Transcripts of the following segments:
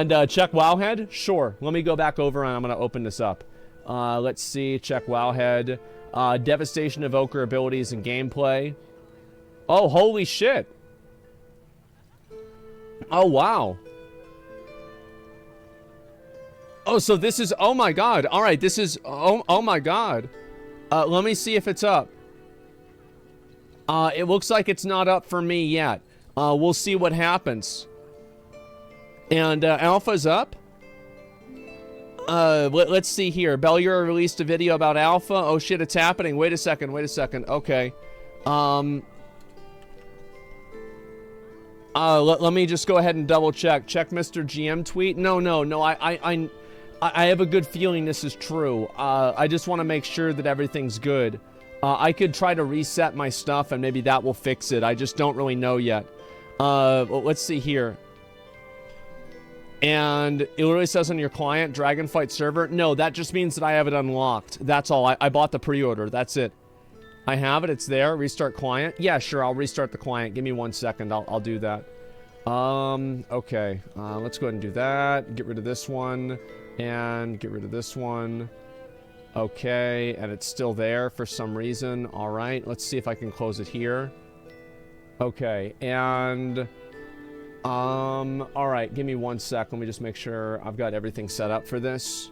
And check Wowhead? Sure. Let me go back over and I'm going to open this up. Let's see. Check Wowhead. Devastation Evoker abilities and gameplay. Oh, holy shit. Oh, wow. Oh, so this is... Oh, my God. All right, this is... Oh my God. Let me see if it's up. It looks like it's not up for me yet. We'll see what happens. And Alpha's up. Let's see here. Bellier released a video about Alpha. Oh shit, it's happening. Wait a second. Okay. Let me just go ahead and double check. Check Mr. GM tweet. No. I have a good feeling this is true. I just want to make sure that everything's good. I could try to reset my stuff and maybe that will fix it. I just don't really know yet. Let's see here. And it literally says on your client, Dragonflight server. No, that just means that I have it unlocked. That's all. I bought the pre-order. That's it. I have it. It's there. Restart client. Yeah, sure. I'll restart the client. Give me 1 second. I'll do that. Okay. Let's go ahead and do that. Get rid of this one. And get rid of this one. Okay. And it's still there for some reason. All right. Let's see if I can close it here. Okay. And... all right, give me 1 sec. Let me just make sure I've got everything set up for this.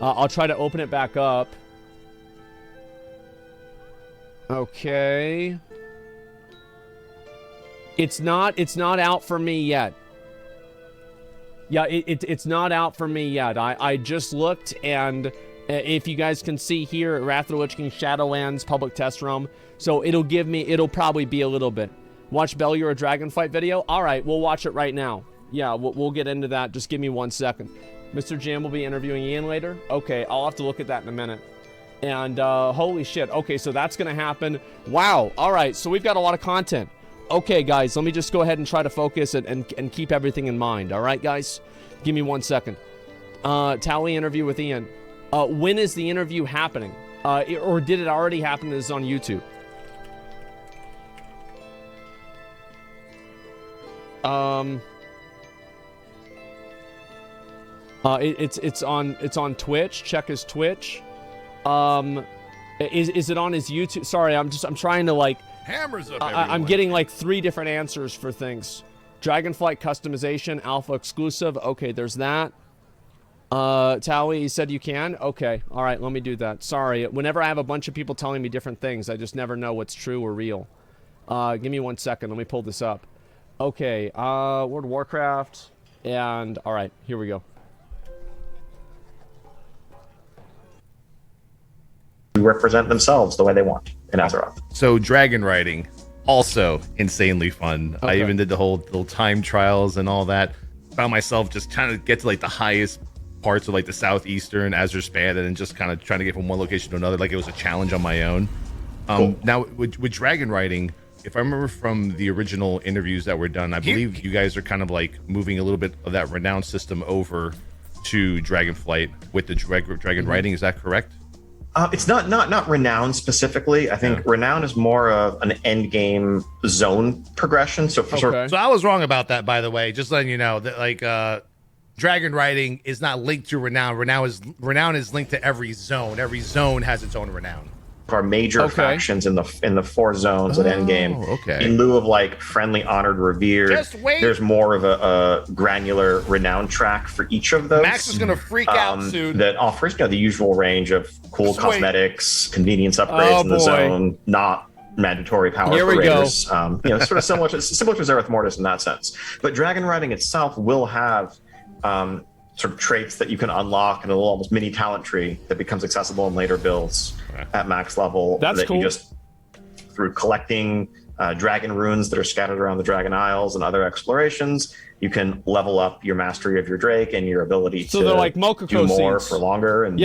I'll try to open it back up. Okay. It's not out for me yet. Yeah, it's not out for me yet. I just looked, and if you guys can see here, Wrath of the Lich King Shadowlands public test realm. So it'll probably be a little bit. Watch Bellier a Dragonflight video? All right, we'll watch it right now. Yeah, we'll get into that. Just give me 1 second. Mr. Jam will be interviewing Ian later? Okay, I'll have to look at that in a minute. And, holy shit. Okay, so that's going to happen. Wow. All right, so we've got a lot of content. Okay, guys, let me just go ahead and try to focus and keep everything in mind. All right, guys? Give me 1 second. Tally interview with Ian. When is the interview happening? Or did it already happen? This is on YouTube. It's on Twitch. Check his Twitch. Is it on his YouTube? Sorry, I'm trying to like hammers up. I'm getting like 3 different answers for things. Dragonflight customization, alpha exclusive. Okay, there's that. Tally, you said you can? Okay, all right, let me do that. Sorry, whenever I have a bunch of people telling me different things, I just never know what's true or real. Give me 1 second. Let me pull this up. Okay, World of Warcraft, and all right, here we go. Represent themselves the way they want in Azeroth. So dragon riding, also insanely fun. Okay. I even did the whole little time trials and all that. Found myself just trying to get to like the highest parts of like the southeastern Azure span, and then just kind of trying to get from one location to another, like it was a challenge on my own. Cool. Now with dragon riding, if I remember from the original interviews that were done, I believe you guys are kind of like moving a little bit of that renown system over to Dragonflight with the dragon riding. Is that correct? It's not renown specifically. I think renown is more of an end game zone progression. So for sort of, so I was wrong about that, by the way. Just letting you know that like dragon riding is not linked to renown. Renown is linked to every zone. Every zone has its own renown. our major factions in the 4 zones at endgame. Okay. In lieu of like friendly, honored, revered, there's more of a granular renown track for each of those. Max is gonna freak out soon. That offers the usual range of cool cosmetics, convenience upgrades in the zone, not mandatory power for raiders. Sort of similar to Zereth Mortis in that sense. But dragon riding itself will have sort of traits that you can unlock in a little almost mini talent tree that becomes accessible in later builds at max level. That's cool. You just, through collecting dragon runes that are scattered around the Dragon Isles and other explorations, you can level up your mastery of your Drake and your ability to like do more for longer and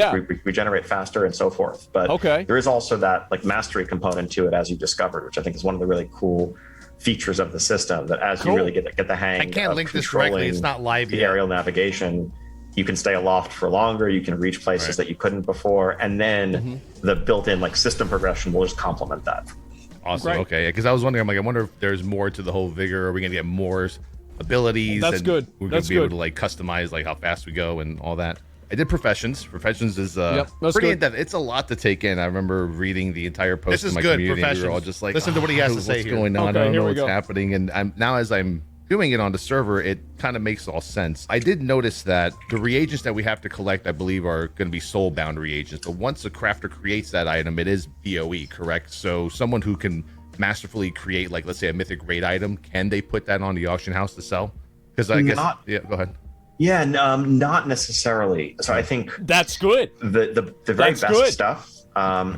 regenerate faster and so forth. But there is also that like mastery component to it, as you discovered, which I think is one of the really cool features of the system, that as you really get the hang I can't of link this directly, it's not live the yet. aerial navigation, you can stay aloft for longer, you can reach places that you couldn't before, and then the built-in like system progression will just complement that. Awesome. Okay, because I was wondering, I'm like, I wonder if there's more to the whole vigor. Are we gonna get more abilities. That's and good. We're That's gonna be able good. to like customize like how fast we go and all that. I did professions. Professions is Yep, that's pretty good. in-depth. It's a lot to take in. I remember reading the entire post This in is my good, community. And we were all Professions. just like, Listen to what he has to say what's here." going on? Okay, I don't here know we what's go. happening. And as I'm doing it on the server, it kind of makes all sense. I did notice that the reagents that we have to collect, I believe, are going to be soul-bound reagents. But once a crafter creates that item, it is BOE, correct? So someone who can masterfully create, like, let's say, a mythic raid item, can they put that on the auction house to sell? Because I guess, yeah, go ahead. Yeah, not necessarily. So I think That's good. the very That's best good. stuff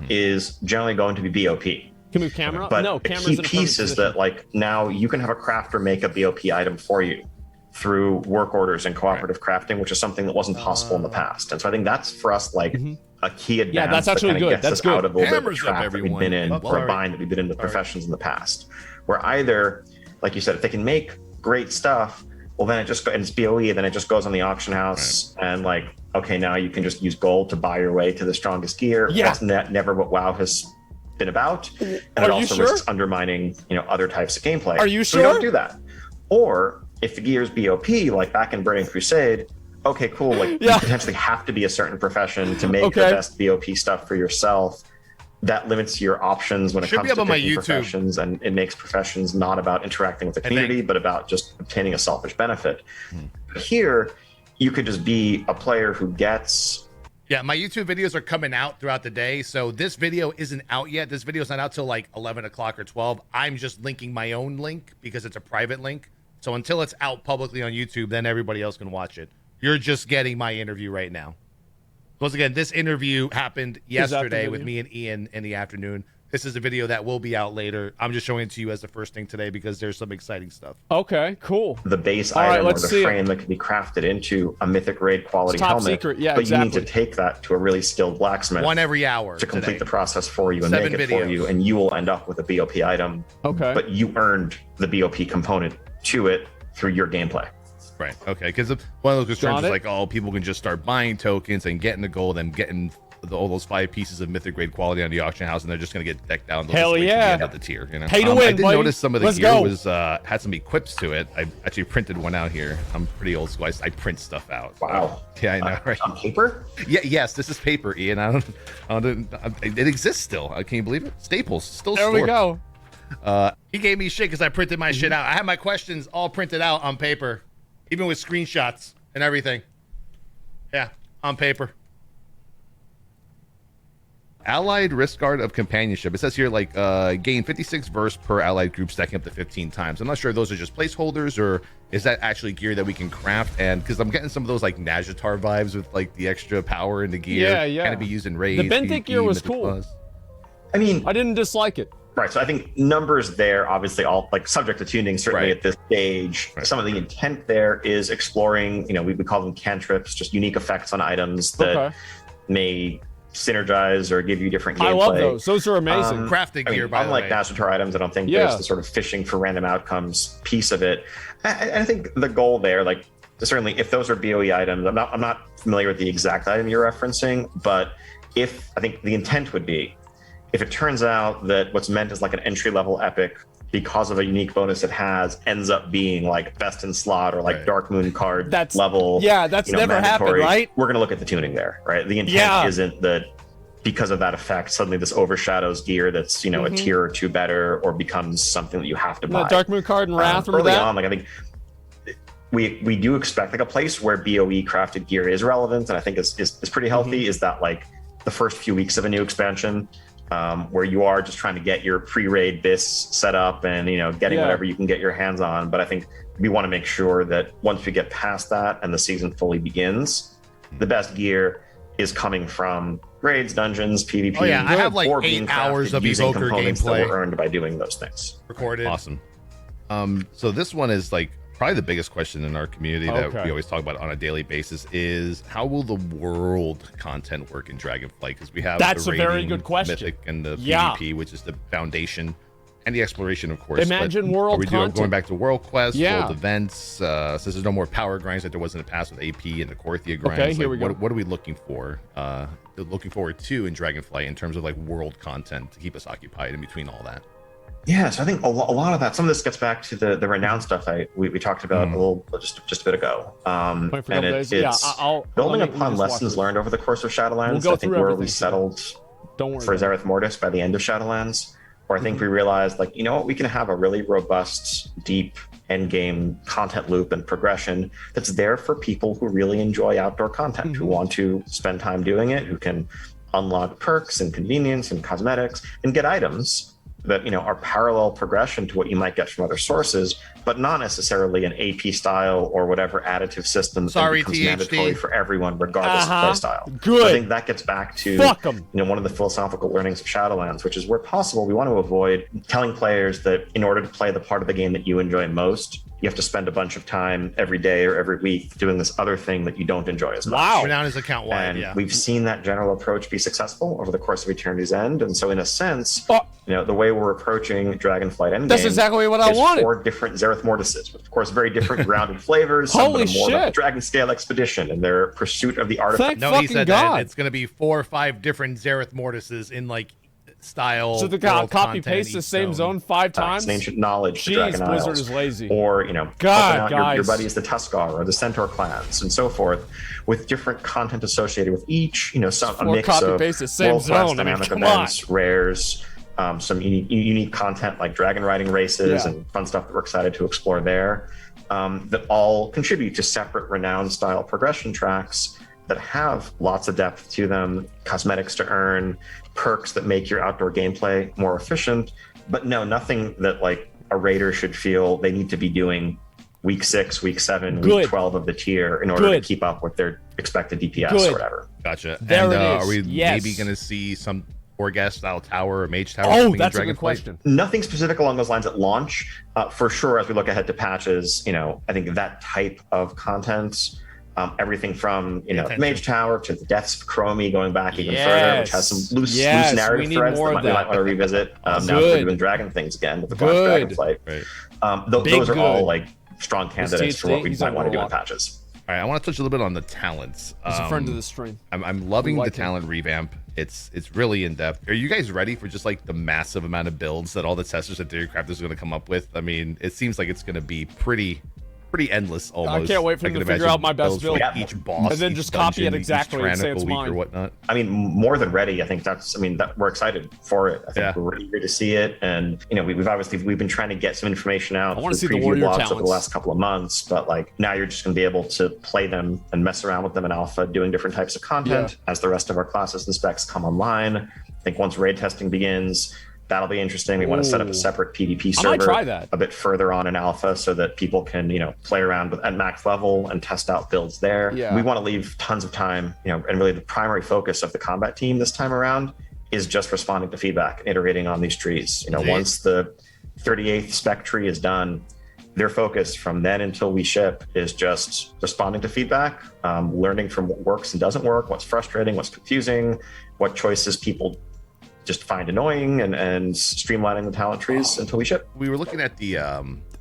is generally going to be BOP. Can move camera? But No, the camera's key in a piece perfect is position. that like now you can have a crafter make a BOP item for you through work orders and cooperative crafting, which is something that wasn't possible in the past. And so I think that's for us like a key advance. Yeah, that's that actually kinda good. gets That's us good. out of the little bit of Hammers the up, trap that we've everyone. been in, Oh, or sorry. a bind that we've been in with professions in the past, where either, like you said, if they can make great stuff, well, then it just and it's BOE, then it just goes on the auction house, and like, okay, now you can just use gold to buy your way to the strongest gear. Yeah. That's never what WoW has been about, and Are it you also sure? risks undermining, other types of gameplay. Are you So we sure? don't do that. Or if the gear is BOP, like back in Burning Crusade, okay, cool. Like Yeah. you potentially have to be a certain profession to make Okay. the best BOP stuff for yourself. That limits your options when it Should comes be up to on my picking YouTube. professions, and it makes professions not about interacting with the I think. community, but about just obtaining a selfish benefit. Here, you could just be a player who gets. Yeah, my YouTube videos are coming out throughout the day. So this video isn't out yet. This video is not out till like 11 o'clock or 12. I'm just linking my own link because it's a private link. So until it's out publicly on YouTube, then everybody else can watch it. You're just getting my interview right now. Once again, this interview happened that the yesterday with video? me and Ian in the afternoon. This is a video that will be out later. I'm just showing it to you as the first thing today because there's some exciting stuff. Okay, cool. The base All right, item or let's the see it. frame that can be crafted into a mythic raid quality It's top helmet. secret. Yeah, but exactly. you need to take that to a really skilled blacksmith One every hour to complete today. the process for you and 7 make it for videos. you, and you will end up with a BOP item. Okay. But you earned the BOP component to it through your gameplay. Right. Okay. Because one of those concerns Got is it. like, oh, people can just start buying tokens and getting the gold and getting all those 5 pieces of mythic grade quality on the auction house, and they're just going to get decked out. And they'll Hell just wait till yeah. the end of the tier. Pay to win, I did buddy. notice some of the Let's gear go. was had some equips to it. I actually printed one out here. I'm pretty old school. I print stuff out. Wow. Yeah, I know. Right. On paper? Yeah. Yes. This is paper, Ian. It exists still. Can you believe it? Staples still. There we stored. go. He gave me shit because I printed my shit out. I have my questions all printed out on paper, even with screenshots and everything. Yeah, on paper. Allied risk guard of companionship. It says here like gain 56 verse per allied group, stacking up to 15 times. I'm not sure if those are just placeholders or is that actually gear that we can craft. And because I'm getting some of those like Najatar vibes with like the extra power in the gear. Yeah, yeah. Kind of be used in raids. The Benthic gear was Mythic cool. Plus. I mean, I didn't dislike it. right. So I think numbers there, obviously, all like subject to tuning, certainly Right. at this stage. Right. Some of the intent there is exploring, we call them cantrips, just unique effects on items that Okay. may synergize or give you different gameplay. I love those. Those are amazing. Crafting I gear, mean, by the unlike way. Najatar items, I don't think Yeah. there's the sort of fishing for random outcomes piece of it. And I think the goal there, like certainly if those are BOE items, I'm not familiar with the exact item you're referencing, but I think the intent would be, if it turns out that what's meant as like an entry level epic because of a unique bonus it has ends up being like best in slot or like Right. Dark Moon card That's- level. yeah, that's never happened, mandatory, right? We're gonna look at the tuning there, right? The intent Yeah. isn't that because of that effect, suddenly this overshadows gear that's a tier or two better, or becomes something that you have to buy. The Dark Moon card and Wrath, remember Early that? on, like I think we do expect like a place where BOE crafted gear is relevant, and I think is pretty healthy. Is that like the first few weeks of a new expansion, where you are just trying to get your pre-raid bis set up and getting Yeah. whatever you can get your hands on. But I think we want to make sure that once we get past that and the season fully begins, the best gear is coming from raids, dungeons, PvP. Oh, yeah, I have, like, or 8 being crafted hours of using Evoker components that gameplay. were earned by doing those things. Recorded. Awesome. So this one is like probably the biggest question in our community that Okay. we always talk about on a daily basis is how will the world content work in Dragonflight? Because we have That's the a very raiding, good question. Mythic, and the Yeah. PvP, which is the foundation, and the exploration, of course. Imagine But world are we content. going back to world quests, Yeah. world events? Since there's no more power grinds like there was in the past with AP and the Korthia grinds. Okay, here we go. What are we looking for? Looking forward to in Dragonflight in terms of like world content to keep us occupied in between all that. Yeah, so I think a lot of that, some of this gets back to the renowned stuff we talked about a little just a bit ago. And it's building upon lessons learned over the course of Shadowlands. I think where we settled for Zereth Mortis by the end of Shadowlands, where I think we realized, like, you know what, we can have a really robust, deep end game content loop and progression that's there for people who really enjoy outdoor content, who want to spend time doing it, who can unlock perks and convenience and cosmetics and get items that, you know, are parallel progression to what you might get from other sources, but not necessarily an AP style or whatever additive system that becomes mandatory for everyone, regardless of play style. Good. So I think that gets back to, you know, one of the philosophical learnings of Shadowlands, which is where possible, we want to avoid telling players that in order to play the part of the game that you enjoy most, you have to spend a bunch of time every day or every week doing this other thing that you don't enjoy as much. Wow. Renown is account wide, and we've seen that general approach be successful over the course of Eternity's End. And so in a sense, you know, the way we're approaching Dragonflight Endgame, that's exactly what I wanted. 4 different Zereth Mortises, with of course very different grounded flavors. Holy some of them more shit. like Dragon Scale Expedition and their pursuit of the artifact. No, he said that it's going to be 4 or 5 different Zereth Mortises in like style. So the copy paste the same zone 5 times. It's ancient knowledge. Jeez, Blizzard is lazy. Or, you know, God, helping out your buddies, the Tuskar or the Centaur clans, and so forth, with different content associated with each. You know, a mix of world-class dynamic events, rares, some unique content like dragon riding races and fun stuff that we're excited to explore there. That all contribute to separate renowned style progression tracks that have lots of depth to them, cosmetics to earn, perks that make your outdoor gameplay more efficient, but no, nothing that like a raider should feel they need to be doing week 6, week 7, week 12 of the tier in order to keep up with their expected DPS or whatever. Gotcha. There and it is. Are we maybe going to see some Orghast style tower or mage tower? Oh, that's a good question. Nothing specific along those lines at launch. For sure, as we look ahead to patches, you know, I think that type of content, everything from, you know, Mage Tower to the Deaths of Chromie, going back even further, which has some loose narrative threads that we might want to revisit. Now we're doing dragon things again with the Dragonflight. Those are all like strong candidates for what we might want to do in patches. All right, I want to touch a little bit on the talents. He's a friend of the stream. I'm loving the talent revamp. It's really in depth. Are you guys ready for just like the massive amount of builds that all the testers and theory crafters are going to come up with? I mean, it seems like it's going to be pretty endless almost. I can't wait for them to figure out my best build. Like each boss, and then just copy it exactly and say it's mine. Or whatnot. I mean, more than ready. I think that we're excited for it. I think we're eager to see it. And, you know, we've been trying to get some information out. I want to see the warrior blogs talents over the last couple of months, but like now you're just going to be able to play them and mess around with them in alpha, doing different types of content as the rest of our classes and specs come online. I think once raid testing begins, that'll be interesting. We want to set up a separate PvP server I might try that. a bit further on in alpha so that people can, you know, play around at max level and test out builds there. We want to leave tons of time, you know, and really the primary focus of the combat team this time around is just responding to feedback and iterating on these trees. You know, once the 38th spec tree is done, their focus from then until we ship is just responding to feedback, learning from what works and doesn't work, what's frustrating, what's confusing, what choices people just find annoying, and streamlining the talent trees until we ship. We were looking at the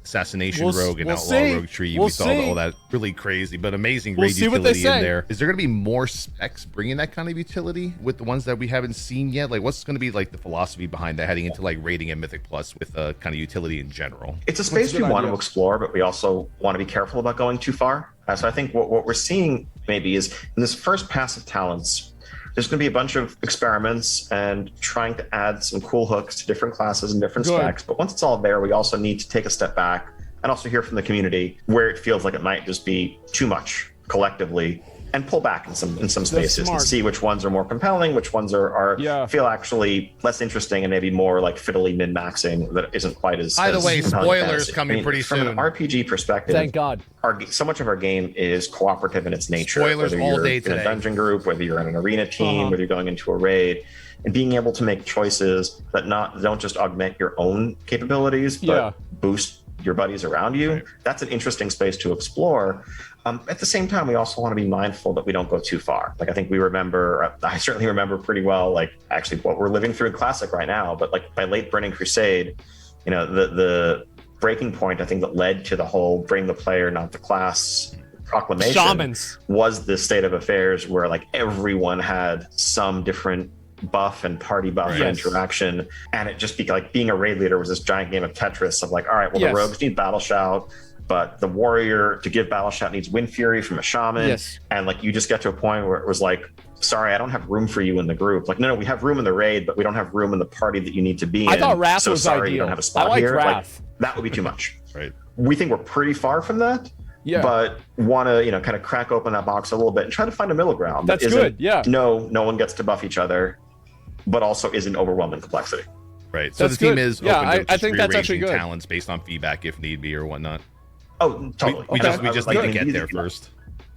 assassination rogue and outlaw rogue tree. We saw all that really crazy but amazing raid utility in there. Is there going to be more specs bringing that kind of utility with the ones that we haven't seen yet? Like, what's going to be like the philosophy behind that heading into like raiding and Mythic Plus with kind of utility in general? It's a space we want to explore, but we also want to be careful about going too far. So I think what we're seeing maybe is in this first pass of talents, there's going to be a bunch of experiments and trying to add some cool hooks to different classes and different specs. But once it's all there, we also need to take a step back and also hear from the community where it feels like it might just be too much collectively, and pull back in some spaces and see which ones are more compelling, which ones are feel actually less interesting and maybe more like fiddly min-maxing that isn't quite as. By the way, spoilers coming pretty soon. From an RPG perspective, thank God. So much of our game is cooperative in its nature. Spoilers whether all you're day in today. a dungeon group, whether you're in an arena team, whether you're going into a raid, and being able to make choices that don't just augment your own capabilities, but boost your buddies around you. That's an interesting space to explore. At the same time, we also want to be mindful that we don't go too far. Like, I think I certainly remember pretty well, like actually what we're living through in Classic right now, but like by late Burning Crusade, you know, the breaking point, I think, that led to the whole bring the player, not the class proclamation was the state of affairs where like everyone had some different buff and party buff interaction, and it just be like being a raid leader was this giant game of Tetris of like, all right, well, the rogues need battle shout, but the warrior to give battle shout needs wind fury from a shaman, and like you just get to a point where it was like, sorry, I don't have room for you in the group. Like, no, we have room in the raid, but we don't have room in the party that you need to be in. I thought Wrath so was sorry ideal. You don't have a spot I here. Wrath. Like, that would be too much. Right. We think we're pretty far from that. Yeah. But want to, kind of crack open that box a little bit and try to find a middle ground. That's good. Yeah. No one gets to buff each other, but also isn't overwhelming complexity. Right. So that's the team good. is open to I think that's actually good. Talents based on feedback if need be or whatnot. Oh, totally. We just need to get there first.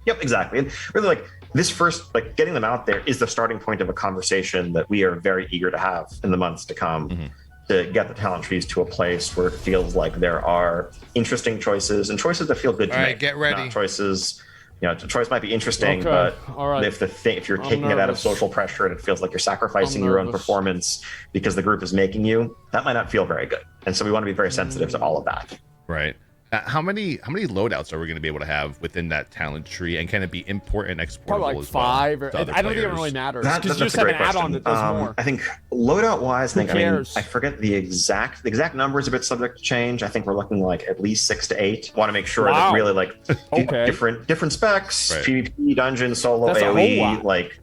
Yep, exactly. And really, like this first, like getting them out there is the starting point of a conversation that we are very eager to have in the months to come. To get the talent trees to a place where it feels like there are interesting choices and choices that feel good to make. Get ready. Not choices, the choice might be interesting, but if you're taking it out of social pressure and it feels like you're sacrificing your own performance because the group is making you, that might not feel very good. And so we want to be very sensitive to all of that. Right. How many loadouts are we going to be able to have within that talent tree, and can it be import and exportable? Probably like 5. I don't think it really matters because you just have an add-on that does more. I think loadout-wise, I forget the exact number is a bit subject to change. I think we're looking like at least 6 to 8. Want to make sure that really like different specs, PvP, dungeon, solo, AoE, like.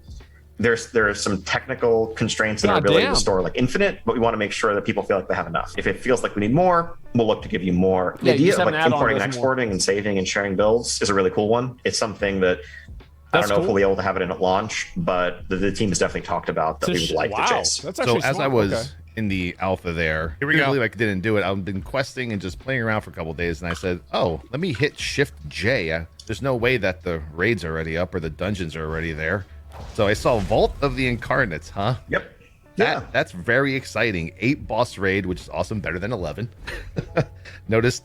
There are some technical constraints in our ability to store like infinite, but we want to make sure that people feel like they have enough. If it feels like we need more, we'll look to give you more. The idea of like importing and exporting and saving and sharing builds is a really cool one. It's something that I don't know if we'll be able to have it in at launch, but the team has definitely talked about that we would like to chase. So as I was in the alpha there, here we go. I believe I didn't do it. I've been questing and just playing around for a couple of days, and I said, oh, let me hit Shift J. There's no way that the raids are already up or the dungeons are already there. So I saw Vault of the Incarnates, huh? Yep. That's very exciting. 8 boss raid, which is awesome, better than 11. Notice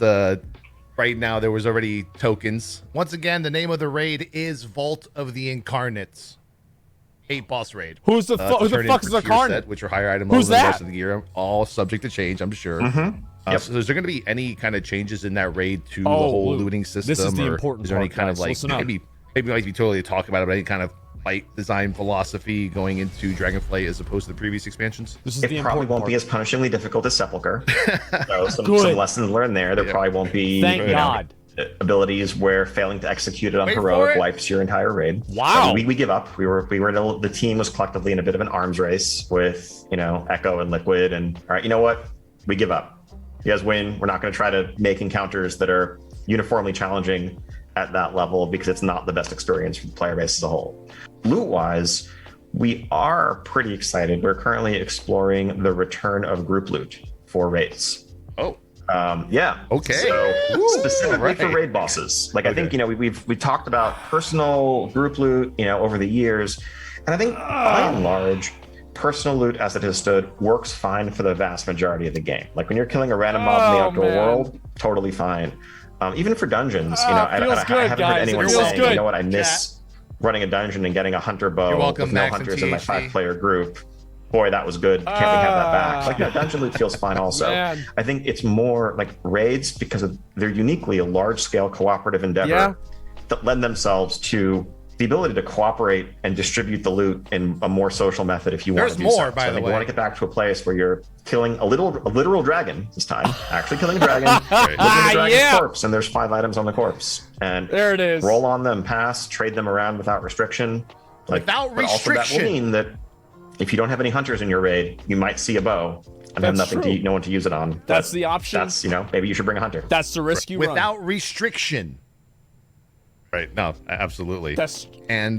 right now there was already tokens. Once again, the name of the raid is Vault of the Incarnates. 8 boss raid. Who the fuck is Incarnate? Which are higher item levels than the rest of the gear. All subject to change, I'm sure. So is there going to be any kind of changes in that raid to the whole looting system? This is the important part. Is there any kind of like maybe might be totally talk about it, but any kind of fight design philosophy going into Dragonflight as opposed to the previous expansions? It probably won't be as punishingly difficult as Sepulchre. So some lessons learned there. There probably won't be abilities where failing to execute it on heroic wipes your entire raid. Wow. We give up. The team was collectively in a bit of an arms race with Echo and Liquid, and all right, you know what? We give up. You guys win. We're not going to try to make encounters that are uniformly challenging at that level because it's not the best experience for the player base as a whole. Loot-wise, we are pretty excited. We're currently exploring the return of group loot for raids. Oh. Yeah. Okay. So specifically for raid bosses. Like I think, we've talked about personal group loot, over the years. And I think by and large, personal loot as it has stood works fine for the vast majority of the game. Like when you're killing a random mob in the outdoor world, totally fine. Even for dungeons, I haven't heard anyone saying, you know what, I miss running a dungeon and getting a hunter bow with no hunters in my 5-player group. Boy, that was good. Can't we have that back? Like, dungeon loot feels fine also. I think it's more like raids because they're uniquely a large-scale cooperative endeavor that lend themselves to the ability to cooperate and distribute the loot in a more social method if you want to do so. By the way. We want to get back to a place where you're killing a literal dragon this time, actually killing a dragon, looking at the dragon's corpse, and there's 5 items on the corpse. And there it is. Roll on them, pass, trade them around without restriction. Without restriction. Also that will mean that if you don't have any hunters in your raid, you might see a bow and have no one to use it on. That's the option. That's, maybe you should bring a hunter. That's the risk you run. Without restriction. Right. No, absolutely. That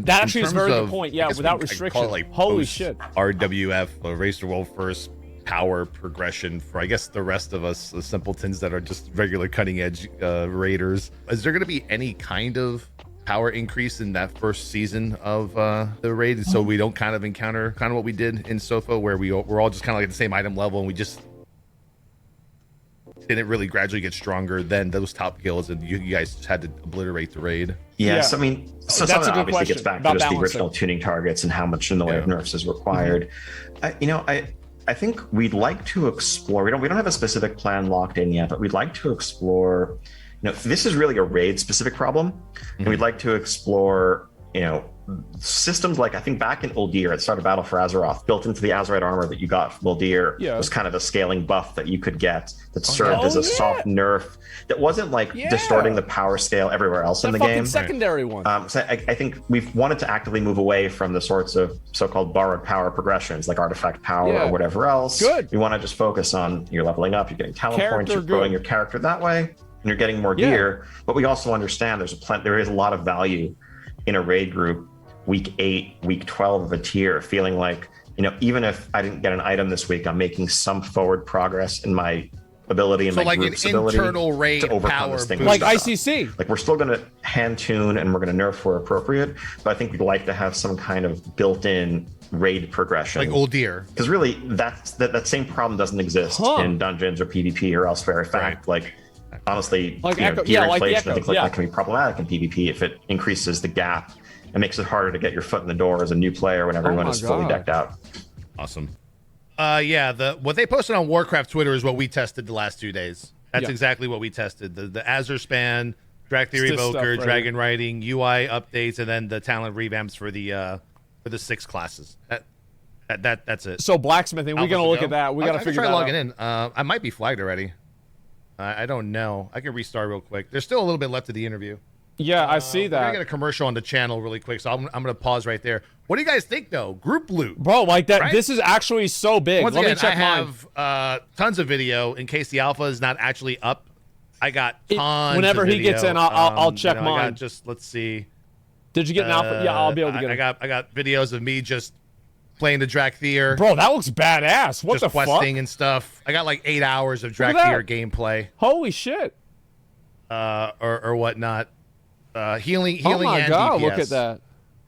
actually is a very good point. Yeah, without restriction. Holy shit. RWF, Race to World First power progression for, I guess, the rest of us, the simpletons that are just regular cutting edge raiders. Is there going to be any kind of power increase in that first season of the raid, so we don't kind of encounter what we did in Sofo, where we're all just kind of like at the same item level and we just didn't really gradually get stronger than those top guilds, and you guys just had to obliterate the raid? Yes, I mean, so some of that obviously gets back to just the original tuning targets and how much in the way of nerfs is required. I think we'd like to explore. We don't have a specific plan locked in yet, but we'd like to explore. This is really a raid specific problem, and we'd like to explore, systems like I think back in Uldir at start of Battle for Azeroth, built into the Azerite armor that you got from Uldir was kind of a scaling buff that you could get that served as a soft nerf that wasn't like distorting the power scale everywhere else in the game. Secondary one. So I think we've wanted to actively move away from the sorts of so-called borrowed power progressions like artifact power or whatever else. Good. We want to just focus on you're leveling up, you're getting talent points, you're growing your character that way, and you're getting more gear. But we also understand there is a lot of value in a raid group week 8, week 12 of a tier, feeling like, even if I didn't get an item this week, I'm making some forward progress in my ability and my group's ability to overcome this thing. Like ICC. Like we're still going to hand tune and we're going to nerf where appropriate, but I think we'd like to have some kind of built-in raid progression. Like Uldir. Because really, that same problem doesn't exist in dungeons or PvP or elsewhere. In fact, honestly, gear inflation, I think that can be problematic in PvP if it increases the gap. It makes it harder to get your foot in the door as a new player when everyone is fully decked out. Awesome. What they posted on Warcraft Twitter is what we tested the last 2 days. That's exactly what we tested. The Azure Span, Drag Theory Evoker, Dragon Riding, UI updates, and then the talent revamps for the 6 classes. That's it. So blacksmithing, we're gonna look at that. We gotta figure that out. I can try logging in. I might be flagged already. I don't know. I can restart real quick. There's still a little bit left of the interview. Yeah, I see that. We're gonna get a commercial on the channel really quick, so I'm gonna pause right there. What do you guys think though? Group loot, bro. Like that. Right? This is actually so big. Once again, I have tons of video in case the alpha is not actually up. I got tons. Whenever of he video. gets in, I'll check mine. I got let's see. Did you get an alpha? Yeah, I'll be able to get it. I got videos of me just playing the Drakthir. Bro, that looks badass. What the fuck? Just questing and stuff. I got like 8 hours of Drakthir gameplay. Holy shit. Or whatnot. Healing oh my and god, DPS. Look at that.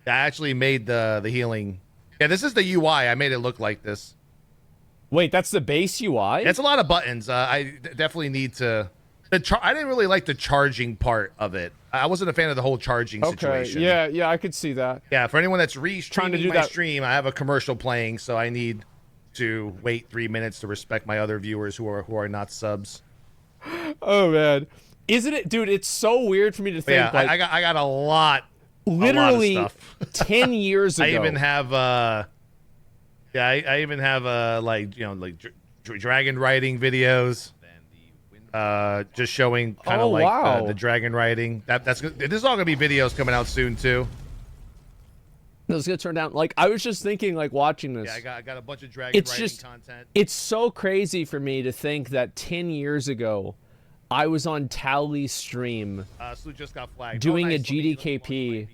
I actually made the healing. Yeah, this is the UI. I made it look like this. Wait, that's the base UI? It's a lot of buttons. I definitely need to. I didn't really like the charging part of it. I wasn't a fan of the whole charging situation. Yeah, I could see that. Yeah, for anyone that's trying to do my that stream, I have a commercial playing, so I need to wait 3 minutes to respect my other viewers who are not subs. Oh man. Isn't it, dude? It's so weird for me to think. Yeah, like, I got a lot. Literally, a lot of stuff. 10 years ago. I even have I even have dragon riding videos. Just showing kind of the dragon riding. This is all gonna be videos coming out soon too. No, it's gonna turn down. Like I was just thinking, like watching this. Yeah, I got a bunch of dragon riding content. It's so crazy for me to think that 10 years ago. I was on Tally's stream just got flagged. doing a GDKP,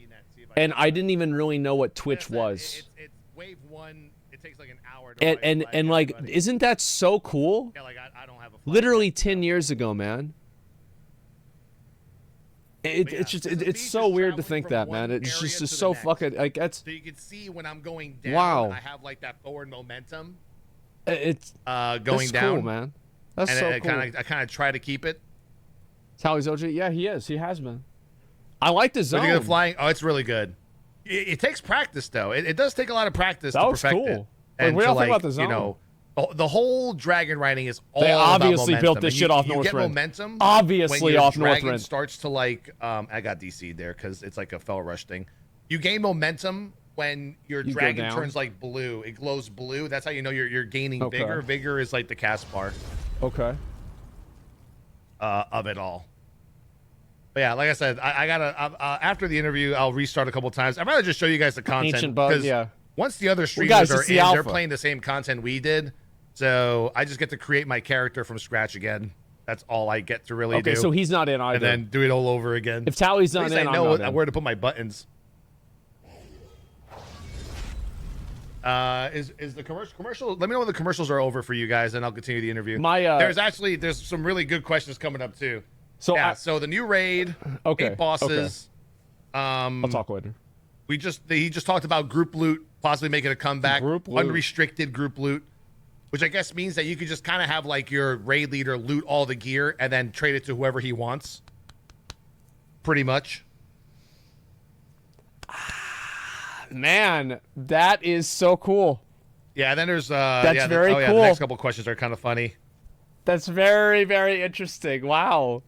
and I didn't even really know what Twitch was. It's wave 1. It takes like an hour. And like, isn't that so cool? Yeah, like I don't have a. Literally 10 years ago, man. It's so weird to think that, man. It's just so fucking like that's. So you can see when I'm going down. Wow. I have like that forward momentum. It's going down, cool, man. That's and so cool. I kind of try to keep it. Tally's OG? Yeah, he is. He has been. I like the zone. Looking at flying. Oh, it's really good. It takes practice, though. It does take a lot of practice to perfect cool. it. And what do you think about the zone? You know, the whole dragon riding is all they obviously about built this shit off you Northrend. Get momentum. Obviously off Northrend. Dragon starts to like. I got DC'd there because it's like a fell rush thing. You gain momentum when your dragon turns like blue. It glows blue. That's how you know you're gaining vigor. Vigor is like the cast bar. Okay. Of it all. But yeah, like I said, I gotta after the interview, I'll restart a couple times. I'd rather just show you guys the content because once the other streamers are in, they're playing the same content we did. So I just get to create my character from scratch again. That's all I get to really do. Okay, so he's not in either. And then do it all over again. If Tally's not in, I know where to put my buttons. Is the commercial? Let me know when the commercials are over for you guys, and I'll continue the interview. There's some really good questions coming up too. So so the new raid, 8 bosses. I'll talk later. He just talked about group loot possibly making a comeback. Unrestricted group loot, which I guess means that you could just kind of have like your raid leader loot all the gear and then trade it to whoever he wants. Pretty much. Man, that is so cool. Yeah, and then there's that's very cool. The next couple questions are kind of funny. That's very, very interesting. Wow.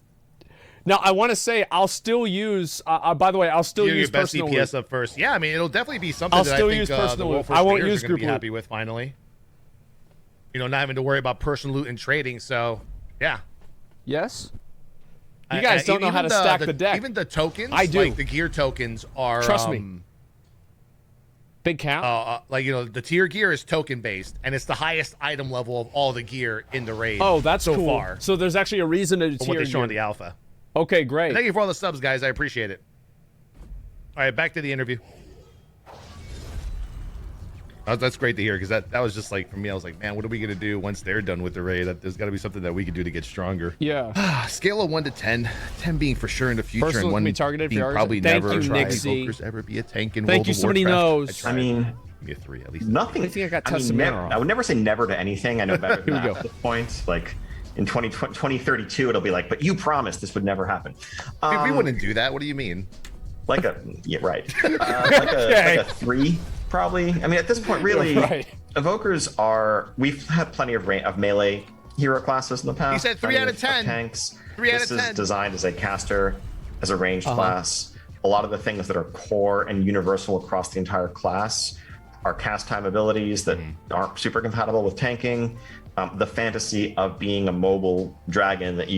Now, I want to say I'll still use. By the way, I'll still use your best personal CPS loot. up first. Yeah, I mean, it'll definitely be something I'll that still I think use the personal World loot. Force I won't players use are going to group be loot. happy with finally. You know, not having to worry about personal loot and trading. So, yeah. Yes. You guys don't know how to stack the deck. Even the tokens, I do. like the gear tokens are. Trust me. Big cap. Like, you know, the tier gear is token based, and it's the highest item level of all the gear in the raid. Oh, that's so cool. far. So there's actually a reason to From what tier they show on gear. the alpha. Okay, great. Thank you for all the subs, guys. I appreciate it. All right, back to the interview. That's great to hear, because that was just like, for me, I was like, man, what are we going to do once they're done with the raid? There's got to be something that we can do to get stronger. Yeah. Scale of 1 to 10. 10 being for sure in the future, Personal and 1 can be targeted being for ours. probably Thank never you, try Nixie. Evokers ever be a tank in Thank World you, of somebody Warcraft. knows. I mean, Give me a 3 at least. nothing. I think I got mean, tested never, wrong. I would never say never to anything. I know better than Here we that go. at this point. Like in 2032, it'll be like, but you promised this would never happen. We wouldn't do that. What do you mean? Like a yeah, right. Like a 3, probably. I mean, at this point, really, Right. evokers are. We've had plenty of melee hero classes in the past. He said 3 plenty out of 10. Tanks. 3 out This of 10. is designed as a caster, as a ranged class. A lot of the things that are core and universal across the entire class are cast time abilities that aren't super compatible with tanking. The fantasy of being a mobile dragon that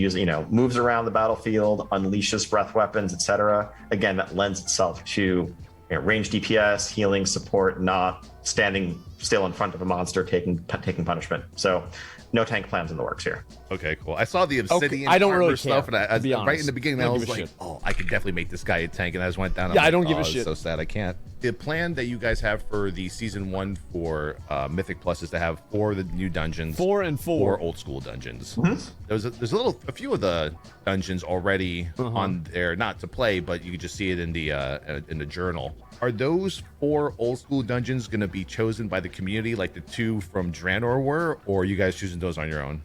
moves around the battlefield, unleashes breath weapons, etc. Again, that lends itself to range DPS, healing, support, not standing still in front of a monster taking punishment. So, no tank plans in the works here. Okay, cool. I saw the obsidian I don't armor really stuff, care, and I to be right honest. in the beginning, I I don't was give a like, shit. "Oh, I could definitely make this guy a tank," and I just went down. Yeah, I like, don't give a it's shit. So sad, I can't. The plan that you guys have for the season 1 for Mythic Plus is to have 4 of the new dungeons, 4 and 4. 4 old school dungeons. There's a few of the dungeons already on there, not to play, but you can just see it in the journal. Are those 4 old school dungeons going to be chosen by the community, like the 2 from Draenor were, or are you guys choosing those on your own?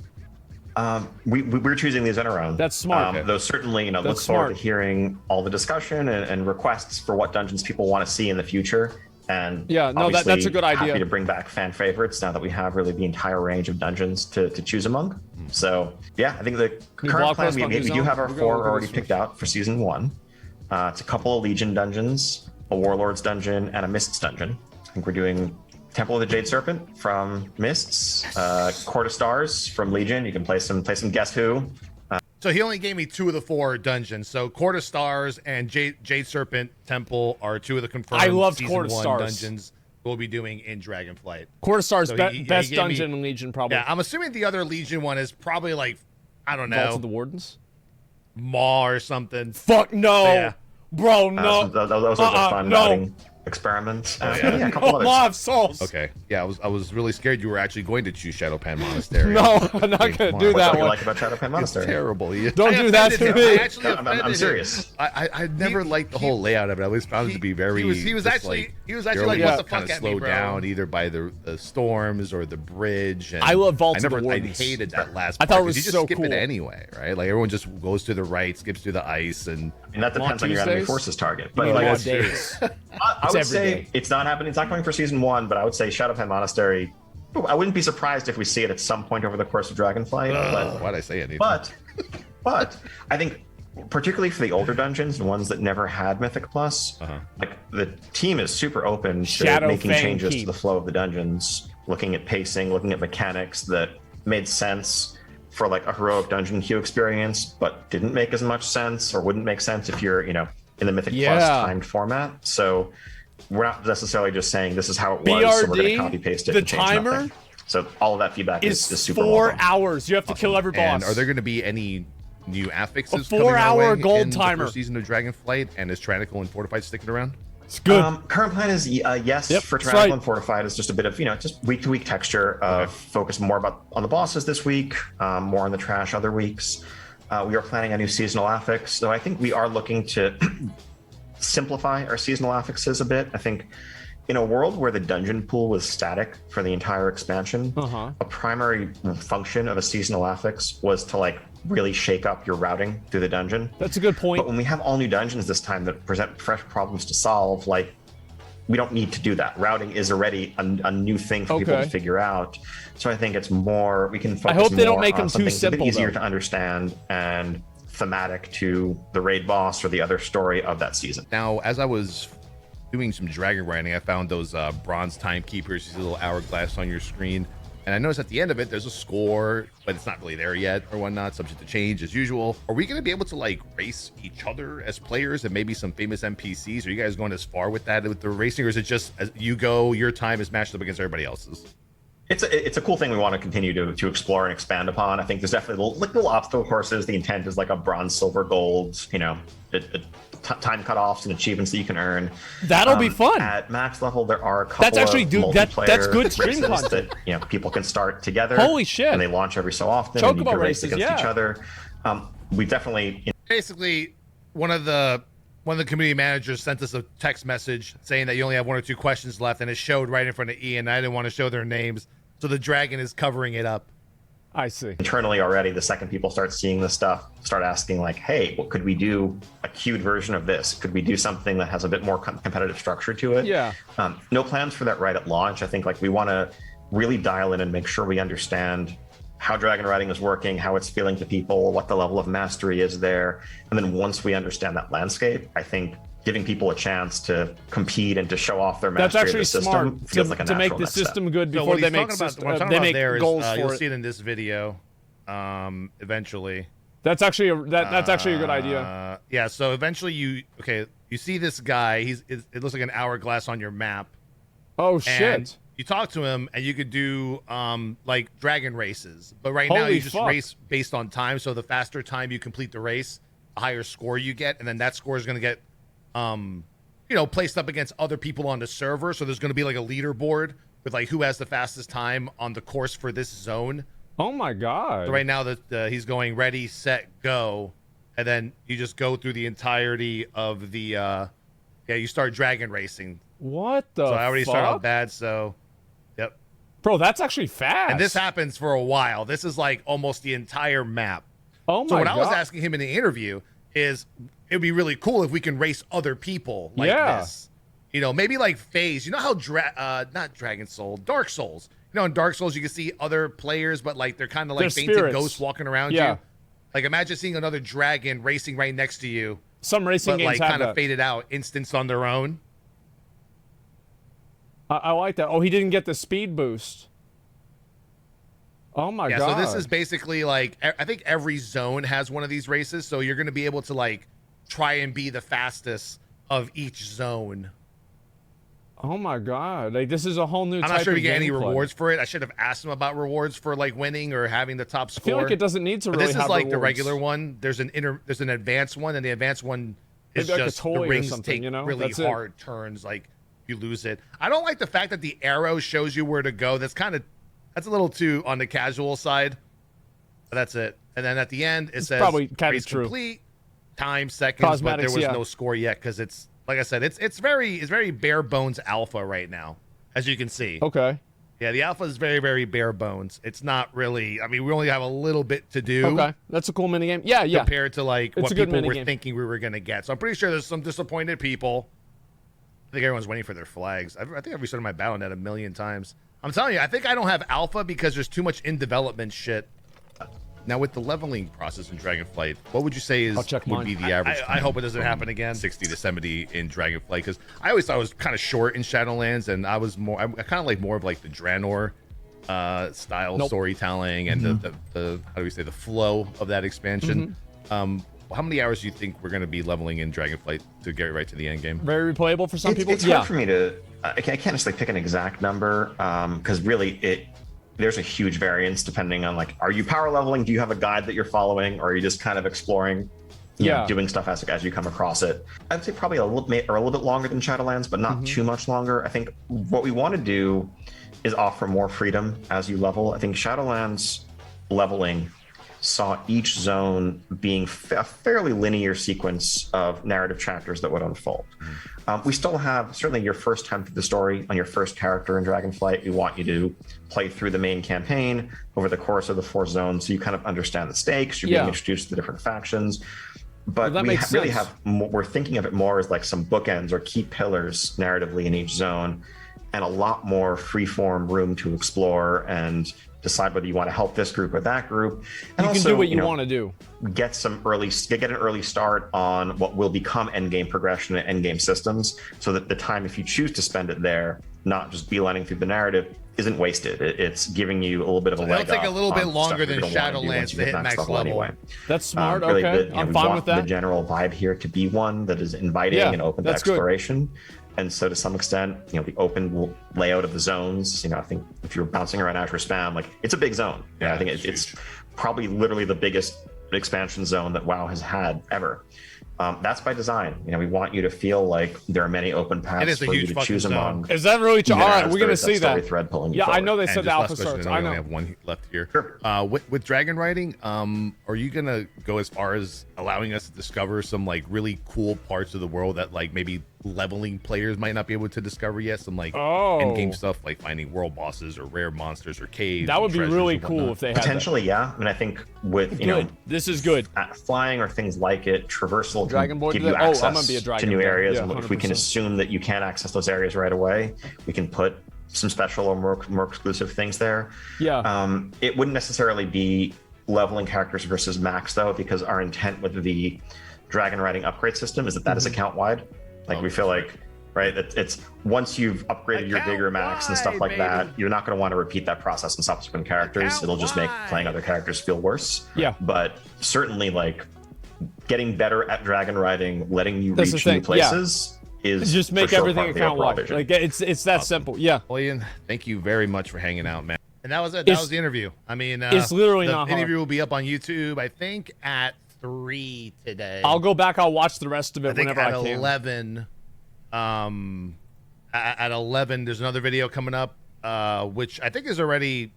We're choosing these on our own. That's smart. Though certainly, look forward smart. to hearing all the discussion and requests for what dungeons people want to see in the future. And Yeah, no, obviously that's a good idea. Happy to bring back fan favorites now that we have really the entire range of dungeons to choose among. So yeah, I think the current block plan post we Funky do Zone? have our We're 4 going already this picked first. out for season 1. It's a couple of Legion dungeons, a Warlords dungeon, and a Mists dungeon. I think we're doing Temple of the Jade Serpent from Mists, Court of Stars from Legion. You can play some Guess Who. So he only gave me 2 of the 4 dungeons. So Court of Stars and Jade Serpent Temple are 2 of the confirmed I loved season Court of 1 Stars. dungeons we'll be doing in Dragonflight. Quarter Star's So he best gave me- dungeon in Legion, probably. Yeah, I'm assuming the other Legion one is probably like, I don't Vault know, of the Wardens. Maw or something. Fuck no, Yeah. bro, no. Those are the fun no. routing experiments. yeah. A couple others. Law of Souls. Okay, yeah, I was really scared you were actually going to choose Shadowpan Monastery. No, I'm not gonna do What's that what you one. like about Shadowpan It's Monastery? terrible. Don't do that to me. I actually No, I'm offended him. serious. I never liked the whole layout of it. I always found it to be very. He was just actually you're like, Yeah. what the kind fuck of at me, slowed bro? down either by the storms or the bridge. And I love Vault of the I Wardens. hated that last. I thought part, it was 'cause you just so skip cool. it anyway, right? Like everyone just goes to the right, skips through the ice, and And that depends on your enemy Tuesdays? forces target. You But mean like, all it's- days. I would every say day. it's not happening. It's not coming for season 1, but I would say Shadowpan Monastery. I wouldn't be surprised if we see it at some point over the course of Dragonflight. why'd I say anything? But I think particularly for the older dungeons and ones that never had Mythic Plus, like the team is super open to Shadow making Fang changes Keep. to the flow of the dungeons, looking at pacing, looking at mechanics that made sense for like a heroic dungeon queue experience, but didn't make as much sense or wouldn't make sense if you're, in the Mythic Plus Yeah. timed format. So we're not necessarily just saying this is how it was, so we're going BRD, to copy paste it the and change timer nothing. So all of that feedback is It's super 4 welcome. hours. You have to kill every boss. And are there going to be any new affixes? A coming our 4-hour way gold in timer. The first season of Dragonflight, and is Tyrannical and Fortified sticking around? It's good. Current plan is yes Yep, for that's Tyrannical right. and Fortified is just a bit of just week to week texture of focus more on the bosses this week, more on the trash other weeks. We are planning a new seasonal affix, so I think we are looking to simplify our seasonal affixes a bit. I think in a world where the dungeon pool was static for the entire expansion, a primary function of a seasonal affix was to really shake up your routing through the dungeon. That's a good point. But when we have all new dungeons this time that present fresh problems to solve, we don't need to do that. Routing is already a new thing for people to Okay. figure out. So I think it's more, we can focus hope they don't more make on them too something that's a bit simple, easier though. to understand and thematic to the raid boss or the other story of that season. Now, as I was doing some dragon writing, I found those bronze timekeepers, these little hourglass on your screen. And I noticed at the end of it, there's a score, but it's not really there yet or whatnot, subject to change as usual. Are we going to be able to like race each other as players and maybe some famous NPCs? Are you guys going as far with that, with the racing, or is it just as you go, your time is matched up against everybody else's? It's a cool thing we want to continue to explore and expand upon. I think there's definitely little obstacle courses. The intent is like a bronze, silver, gold, you know, time cutoffs and achievements that you can earn. That'll be fun. At max level, there are a couple that's actually that's good stream races content. that, you know, people can start together. Holy shit! And they launch every so often. Chocobo and you can race races, against each other. We definitely Basically, one of the community managers sent us a text message saying that you only have 1 or 2 questions left, and it showed right in front of Ian. I didn't want to show their names, so the dragon is covering it up. I see. Internally already, the second people start seeing this stuff, start asking like, hey, what could we do a queued version of this? Could we do something that has a bit more competitive structure to it? Yeah. No plans for that right at launch. I think like we want to really dial in and make sure we understand how dragon riding is working, how it's feeling to people, what the level of mastery is there. And then once we understand that landscape, I think giving people a chance to compete and to show off their mastery of the system feels like a to make natural the next step. system good So before what they he's make talking about, what I'm talking they about make there is, goals you'll for see it. it in this video, eventually. That's actually that's actually a good idea. Yeah. So eventually, you see this guy. It looks like an hourglass on your map. Oh And shit! you talk to him, and you could do like dragon races. But right now, Holy you just fuck. race based on time. So the faster time you complete the race, the higher score you get, and then that score is going to get placed up against other people on the server. So there's going to be like a leaderboard with like who has the fastest time on the course for this zone. Oh my god! So right now that he's going ready, set, go, and then you just go through the entirety of the you start dragon racing. What the? So I already fuck? started out bad. So, yep. Bro, that's actually fast. And this happens for a while. This is like almost the entire map. Oh my So what god! I was asking him in the interview is, it'd be really cool if we can race other people like Yeah. this. You know, maybe like FaZe. You know how not Dragon Soul, Dark Souls. You know, in Dark Souls you can see other players, but like they're kind of like They're fainted spirits. ghosts walking around Yeah. you. Like imagine seeing another dragon racing right next to you, Some racing but games like have kind of that. faded out, instanced on their own. I like that. Oh, he didn't get the speed boost. Oh my Yeah, god! so this is basically like, I think every zone has one of these races, so you're going to be able to like try and be the fastest of each zone. Oh my god! Like this is a whole new. I'm type not sure if of you get any gameplay. rewards for it. I should have asked him about rewards for like winning or having the top I score. feel like it doesn't need to But really this is have like the rewards. regular one. There's an advanced one, and the advanced one is Maybe like a just toy the or rings something, take you know? really That's it. hard turns. Like you lose it. I don't like the fact that the arrow shows you where to go. That's a little too on the casual side. But that's it. And then at the end it says probably kinda race true. complete, time, seconds, but there Cosmetics, was yeah. no score yet because it's like I said, it's very bare bones alpha right now, as you can see. Okay. Yeah, the alpha is very, very bare bones. It's not really. I mean, we only have a little bit to do. Okay. That's a cool minigame. Yeah, yeah. Compared to like It's what a good people were minigame. thinking we were gonna get. So I'm pretty sure there's some disappointed people. I think everyone's waiting for their flags. I think I've restarted my Battle.net a million times. I'm telling you, I think I don't have alpha because there's too much in development shit. Now, with the leveling process in Dragonflight, what would you say I'll check would mine. be the average? I hope it doesn't happen again. 60 to 70 in Dragonflight, because I always thought it was kind of short in Shadowlands, and I kind of like more of like the Draenor style Nope. storytelling and the how do we say, the flow of that expansion. How many hours do you think we're going to be leveling in Dragonflight to get right to the end game? Very replayable for some people. It's hard for me to. I can't just like pick an exact number because really there's a huge variance depending on like, are you power leveling? Do you have a guide that you're following, or are you just kind of exploring? You know, doing stuff as you come across it. I'd say probably a little bit longer than Shadowlands, but not too much longer. I think what we want to do is offer more freedom as you level. I think Shadowlands leveling saw each zone being a fairly linear sequence of narrative chapters that would unfold. We still have, certainly your first time through the story on your first character in Dragonflight, we want you to play through the main campaign over the course of the 4 zones so you kind of understand the stakes, you're being introduced to the different factions. But that we makes really sense. we're thinking of it more as like some bookends or key pillars narratively in each zone. and a lot more freeform room to explore and decide whether you want to help this group or that group. And you can do what you want to do. Get an early start on what will become endgame progression and endgame systems, so that the time, if you choose to spend it there, not just beelining through the narrative, isn't wasted. It's giving you a little bit of a leg up. It'll take a little bit longer than Shadowlands to hit max level. Anyway. That's smart. Really okay, I'm fine with that. The general vibe here to be one that is inviting and open to exploration. Good. And so to some extent, the open layout of the zones, I think if you're bouncing around Azure Spam, like, it's a big zone. I think it's probably literally the biggest expansion zone that WoW has had ever. That's by design. We want you to feel like there are many open paths for you to choose among. Is that really true? All right, we're going to see that. Thread pulling yeah, forward. I know they said the alpha starts. I know. We have one left here. Sure. With dragon riding, are you going to go as far as allowing us to discover some like really cool parts of the world that like maybe leveling players might not be able to discover yet? Some like end game stuff, like finding world bosses or rare monsters or caves. That would be really cool if they had potentially that. Yeah. I mean, I think with this is good. Flying or things like it, traversal Dragon can give you access to new areas. And if we can assume that you can't access those areas right away, we can put some special or more exclusive things there. Yeah. It wouldn't necessarily be leveling characters versus max though, because our intent with the dragon riding upgrade system is that is account wide. Like we feel like, right, it's once you've upgraded your bigger max and stuff like that, you're not going to want to repeat that process in subsequent characters. It'll just make playing other characters feel worse. Yeah. But certainly, like, getting better at dragon riding, letting you reach new places is just make everything account wide. Like it's that simple. Yeah. Well, Ian, thank you very much for hanging out, man. And that was it. That was the interview. I mean, it's literally not hard. The interview will be up on YouTube, I think, at 3 today. I'll go back. I'll watch the rest of it whenever I can. 11. At 11, there's another video coming up, which I think is already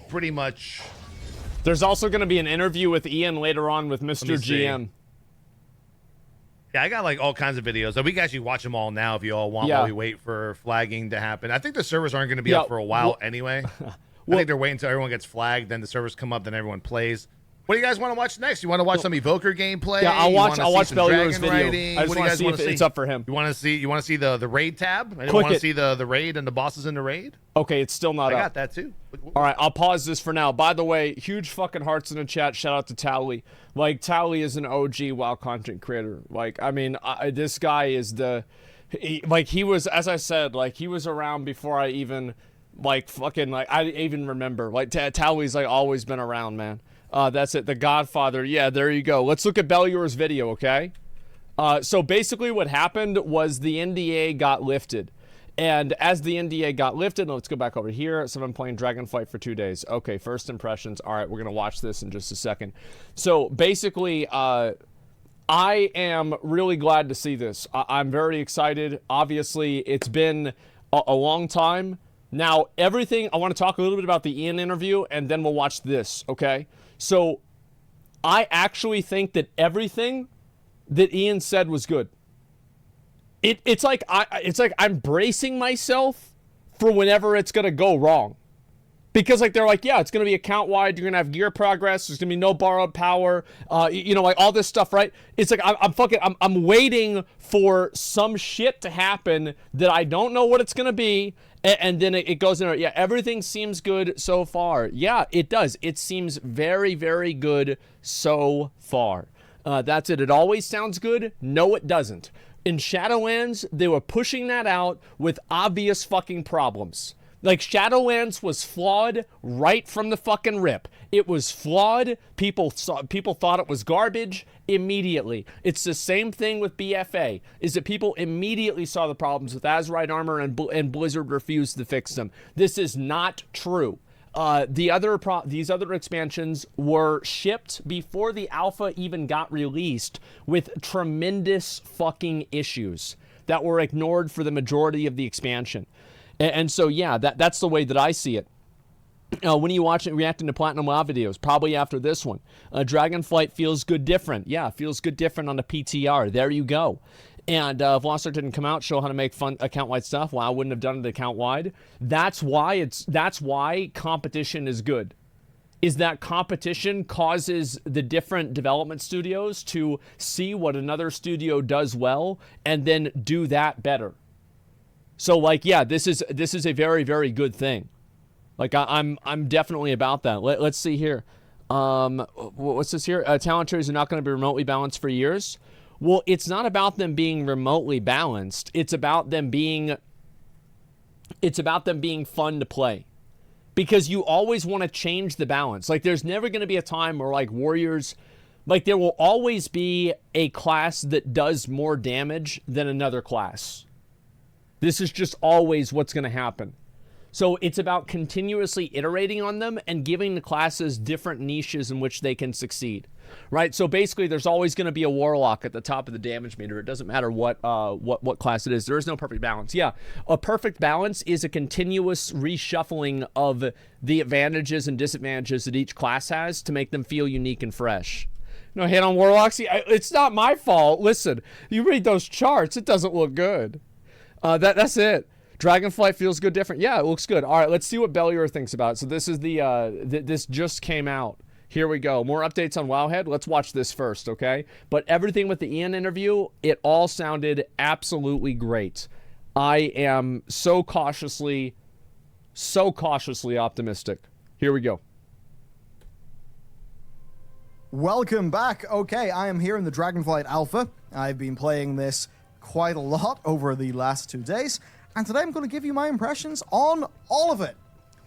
pretty much. There's also going to be an interview with Ian later on with Mr. GM. Yeah, I got like all kinds of videos. So we can actually watch them all now if you all want while we wait for flagging to happen. I think the servers aren't going to be up for a while anyway. I think they're waiting until everyone gets flagged, then the servers come up, then everyone plays. What do you guys want to watch next? You want to watch some Evoker gameplay? Yeah, I'll watch Belur's video. Writing? I just want to see if it's up for him. You want to see the raid tab? You want to see the raid and the bosses in the raid? Okay, it's still not up. I got that too. All right, I'll pause this for now. By the way, huge fucking hearts in the chat. Shout out to Towley. Like, Towley is an OG WoW content creator. Like, I mean, this guy is he was, as I said, like, he was around before I even, like, fucking, like, I even remember. Like, Towley's, like, always been around, man. That's it. The Godfather. Yeah, there you go. Let's look at Belur's video, okay? So basically what happened was the NDA got lifted. And as the NDA got lifted, let's go back over here. So I'm playing Dragonflight for 2 days. Okay, first impressions. All right, we're going to watch this in just a second. So basically, I am really glad to see this. I'm very excited. Obviously, it's been a long time. Now, I want to talk a little bit about the Ian interview, and then we'll watch this, okay? So I actually think that everything that Ian said was good. It's like I'm bracing myself for whenever it's gonna go wrong, because like they're like, yeah, it's gonna be account wide. You're gonna have gear progress. There's gonna be no borrowed power. Like all this stuff, right? It's like I'm waiting for some shit to happen that I don't know what it's gonna be. And then it goes in. Yeah, everything seems good so far. Yeah, it does. It seems very, very good so far. That's it. It always sounds good. No, it doesn't. In Shadowlands, they were pushing that out with obvious fucking problems. Like, Shadowlands was flawed right from the fucking rip. It was flawed. People thought it was garbage immediately. It's the same thing with BFA, is that people immediately saw the problems with Azerite armor and Blizzard refused to fix them. This is not true. These other expansions were shipped before the alpha even got released with tremendous fucking issues that were ignored for the majority of the expansion. And so, yeah, that's the way that I see it. When you watch it reacting to Platinum WoW videos, probably after this one, Dragonflight feels good different. Yeah, feels good different on the PTR. There you go. And if Lost Ark didn't come out, show how to make fun account-wide stuff. Well, I wouldn't have done it account-wide. That's why competition is good. Is that competition causes the different development studios to see what another studio does well and then do that better. So like, yeah, this is a very, very good thing. Like I'm definitely about that. Let's see here. What's this here? Talent trees are not going to be remotely balanced for years. Well, it's not about them being remotely balanced. It's about them being fun to play. Because you always want to change the balance. Like there's never going to be a time where like warriors, like there will always be a class that does more damage than another class. This is just always what's going to happen. So it's about continuously iterating on them and giving the classes different niches in which they can succeed, right? So basically, there's always going to be a warlock at the top of the damage meter. It doesn't matter what class it is. There is no perfect balance. Yeah, a perfect balance is a continuous reshuffling of the advantages and disadvantages that each class has to make them feel unique and fresh. No hate on warlocks. It's not my fault. Listen, you read those charts. It doesn't look good. That's it. Dragonflight feels good different. Yeah, it looks good. All right, let's see what Bellier thinks about it. So this is this just came out. Here we go. More updates on Wowhead. Let's watch this first, okay? But everything with the Ian interview, it all sounded absolutely great. I am so cautiously optimistic. Here we go. Welcome back. Okay, I am here in the Dragonflight Alpha. I've been playing this quite a lot over the last 2 days. And today I'm going to give you my impressions on all of it.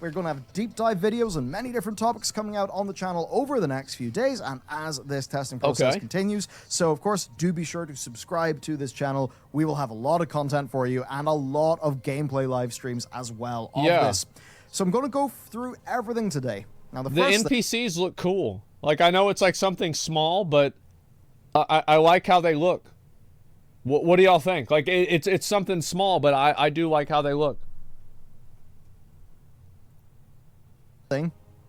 We're going to have deep dive videos on many different topics coming out on the channel over the next few days and as this testing process continues. So, of course, do be sure to subscribe to this channel. We will have a lot of content for you and a lot of gameplay live streams as well of this. So I'm going to go through everything today. Now, the NPCs look cool. Like, I know it's like something small, but I like how they look. What do y'all think? Like, it's something small, but I do like how they look.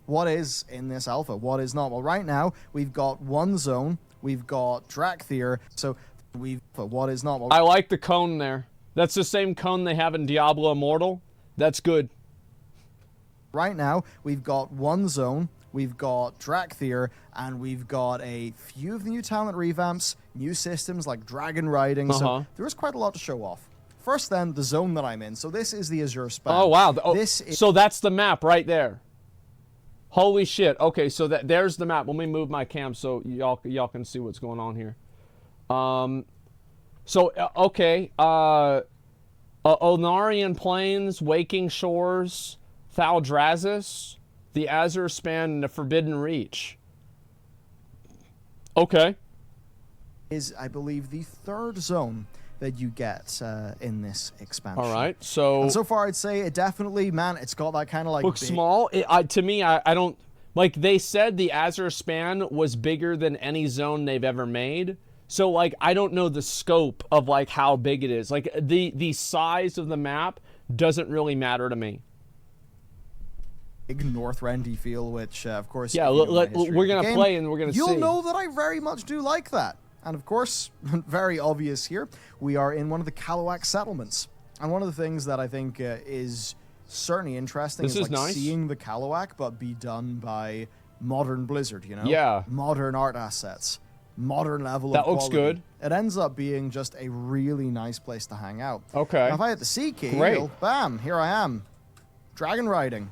What is in this alpha? What is not? Well, right now, we've got one zone. We've got Drakthir. So, what is not? Well, I like the cone there. That's the same cone they have in Diablo Immortal. That's good. Right now, we've got one zone. We've got Drakthir, and we've got a few of the new talent revamps, new systems like dragon riding, so there is quite a lot to show off. First then, the zone that I'm in. So this is the Azure Span. Oh, wow. So that's the map right there. Holy shit. Okay, so there's the map. Let me move my cam so y'all can see what's going on here. Onarian Plains, Waking Shores, Thaldrazis, the Azure Span, and the Forbidden Reach. Okay. Is, I believe, the third zone that you get in this expansion. All right, so... And so far, I'd say it definitely, man, it's got that kind of like... Looks small. To me, I don't... Like, they said the Azure Span was bigger than any zone they've ever made. So, like, I don't know the scope of, like, how big it is. Like, the size of the map doesn't really matter to me. North Rendy feel, which of course, yeah, we're gonna play and we're gonna see. You'll know that I very much do like that, and of course, very obvious here, we are in one of the Kalawak settlements, and one of the things that I think is certainly interesting is like nice. Seeing the Kalawak, but be done by modern Blizzard. You know, yeah, modern art assets, modern level. That looks good. It ends up being just a really nice place to hang out. Okay. Now, if I hit the C key, great. Bam! Here I am, dragon riding.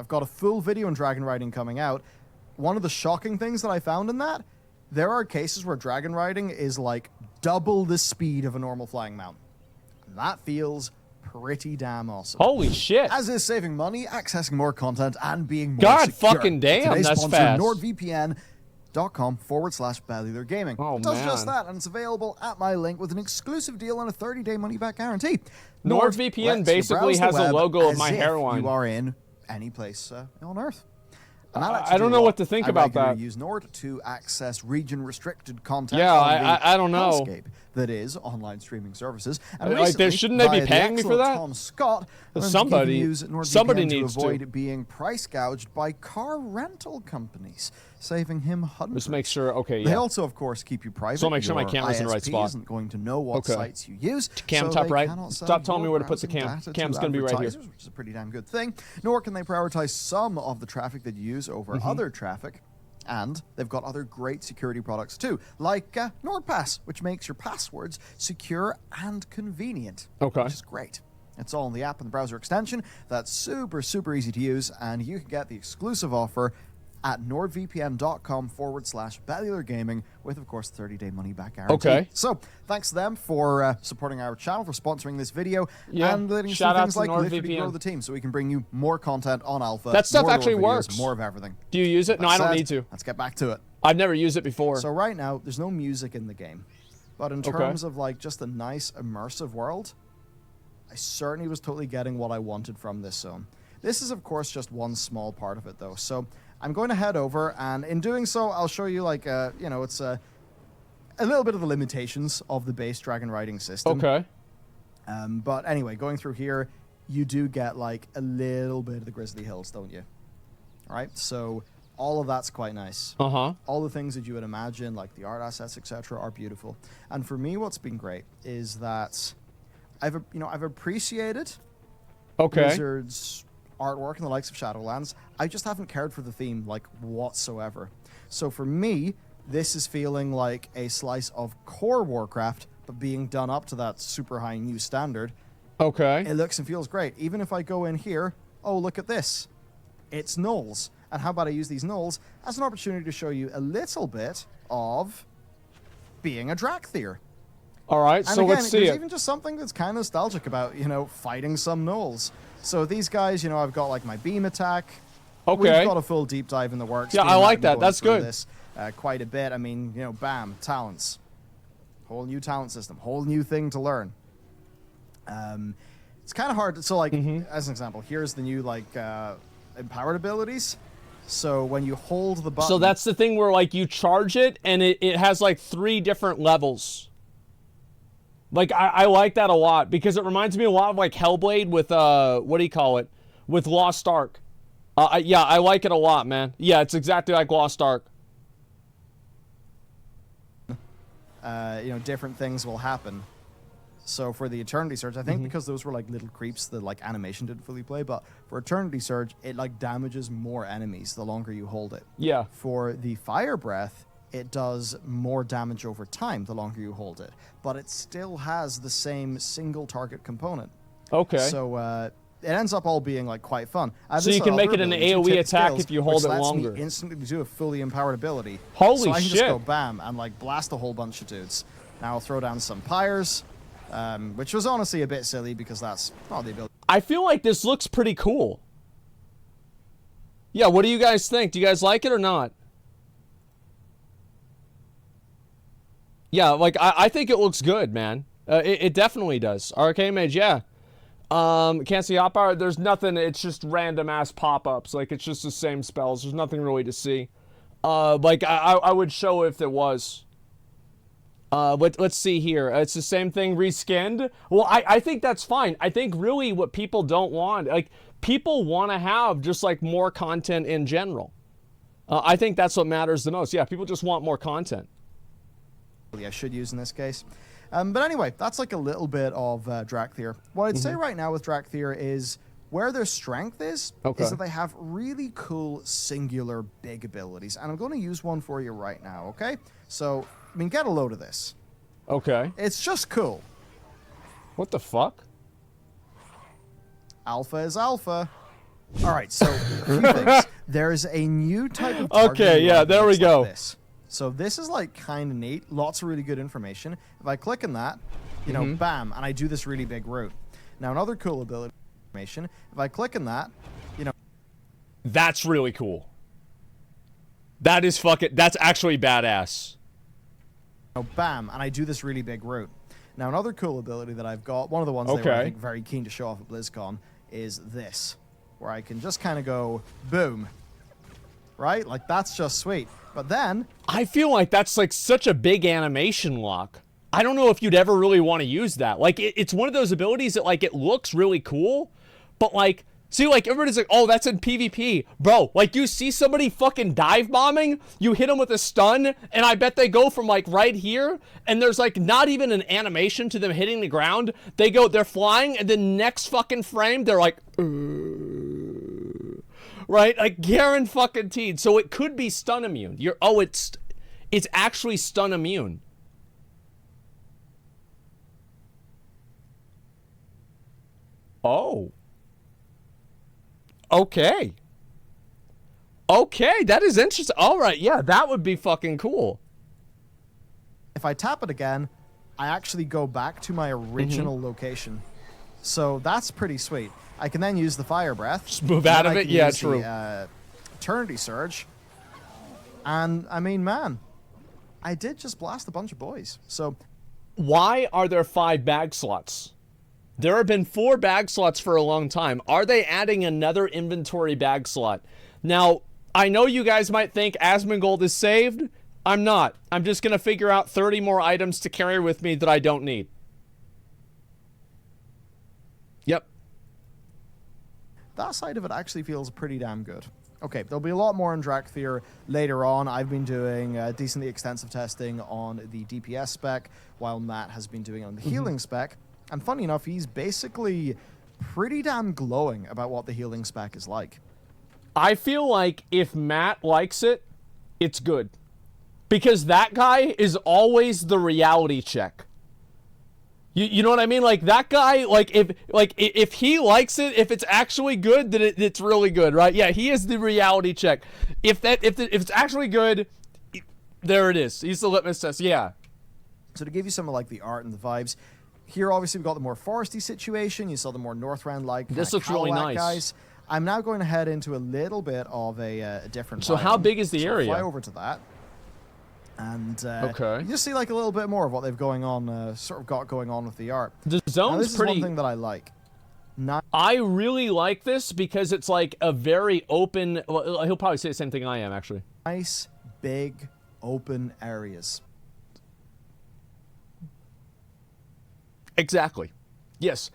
I've got a full video on dragon riding coming out. One of the shocking things that I found in that, there are cases where dragon riding is like double the speed of a normal flying mount. And that feels pretty damn awesome. Holy shit. As is saving money, accessing more content, and being more God secure. fucking damn, Today's that's sponsor, fast. NordVPN.com/Bellular Gaming. Oh, It does man. just that, and it's available at my link with an exclusive deal and a 30-day money-back guarantee. NordVPN basically has a logo of my hairline. You are in any place on Earth. I don't know what to think about that. Use Nord to access region-restricted content. Yeah, on I don't know. That is online streaming services. And like, shouldn't they be paying me for that? Tom Scott, somebody use NordVPN to avoid being price gouged by car rental companies, saving him hundreds. Just make sure. Okay, yeah. They also, of course, keep you private. So I'll make sure my camera's in the right ISP spot. Isn't going to know what sites you use. Cam top right. Stop telling me where to put the cam. Cam's going to be right here. Which is a pretty damn good thing. Nor can they prioritize some of the traffic that you use over other traffic. And they've got other great security products too, like NordPass, which makes your passwords secure and convenient. Okay. Which is great. It's all in the app and the browser extension. That's super, super easy to use, and you can get the exclusive offer at nordvpn.com/Bellular Gaming with, of course, 30-day money-back guarantee. Okay. So, thanks to them for supporting our channel, for sponsoring this video, Yeah. and letting us do Shout out things to like literally NordVPN. grow the team so we can bring you more content on Alpha. That stuff more actually lore videos, works. More of everything. Do you use it? No, That I don't said, need to. Let's get back to it. I've never used it before. So right now, there's no music in the game. But in terms of like just a nice immersive world, I certainly was totally getting what I wanted from this zone. This is, of course, just one small part of it, though. So I'm going to head over, and in doing so, I'll show you, like, you know, it's a little bit of the limitations of the base dragon riding system. Okay. But anyway, going through here, you do get, like, a little bit of the Grizzly Hills, don't you? All right? So all of that's quite nice. Uh-huh. All the things that you would imagine, like the art assets, etc., are beautiful. And for me, what's been great is that I've appreciated Blizzard's artwork and the likes of Shadowlands. I just haven't cared for the theme, like, whatsoever. So for me, this is feeling like a slice of core Warcraft, but being done up to that super high new standard. Okay. It looks and feels great. Even if I go in here, oh, look at this. It's gnolls. And how about I use these gnolls as an opportunity to show you a little bit of being a Drakthir. All right, And so again, let's see there's it. even just something that's kind of nostalgic about, you know, fighting some gnolls. So these guys, you know, I've got like my beam attack. Okay. We've got a full deep dive in the works. Yeah, Team I I've like been that. going That's through good. This, quite a bit. I mean, you know, bam, talents. Whole new talent system. Whole new thing to learn. It's kind of hard. So, like, as an example, here's the new, like, empowered abilities. So when you hold the button... So that's the thing where, like, you charge it, and it has, like, 3 different levels. Like, I like that a lot, because it reminds me a lot of, like, Hellblade with, what do you call it? With Lost Ark. Yeah, I like it a lot, man. Yeah, it's exactly like Lost Ark. You know, different things will happen. So for the Eternity Surge, I think because those were like little creeps, the like animation didn't fully play, but for Eternity Surge, it like damages more enemies the longer you hold it. Yeah. For the Fire Breath, it does more damage over time the longer you hold it, but it still has the same single target component. Okay. So it ends up all being like quite fun. So you can make it an AoE attack if you hold it longer. Me instantly do a fully empowered ability. Holy so I can shit. just go bam and like blast a whole bunch of dudes. Now I'll throw down some pyres, which was honestly a bit silly because that's not the ability. I feel like this looks pretty cool. Yeah, what do you guys think? Do you guys like it or not? Yeah, like, I think it looks good, man. It definitely does. Arcane Mage, yeah. Can't see hot power. There's nothing. It's just random ass pop-ups. Like, it's just the same spells. There's nothing really to see. Like, I would show if there was. Let's see here. It's the same thing reskinned. Well, I think that's fine. I think really what people don't want, like, people want to have just, like, more content in general. I think that's what matters the most. Yeah, people just want more content. I should use in this case. But anyway, that's like a little bit of Drakthir. What I'd say right now with Drakthir is where their strength is that they have really cool singular big abilities. And I'm going to use one for you right now, okay? So, I mean, get a load of this. Okay. It's just cool. What the fuck? Alpha is alpha. All right, so a few things. There's a new type of targeting Okay, yeah, rod there we that's like go. this. So this is like kind of neat. Lots of really good information. If I click on that, you know, bam, and I do this really big route. Now another cool ability information. If I click on that, you know, That's really cool. That is fucking. That's actually badass. bam, and I do this really big route. Now another cool ability that I've got, one of the ones they were I think very keen to show off at BlizzCon, is this, where I can just kind of go boom. Right? Like, that's just sweet. But then... I feel like that's, like, such a big animation lock. I don't know if you'd ever really want to use that. Like, it's one of those abilities that, like, it looks really cool, but, like, see, like, everybody's like, oh, that's in PvP. Bro, like, you see somebody fucking dive bombing, you hit them with a stun, and I bet they go from, like, right here, and there's, like, not even an animation to them hitting the ground. They're flying, and then next fucking frame, they're like, right? Like, guaranteed. So it could be stun immune. It's actually stun immune. Oh. Okay. Okay, that is interesting. All right, yeah, that would be fucking cool. If I tap it again, I actually go back to my original location. So that's pretty sweet. I can then use the fire breath. Just move out of it? Yeah, true. Eternity Surge. And, I mean, man, I did just blast a bunch of boys. So why are there 5 bag slots? There have been 4 bag slots for a long time. Are they adding another inventory bag slot? Now, I know you guys might think Asmongold is saved. I'm not. I'm just going to figure out 30 more items to carry with me that I don't need. Yep. That side of it actually feels pretty damn good. Okay, there'll be a lot more in Drakthir later on. I've been doing decently extensive testing on the DPS spec, while Matt has been doing it on the healing spec. And funny enough, he's basically pretty damn glowing about what the healing spec is like. I feel like if Matt likes it, it's good. Because that guy is always the reality check. You know what I mean? Like, that guy, if he likes it, if it's actually good, then it's really good, right? Yeah, he is the reality check. If it's actually good, there it is. He's the litmus test, yeah. So to give you some of, like, the art and the vibes, here, obviously, we've got the more foresty situation. You saw the more Northrend-like this looks really nice. Guys. I'm now going to head into a little bit of a different So biome. How big is the area? I'll fly over to that. And okay. you just see like a little bit more of what they've going on, sort of got going on with the art. The zone's this pretty. Is one thing that I like. I really like this because it's like a very open. Well, he'll probably say the same thing I am actually. Nice, big, open areas. Exactly. Yes,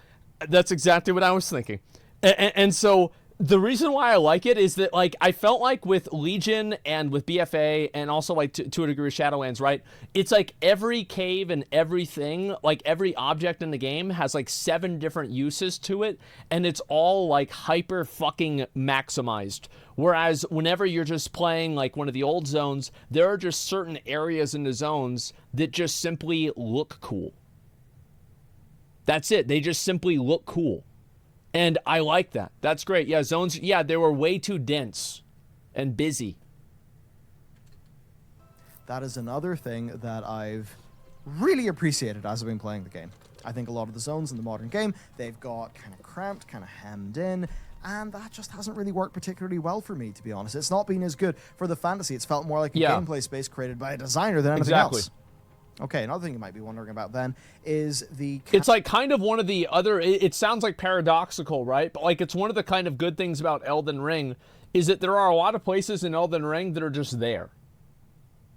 that's exactly what I was thinking, and so. The reason why I like it is that, like, I felt like with Legion and with BFA and also, like, to a degree with Shadowlands, right? It's like every cave and everything, like, every object in the game has, like, 7 different uses to it, and it's all, like, hyper fucking maximized. Whereas whenever you're just playing, like, one of the old zones, there are just certain areas in the zones that just simply look cool. That's it. They just simply look cool. And I like that. That's great. Yeah, zones, yeah, they were way too dense and busy. That is another thing that I've really appreciated as I've been playing the game. I think a lot of the zones in the modern game, they've got kind of cramped, kind of hemmed in, and that just hasn't really worked particularly well for me, to be honest. It's not been as good for the fantasy. It's felt more like a gameplay space created by a designer than anything else. Okay, another thing you might be wondering about then is the... It's like kind of one of the other... It sounds like paradoxical, right? But like it's one of the kind of good things about Elden Ring is that there are a lot of places in Elden Ring that are just there.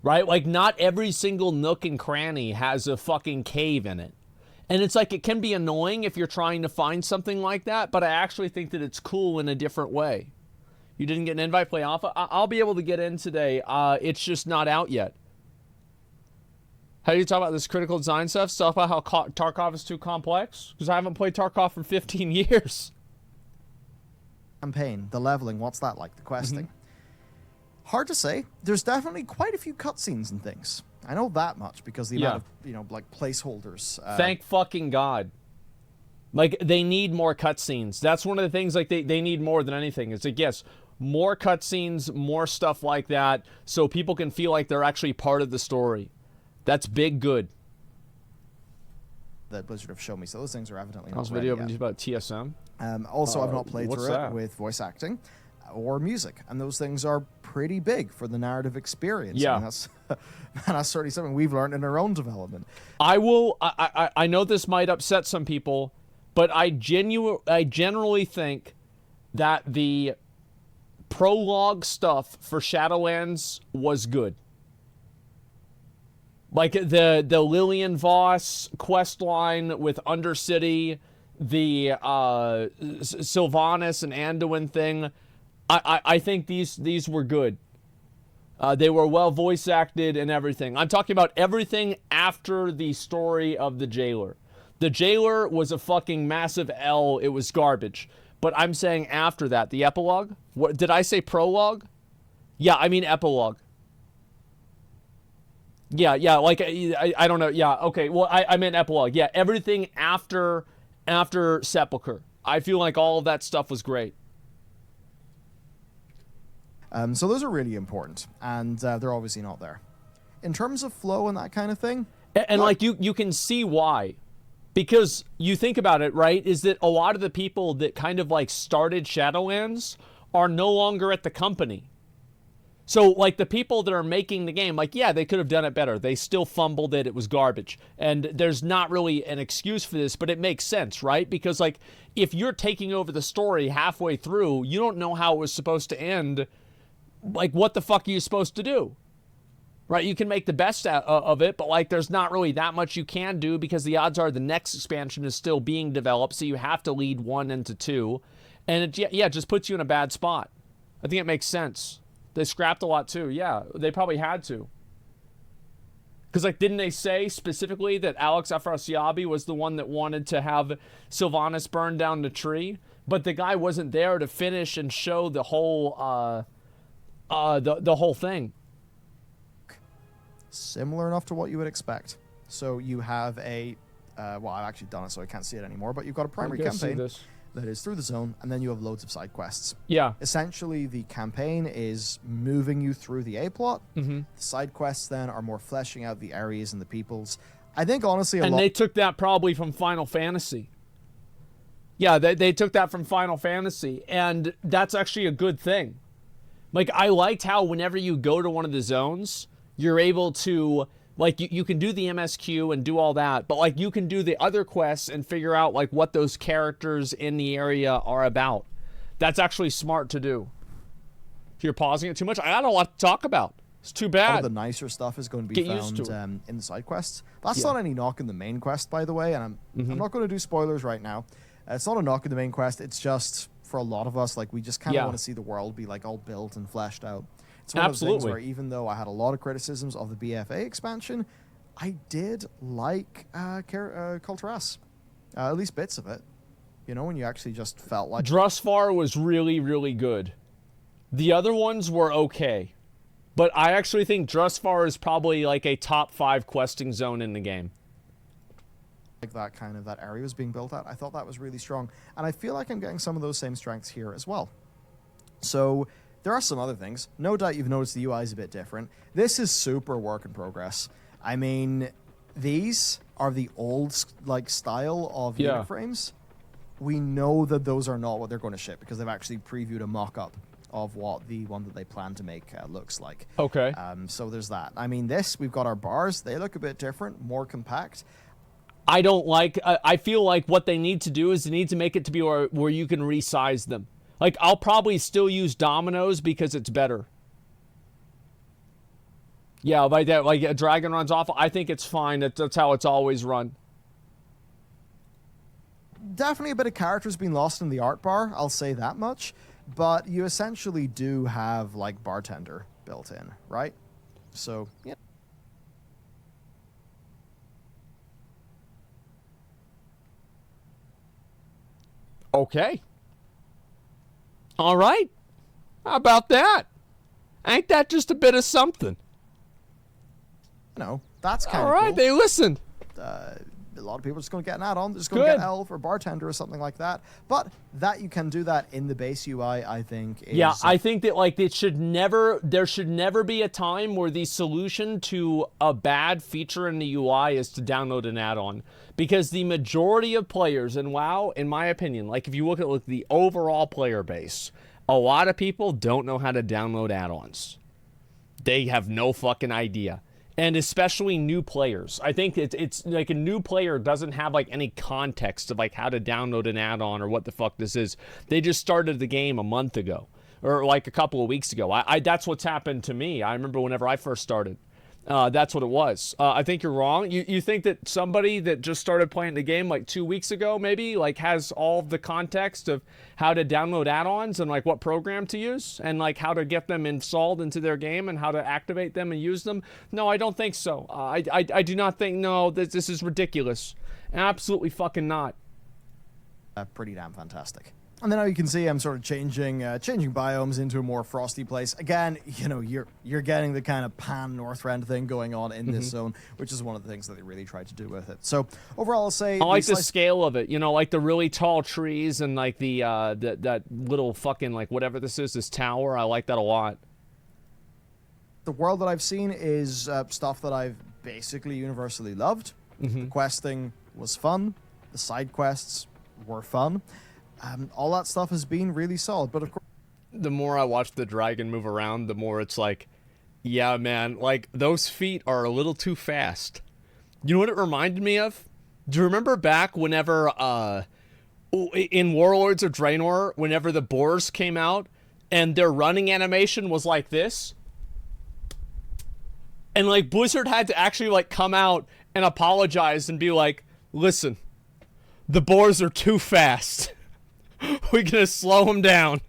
Right? Like not every single nook and cranny has a fucking cave in it. And it's like it can be annoying if you're trying to find something like that, but I actually think that it's cool in a different way. You didn't get an invite play alpha? I'll be able to get in today. It's just not out yet. How do you talk about this critical design stuff? Talk about how Tarkov is too complex? Because I haven't played Tarkov for 15 years. Campaign, the leveling, what's that like? The questing. Hard to say. There's definitely quite a few cutscenes and things. I know that much because the amount of, like placeholders. Thank fucking God. Like, they need more cutscenes. That's one of the things, like, they need more than anything. It's like, yes, more cutscenes, more stuff like that, so people can feel like they're actually part of the story. That's big good. That Blizzard have shown me, so those things are evidently not ready yet. About TSM. Also, I've not played through it with voice acting or music, and those things are pretty big for the narrative experience. Yeah, I mean, that's certainly something we've learned in our own development. I know this might upset some people, but I generally think that the prologue stuff for Shadowlands was good. Like the Lillian Voss quest line with Undercity, the Sylvanas and Anduin thing, I think these were good. They were well voice acted and everything. I'm talking about everything after the story of the Jailer. The Jailer was a fucking massive L. It was garbage. But I'm saying after that, the epilogue. What did I say? Prologue? Yeah, I mean epilogue. Yeah, like, I don't know, yeah, okay, well, I meant epilogue, yeah, everything after Sepulchre, I feel like all of that stuff was great. So those are really important, and they're obviously not there. In terms of flow and that kind of thing, and like you can see why, because you think about it, right? Is that a lot of the people that kind of like started Shadowlands are no longer at the company. So like the people that are making the game, like, yeah, they could have done it better. They still fumbled it. It was garbage. And there's not really an excuse for this, but it makes sense, right? Because like if you're taking over the story halfway through, you don't know how it was supposed to end. Like, what the fuck are you supposed to do? Right? You can make the best out of it, but like there's not really that much you can do because the odds are the next expansion is still being developed, so you have to lead 1 into 2. And it just puts you in a bad spot. I think it makes sense. They scrapped a lot too. Yeah, they probably had to. Because like, didn't they say specifically that Alex Afrasiabi was the one that wanted to have Sylvanas burn down the tree? But the guy wasn't there to finish and show the whole the whole thing. Similar enough to what you would expect. So you have a well, I've actually done it, so I can't see it anymore. But you've got a primary campaign that is through the zone, and then you have loads of side quests. Yeah. Essentially, the campaign is moving you through the A plot. Mm-hmm. The side quests then are more fleshing out the areas and the peoples. I think honestly, they took that probably from Final Fantasy. Yeah, they took that from Final Fantasy, and that's actually a good thing. Like, I liked how whenever you go to one of the zones, you're able to, like, you can do the MSQ and do all that, but, like, you can do the other quests and figure out, like, what those characters in the area are about. That's actually smart to do. If you're pausing it too much, I got a lot to talk about. It's too bad. All the nicer stuff is going to be found in the side quests. That's not any knock in the main quest, by the way, and I'm not going to do spoilers right now. It's not a knock in the main quest. It's just, for a lot of us, like, we just kind of want to see the world be, like, all built and fleshed out. It's one of those things where even though I had a lot of criticisms of the BFA expansion, I did like Kulturas. At least bits of it. You know, when you actually just felt like... Drusvar was really, really good. The other ones were okay. But I actually think Drusvar is probably like a top 5 questing zone in the game. Like that area was being built out. I thought that was really strong. And I feel like I'm getting some of those same strengths here as well. So... there are some other things. No doubt you've noticed the UI is a bit different. This is super work in progress. I mean, these are the old like style of unit frames. We know that those are not what they're going to ship because they've actually previewed a mock-up of what the one that they plan to make looks like. Okay. So there's that. I mean, we've got our bars. They look a bit different, more compact. I don't like... I feel like what they need to do is they need to make it to be where you can resize them. Like, I'll probably still use dominoes because it's better. Yeah, like that, like a dragon runs off. I think it's fine. That's how it's always run. Definitely a bit of character's been lost in the art bar, I'll say that much. But you essentially do have, like, bartender built in, right? So, yeah. Okay. All right. How about that? Ain't that just a bit of something? No, that's kind of all right. cool. They listened. A lot of people are just going to get an add-on. They're just going to get elf or bartender or something like that. But that you can do that in the base UI, I think. Yeah, I think that like there should never be a time where the solution to a bad feature in the UI is to download an add-on, because the majority of players in WoW, in my opinion, like if you look at the overall player base, a lot of people don't know how to download add-ons. They have no fucking idea. And especially new players. I think it's like a new player doesn't have like any context of like how to download an add-on or what the fuck this is. They just started the game a month ago or like a couple of weeks ago. That's what's happened to me. I remember whenever I first started. That's what it was. I think you're wrong. You think that somebody that just started playing the game like 2 weeks ago maybe like has all the context of how to download add-ons and like what program to use and like how to get them installed into their game and how to activate them and use them? No, I don't think so. I do not think, no, this is ridiculous. Absolutely fucking not. Pretty damn fantastic. And then now you can see I'm sort of changing biomes into a more frosty place. Again, you know, you're getting the kind of pan Northrend thing going on in this zone, which is one of the things that they really tried to do with it. So overall, I'll say I like the scale of it. You know, like the really tall trees and like the that little fucking like whatever this tower. I like that a lot. The world that I've seen is stuff that I've basically universally loved. The questing was fun. The side quests were fun. All that stuff has been really solid, but of course, the more I watch the dragon move around, the more it's like, yeah, man, like those feet are a little too fast. You know what it reminded me of? Do you remember back whenever in Warlords of Draenor, whenever the boars came out and their running animation was like this? And like Blizzard had to actually like come out and apologize and be like, listen, the boars are too fast. We're gonna slow them down. Of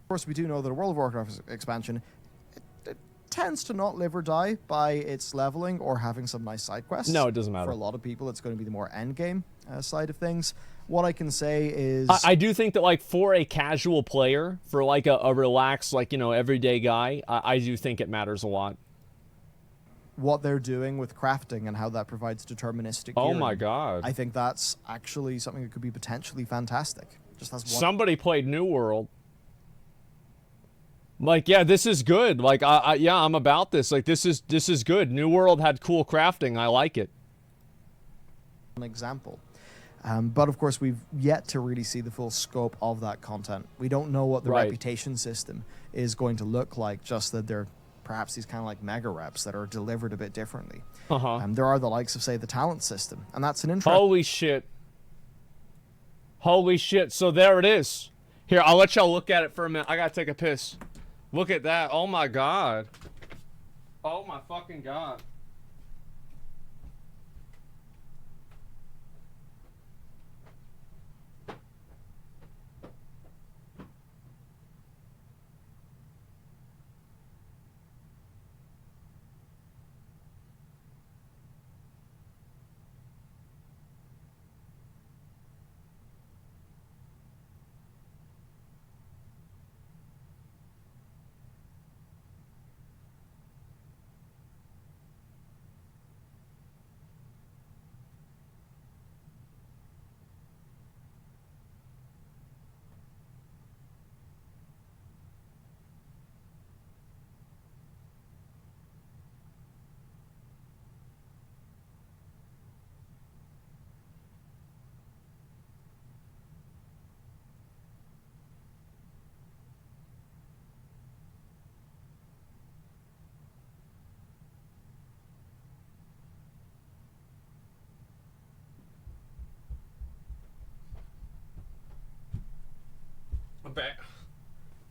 course, we do know that a World of Warcraft expansion it tends to not live or die by its leveling or having some nice side quests. No, it doesn't matter. For a lot of people, it's going to be the more end game side of things. What I can say is, I do think that like for a casual player, for like a relaxed, like, you know, everyday guy, I do think it matters a lot. What they're doing with crafting and how that provides deterministic Oh gearing, my god. I think that's actually something that could be potentially fantastic. Just as one. Somebody played New World. Like, yeah, this is good. Like, yeah, I'm about this. Like, this is good. New World had cool crafting. I like it. An example. But of course, we've yet to really see the full scope of that content. We don't know what the reputation system is going to look like, just that they're perhaps these kind of like mega reps that are delivered a bit differently. There are the likes of, say, the talent system, and that's an interesting. Holy shit. Holy shit. So there it is. Here, I'll let y'all look at it for a minute. I gotta take a piss. Look at that. Oh my god. Oh my fucking god.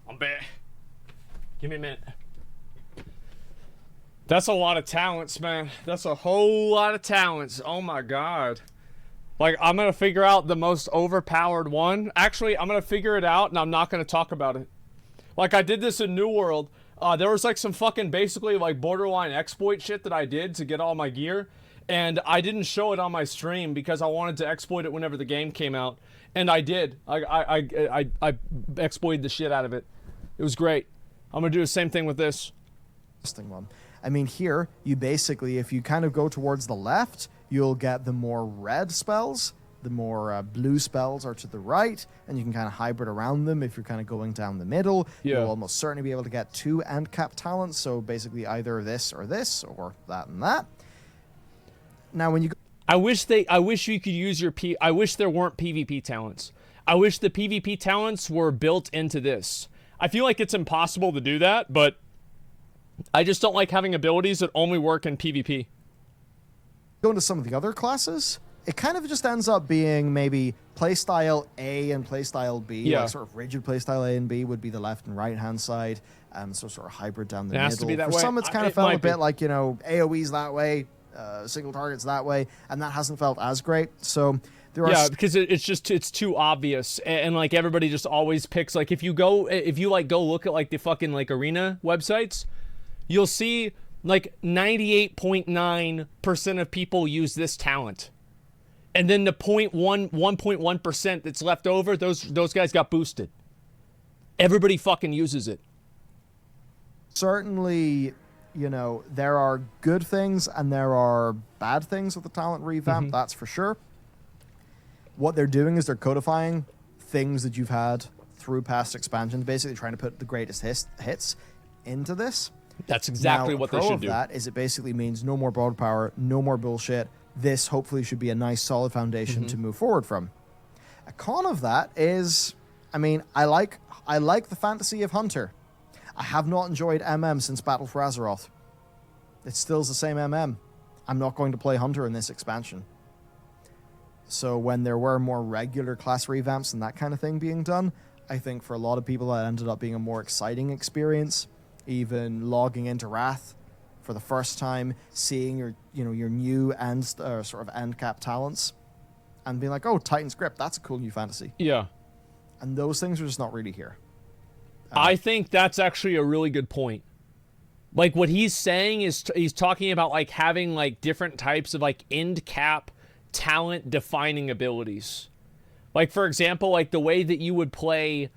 I'm back. Give me a minute. That's a lot of talents, man. That's a whole lot of talents. Oh my god. Like, I'm gonna figure out the most overpowered one. Actually, I'm gonna figure it out and I'm not gonna talk about it. Like, I did this in New World. There was like some fucking basically like borderline exploit shit that I did to get all my gear. And I didn't show it on my stream because I wanted to exploit it whenever the game came out. And I did. I exploited the shit out of it. It was great. I'm going to do the same thing with this. Interesting one. I mean, here, you basically, if you kind of go towards the left, you'll get the more red spells. The more blue spells are to the right, and you can kind of hybrid around them if you're kind of going down the middle. Yeah. You'll almost certainly be able to get 2 end cap talents, so basically either this, or that and that. Now, when you go... I wish you could use your I wish there weren't PvP talents. I wish the PvP talents were built into this. I feel like it's impossible to do that, but I just don't like having abilities that only work in PvP. Go into some of the other classes, it kind of just ends up being maybe playstyle A and playstyle B. Yeah. Like sort of rigid playstyle A and B would be the left and right hand side, so sort of hybrid down the middle. It has to be that For way. some, it's kind of felt a bit be. like, you know, AoEs that way, single targets that way, and that hasn't felt as great. So there are... Yeah, because it's too obvious, and like everybody just always picks, like if you go look at like the fucking like arena websites, you'll see like 98.9% of people use this talent. And then the 1.1% that's left over, those guys got boosted. Everybody fucking uses it. Certainly, you know, there are good things and there are bad things with the talent revamp, that's for sure. What they're doing is they're codifying things that you've had through past expansions, basically trying to put the greatest hits into this. That's exactly what they should do. That is, it basically means no more broad power, no more bullshit. This hopefully should be a nice solid foundation to move forward from. A con of that is, I mean, I like the fantasy of Hunter. I have not enjoyed MM since Battle for Azeroth. It still is the same MM. I'm not going to play Hunter in this expansion. So when there were more regular class revamps and that kind of thing being done, I think for a lot of people that ended up being a more exciting experience. Even logging into Wrath for the first time, seeing your new sort of end cap talents, and being like, oh, Titan's Grip, that's a cool new fantasy. Yeah. And those things are just not really here. I think that's actually a really good point. Like what he's saying is he's talking about like having like different types of like end cap talent defining abilities. Like for example, like the way that you would play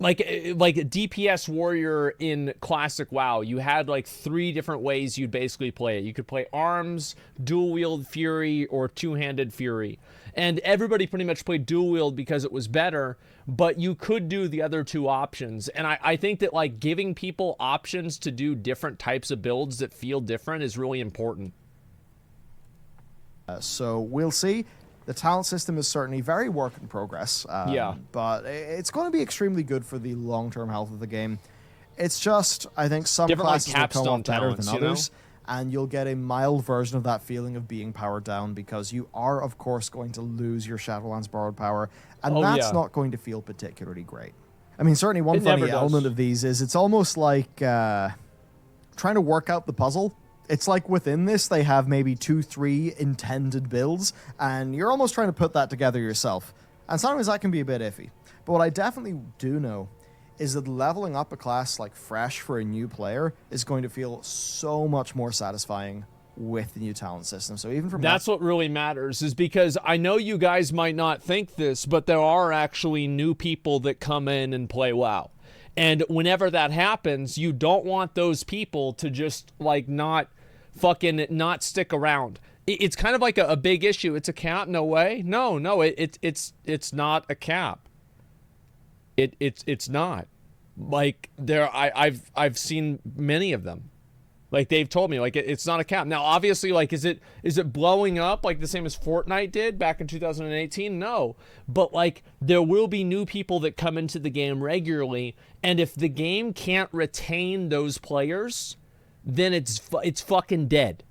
like a DPS warrior in classic WoW, you had like 3 different ways you'd basically play it. You could play arms, dual wield fury, or two-handed fury. And everybody pretty much played dual wield because it was better, but you could do the other 2 options. And I think that like giving people options to do different types of builds that feel different is really important. So we'll see. The talent system is certainly very work in progress. But it's going to be extremely good for the long-term health of the game. It's just, I think some different, classes like, will come off better talents, than others. And you'll get a mild version of that feeling of being powered down because you are, of course, going to lose your Shadowlands borrowed power. And that's not going to feel particularly great. I mean, certainly one funny element of these is it's almost like trying to work out the puzzle. It's like within this, they have maybe 2-3 intended builds, and you're almost trying to put that together yourself. And sometimes that can be a bit iffy. But what I definitely do know is that leveling up a class like fresh for a new player is going to feel so much more satisfying with the new talent system. So even from that's what really matters, is because I know you guys might not think this, but there are actually new people that come in and play WoW. And whenever that happens, you don't want those people to just like not stick around. It's kind of like a big issue. It's a cap? No way. No, it's not a cap. It's not. Like I've seen many of them. Like they've told me like it's not a cap. Now obviously like is it blowing up like the same as Fortnite did back in 2018? No. But like there will be new people that come into the game regularly, and if the game can't retain those players, then it's fucking dead.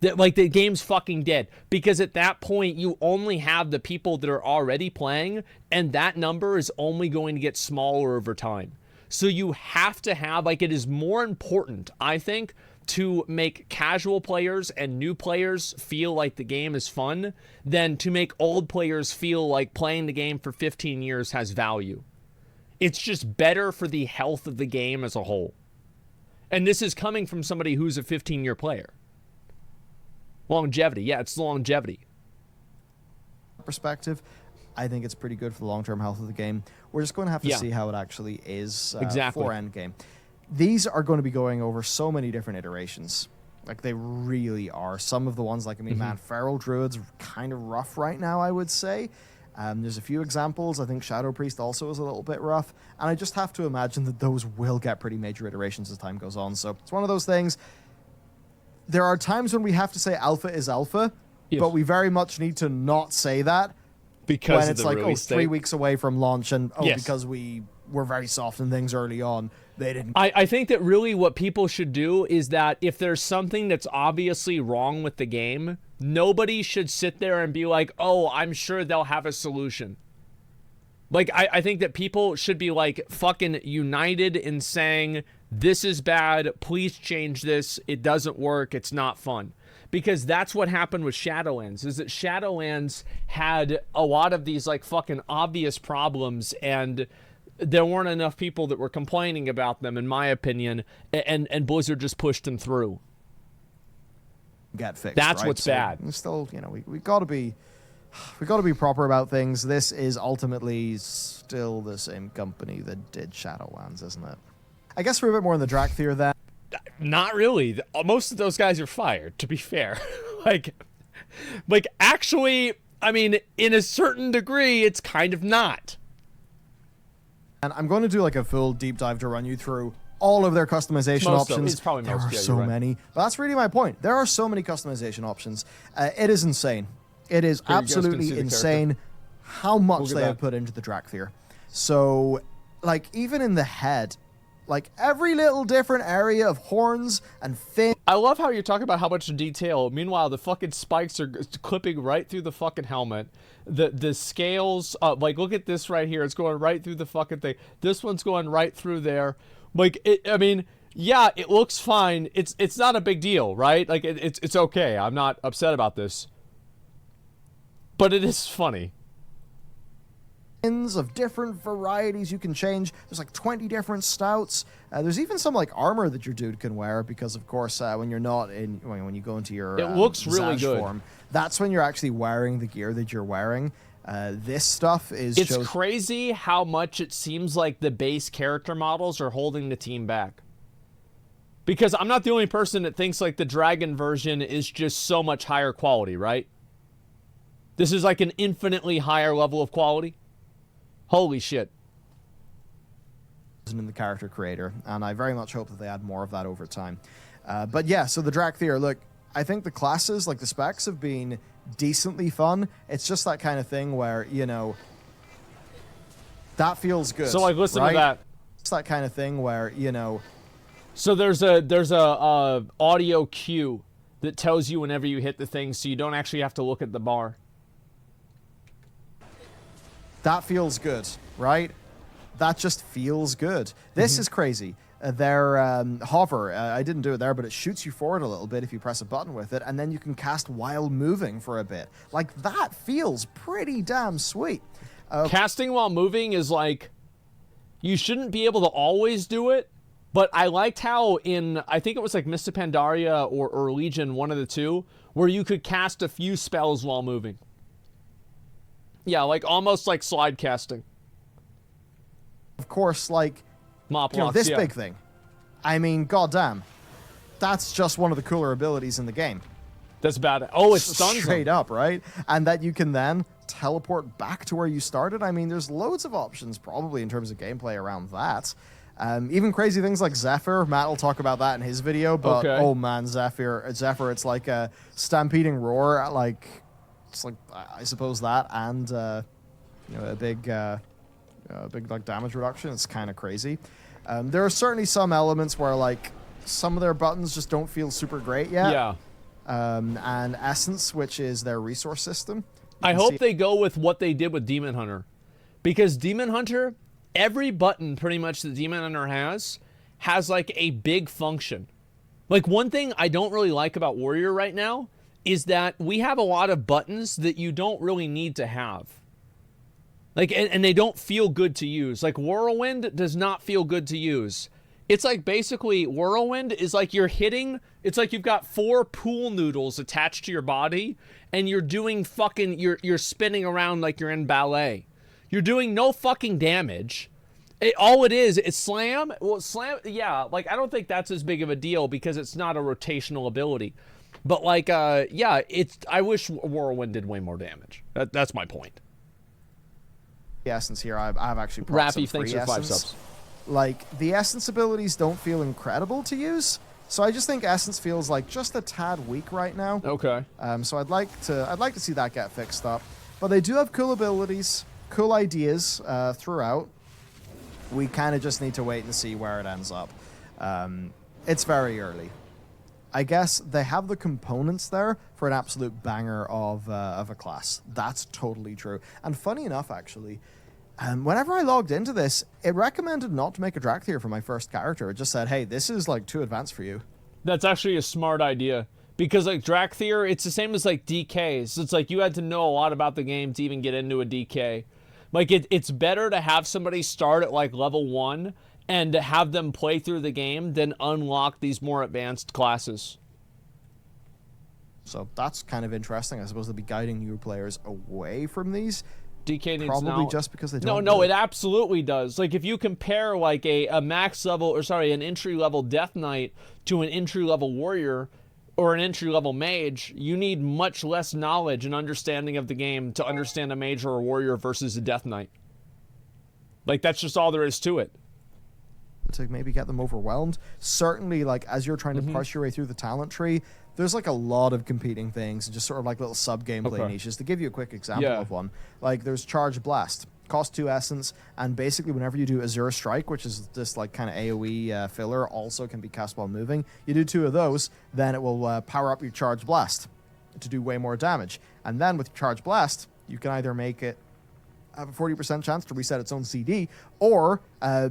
Like the game's fucking dead, because at that point you only have the people that are already playing, and that number is only going to get smaller over time. So you have to have, like, it is more important, I think, to make casual players and new players feel like the game is fun than to make old players feel like playing the game for 15 years has value. It's just better for the health of the game as a whole. And this is coming from somebody who's a 15-year player. Longevity. Yeah, it's longevity. Perspective, I think it's pretty good for the long-term health of the game. We're just going to have to see how it actually is for endgame. These are going to be going over so many different iterations. Like, they really are. Some of the ones, like, I mean, man, Feral Druid's kind of rough right now, I would say. There's a few examples. I think Shadow Priest also is a little bit rough. And I just have to imagine that those will get pretty major iterations as time goes on. So it's one of those things. There are times when we have to say alpha is alpha, but we very much need to not say that. Because when it's like, 3 weeks away from launch, and because we were very soft and things early on, they didn't. I think that really what people should do is that if there's something that's obviously wrong with the game, nobody should sit there and be like, oh, I'm sure they'll have a solution. Like, I think that people should be like fucking united in saying, this is bad, please change this, it doesn't work, it's not fun. Because that's what happened with Shadowlands, is that Shadowlands had a lot of these like fucking obvious problems, and there weren't enough people that were complaining about them, in my opinion, and Blizzard just pushed them through. Get fixed. That's what's bad. Still, we got to be we got to be proper about things. This is ultimately still the same company that did Shadowlands, isn't it? I guess we're a bit more in the Drakthir then. Not really. Most of those guys are fired, to be fair. like actually, I mean, in a certain degree, it's kind of not. And I'm going to do like a full deep dive to run you through all of their customization options. It's probably most. There are Yeah, so right. many. But that's really my point. There are so many customization options. It is insane. It is Here, you guys can see absolutely the insane how much Look at they that. have put into the Drakthir. So, like, even in the head, like, every little different area of horns and fins. I love how you're talking about how much detail. Meanwhile, the fucking spikes are clipping right through the fucking helmet. The scales, like, look at this right here. It's going right through the fucking thing. This one's going right through there. Like, I mean, yeah, it looks fine. It's not a big deal, right? Like, it's okay. I'm not upset about this. But it is funny. Of different varieties you can change. There's like 20 different stouts. There's even some like armor that your dude can wear because, of course, when you're not in, when you go into your It looks really Zaj good. form, that's when you're actually wearing the gear that you're wearing. This stuff is It's crazy how much it seems like the base character models are holding the team back. Because I'm not the only person that thinks like the dragon version is just so much higher quality, right? This is like an infinitely higher level of quality. Holy shit. in the character creator, and I very much hope that they add more of that over time. But yeah, so the Drakthir, look, I think the classes, like the specs, have been decently fun. It's just that kind of thing where, you know, that feels good. So like, listen right? to that. It's that kind of thing where, you know. So there's a audio cue that tells you whenever you hit the thing, so you don't actually have to look at the bar. That feels good, right? That just feels good. This is crazy. Their hover, I didn't do it there, but it shoots you forward a little bit if you press a button with it, and then you can cast while moving for a bit. Like, that feels pretty damn sweet. Casting while moving is like, you shouldn't be able to always do it, but I liked how in, I think it was like Mist of Pandaria or Legion, one of the two, where you could cast a few spells while moving. Yeah, like almost like slide casting. Of course, like, Mop you know, locks, this yeah. big thing. I mean, goddamn. That's just one of the cooler abilities in the game. That's bad. Oh, it stuns Straight them. up, right? And that you can then teleport back to where you started. I mean, there's loads of options probably in terms of gameplay around that. Even crazy things like Zephyr. Matt will talk about that in his video, but Okay. oh man, Zephyr, it's like a stampeding roar, like, it's like, I suppose that, and you know, a big like damage reduction. It's kind of crazy. There are certainly some elements where like some of their buttons just don't feel super great yet. Yeah. And Essence, which is their resource system. I hope they go with what they did with Demon Hunter. Because Demon Hunter, every button pretty much that Demon Hunter has like a big function. Like, one thing I don't really like about Warrior right now is that we have a lot of buttons that you don't really need to have. Like, and they don't feel good to use. Like, Whirlwind does not feel good to use. It's like, basically, Whirlwind is like you're hitting, it's like you've got 4 pool noodles attached to your body, and you're doing fucking, you're spinning around like you're in ballet. You're doing no fucking damage. All it is slam. Well, slam, yeah, like, I don't think that's as big of a deal because it's not a rotational ability. But, like, yeah, I wish Whirlwind did way more damage. That's my point. The Essence here, I've actually brought some Raffy, thanks free for 5 Essence. subs. Like, the Essence abilities don't feel incredible to use, so I just think Essence feels like just a tad weak right now. Okay. So I'd like to see that get fixed up. But they do have cool abilities, cool ideas throughout. We kind of just need to wait and see where it ends up. It's very early. I guess they have the components there for an absolute banger of a class. That's totally true. And funny enough, actually, whenever I logged into this, it recommended not to make a Drakthir for my first character. It just said, hey, this is like too advanced for you. That's actually a smart idea. Because, like, Drakthir, it's the same as, like, DKs. It's like you had to know a lot about the game to even get into a DK. Like, it's better to have somebody start at, like, level 1 and to have them play through the game than unlock these more advanced classes. So that's kind of interesting. I suppose they'll be guiding new players away from these. DK needs Probably just because they don't. No, it absolutely does. Like if you compare like a max level, or sorry, an entry level Death Knight to an entry level warrior or an entry level mage, you need much less knowledge and understanding of the game to understand a mage or a warrior versus a Death Knight. Like that's just all there is to it. To maybe get them overwhelmed. Certainly, like as you're trying to push your way through the talent tree, there's like a lot of competing things and just sort of like little sub gameplay niches. To give you a quick example of one, like there's Charge Blast, cost 2 essence, and basically whenever you do Azure Strike, which is this like kind of AoE filler, also can be cast while moving. You do 2 of those, then it will power up your Charge Blast to do way more damage. And then with Charge Blast, you can either make it have a 40% chance to reset its own CD, or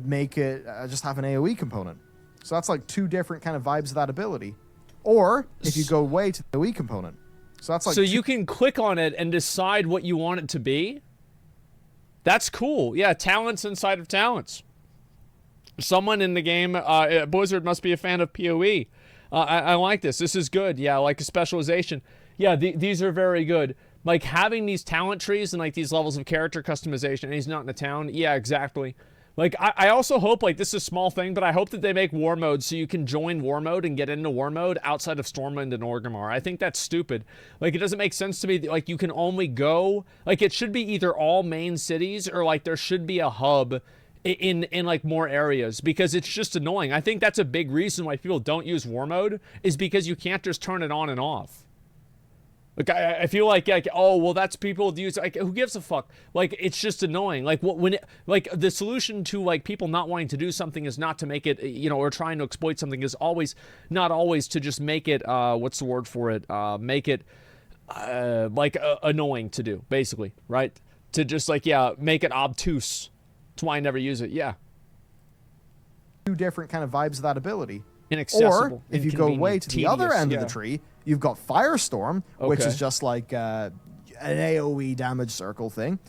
make it just have an AoE component. So that's like 2 different kind of vibes of that ability. Or if you go way to the AoE component. So that's like you can click on it and decide what you want it to be. That's cool. Yeah, talents inside of talents. Someone in the game, Blizzard must be a fan of PoE. I like this. This is good. Yeah, like a specialization. Yeah, these are very good. Like having these talent trees and like these levels of character customization, and he's not in the town. Yeah, exactly. Like I also hope, like this is a small thing, but I hope that they make war mode so you can join war mode and get into war mode outside of Stormwind and Orgrimmar. I think that's stupid. Like it doesn't make sense to me that, like you can only go, like it should be either all main cities or like there should be a hub in like more areas, because it's just annoying. I think that's a big reason why people don't use war mode, is because you can't just turn it on and off. Like I feel like oh well, that's people use, like who gives a fuck? Like it's just annoying. Like like the solution to like people not wanting to do something is not to make it, you know, or trying to exploit something is not always to just make it what's the word for it? Make it like annoying to do, basically, right? To just like make it obtuse. That's why I never use it. Yeah. 2 different kind of vibes of that ability. Inaccessible. Or if you go way to the other end of the yeah. tree, you've got Firestorm, which is just like an AoE damage circle thing,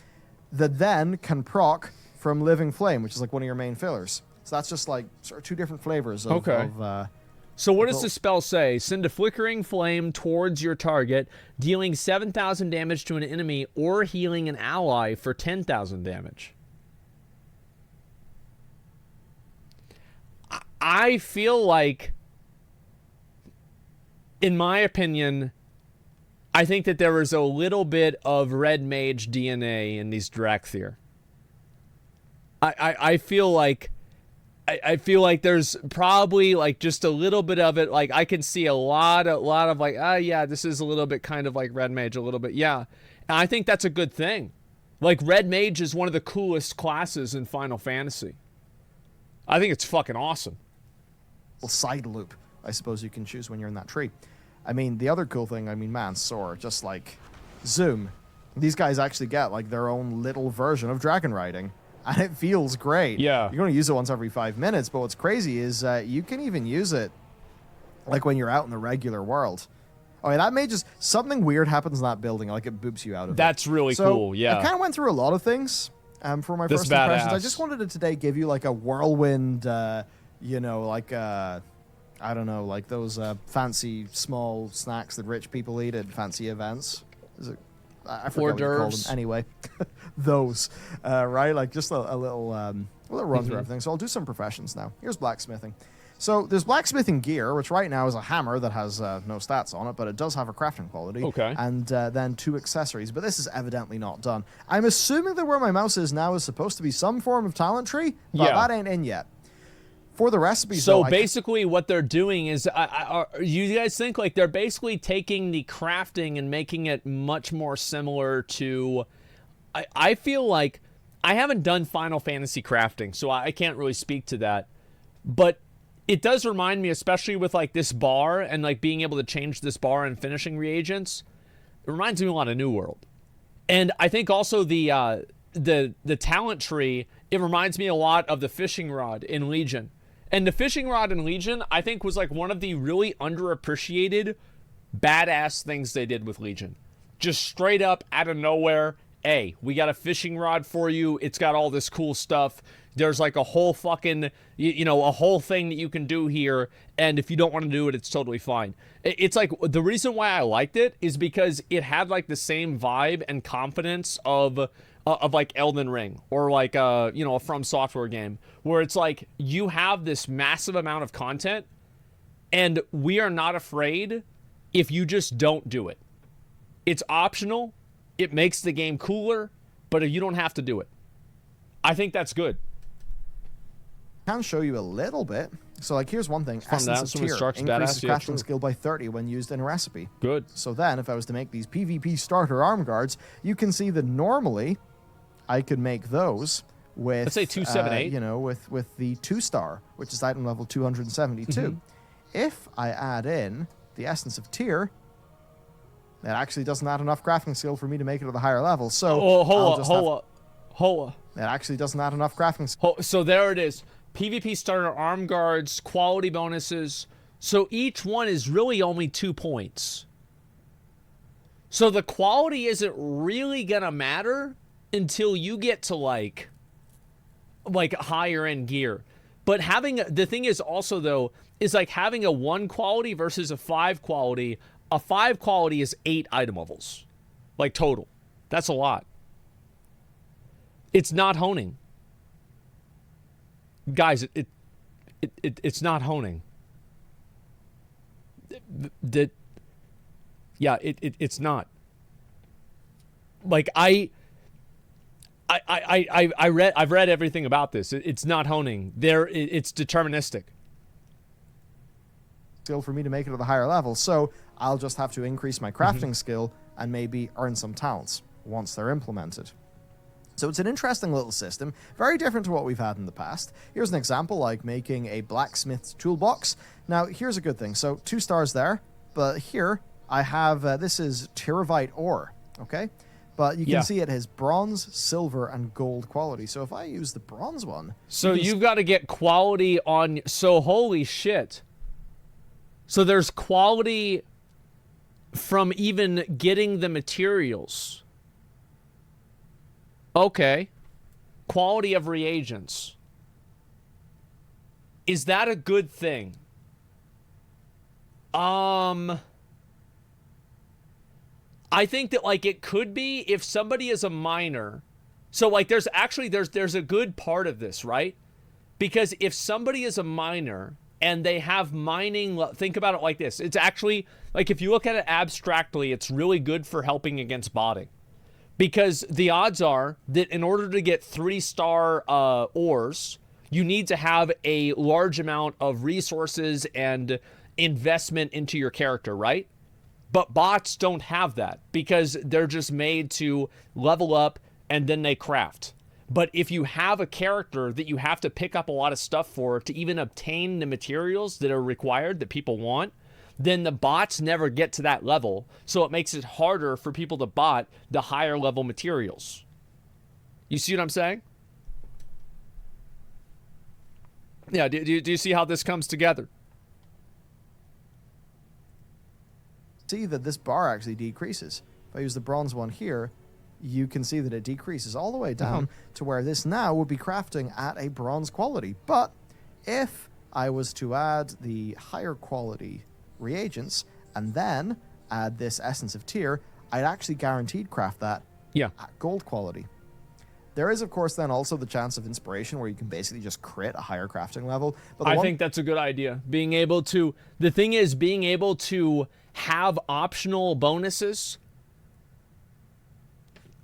that then can proc from Living Flame, which is like one of your main fillers. So that's just like sort of 2 different flavors of... So what does the spell say? Send a flickering flame towards your target, dealing 7,000 damage to an enemy or healing an ally for 10,000 damage. I feel like, in my opinion, I think that there is a little bit of Red Mage DNA in these Drakthir. I feel like there's probably like just a little bit of it. Like I can see a lot of like, yeah, this is a little bit kind of like Red Mage, a little bit, yeah. And I think that's a good thing. Like Red Mage is one of the coolest classes in Final Fantasy. I think it's fucking awesome. Side loop, I suppose you can choose when you're in that tree. I mean, the other cool thing, I mean, man, Soar, just like Zoom. These guys actually get like their own little version of dragon riding, and it feels great. Yeah. You're going to use it once every 5 minutes, but what's crazy is you can even use it like when you're out in the regular world. Oh, yeah, that may just... Something weird happens in that building, like it boops you out of it. That's really cool, yeah. I kind of went through a lot of things for my first impressions. I just wanted to today give you like a whirlwind... you know, like, I don't know, like those fancy small snacks that rich people eat at fancy events. Is it? I forget what you call them. Anyway, those, right? Like just a little run through everything. So I'll do some professions now. Here's blacksmithing. So there's blacksmithing gear, which right now is a hammer that has no stats on it, but it does have a crafting quality. Okay. And then 2 accessories, but this is evidently not done. I'm assuming that where my mouse is now is supposed to be some form of talent tree, but that ain't in yet. For the recipes, so basically what they're doing is, you guys think like they're basically taking the crafting and making it much more similar to, I feel like, I haven't done Final Fantasy crafting, so I can't really speak to that, but it does remind me, especially with like this bar and like being able to change this bar and finishing reagents, it reminds me a lot of New World. And I think also the talent tree, it reminds me a lot of the fishing rod in Legion. And the fishing rod in Legion, I think, was like one of the really underappreciated badass things they did with Legion. Just straight up out of nowhere, hey, we got a fishing rod for you. It's got all this cool stuff. There's like a whole fucking, you know, a whole thing that you can do here. And if you don't want to do it, it's totally fine. It's like, the reason why I liked it is because it had like the same vibe and confidence of like Elden Ring or like, you know, a From Software game where it's like you have this massive amount of content and we are not afraid if you just don't do it. It's optional. It makes the game cooler, but you don't have to do it. I think that's good. I can show you a little bit. So, like, here's one thing. Essence of Tear increases crafting skill by 30 when used in a recipe. Good. So then, if I was to make these PvP starter arm guards, you can see that normally I could make those with, let's say 278. You know, with the 2-star, which is item level 272. If I add in the Essence of Tear, that actually doesn't add enough crafting skill for me to make it to the higher level. So, hold up. That actually doesn't add enough crafting skill. So there it is. PvP starter arm guards, quality bonuses. So each one is really only 2 points. So the quality isn't really gonna matter until you get to like higher end gear. But the thing is also though, is like having a 1 quality versus a 5 quality. A 5 quality is 8 item levels. Like total. That's a lot. It's not honing. Guys, it's not honing. It's not. Like I've read everything about this. It's not honing. It's deterministic. Skill for me to make it to the higher level, so I'll just have to increase my crafting skill and maybe earn some talents once they're implemented. So it's an interesting little system, very different to what we've had in the past. Here's an example, like making a blacksmith's toolbox. Now, here's a good thing. So 2 stars there, but here I have, this is Tyrivite ore, okay? But you can see it has bronze, silver, and gold quality. So if I use the bronze one... So you've got to get quality on... So holy shit. So there's quality from even getting the materials. Okay. Quality of reagents. Is that a good thing? I think that like it could be if somebody is a miner. So like there's a good part of this, right? Because if somebody is a miner and they have mining, think about it like this. It's actually like if you look at it abstractly, it's really good for helping against botting. Because the odds are that in order to get 3-star ores, you need to have a large amount of resources and investment into your character, right? But bots don't have that because they're just made to level up and then they craft. But if you have a character that you have to pick up a lot of stuff for to even obtain the materials that are required that people want, then the bots never get to that level. So it makes it harder for people to bot the higher level materials. You see what I'm saying? Yeah, do you see how this comes together? See that this bar actually decreases. If I use the bronze one here, you can see that it decreases all the way down to where this now would be crafting at a bronze quality. But if I was to add the higher quality reagents and then add this Essence of Tear, I'd actually guaranteed craft that at gold quality. There is, of course, then also the chance of inspiration where you can basically just crit a higher crafting level. But I think that's a good idea. Being able to... The thing is, being able to have optional bonuses.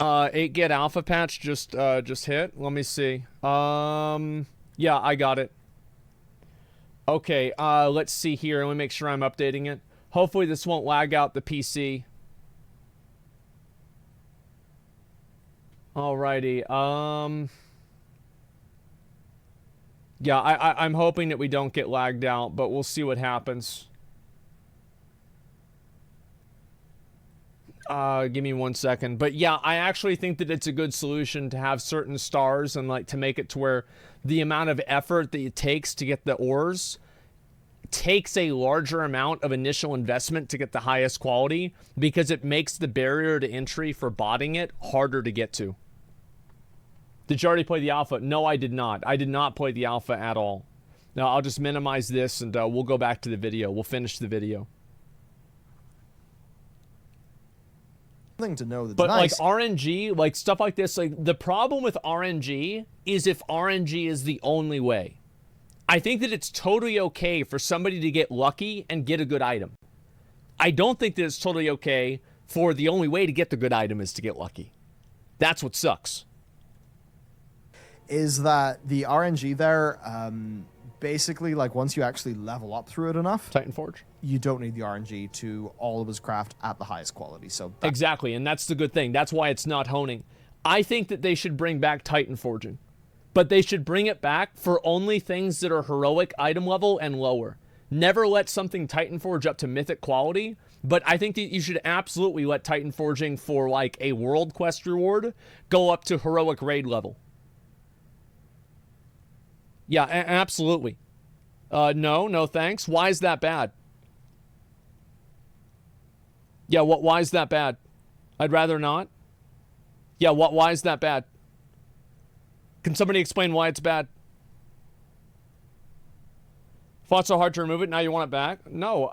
8-get alpha patch just hit. Let me see. Yeah, I got it. Okay, let's see here. Let me make sure I'm updating it. Hopefully this won't lag out the PC. Alrighty, yeah, I'm hoping that we don't get lagged out, but we'll see what happens. Give me 1 second. But yeah, I actually think that it's a good solution to have certain stars and like to make it to where the amount of effort that it takes to get the ores takes a larger amount of initial investment to get the highest quality because it makes the barrier to entry for botting it harder to get to. Did you already play the alpha? No, I did not. I did not play the alpha at all. Now, I'll just minimize this and we'll go back to the video. We'll finish the video. Thing to know that's but nice. like RNG, like stuff like this, like the problem with RNG is if RNG is the only way. I think that it's totally okay for somebody to get lucky and get a good item. I don't think that it's totally okay for the only way to get the good item is to get lucky. That's what sucks. Is that the RNG there, basically, like, once you actually level up through it enough, Titan Forge, you don't need the RNG to all of his craft at the highest quality. So exactly, and that's the good thing. That's why it's not honing. I think that they should bring back Titan Forging, but they should bring it back for only things that are heroic item level and lower. Never let something Titan Forge up to mythic quality, but I think that you should absolutely let Titan Forging for like a world quest reward go up to heroic raid level. Yeah, absolutely. No thanks. Why is that bad? Yeah, why is that bad? I'd rather not. Yeah, why is that bad? Can somebody explain why it's bad? Fought so hard to remove it, now you want it back? No,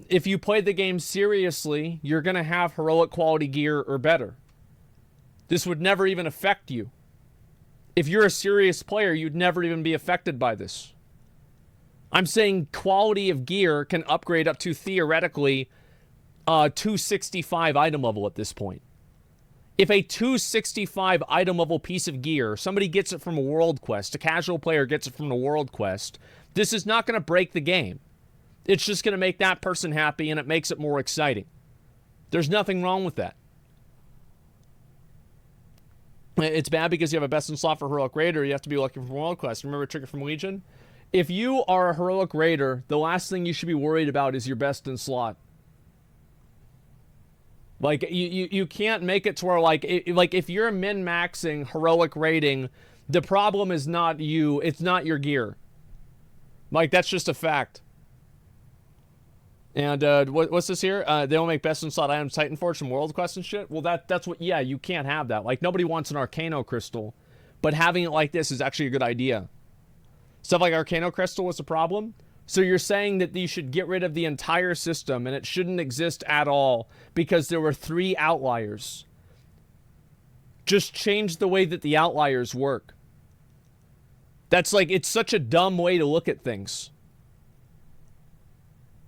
if you play the game seriously, you're going to have heroic quality gear or better. This would never even affect you. If you're a serious player, you'd never even be affected by this. I'm saying quality of gear can upgrade up to theoretically 265 item level at this point. If a 265 item level piece of gear, somebody gets it from a world quest, a casual player gets it from a world quest, this is not going to break the game. It's just going to make that person happy and it makes it more exciting. There's nothing wrong with that. It's bad because you have a best in slot for heroic raider. You have to be looking for world quest. Remember trigger from Legion? If you are a heroic raider, the last thing you should be worried about is your best in slot. Like you can't make it to where like if you're min-maxing heroic raiding, the problem is not you, it's not your gear. Like that's just a fact. And what's this here? They don't make best in slot items, Titan Forge from World Quest and shit. Well, that's what. Yeah, you can't have that. Like nobody wants an Arcano Crystal, but having it like this is actually a good idea. Stuff like Arcano Crystal was a problem. So you're saying that you should get rid of the entire system and it shouldn't exist at all because there were 3 outliers. Just change the way that the outliers work. That's like, it's such a dumb way to look at things.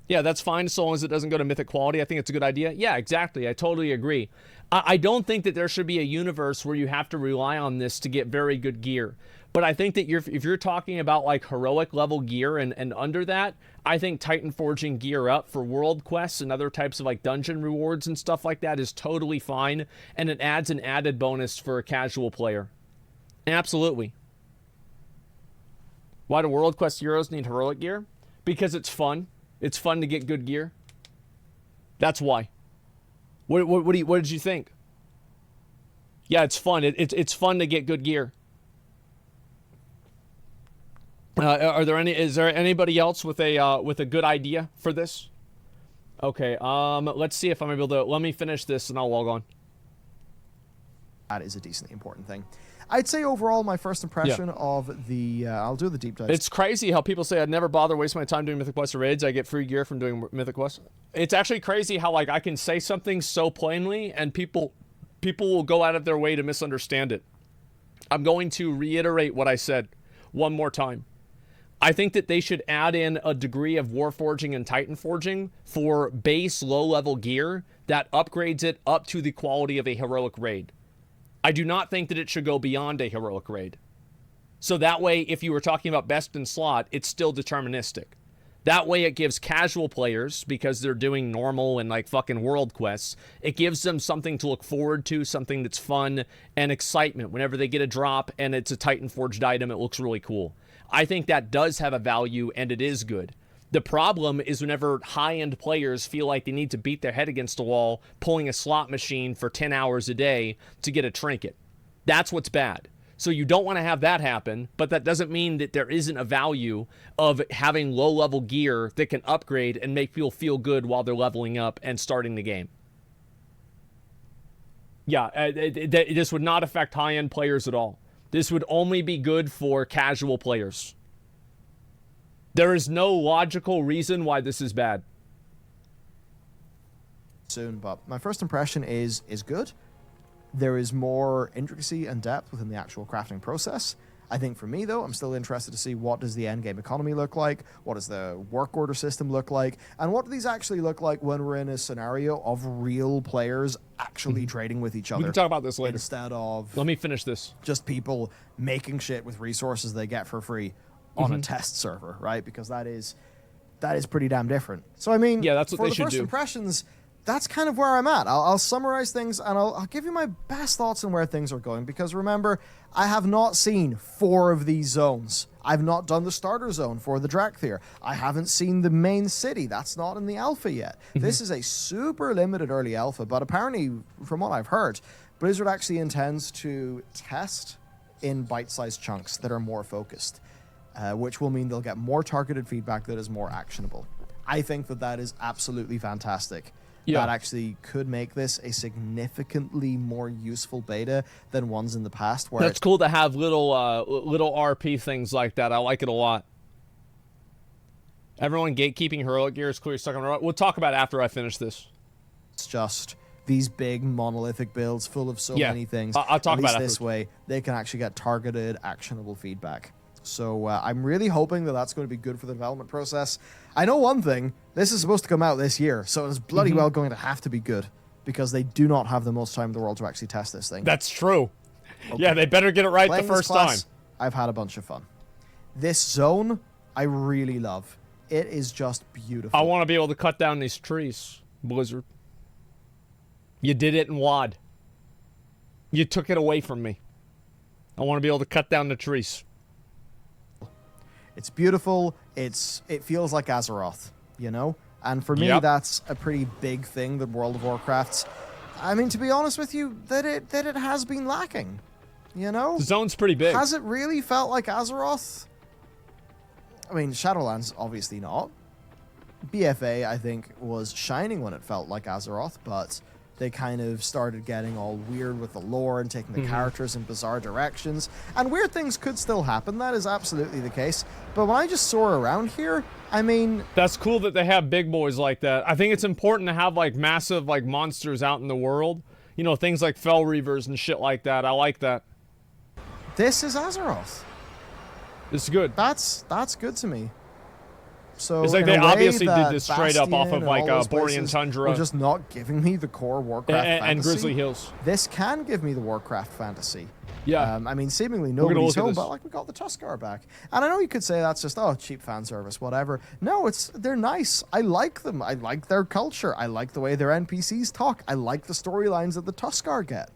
Yeah, that's fine so long as it doesn't go to mythic quality. I think it's a good idea. Yeah, exactly. I totally agree. I don't think that there should be a universe where you have to rely on this to get very good gear. But I think that if you're talking about like heroic level gear and under that, I think Titan Forging gear up for world quests and other types of like dungeon rewards and stuff like that is totally fine. And it adds an added bonus for a casual player. Absolutely. Why do world quest heroes need heroic gear? Because it's fun. It's fun to get good gear. That's why. What did you think? Yeah, it's fun. It's fun to get good gear. Is there anybody else with a good idea for this? Okay. Let's see if I'm able to. Let me finish this and I'll log on. That is a decently important thing. I'd say overall, my first impression of the... I'll do the deep dive. It's crazy how people say I'd never bother wasting my time doing Mythic Quests or raids. I get free gear from doing Mythic Quests. It's actually crazy how like I can say something so plainly and people will go out of their way to misunderstand it. I'm going to reiterate what I said one more time. I think that they should add in a degree of Warforging and Titan Forging for base low-level gear that upgrades it up to the quality of a heroic raid. I do not think that it should go beyond a heroic raid. So that way, if you were talking about best in slot, it's still deterministic. That way it gives casual players, because they're doing normal and like fucking world quests, it gives them something to look forward to, something that's fun and excitement. Whenever they get a drop and it's a Titan Forged item, it looks really cool. I think that does have a value and it is good. The problem is whenever high-end players feel like they need to beat their head against a wall, pulling a slot machine for 10 hours a day to get a trinket. That's what's bad. So you don't want to have that happen, but that doesn't mean that there isn't a value of having low-level gear that can upgrade and make people feel good while they're leveling up and starting the game. Yeah, this would not affect high-end players at all. This would only be good for casual players. There is no logical reason why this is bad. Soon, but my first impression is good. There is more intricacy and depth within the actual crafting process. I think for me, though, I'm still interested to see what does the endgame economy look like, what does the work order system look like, and what do these actually look like when we're in a scenario of real players actually trading with each other. We can talk about this later. Instead of... Let me finish this. Just people making shit with resources they get for free on a test server, right? Because that is pretty damn different. So, I mean, yeah, that's what for they the should first do. Impressions... That's kind of where I'm at. I'll summarize things, and I'll give you my best thoughts on where things are going, because remember, I have not seen 4 of these zones. I've not done the starter zone for the Drakthir. I haven't seen the main city. That's not in the alpha yet. This is a super limited early alpha, but apparently, from what I've heard, Blizzard actually intends to test in bite-sized chunks that are more focused, which will mean they'll get more targeted feedback that is more actionable. I think that is absolutely fantastic. Yeah. That actually could make this a significantly more useful beta than ones in the past. Where That's cool to have little RP things like that. I like it a lot. Everyone gatekeeping heroic gear is clearly stuck on the road. We'll talk about it after I finish this. It's just these big monolithic builds full of so many things. I'll talk about it this way, they can actually get targeted, actionable feedback. So I'm really hoping that that's going to be good for the development process. I know one thing, this is supposed to come out this year, so it's bloody well going to have to be good, because they do not have the most time in the world to actually test this thing. That's true. Okay. Yeah, they better get it right Playing the first this class, time. I've had a bunch of fun. This zone, I really love. It is just beautiful. I want to be able to cut down these trees, Blizzard. You did it in WOD. You took it away from me. I want to be able to cut down the trees. It's beautiful. It feels like Azeroth, you know? And for me, that's a pretty big thing that World of Warcraft's... I mean, to be honest with you, that it has been lacking, you know? The zone's pretty big. Has it really felt like Azeroth? I mean, Shadowlands, obviously not. BFA, I think, was shining when it felt like Azeroth, but they kind of started getting all weird with the lore and taking the characters in bizarre directions. And weird things could still happen, that is absolutely the case. But when I just soar around here, I mean... That's cool that they have big boys like that. I think it's important to have, like, massive, like, monsters out in the world. You know, things like Fel Reavers and shit like that. I like that. This is Azeroth. This is good. That's good to me. So it's like they obviously did this straight up off of, like, Borean Tundra. Are just not giving me the core Warcraft fantasy. And Grizzly Hills. This can give me the Warcraft fantasy. Yeah. I mean, seemingly nobody's home, but, like, we got the Tuskarr back. And I know you could say that's just, cheap fan service, whatever. No, they're nice. I like them. I like their culture. I like the way their NPCs talk. I like the storylines that the Tuskarr get.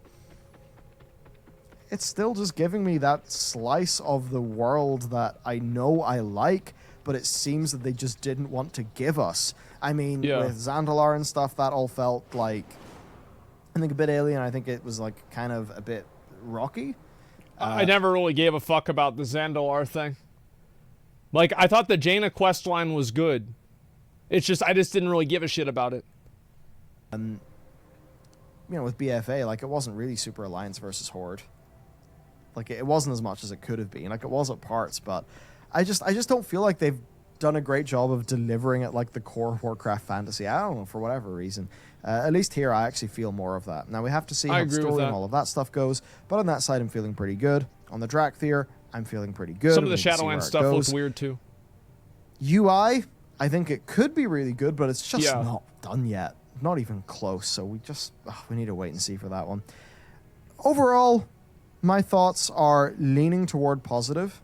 It's still just giving me that slice of the world that I know I like, but it seems that they just didn't want to give us. I mean, with Zandalar and stuff, that all felt like, I think, a bit alien. I think it was, like, kind of a bit rocky. I never really gave a fuck about the Zandalar thing. Like, I thought the Jaina questline was good. It's just, I just didn't really give a shit about it. You know, with BFA, like, it wasn't really super Alliance versus Horde. Like, it wasn't as much as it could have been. Like, it was at parts, but I just don't feel like they've done a great job of delivering it like the core Warcraft fantasy. I don't know, for whatever reason. At least here, I actually feel more of that. Now, we have to see how the story and all of that stuff goes, but on that side, I'm feeling pretty good. On the Drakthir, I'm feeling pretty good. Some of the Shadowlands stuff looks weird, too. UI, I think it could be really good, but it's just not done yet. Not even close, so we need to wait and see for that one. Overall, my thoughts are leaning toward positive.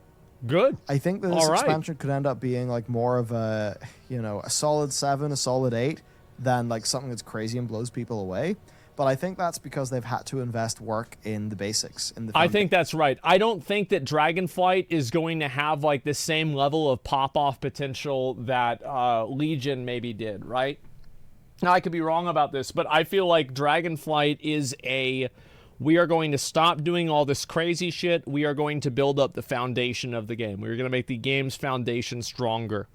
Good. I think that this expansion could end up being like more of a, a solid 7, a solid 8, than like something that's crazy and blows people away. But I think that's because they've had to invest work in the basics. I think that's right. I don't think that Dragonflight is going to have like the same level of pop-off potential that Legion maybe did, right? Now, I could be wrong about this, but I feel like Dragonflight is a We are going to stop doing all this crazy shit. We are going to build up the foundation of the game. We're going to make the game's foundation stronger.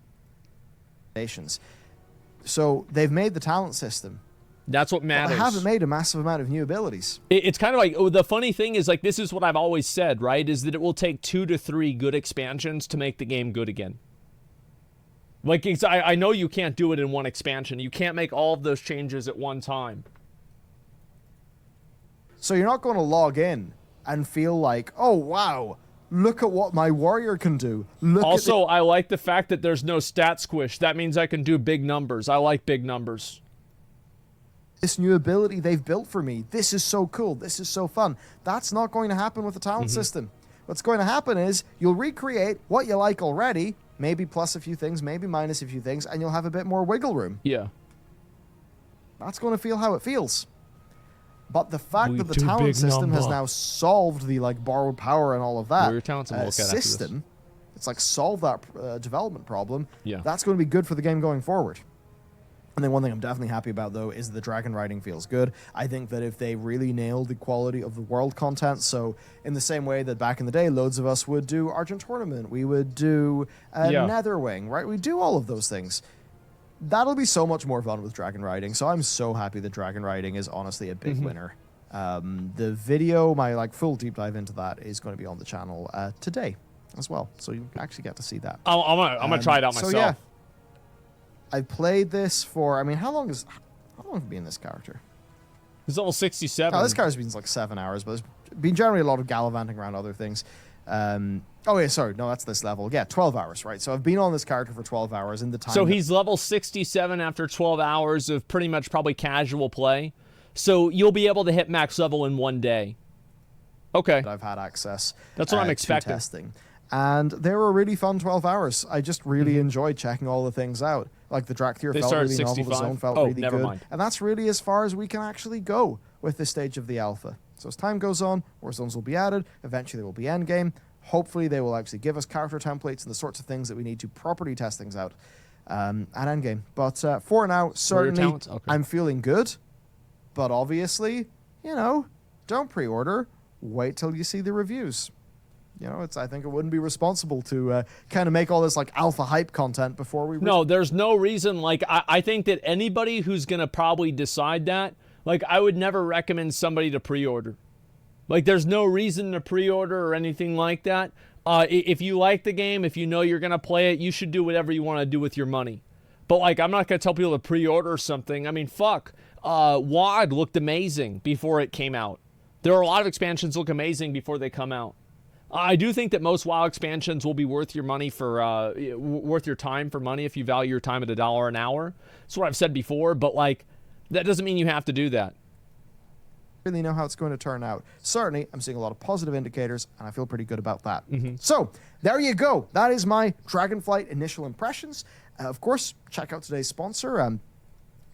So they've made the talent system. That's what matters. But they haven't made a massive amount of new abilities. It's kind of like, the funny thing is, like, this is what I've always said, right? Is that it will take 2 to 3 good expansions to make the game good again. Like, I know you can't do it in one expansion. You can't make all of those changes at one time. So you're not going to log in and feel like, oh, wow, look at what my warrior can do. Also, I like the fact that there's no stat squish. That means I can do big numbers. I like big numbers. This new ability they've built for me. This is so cool. This is so fun. That's not going to happen with the talent system. What's going to happen is you'll recreate what you like already, maybe plus a few things, maybe minus a few things, and you'll have a bit more wiggle room. Yeah. That's going to feel how it feels. But the fact that the talent system has now solved the like borrowed power and all of that system, it's like solved that development problem. Yeah. That's going to be good for the game going forward. And then one thing I'm definitely happy about, though, is the dragon riding feels good. I think that if they really nail the quality of the world content, so in the same way that back in the day, loads of us would do Argent Tournament, we would do Netherwing, right? We do all of those things. That'll be so much more fun with dragon riding. So I'm so happy that dragon riding is honestly a big winner. The video, my like full deep dive into that, is going to be on the channel today as well. So you actually get to see that. I'm gonna try it out myself. So yeah. I played this for, I mean, how long have you been this character? It's level 67. Oh, this character's been like 7 hours, but there's been generally a lot of gallivanting around other things. Oh, yeah, sorry. No, that's this level. Yeah, 12 hours, right? So I've been on this character for 12 hours in the time. So he's level 67 after 12 hours of pretty much probably casual play. So you'll be able to hit max level in 1 day. Okay. I've had access. That's what I'm expecting. Testing. And they were a really fun 12 hours. I just really enjoyed checking all the things out. Like the Drakthir felt really novel, the zone felt really good. Mind. And that's really as far as we can actually go with this stage of the alpha. So as time goes on, more zones will be added. Eventually there will be endgame. Hopefully they will actually give us character templates and the sorts of things that we need to properly test things out at endgame. But for now, certainly I'm feeling good. But obviously, you know, don't pre-order. Wait till you see the reviews. You know, I think it wouldn't be responsible to kind of make all this like alpha hype content before we... No, there's no reason. Like, I think that anybody who's going to probably decide that, like, I would never recommend somebody to pre-order. Like, there's no reason to pre-order or anything like that. If you like the game, if you know you're going to play it, you should do whatever you want to do with your money. But, like, I'm not going to tell people to pre-order something. I mean, fuck. WOD looked amazing before it came out. There are a lot of expansions look amazing before they come out. I do think that most WoW expansions will be worth your money for, worth your time for money if you value your time at $1 an hour. That's what I've said before, but like, that doesn't mean you have to do that. Really know how it's going to turn out. Certainly, I'm seeing a lot of positive indicators, and I feel pretty good about that. So, there you go. That is my Dragonflight initial impressions. Of course, check out today's sponsor.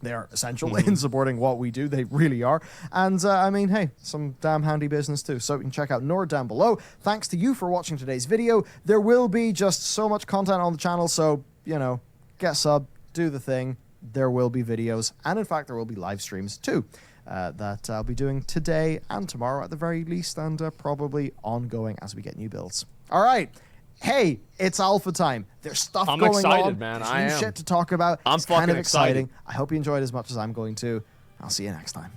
They are essential in supporting what we do. They really are. And, I mean, hey, some damn handy business too. So you can check out Nord down below. Thanks to you for watching today's video. There will be just so much content on the channel, so, you know, get sub, do the thing. There will be videos, and in fact, there will be live streams too that I'll be doing today and tomorrow at the very least, and probably ongoing as we get new builds. All right. Hey, it's alpha time. There's stuff going on. I'm excited, man. I am. Shit to talk about. I'm it's kind of excited. exciting. I hope you enjoyed as much as I'm going to. I'll see you next time.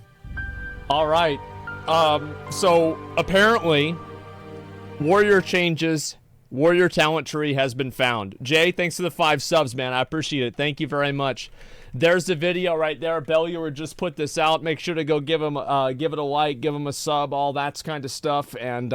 All right. So apparently, warrior changes. Warrior talent tree has been found. Jay, thanks for the 5 subs, man. I appreciate it. Thank you very much. There's the video right there. Belluar just put this out. Make sure to go give him, give it a like, give him a sub, all that kind of stuff. And,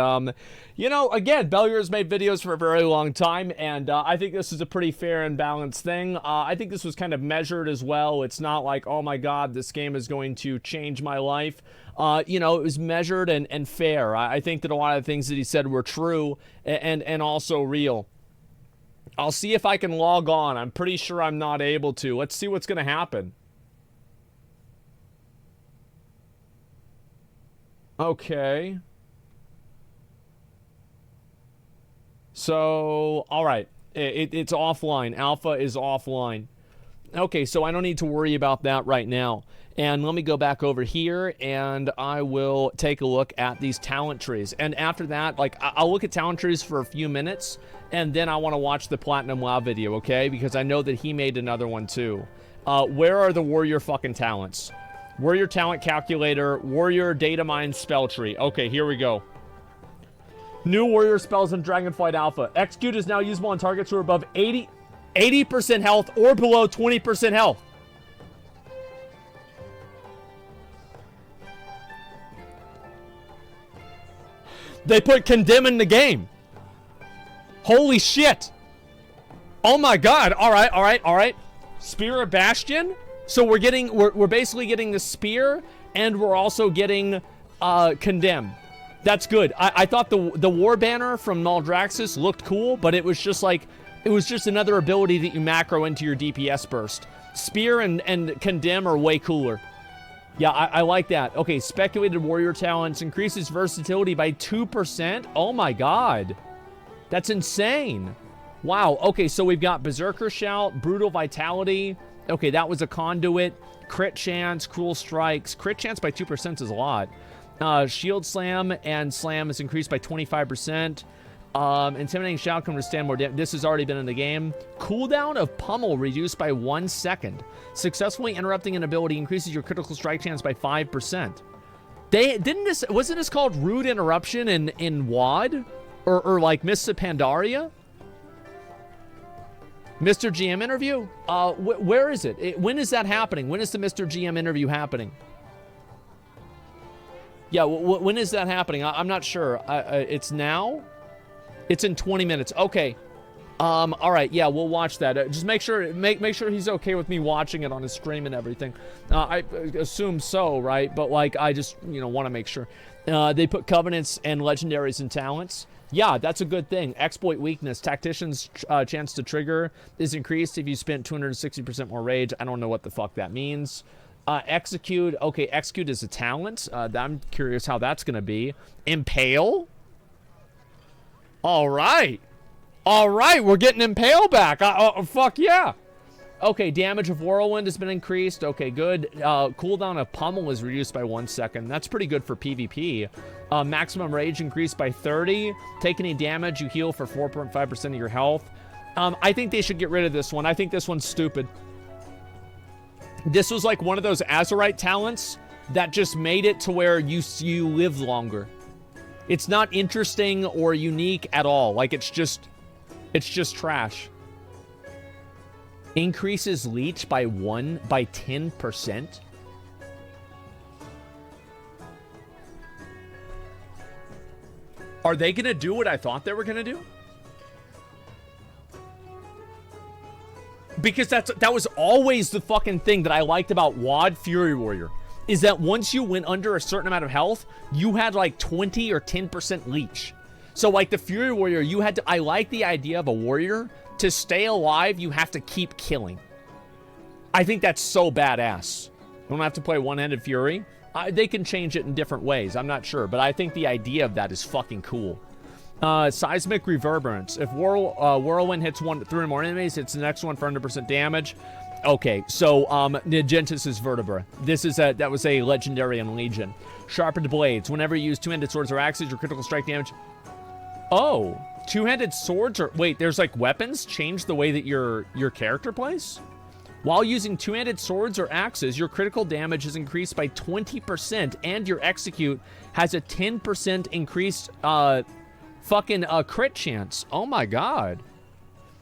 you know, again, Belluar's made videos for a very long time, and I think this is a pretty fair and balanced thing. I think this was kind of measured as well. It's not like, oh my god, this game is going to change my life. You know, it was measured and fair. I think that a lot of the things that he said were true and also real. I'll see if I can log on. I'm pretty sure I'm not able to. Let's see what's going to happen. Okay. So, all right. It's offline. Alpha is offline. Okay, so I don't need to worry about that right now. And let me go back over here, and I will take a look at these talent trees. And after that, like, I'll look at talent trees for a few minutes, and then I want to watch the Platinum WoW video, okay? Because I know that he made another one too. Where are the warrior fucking talents? Warrior talent calculator, warrior data mine spell tree. Okay, here we go. New warrior spells in Dragonflight Alpha. Execute is now usable on targets who are above 80% health or below 20% health. They put condemn in the game. Holy shit. Oh my god. All right. Spear of Bastion. So we're basically getting the spear, and we're also getting condemn. That's good. I thought the war banner from Maldraxxus looked cool, but it was just another ability that you macro into your DPS burst. Spear and condemn are way cooler. Yeah, I like that. Okay, speculated warrior talents increases versatility by 2%. Oh my god. That's insane. Wow. Okay, so we've got Berserker Shout, Brutal Vitality. Okay, that was a conduit. Crit chance, cruel strikes. Crit chance by 2% is a lot. Shield slam and slam is increased by 25%. Intimidating shout can withstand more damage. This has already been in the game. Cooldown of pummel reduced by 1 second. Successfully interrupting an ability increases your critical strike chance by 5%. Wasn't this called rude interruption in WOD? Or like Mists of Pandaria? Mr. GM interview? Where is it? When is that happening? When is the Mr. GM interview happening? Yeah, when is that happening? I'm not sure. It's now? It's in 20 minutes. Okay. All right. Yeah, we'll watch that. Just make sure he's okay with me watching it on his stream and everything. I assume so, right? But like, I just want to make sure. They put covenants and legendaries and talents. Yeah, that's a good thing. Exploit weakness. Tactician's chance to trigger is increased if you spent 260% more rage. I don't know what the fuck that means. Execute. Okay, execute is a talent. I'm curious how that's gonna be. Impale. All right, we're getting Impale back. Fuck yeah. Okay, damage of Whirlwind has been increased. Okay, good. Cooldown of Pummel is reduced by 1 second. That's pretty good for PvP. Maximum rage increased by 30. Take any damage, you heal for 4.5% of your health. I think they should get rid of this one. I think this one's stupid. This was like one of those Azurite talents that just made it to where you live longer. It's not interesting or unique at all. Like, it's just trash. Increases leech by 10%. Are they gonna do what I thought they were gonna do? Because that was always the fucking thing that I liked about WoD Fury Warrior, is that once you went under a certain amount of health, you had like 20 or 10% leech. So like the Fury Warrior, I like the idea of a warrior, to stay alive, you have to keep killing. I think that's so badass. You don't have to play one-handed Fury. They can change it in different ways, I'm not sure, but I think the idea of that is fucking cool. Seismic Reverberance. If Whirlwind hits 3 or more enemies, hits the next one for 100% damage. Okay, so Nigentis is Vertebra. That was a legendary in Legion. Sharpened Blades. Whenever you use two-handed swords or axes, your critical strike damage. Oh, two-handed swords or wait, there's like weapons change the way that your character plays? While using two-handed swords or axes, your critical damage is increased by 20%, and your execute has a 10% increased crit chance. Oh my god.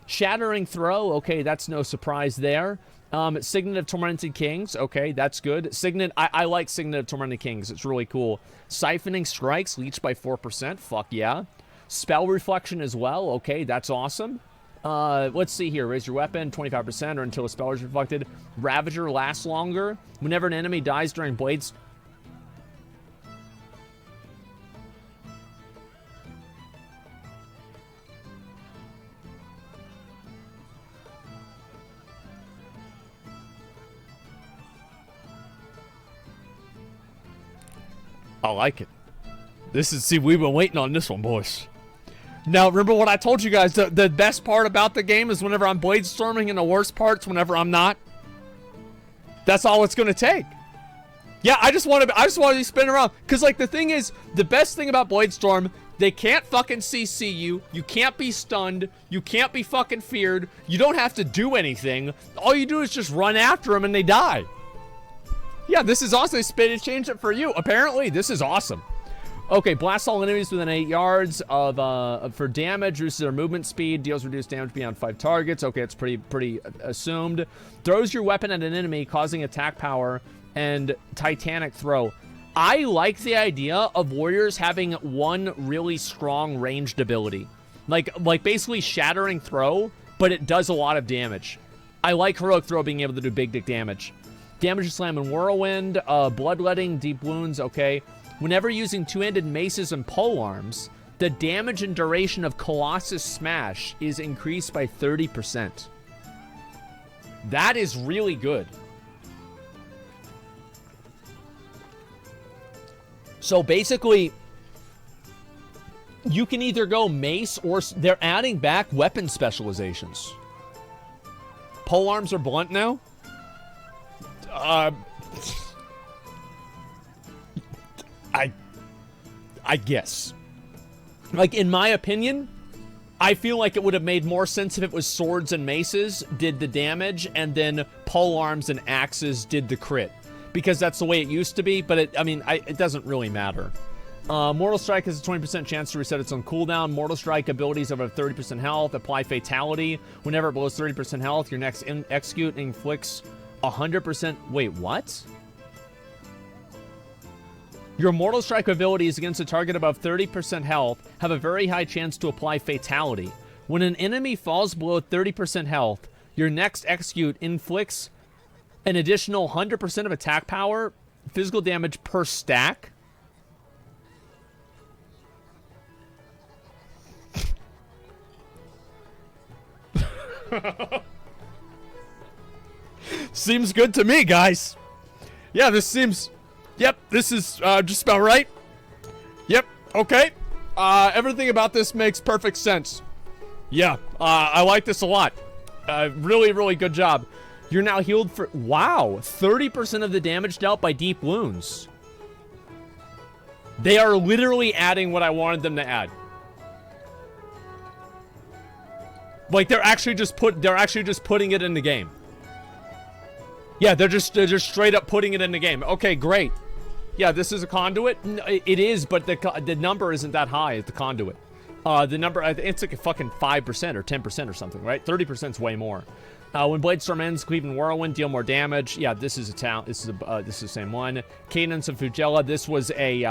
Shattering Throw. Okay, that's no surprise there. Signet of Tormented Kings. Okay, that's good. Signet, I like Signet of Tormented Kings. It's really cool. Siphoning Strikes, leech by 4%. Fuck yeah. Spell Reflection as well. Okay, that's awesome. Let's see here. Raise your weapon 25% or until a spell is reflected. Ravager lasts longer. Whenever an enemy dies during Blades... I like it. We've been waiting on this one, boys. Now, remember what I told you guys, the best part about the game is whenever I'm blade storming, and the worst part's whenever I'm not. That's all it's gonna take. Yeah, I just want to be spinning around. Cause like the thing is, the best thing about Bladestorm, they can't fucking CC you. You can't be stunned. You can't be fucking feared. You don't have to do anything. All you do is just run after them and they die. Yeah, this is awesome. They changed it for you. Apparently, this is awesome. Okay, blast all enemies within 8 yards of for damage, reduces their movement speed, deals reduced damage beyond 5 targets. Okay, it's pretty assumed. Throws your weapon at an enemy, causing attack power and Titanic throw. I like the idea of warriors having one really strong ranged ability. Like basically shattering throw, but it does a lot of damage. I like heroic throw being able to do big dick damage. Damage slam and whirlwind, bloodletting, deep wounds, okay. Whenever using two-handed maces and polearms, the damage and duration of Colossus Smash is increased by 30%. That is really good. So basically, you can either go mace or they're adding back weapon specializations. Polearms are blunt now? I guess. Like, in my opinion, I feel like it would have made more sense if it was swords and maces did the damage, and then polearms and axes did the crit. Because that's the way it used to be, but it doesn't really matter. Mortal Strike has a 20% chance to reset its own cooldown. Mortal Strike abilities over 30% health. Apply Fatality. Whenever it blows 30% health, your next execute inflicts 100%. Wait, what? Your Mortal Strike abilities against a target above 30% health have a very high chance to apply Fatality. When an enemy falls below 30% health, your next execute inflicts an additional 100% of attack power, physical damage per stack. Seems good to me, guys. Yeah, this seems... Yep, this is just about right. Yep, okay. Everything about this makes perfect sense. Yeah, I like this a lot. Really, really good job. You're now healed for... Wow, 30% of the damage dealt by deep wounds. They are literally adding what I wanted them to add. Like, they're actually just putting it in the game. Yeah, they're just straight up putting it in the game. Okay, great. Yeah, this is a conduit. It is, but the number isn't that high at the conduit. The number, it's like a fucking 5% or 10% or something, right? 30% is way more. When Bladestorm ends, Cleveland Whirlwind, deal more damage. Yeah, this is a town. This is the same one. Cadence of Fugella. This was a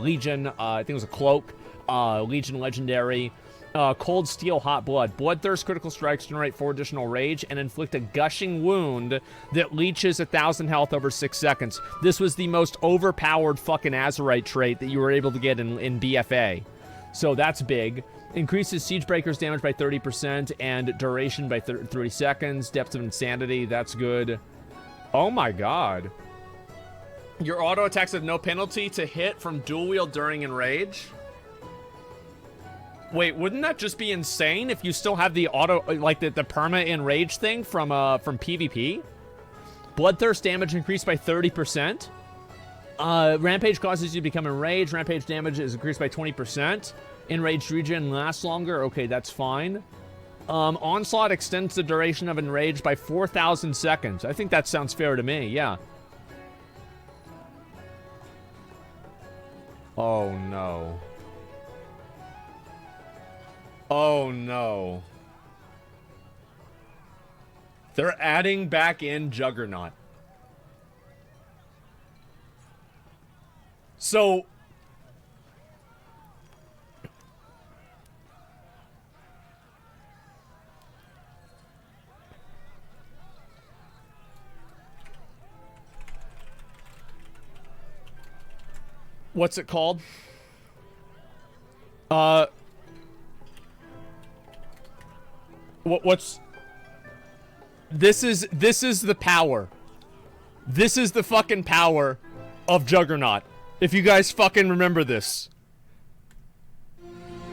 Legion. I think it was a cloak. Legion legendary. Cold Steel, Hot Blood. Bloodthirst critical strikes generate 4 additional rage and inflict a gushing wound that leeches 1,000 health over 6 seconds. This was the most overpowered fucking Azerite trait that you were able to get in BFA. So that's big. Increases Siegebreaker's damage by 30% and duration by 30 seconds. Depth of Insanity, that's good. Oh my god. Your auto attacks have no penalty to hit from dual wield during enrage. Wait, wouldn't that just be insane if you still have the auto, like the perma enrage thing from PvP? Bloodthirst damage increased by 30%. Rampage causes you to become enraged. Rampage damage is increased by 20%. Enraged regen lasts longer. Okay, that's fine. Onslaught extends the duration of enrage by 4,000 seconds. I think that sounds fair to me, yeah. Oh, no. Oh, no. They're adding back in Juggernaut. So... What's it called? What's... This is the power. This is the fucking power of Juggernaut. If you guys fucking remember this.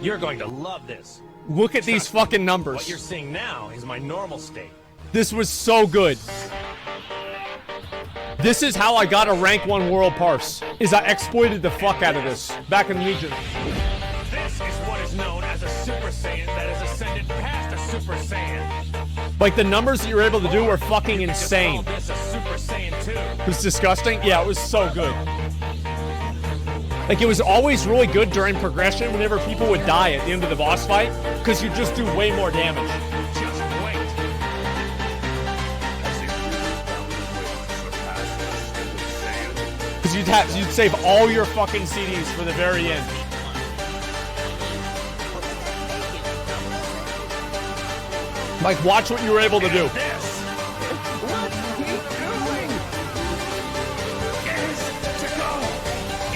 You're going to love this. Look at these fucking numbers. What you're seeing now is my normal state. This was so good. This is how I got a rank 1 world parse, is I exploited the fuck out of this back in Legion. This is what is known as a Super Saiyan that has ascended past a Super Saiyan. Like, the numbers that you were able to do were fucking insane. This a Super Saiyan 2. It was disgusting. Yeah, it was so good. Like, it was always really good during progression whenever people would die at the end of the boss fight, because you just do way more damage. Just wait. Because you'd save all your fucking CDs for the very end. Like, watch what you were able to do. This. Let's keep going. Is to go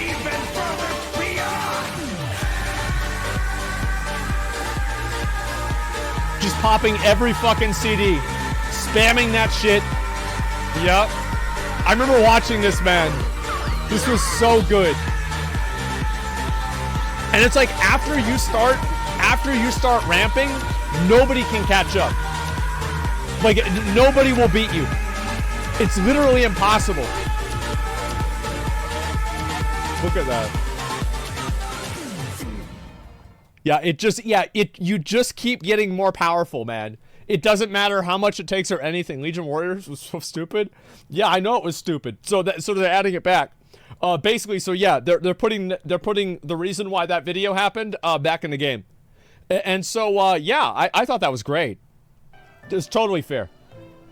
even further beyond. Just popping every fucking CD. Spamming that shit. Yep. I remember watching this, man. This was so good. And it's like after you start ramping, nobody can catch up. Like, nobody will beat you. It's literally impossible. Look at that. Yeah, you just keep getting more powerful, man. It doesn't matter how much it takes or anything. Legion Warriors was so stupid. Yeah, I know it was stupid. So they're adding it back. Basically, so yeah, they're putting the reason why that video happened back in the game. And so yeah, I thought that was great. It's totally fair.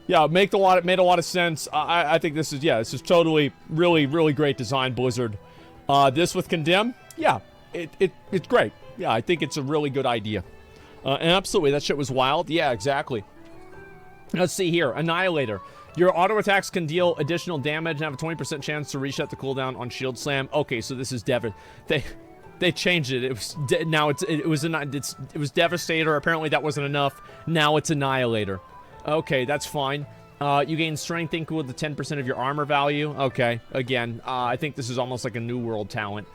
Yeah, it made a lot of sense. I think this is totally really great design, Blizzard. This with Condemn, yeah, it's great. Yeah, I think it's a really good idea. And absolutely, that shit was wild. Yeah, exactly. Let's see here, Annihilator. Your auto attacks can deal additional damage and have a 20% chance to reset the cooldown on Shield Slam. Okay, so this is They changed it. It was Devastator. Apparently that wasn't enough. Now it's Annihilator. Okay, that's fine. You gain strength equal to 10% of your armor value. Okay, again, I think this is almost like a New World talent.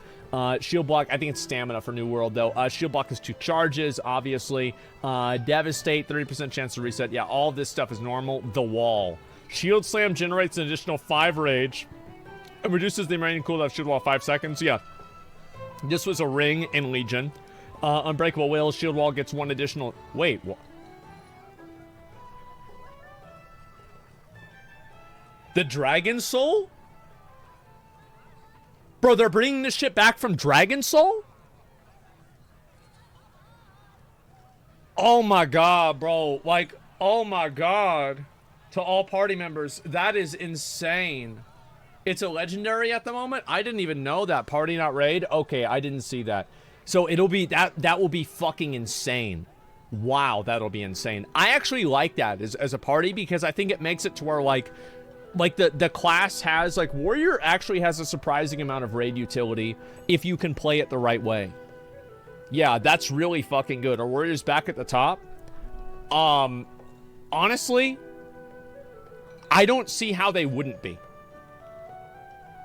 Shield block, I think it's stamina for New World though. Shield block is 2 charges, obviously. Devastate, 30% chance to reset. Yeah, all this stuff is normal. The Wall. Shield Slam generates an additional 5 rage. It reduces the remaining cooldown of Shield Wall 5 seconds. Yeah. This was a ring in Legion. Unbreakable Will, Shield Wall gets 1 additional... Wait, what? The Dragon Soul? Bro, they're bringing this shit back from Dragon Soul? Oh my god, bro. Like, oh my god. To all party members, that is insane. It's a legendary at the moment? I didn't even know that. Party not raid? Okay, I didn't see that. So it'll be, that will be fucking insane. Wow, that'll be insane. I actually like that as a party because I think it makes it to where like the class has, like, Warrior actually has a surprising amount of raid utility if you can play it the right way. Yeah, that's really fucking good. Are Warriors back at the top? Honestly, I don't see how they wouldn't be.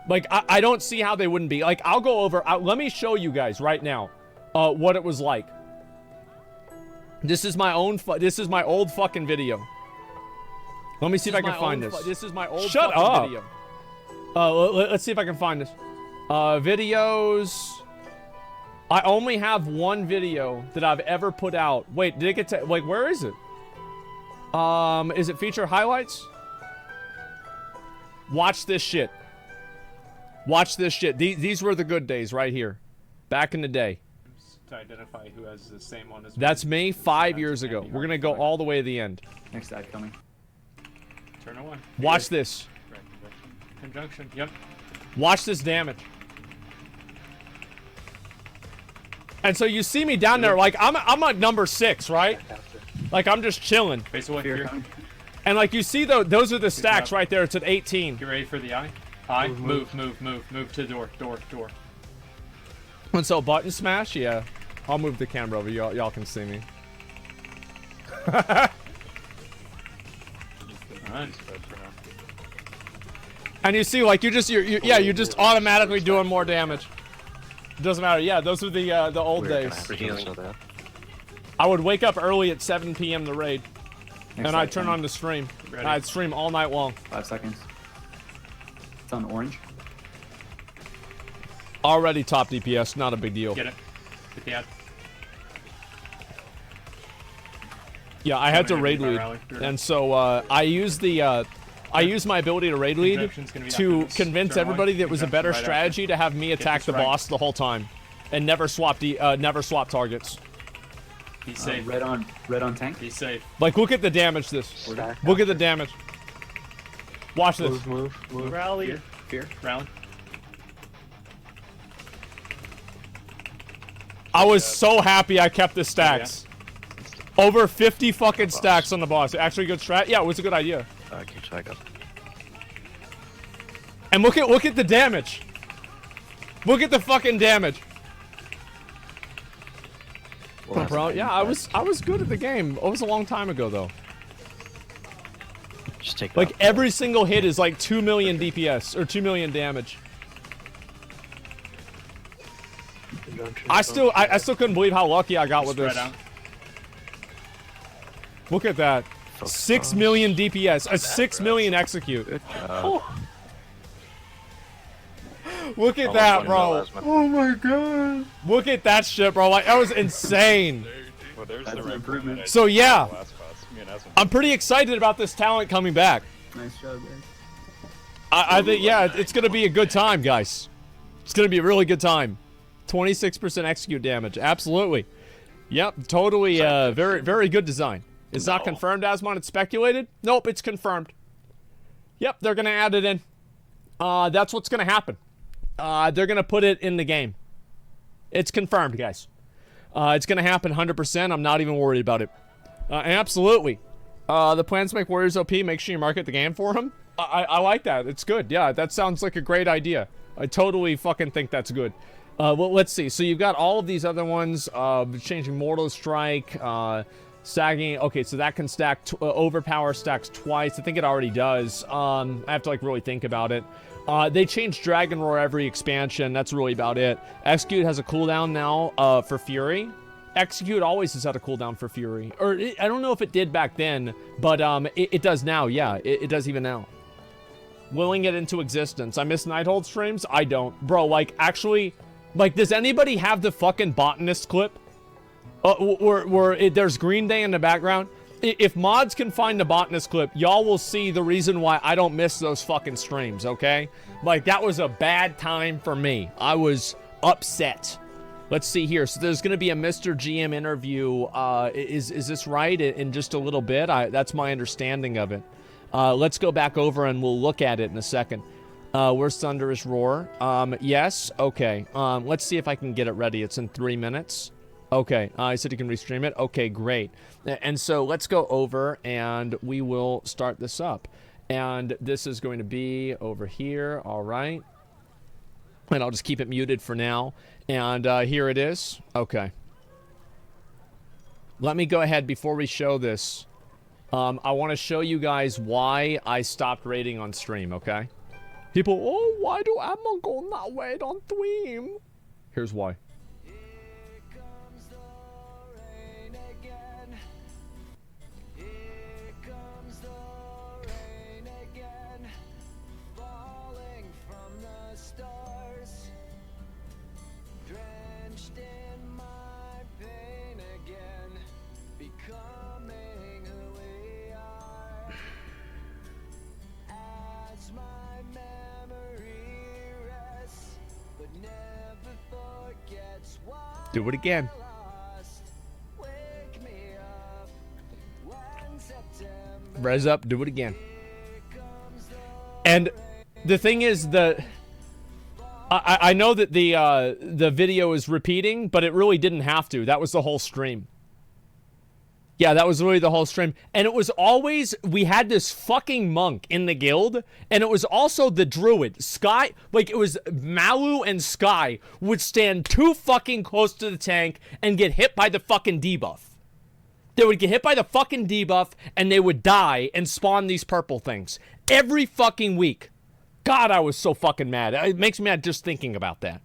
Like, I don't see how they wouldn't be. Like, I'll go over... let me show you guys right now what it was like. This is my own... this is my old fucking video. Let me see if I can find this. This is my old fucking video. Let's see if I can find this. Videos... I only have one video that I've ever put out. Wait, did it get to... Like, where is it? Is it feature highlights? Watch this shit. Watch this shit. These were the good days right here. Back in the day. To identify who has the same one as me. That's me 5 years ago. We're going to go all the way to the end. Next ad coming. Turn on 1. Watch this. Conjunction. Yep. Watch this damage. And so you see me down there, like, I'm at number 6, right? Like, I'm just chilling. Face away. Here. And like, you see, those are the stacks right there. It's at 18. You ready for the eye? Eye. Move to the door. And so button smash, yeah. I'll move the camera over. Y'all can see me. And you see, like, you're just automatically doing more damage. Doesn't matter. Yeah, those were the old days. I would wake up early at 7 p.m. to raid, and I'd turn on the stream. I'd stream all night long. 5 seconds. It's on orange. Already top DPS, not a big deal. Get it. Get the ad. Yeah, I had to raid lead, rally. and so I used my ability to raid lead to convince everybody that it was a better strategy to have me attack the boss the whole time, and never swap targets. Be safe. Red on tank. Be safe. Like, look at the damage. Look at the damage. Watch this. Move. Rally. Fear. Rally. I was so happy I kept the stacks. Over 50 fucking stacks on the boss. Actually, good strat. Yeah, it was a good idea. Keep track up. And look at the damage. Look at the fucking damage. Well, Bro, yeah, I was good at the game. It was a long time ago though. just take it Like out. every single hit is like 2 million DPS or 2 million damage. I still couldn't believe how lucky I got with this. Spread out. Look at that. 6 million DPS, a 6 million execute. Good job. Look at that, bro. Oh my god. Look at that shit, bro. Like, that was insane. Well, there's That's the an improvement. So, yeah. last spots. Me and Asmongold. I'm pretty excited about this talent coming back. Nice job, guys. I think, yeah, it's going to be a good time, guys. It's going to be a really good time. 26% execute damage. Absolutely. Yep, totally very, very good design. It's not confirmed, Asmon. It's speculated. Nope, it's confirmed. Yep, they're going to add it in. That's what's going to happen. They're going to put it in the game. It's confirmed, guys. It's going to happen 100%. I'm not even worried about it. Absolutely. The plans to make Warriors OP, make sure you market the game for them. I like that. It's good. Yeah, that sounds like a great idea. I totally fucking think that's good. Well, let's see. So you've got all of these other ones. Changing Mortal Strike. Sagging. Okay, so that can stack. Overpower stacks twice. I think it already does. I have to like really think about it. They changed Dragon Roar every expansion. That's really about it. Execute has a cooldown now for Fury. Execute always has had a cooldown for Fury. Or I don't know if it did back then, but it does now. Yeah, it does even now. Willing it into existence. I miss Nighthold streams? I don't. Bro, like, actually, like, does anybody have the fucking Botanist clip? Where there's Green Day in the background? If mods can find the Botanist clip, y'all will see the reason why I don't miss those fucking streams, okay? Like, that was a bad time for me. I was upset. Let's see here. So there's going to be a Mr. GM interview. Is this right? In just a little bit? That's my understanding of it. Let's go back over and we'll look at it in a second. Where's Thunderous Roar? Yes. Okay. Let's see if I can get it ready. It's in 3 minutes. Okay. I said you can restream it. Okay, great. And so let's go over and we will start this up. And this is going to be over here. All right. And I'll just keep it muted for now. And here it is. Okay. Let me go ahead before we show this. I want to show you guys why I stopped raiding on stream, okay? People, oh, why do Asmongold not raid on stream? Here's why. Do it again. Res up, do it again. And the thing is, I know that the video is repeating, but it really didn't have to. That was the whole stream. Yeah, that was really the whole stream. And it was always, we had this fucking monk in the guild, and it was also the druid. Sky, like, it was Malu and Sky would stand too fucking close to the tank and get hit by the fucking debuff. They would get hit by the fucking debuff, and they would die and spawn these purple things. Every fucking week. God, I was so fucking mad. It makes me mad just thinking about that.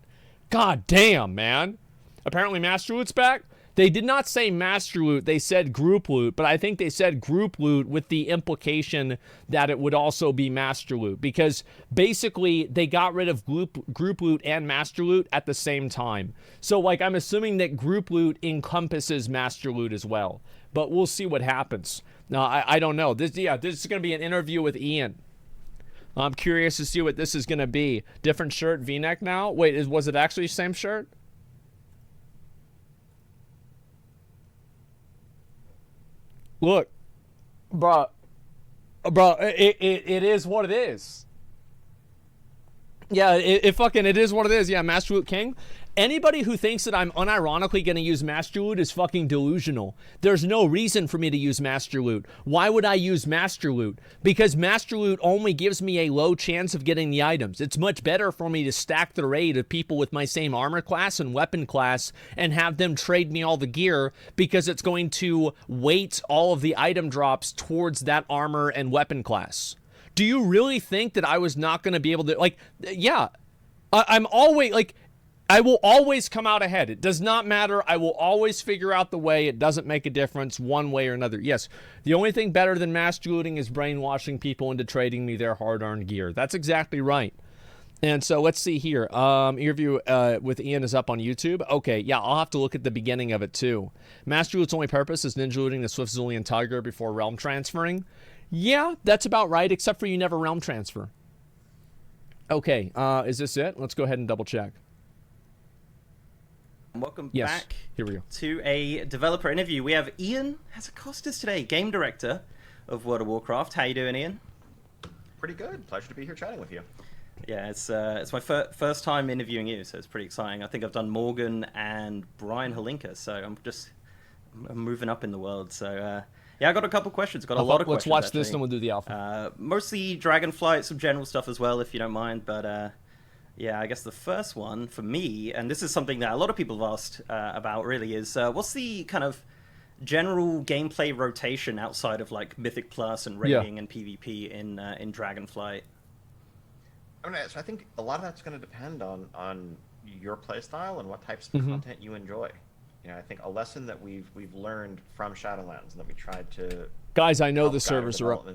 God damn, man. Apparently Master Druid's back. They did not say master loot, they said group loot, but I think they said group loot with the implication that it would also be master loot, because basically they got rid of group loot and master loot at the same time. So like I'm assuming that group loot encompasses master loot as well, but we'll see what happens. Now I don't know. This is going to be an interview with Ian. I'm curious to see what this is going to be. Different shirt, V-neck now? Wait, was it actually the same shirt? Look, bro, it is what it is. Yeah, it is what it is. Yeah, Master Loot King. Anybody who thinks that I'm unironically going to use Master Loot is fucking delusional. There's no reason for me to use Master Loot. Why would I use Master Loot? Because Master Loot only gives me a low chance of getting the items. It's much better for me to stack the raid of people with my same armor class and weapon class and have them trade me all the gear, because it's going to weight all of the item drops towards that armor and weapon class. Do you really think that I was not going to be able to, like, yeah, I'm always, like, I will always come out ahead. It does not matter. I will always figure out the way. It doesn't make a difference one way or another. Yes, the only thing better than master looting is brainwashing people into trading me their hard-earned gear. That's exactly right. And so let's see here. Interview with Ian is up on YouTube. Okay, yeah, I'll have to look at the beginning of it too. Master Loot's only purpose is ninja looting the Swift Zulian Tiger before realm transferring. Yeah, that's about right, except for you never realm transfer. Okay, is this it? Let's go ahead and double check. Welcome yes, back here we go. To a developer interview. We have Ian Hazacostas today, game director of World of Warcraft. How you doing, Ian? Pretty good. Pleasure to be here chatting with you. Yeah, it's my first time interviewing you, so it's pretty exciting. I think I've done Morgan and Brian Holinka, so I'm moving up in the world. So yeah, I got a couple questions. Got a lot of questions. Let's watch actually. this and we'll do the alpha. Mostly Dragonflight, some general stuff as well, if you don't mind. But yeah, I guess the first one for me, and this is something that a lot of people have asked about, really, is what's the kind of general gameplay rotation outside of like Mythic Plus and raiding and PvP in Dragonflight? So I think a lot of that's going to depend on your playstyle and what types of content you enjoy. You know, I think a lesson that we've learned from Shadowlands and that we tried to. Guys, I know the servers are up.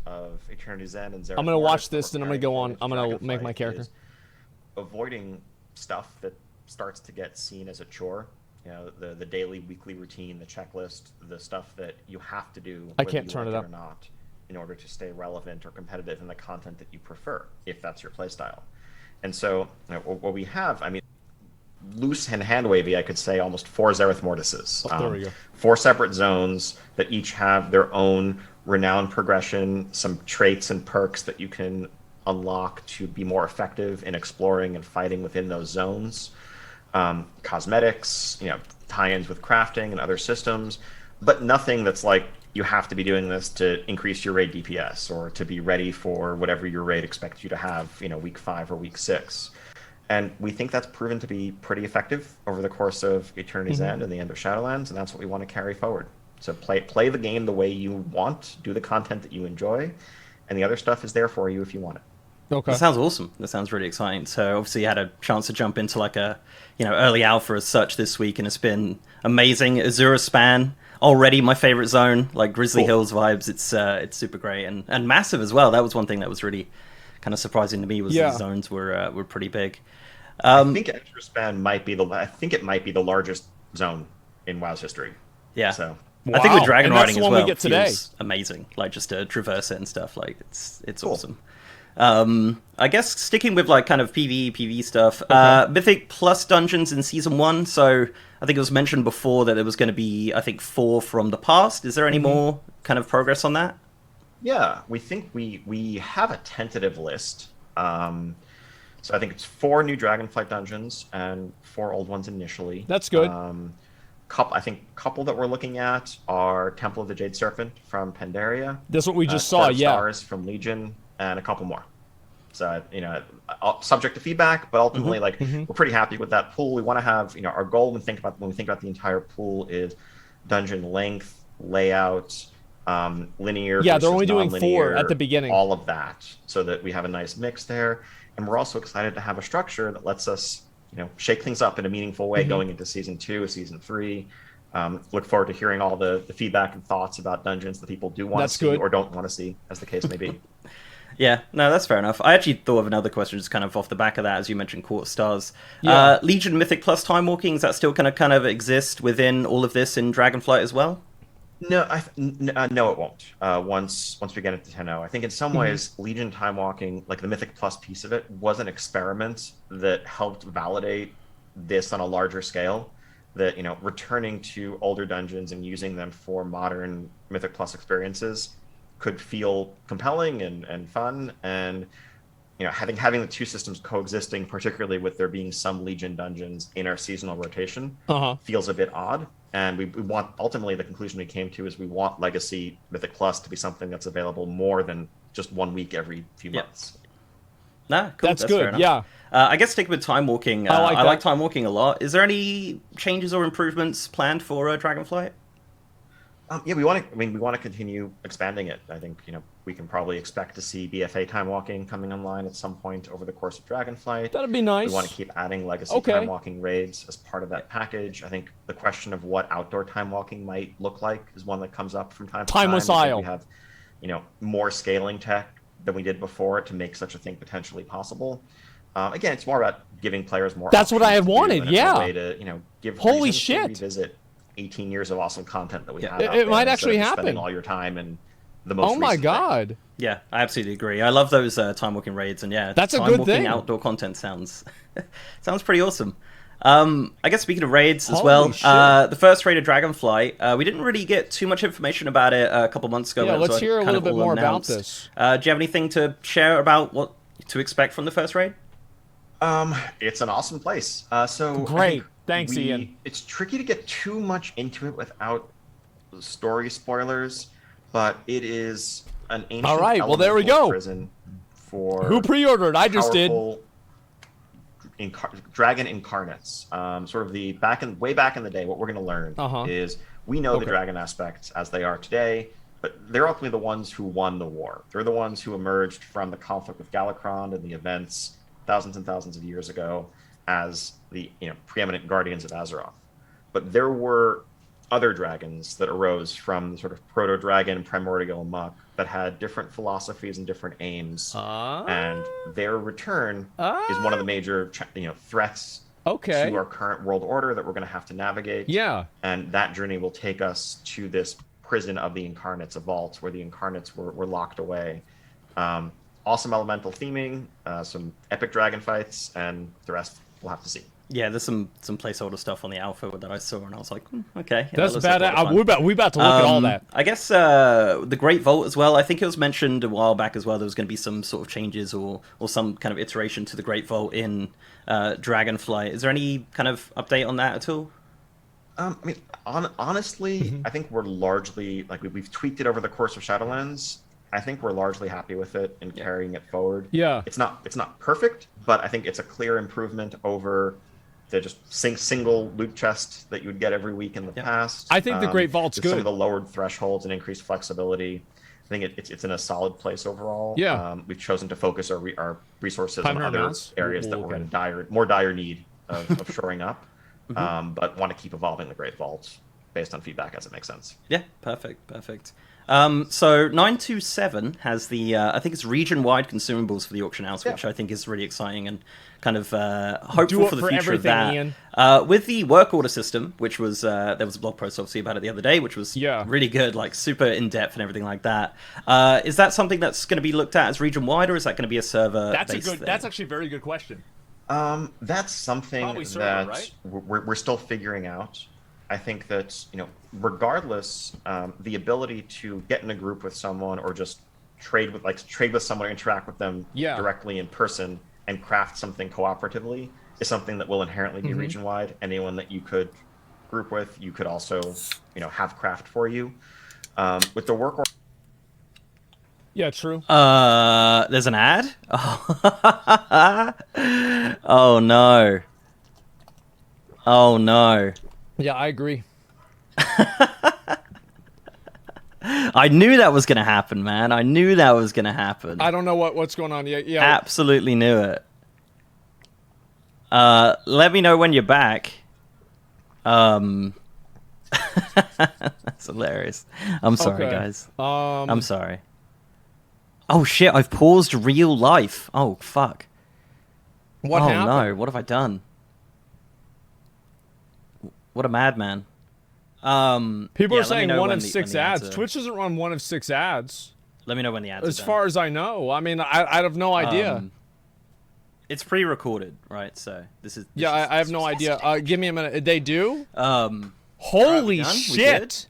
Of Eternity's End and Zereth I'm gonna watch this, Mortis, and I'm gonna go on. I'm gonna make my character. Avoiding stuff that starts to get seen as a chore. You know, the daily, weekly routine, the checklist, the stuff that you have to do. I can't turn it up or not, in order to stay relevant or competitive in the content that you prefer, if that's your playstyle. And so, you know, what we have, I mean, loose and hand wavy, I could say almost 4 Zereth Mortises. There we go. 4 separate zones that each have their own renown progression, some traits and perks that you can unlock to be more effective in exploring and fighting within those zones. Cosmetics, you know, tie-ins with crafting and other systems, but nothing that's like you have to be doing this to increase your raid DPS or to be ready for whatever your raid expects you to have, you know, week 5 or week 6. And we think that's proven to be pretty effective over the course of Eternity's End and the end of Shadowlands, and that's what we want to carry forward. So play the game the way you want, do the content that you enjoy, and the other stuff is there for you if you want it. Okay. That sounds awesome. That sounds really exciting. So obviously you had a chance to jump into like a, you know, early alpha as such this week, and it's been amazing. Azura Span, already my favorite zone, like Grizzly Hills vibes. It's super great and massive as well. That was one thing that was really kind of surprising to me, was the zones were pretty big. I think Azura Span might be the largest zone in WoW's history. Yeah. So I think with dragon riding as well, we get today. feels amazing. Like just to traverse it and stuff. Like it's cool. Awesome. I guess sticking with like kind of PvE stuff, Mythic Plus dungeons in Season 1, so I think it was mentioned before that there was going to be, I think, 4 from the past. Is there any more kind of progress on that? Yeah, we think we have a tentative list. So I think it's 4 new Dragonflight dungeons and 4 old ones initially. That's good. I think a couple that we're looking at are Temple of the Jade Serpent from Pandaria. That's what we just saw, Stars from Legion, and a couple more. So, you know, subject to feedback, but ultimately, we're pretty happy with that pool. We want to have, you know, our goal when we think about the entire pool is dungeon length, layout, linear. Yeah, they're only doing 4 at the beginning. All of that, so that we have a nice mix there. And we're also excited to have a structure that lets us, you know, shake things up in a meaningful way going into Season 2, Season 3. Look forward to hearing all the feedback and thoughts about dungeons that people do want to see or don't want to see, as the case may be. Yeah, no, that's fair enough. I actually thought of another question just kind of off the back of that, as you mentioned Court Stars. Legion Mythic Plus Time Walking, is that still going to kind of exist within all of this in Dragonflight as well? No, no, it won't. Once we get into 10.0, I think in some ways Legion Time Walking, like the Mythic Plus piece of it, was an experiment that helped validate this on a larger scale. That, you know, returning to older dungeons and using them for modern Mythic Plus experiences could feel compelling and fun, and you know, having the two systems coexisting, particularly with there being some Legion dungeons in our seasonal rotation, feels a bit odd. And we want, ultimately the conclusion we came to is we want Legacy Mythic Plus to be something that's available more than just 1 week every few months. Nah, cool. That's good. Yeah. I guess sticking with Time Walking, I like Time Walking a lot. Is there any changes or improvements planned for Dragonflight? Yeah, we want to continue expanding it. I think, you know, we can probably expect to see BFA Time Walking coming online at some point over the course of Dragonflight. That'd be nice. We want to keep adding Legacy Time Walking raids as part of that package. I think the question of what outdoor Time Walking might look like is one that comes up from time to time. Timeless Isle. We have, you know, more scaling tech than we did before to make such a thing potentially possible. Again, it's more about giving players more. That's what I had wanted. Yeah. A way to, you know, give holy shit shit. To revisit 18 years of awesome content that we have. It might actually happen. Spending all your time and the most. Oh my god. Yeah, I absolutely agree. I love those time walking raids, and yeah, that's a time good walking thing. Outdoor content sounds pretty awesome. I guess speaking of raids as well, the first raid of Dragonflight, we didn't really get too much information about it a couple months ago. Yeah, let's hear a little bit more about this. Do you have anything to share about what to expect from the first raid? It's an awesome place. So great. Thanks, Ian. It's tricky to get too much into it without story spoilers, but it is an ancient. All right, well there we go. Prison for who pre-ordered? I just did. Dragon incarnates. Sort of the way back in the day. What we're going to learn is we know the dragon aspects as they are today, but they're ultimately the ones who won the war. They're the ones who emerged from the conflict with Galakrond and the events thousands and thousands of years ago as the, you know, preeminent guardians of Azeroth. But there were other dragons that arose from the sort of proto-dragon primordial muck that had different philosophies and different aims, and their return is one of the major threats to our current world order that we're going to have to navigate. Yeah, and that journey will take us to this prison of the incarnates, a vault where the incarnates were locked away. Awesome elemental theming, some epic dragon fights, and the rest we'll have to see. Yeah, there's some placeholder stuff on the alpha that I saw, and I was like, okay. That's bad. Like we about to look at all that. I guess the Great Vault as well. I think it was mentioned a while back as well. There was going to be some sort of changes or some kind of iteration to the Great Vault in Dragonflight. Is there any kind of update on that at all? I mean, honestly, I think we're largely we've tweaked it over the course of Shadowlands. I think we're largely happy with it and carrying it forward. Yeah, it's not perfect, but I think it's a clear improvement over the just single loot chest that you would get every week in the past. I think the Great Vault's good. Some of the lowered thresholds and increased flexibility. I think it's in a solid place overall. Yeah, we've chosen to focus our resources on other areas that we're in more dire need of shoring up, but want to keep evolving the Great Vault based on feedback as it makes sense. Yeah, perfect. So 927 has the I think it's region-wide consumables for the auction house, which I think is really exciting and kind of hopeful for the future of that. Ian. With the work order system, which was there was a blog post obviously about it the other day, which was really good, like super in depth and everything like that. Is that something that's going to be looked at as region-wide, or is that going to be a server? That's actually a very good question. That's something that we're still figuring out. I think that, regardless, the ability to get in a group with someone or just trade with someone or interact with them directly in person and craft something cooperatively is something that will inherently be region-wide. Anyone that you could group with, you could also, have craft for you. With the work order. Yeah, true. There's an ad? Oh no. Oh no. Yeah, I agree. I knew that was going to happen, man. I knew that was going to happen. I don't know what's going on. Yeah. Absolutely knew it. Let me know when you're back. That's hilarious. I'm sorry, Okay. guys. I'm sorry. Oh shit! I've paused real life. Oh fuck. What oh happened? no! What have I done? What a madman. People yeah, are saying one of 6 ads. are... Twitch doesn't run one of 6 ads. Let me know when the ads As are done. far as I know. I mean, I have no idea. It's pre-recorded, right? So this is. Yeah, I have no idea. Give me a minute. They do? Holy Holy shit!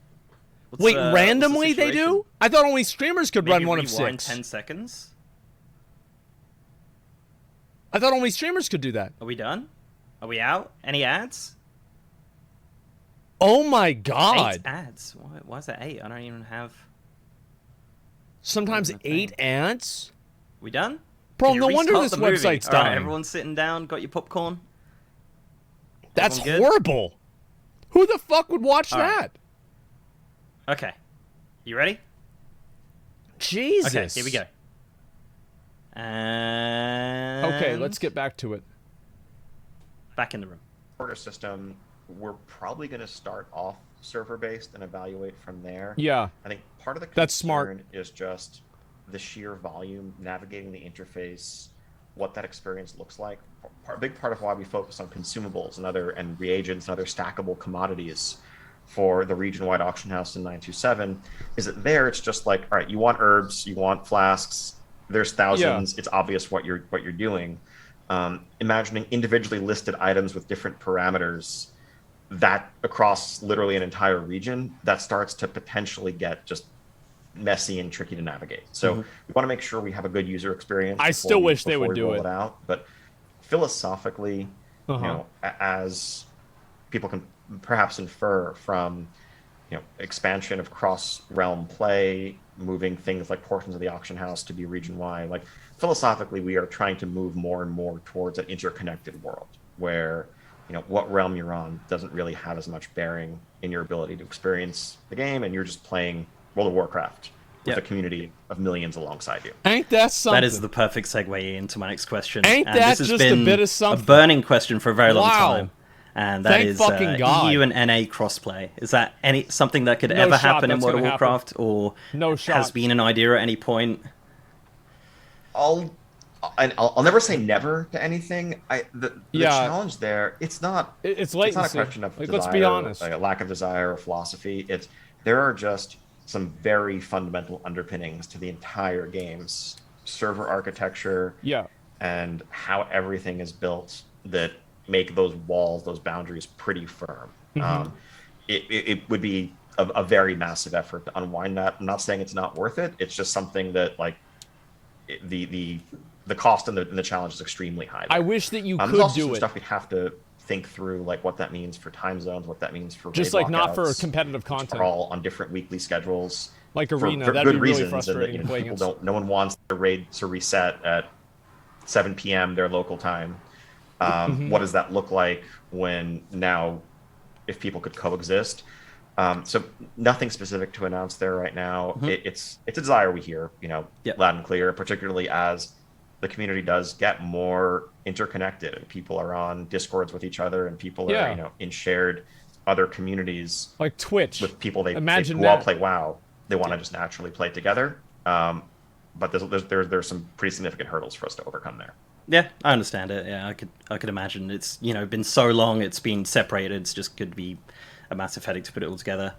Wait, randomly they do? I thought only streamers could run one of 6. 10 seconds. I thought only streamers could do that. Are we done? Are we out? Any ads? Oh my god! 8 ads. Why is that 8? I don't even have. Sometimes 8 ads? We done? Bro, Can you no wonder restart this the movie? website's All right, dying. everyone's sitting down. Got your popcorn. That's Everyone good? horrible. Who the fuck would watch All that? right. Okay. You ready? Jesus. Okay, here we go. And... Okay, let's get back to it. Back in the room. Order system, we're probably going to start off server-based and evaluate from there. Yeah. I think part of the concern That's smart. is just the sheer volume, navigating the interface, what that experience looks like. A big part of why we focus on consumables and reagents and other stackable commodities for the region-wide auction house in 927 is that there it's just like, all right, you want herbs, you want flasks, there's thousands, it's obvious what you're doing. Imagining individually listed items with different parameters that across literally an entire region, that starts to potentially get just messy and tricky to navigate. So we want to make sure we have a good user experience. I still wish they would do roll it out. But philosophically, you know, as people can perhaps infer from, you know, expansion of cross-realm play, moving things like portions of the auction house to be region-wide, like philosophically, we are trying to move more and more towards an interconnected world where, you know, what realm you're on doesn't really have as much bearing in your ability to experience the game, and you're just playing World of Warcraft with a community of millions alongside you. Ain't that something? That is the perfect segue into my next question. Ain't and that this has just been a bit of something? a burning question for a very long Wow. time. And that Thank is fucking God. EU and NA crossplay. Is that something that could No ever shot happen in that's World of gonna happen. Warcraft, or No has shot. been an idea at any point? I'll never say never to anything. The challenge there, it's not it's not a latency. question of Like, desire, let's be honest. like a lack of desire or philosophy. There are just some very fundamental underpinnings to the entire game's server architecture and how everything is built that make those walls, those boundaries pretty firm. It would be a very massive effort to unwind that. I'm not saying it's not worth it. It's just something that, like, the cost and the challenge is extremely high there. I wish that you There's could also do some it. stuff we'd have to think through, like what that means for time zones, what that means for Just raid like not for lockouts, competitive which content. are all on different weekly schedules. Like for Arena, for that'd good be really reasons, and that, frustrating you know, playing people against- don't. No one wants their raid to reset at 7 p.m. their local time. What does that look like when now, if people could coexist? So nothing specific to announce there right now. It's a desire we hear, you know, loud and clear, particularly as the community does get more interconnected and people are on Discords with each other and people are, you know, in shared other communities like Twitch with people who all that. play WoW. They want to just naturally play together. But there's some pretty significant hurdles for us to overcome there. Yeah, I understand it. Yeah, I could imagine. It's, you know, been so long, it's been separated. It's just could be a massive headache to put it all together.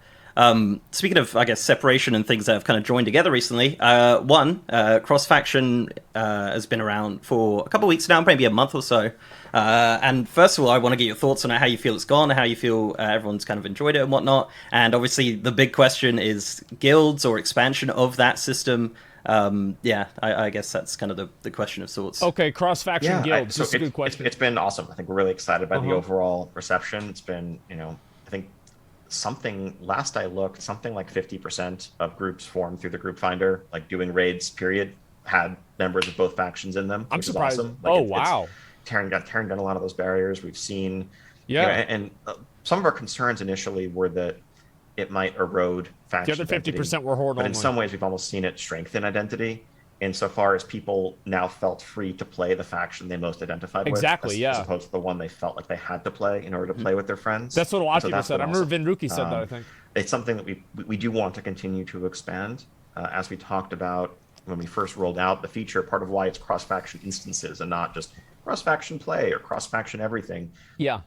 Speaking of, I guess, separation and things that have kind of joined together recently, cross-faction has been around for a couple of weeks now, maybe a month or so. And first of all, I want to get your thoughts on how you feel it's gone, how you feel everyone's kind of enjoyed it and whatnot. And obviously, the big question is guilds or expansion of that system. I guess that's kind of the question of sorts. Okay, cross-faction guilds. That's a good question. It's been awesome. I think we're really excited by the overall reception. It's been, you know, I think last I looked, something like 50% of groups formed through the group finder, like doing raids, period, had members of both factions in them. I'm which surprised. Is awesome. Like, wow. It's tearing down a lot of those barriers. We've seen, you know, and some of our concerns initially were that it might erode faction The other 50% identity, were horde but only. in some ways we've almost seen it strengthen identity. insofar as people now felt free to play the faction they most identified with. Exactly, As opposed to the one they felt like they had to play in order to play with their friends. That's what a lot of people said. I remember awesome. Vinruki said that, I think. It's something that we do want to continue to expand. As we talked about when we first rolled out the feature, part of why it's cross-faction instances and not just cross-faction play or cross-faction everything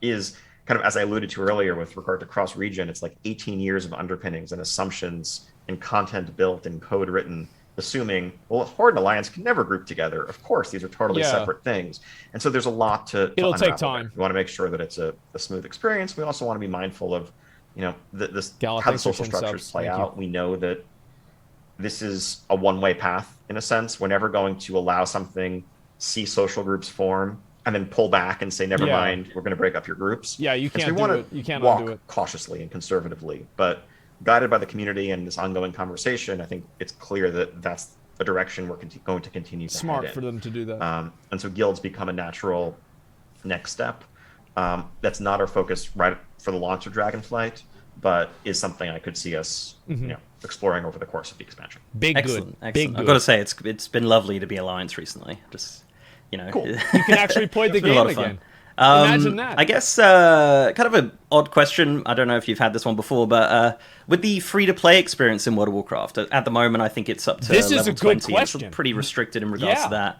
is kind of, as I alluded to earlier with regard to cross-region, it's like 18 years of underpinnings and assumptions and content built and code written, assuming, well, Horde and Alliance can never group together. Of course, these are totally separate things. And so there's a lot to It'll take unravel time. there. We want to make sure that it's a smooth experience. We also want to be mindful of, how the social structures play out. We know that this is a one-way path, in a sense. We're never going to allow something, see social groups form, and then pull back and say, never mind, we're going to break up your groups. Yeah, you can't do it. You can't walk undo it. cautiously and conservatively. But guided by the community and this ongoing conversation, I think it's clear that that's the direction we're going to continue to Smart head in. for them to do that. And so guilds become a natural next step. That's not our focus right for the launch of Dragonflight, but is something I could see us exploring over the course of the expansion. Excellent. I've got to say, it's been lovely to be Alliance recently. Just, cool. You can actually play the game again. Imagine that. I guess kind of an odd question. I don't know if you've had this one before, but with the free-to-play experience in World of Warcraft, at the moment, I think it's up to this level is a 20. good question. It's pretty restricted in regards to that.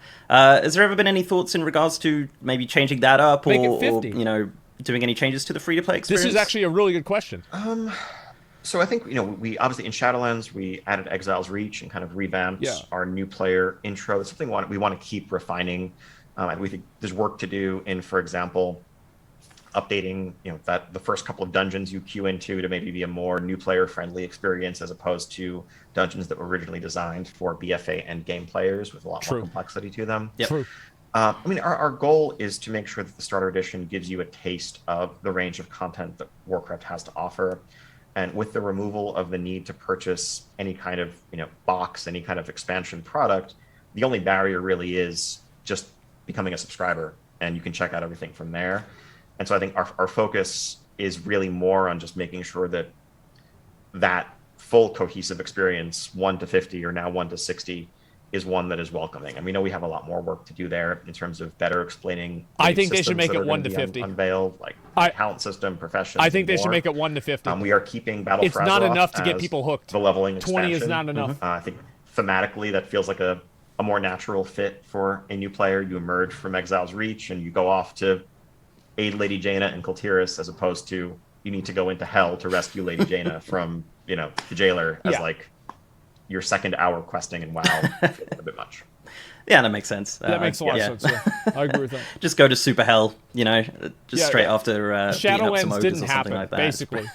Has there ever been any thoughts in regards to maybe changing that up or doing any changes to the free-to-play experience? This is actually a really good question. So I think, we obviously in Shadowlands, we added Exile's Reach and kind of revamped our new player intro. It's something we want to keep refining. And we think there's work to do in, for example, updating, that the first couple of dungeons you queue into to maybe be a more new player friendly experience as opposed to dungeons that were originally designed for BFA and game players with a lot more complexity to them. True. Our goal is to make sure that the starter edition gives you a taste of the range of content that Warcraft has to offer. And with the removal of the need to purchase any kind of, box, any kind of expansion product, the only barrier really is just becoming a subscriber, and you can check out everything from there. And so I think our focus is really more on just making sure that full cohesive experience, 1 to 50 or now 1 to 60, is one that is welcoming. And we know we have a lot more work to do there in terms of better explaining. I think they should make it 1 to 50. Unveiled, like talent system, profession. I think they should make it 1 to 50. We are keeping Battle It's not enough to get people hooked. The leveling 20 expansion. is not enough. I think thematically that feels like a more natural fit for a new player. You emerge from Exile's Reach and you go off to aid Lady Jaina and Kultiris, as opposed to you need to go into hell to rescue Lady Jaina from, the jailer as like your second hour questing and WoW. A bit much. Yeah, that makes sense. That makes a lot of sense. Yeah. I agree with that. Just go to Super Hell, straight after Shadowlands didn't happen, like that. basically.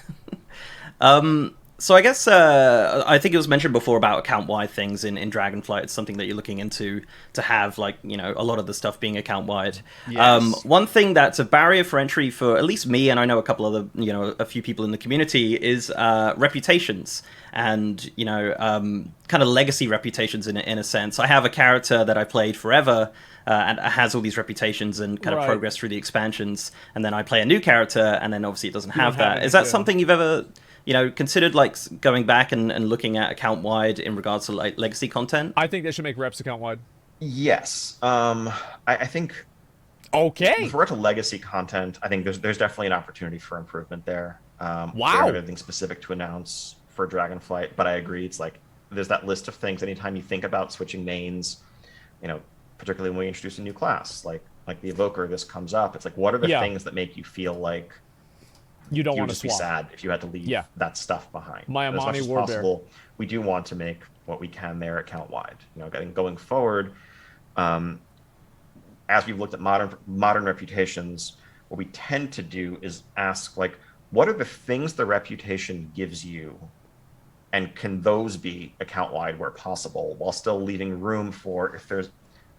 So I guess I think it was mentioned before about account-wide things in Dragonflight. It's something that you're looking into to have, a lot of the stuff being account-wide. Yes. One thing that's a barrier for entry for at least me, and I know a couple other, a few people in the community, is reputations and, kind of legacy reputations in a sense. I have a character that I played forever and has all these reputations and kind of progress through the expansions, and then I play a new character, and then obviously it doesn't have that. Is that something you've ever considered going back and looking at account wide in regards to legacy content? I think they should make reps account wide. Yes. I think. Okay. With regard to legacy content, I think there's definitely an opportunity for improvement there. Wow. We don't have anything specific to announce for Dragonflight, but I agree. It's there's that list of things. Anytime you think about switching mains, particularly when we introduce a new class, like the Evoker, this comes up. It's what are the things that make you feel like you don't want to just be sad if you had to leave that stuff behind. My as much Amani as Warbear. possible, we do want to make what we can there account wide. Going forward, as we've looked at modern reputations, what we tend to do is ask what are the things the reputation gives you, and can those be account wide where possible, while still leaving room for, if there's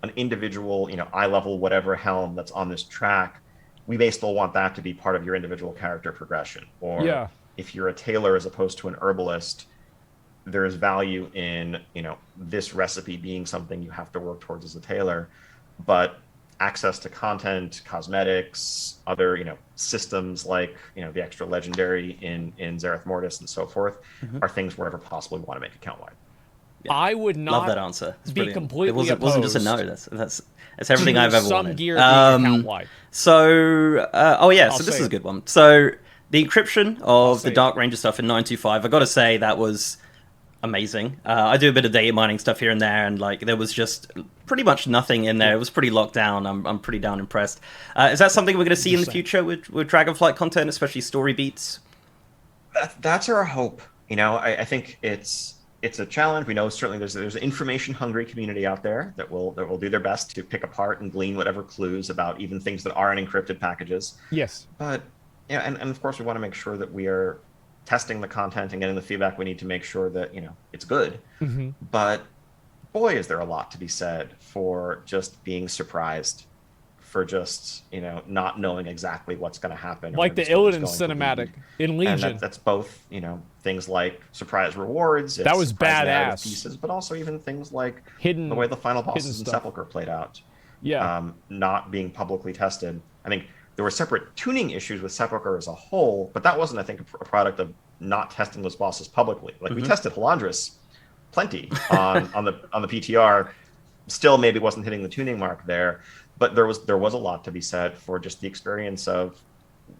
an individual, eye level whatever helm that's on this track, we may still want that to be part of your individual character progression. Or if you're a tailor as opposed to an herbalist, there is value in, this recipe being something you have to work towards as a tailor. But access to content, cosmetics, other, systems like, the extra legendary in Zereth Mortis and so forth are things wherever possible we want to make account wide. I would not Love that answer. It's be brilliant. completely It wasn't just a no. opposed That's everything I've ever some wanted. gear being account-wide. So, oh yeah, so this say is a it. good one. So the encryption of say the it. Dark Ranger stuff in 925, I got to say that was amazing. I do a bit of data mining stuff here and there, and like there was just pretty much nothing in there. It was pretty locked down. I'm pretty down impressed. Is that something we're going to see in the future with Dragonflight content, especially story beats? That's our hope. You know, I think it's a challenge. We know certainly there's an information hungry community out there that will do their best to pick apart and glean whatever clues about even things that aren't encrypted packages. Yes. But yeah, and of course we want to make sure that we are testing the content and getting the feedback we need to make sure that, you know, it's good. Mm-hmm. But boy, is there a lot to be said for just being surprised, for just, you know, not knowing exactly what's going to happen. Like the Illidan cinematic in Legion. And that's both, you know, things like surprise rewards. That was surprise narrative badass. Pieces, but also even things like Hidden, the way the final bosses in stuff. Sepulchre played out. Yeah. Not being publicly tested. I think there were separate tuning issues with Sepulchre as a whole, but that wasn't, I think, a product of not testing those bosses publicly. Like we tested Halandris plenty on the PTR, still maybe wasn't hitting the tuning mark there, but there was a lot to be said for just the experience of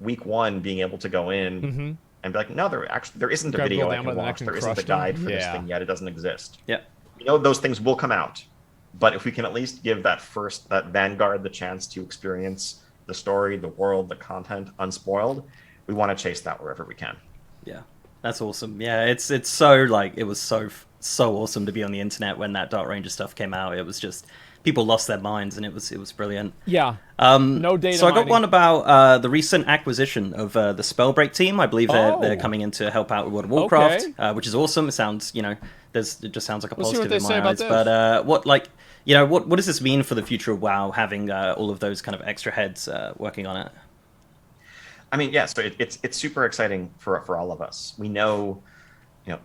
week one being able to go in and be like, no, there isn't a Gotta video go I down can to the watch. next and There isn't a crush guide them. for this Yeah. thing yet. It doesn't exist. Yeah. You know, those things will come out, but if we can at least give that vanguard the chance to experience the story, the world, the content unspoiled, we want to chase that wherever we can. Yeah, that's awesome. Yeah, it's so like it was so awesome to be on the internet when that Dark Ranger stuff came out. It was just people lost their minds, and it was brilliant. Yeah. No data. So I got mining. one about the recent acquisition of the Spellbreak team. I believe they're Oh. coming in to help out with World of Warcraft, Okay. which is awesome. It sounds, you know, it just sounds like a Let's see what positive they in say my about eyes. this. But what does this mean for the future of WoW, having all of those kind of extra heads working on it? I mean, yeah, so it's super exciting for all of us. We know, you know,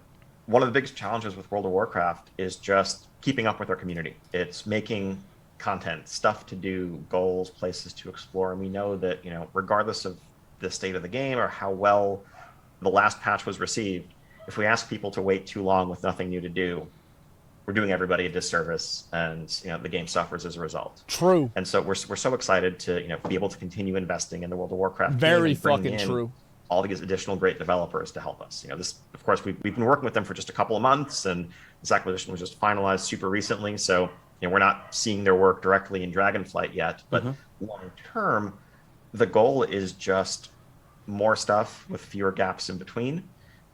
one of the biggest challenges with World of Warcraft is just keeping up with our community. It's making content, stuff to do, goals, places to explore. And we know that, you know, regardless of the state of the game or how well the last patch was received, if we ask people to wait too long with nothing new to do, we're doing everybody a disservice, and, you know, the game suffers as a result. True. And so we're so excited to, you know, be able to continue investing in the World of Warcraft. Very team and bring fucking in true. all these additional great developers to help us. You know, this, of course, we've been working with them for just a couple of months, and this acquisition was just finalized super recently. So, you know, we're not seeing their work directly in Dragonflight yet, but long term, the goal is just more stuff with fewer gaps in between.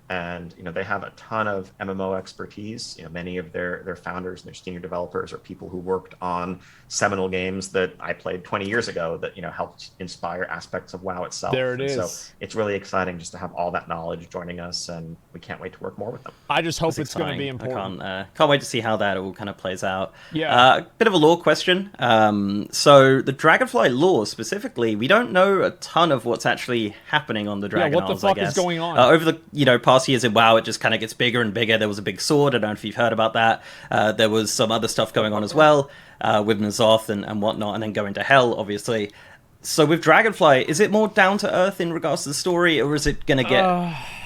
And, you know, they have a ton of MMO expertise. You know, many of their founders and their senior developers are people who worked on seminal games that I played 20 years ago that, you know, helped inspire aspects of WoW itself. There it And is. So it's really exciting just to have all that knowledge joining us, and we can't wait to work more with them. I just hope That's it's going to be exciting. important. I can't wait to see how that all kind of plays out. Yeah. Bit of a lore question. So the Dragonflight lore specifically, we don't know a ton of what's actually happening on the Dragon what the Isles, I fuck is guess. going on? Over the past years in WoW, it just kind of gets bigger and bigger. There was a big sword. I don't know if you've heard about that. There was some other stuff going on as well with N'Zoth and whatnot, and then going to Hell, obviously. So with Dragonflight, is it more down to earth in regards to the story, or is it going to get,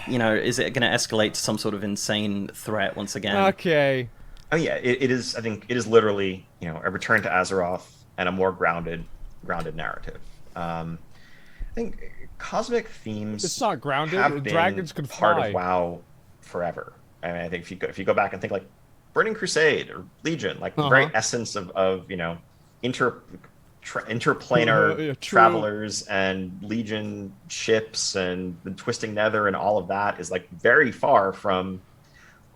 is it going to escalate to some sort of insane threat once again? Okay. Oh yeah, it is. I think it is literally, you know, a return to Azeroth and a more grounded narrative. I think cosmic themes. It's not grounded. Have been Dragons could part fly. of WoW forever. I mean, I think if you go back and think like Burning Crusade or Legion, like the very essence of you know, interplanar Yeah, true. travelers and Legion ships and the Twisting Nether and all of that is like very far from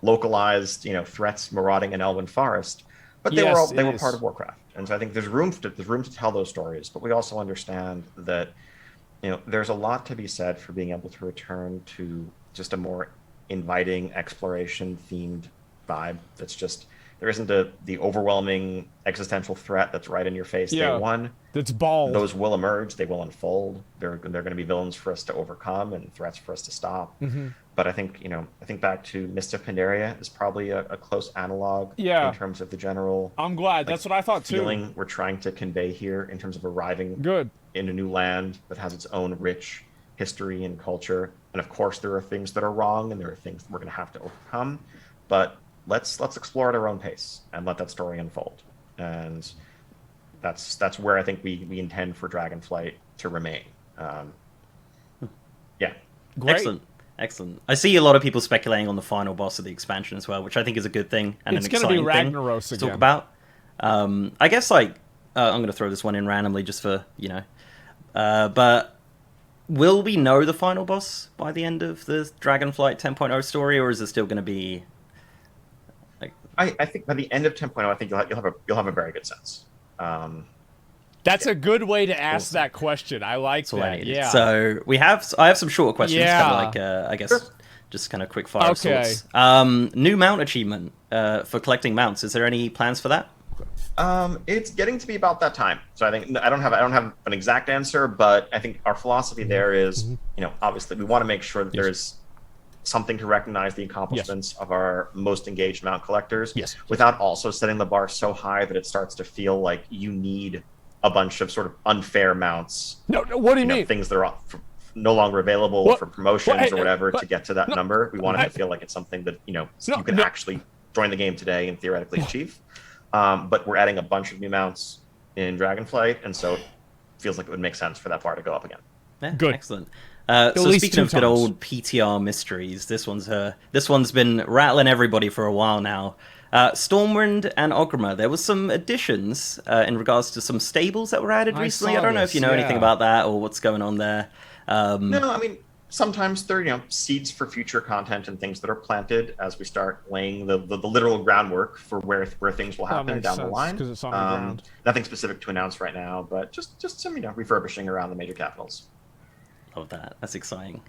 localized, you know, threats marauding in Elven Forest. But they were part of Warcraft, and so I think there's room to tell those stories. But we also understand that, you know, there's a lot to be said for being able to return to just a more inviting exploration themed vibe. That's just, there isn't the overwhelming existential threat that's right in your face day one. That's bald. Those will emerge. They will unfold. They're going to be villains for us to overcome and threats for us to stop. But I think, you know, back to Mist of Pandaria is probably a close analog in terms of the general. I'm glad. That's what I thought too. Feeling we're trying to convey here in terms of arriving in a new land that has its own rich history and culture. And of course, there are things that are wrong, and there are things that we're going to have to overcome. But let's explore at our own pace and let that story unfold. And that's where I think we intend for Dragonflight to remain. Yeah. Great. Excellent. I see a lot of people speculating on the final boss of the expansion as well, which I think is a good thing and It's an gonna be exciting thing Ragnaros to again. talk about. I guess I'm going to throw this one in randomly just for, but will we know the final boss by the end of the Dragonflight 10.0 story, or is it still going to be... I think by the end of 10.0, I think you'll have a very good sense. That's a good way to ask that question. I like that. Yeah. So I have some shorter questions, kind of like I guess just kind of quick fire sorts. New mount achievement for collecting mounts. Is there any plans for that? It's getting to be about that time. So I think I don't have an exact answer, but I think our philosophy there is, obviously we want to make sure that there's something to recognize the accomplishments of our most engaged mount collectors, without also setting the bar so high that it starts to feel like you need a bunch of sort of unfair mounts. No, what do you mean? Things that are no longer available for promotions or whatever to get to that number. We want it to feel like it's something that you can actually join the game today and theoretically achieve. But we're adding a bunch of new mounts in Dragonflight, and so it feels like it would make sense for that bar to go up again. Yeah, good. Excellent. So speaking of good old PTR mysteries, this one's been rattling everybody for a while now. Stormwind and Ogrima, there was some additions in regards to some stables that were added recently. I don't know if you know anything about that or what's going on there. No, I mean, sometimes they're seeds for future content and things that are planted as we start laying the literal groundwork for where things will happen down the line. It's on the ground. Nothing specific to announce right now, but just some refurbishing around the major capitals. Love that. That's exciting.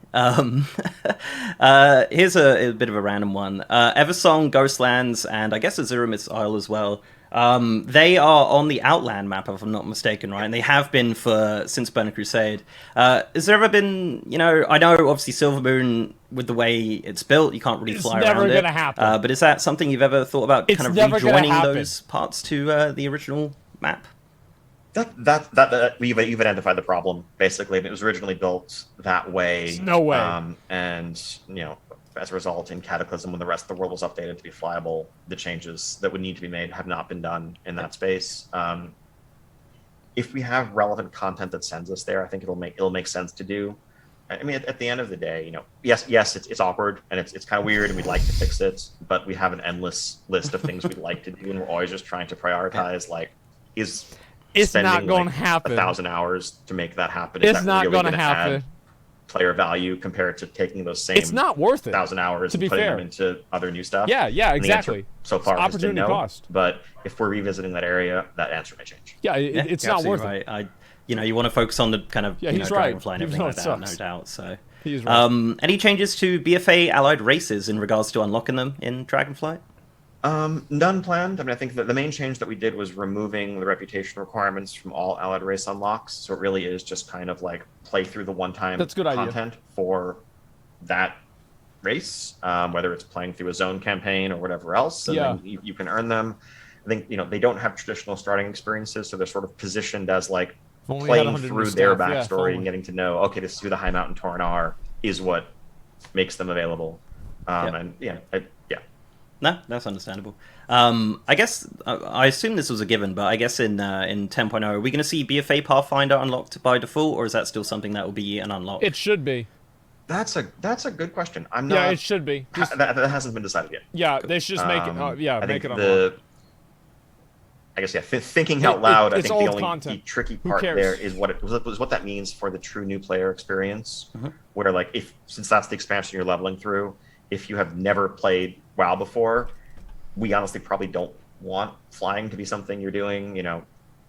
Here's a bit of a random one. Eversong, Ghostlands, and I guess Azura's Isle as well. They are on the Outland map, if I'm not mistaken, right? And they have been since Burning Crusade. Has there ever been, I know obviously Silvermoon, with the way it's built, you can't really fly around it. It's never going to happen. But is that something you've ever thought about kind of rejoining those parts to the original map? That we've identified the problem. Basically, it was originally built that way. There's no way. And as a result, in Cataclysm, when the rest of the world was updated to be flyable, the changes that would need to be made have not been done in that space. If we have relevant content that sends us there, I think it'll make sense to do. I mean, at the end of the day, yes, it's awkward and it's kind of weird, and we'd like to fix it, but we have an endless list of things we'd like to do, and we're always just trying to prioritize. It's not going to happen. 1,000 hours to make that happen. It's not going to happen. Add player value compared to taking those same. It's not worth it. 1,000 hours and putting them into other new stuff. Yeah, exactly. So far, it's opportunity cost. But if we're revisiting that area, that answer may change. Yeah, it's not worth it. You want to focus on the kind of Dragonfly and everything like that, no doubt. So, he's right. Any changes to BFA allied races in regards to unlocking them in Dragonflight? None planned. I mean, I think that the main change that we did was removing the reputation requirements from all allied race unlocks. So it really is just kind of like play through the one-time content for that race, whether it's playing through a zone campaign or whatever else, and then you can earn them. I think they don't have traditional starting experiences, so they're sort of positioned as like playing through their backstory and getting to know, okay, this is who the High Mountain Tauren are, is what makes them available. No, that's understandable. I guess I assume this was a given, but I guess in 10.0, are we going to see BFA Pathfinder unlocked by default, or is that still something that will be an unlock? It should be. That's a good question. I'm not. Yeah, it should be. That hasn't been decided yet. Yeah, they should just make it. Make it unlock. I guess thinking out loud. I think the only tricky part there is what that means for the true new player experience. Mm-hmm. Where since that's the expansion you're leveling through, if you have never played WoW before, we honestly probably don't want flying to be something you're doing,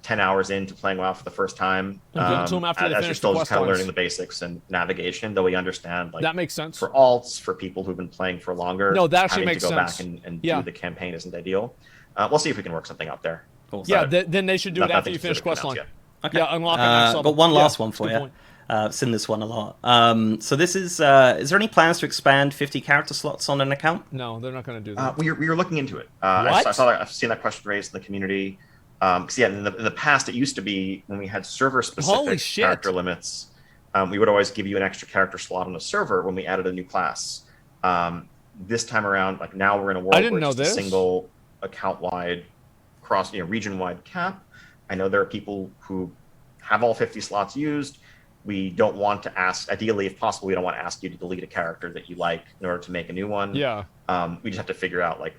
10 hours into playing WoW for the first time. As you're still just kind of learning the basics and navigation, though we understand that makes sense. For alts, for people who've been playing for longer, no, that actually makes sense. Having to go back and do the campaign isn't ideal. We'll see if we can work something out there. Cool. Yeah, then they should do it after you finish quest line. Okay. Yeah, unlock it. Got one last one for you. I've seen this one a lot. So this is there any plans to expand 50 character slots on an account? No, they're not going to do that. We are looking into it. I've seen that question raised in the community. In the past, it used to be when we had server-specific character limits, we would always give you an extra character slot on a server when we added a new class. this time around, like now we're in a world I didn't where know it's just a this. single account-wide, region-wide cap. I know there are people who have all 50 slots used. We don't want to ask, ideally, if possible, we don't want to ask you to delete a character that you like in order to make a new one. Yeah. We just have to figure out, like,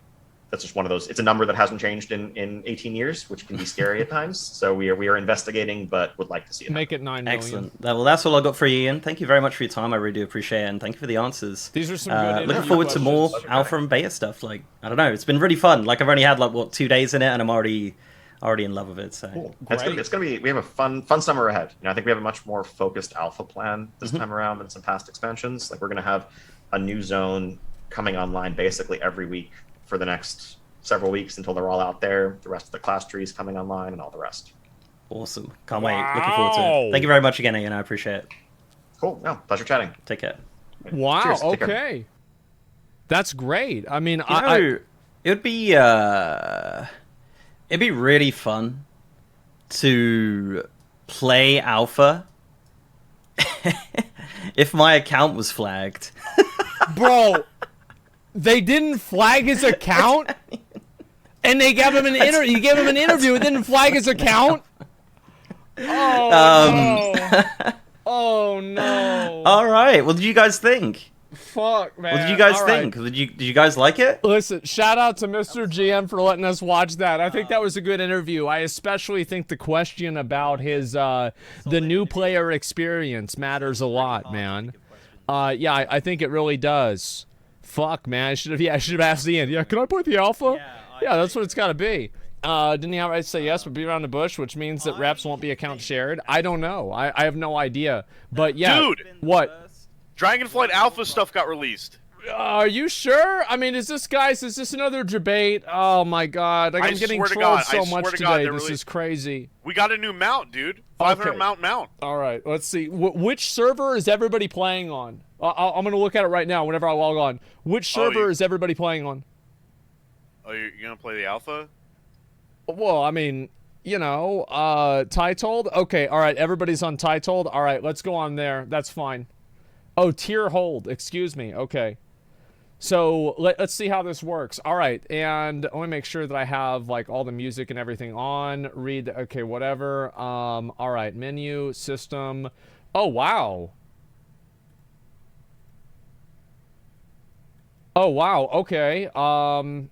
that's just one of those. It's a number that hasn't changed in 18 years, which can be scary at times. So we are investigating, but would like to see it. Make it 9 million. Excellent. Well, that's all I got for you, Ian. Thank you very much for your time. I really do appreciate it, and thank you for the answers. These are some good looking forward to more questions. alpha and beta stuff. Like, I don't know, it's been really fun. Like, I've only had like 2 days in it, and I'm already in love with it. So Cool. It's gonna be. We have a fun summer ahead. I think we have a much more focused alpha plan this time around than some past expansions. Like, we're gonna have a new zone coming online basically every week for the next several weeks until they're all out there. The rest of the class trees coming online and all the rest. Awesome. Can't wait. Looking forward to it. Thank you very much again, Ian. I appreciate it. Cool. Yeah, pleasure chatting. Take care. Wow. Cheers. Take care. Okay. That's great. I mean, It would be it'd be really fun to play alpha if my account was flagged. bro, they didn't flag his account, and they gave him an interview. You gave him an interview and didn't flag his account. Oh no! Oh no! All right. What did you guys think? Fuck, man. What did you guys All think? right. Did you guys like it? Listen, shout out to Mr. GM for letting us watch that. I think that was a good interview. I especially think the question about his the new player experience matters a lot, man. Yeah, I think it really does. Fuck, man. I should have asked Ian. Yeah, can I play the alpha? Yeah, that's what it's got to be. Didn't he outright say yes, but be around the bush, which means that reps won't be account shared? I don't know. I have no idea. But yeah. Dude! What? Dragonflight Alpha stuff got released. Are you sure? I mean, is this another debate? Oh my god. Like, I'm getting trolled so much today. This is crazy. We got a new mount, dude. 500 mount. All right, let's see. Which server is everybody playing on? I'm going to look at it right now whenever I log on. Which server is everybody playing on? Oh, you're going to play the alpha? Well, I mean, you know, Titled. Okay, all right, everybody's on Titled. All right, let's go on there. That's fine. Oh, tier hold. Excuse me. Okay. So let's see how this works. All right, and let me make sure that I have like all the music and everything on. Read. Okay, whatever. All right, menu, system. Oh wow. Oh wow. Okay. All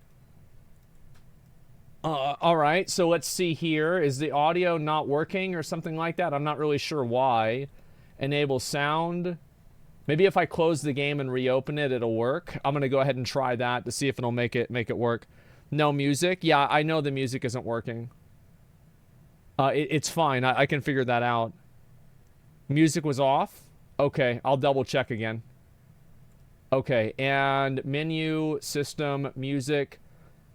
right. So let's see here. Is the audio not working or something like that? I'm not really sure why. Enable sound. Maybe if I close the game and reopen it, it'll work. I'm gonna go ahead and try that to see if it'll make it work. No music. Yeah, I know the music isn't working. It's fine. I can figure that out. Music was off. Okay, I'll double check again. Okay, and menu, system, music.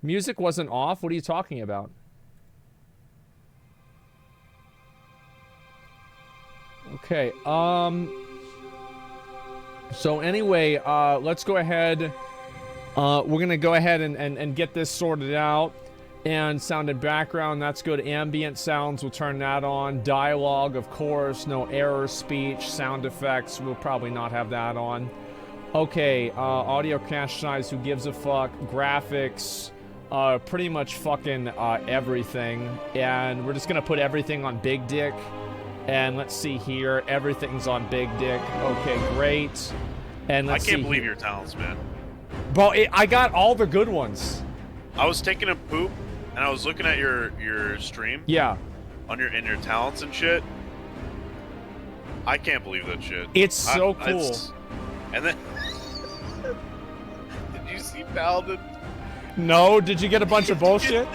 Music wasn't off. What are you talking about? Okay, so anyway, let's go ahead. We're gonna go ahead and get this sorted out. And sound and background, that's good. Ambient sounds, we'll turn that on. Dialogue, of course. No error speech. Sound effects, we'll probably not have that on. Okay, audio cache size, who gives a fuck. Graphics, pretty much fucking everything. And we're just gonna put everything on Big Dick. And let's see here, everything's on Big Dick. Okay, great. And let's see. I can't believe your talents, man. Bro, I got all the good ones. I was taking a poop, and I was looking at your stream. Yeah. On your talents and shit. I can't believe that shit. It's so cool. And then, did you see Paladin? No, did you get a bunch of bullshit?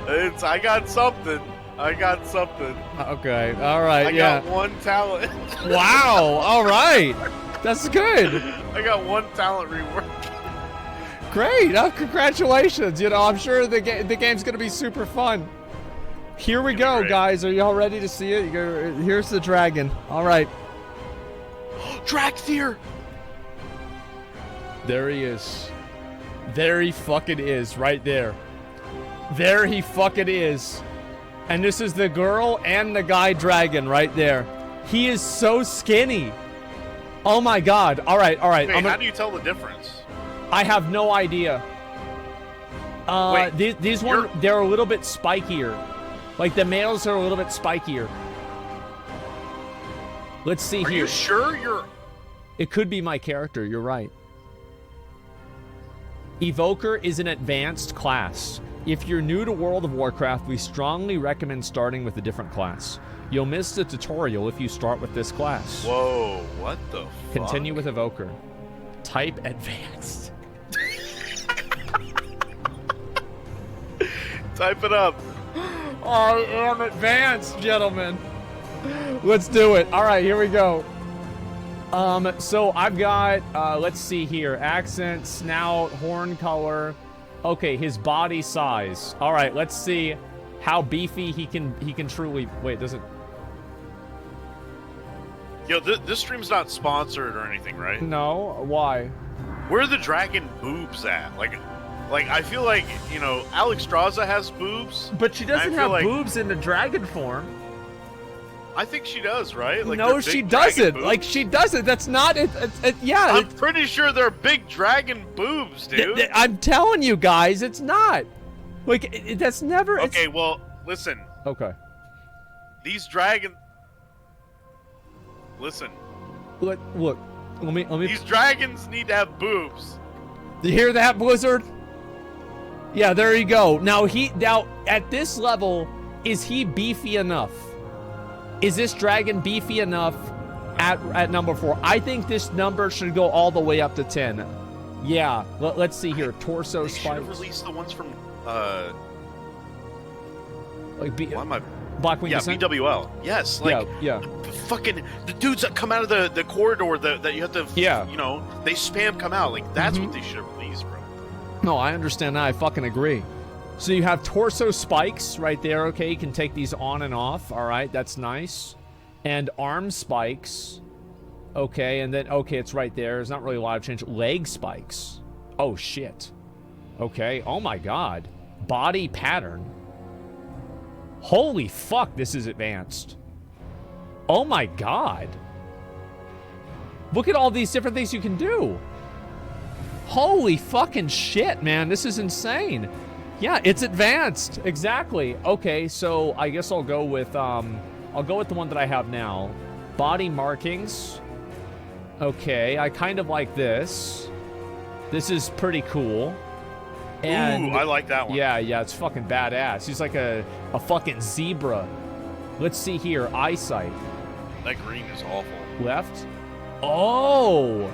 I got something. Okay, all right, I got one talent. Wow, all right. That's good. I got one talent rework. Great, congratulations. You know, I'm sure the game's going to be super fun. Here we go, guys. Are y'all ready to see it? Here's the dragon. All right. Drag's here. There he is. There he fucking is, right there. There he fucking is. And this is the girl and the guy dragon right there. He is so skinny. Oh my god. All right. Wait, how do you tell the difference? I have no idea. Wait, these ones, they're a little bit spikier. Like the males are a little bit spikier. Let's see here. Are you sure you're... It could be my character, you're right. Evoker is an advanced class. If you're new to World of Warcraft, we strongly recommend starting with a different class. You'll miss the tutorial if you start with this class. Whoa, what the fuck? Continue with Evoker. Type advanced. Type it up. I am advanced, gentlemen. Let's do it. All right, here we go. So I've got, let's see here. Accent, snout, horn color. Okay, his body size. All right, let's see how beefy he can truly... Wait, does it... Yo, this stream's not sponsored or anything, right? No, why? Where are the dragon boobs at? Like I feel like, you know, Alexstrasza has boobs. But she doesn't have like, boobs in the dragon form. I think she does, right? Like no, she doesn't. Like, she doesn't. That's not it. Yeah. I'm pretty sure they're big dragon boobs, dude. I'm telling you guys, it's not. Like, that's never... Okay, well, listen. Okay. These dragon... Listen. Look, let me... These dragons need to have boobs. Do you hear that, Blizzard? Yeah, there you go. Now, at this level, is he beefy enough? Is this dragon beefy enough at number 4? I think this number should go all the way up to 10. Yeah, let's see here. Torso they spikes. should have released the ones from, like why am I... Blackwing yeah, Descent? BWL. Yes, like, yeah. Fucking, the dudes that come out of the corridor that you have to, yeah. You know, they spam come out. Like, that's what they should have released, bro. No, I understand that. I fucking agree. So you have torso spikes right there, okay? You can take these on and off, all right? That's nice. And arm spikes, okay? And then, okay, it's right there. There's not really a lot of change. Leg spikes. Oh, shit. Okay, oh my god. Body pattern. Holy fuck, this is advanced. Oh my god. Look at all these different things you can do. Holy fucking shit, man. This is insane. Yeah, it's advanced. Exactly. Okay, so I guess I'll go with the one that I have now. Body markings. Okay, I kind of like this. This is pretty cool. And, ooh, I like that one. Yeah, it's fucking badass. He's like a fucking zebra. Let's see here. Eyesight. That green is awful. Left. Oh!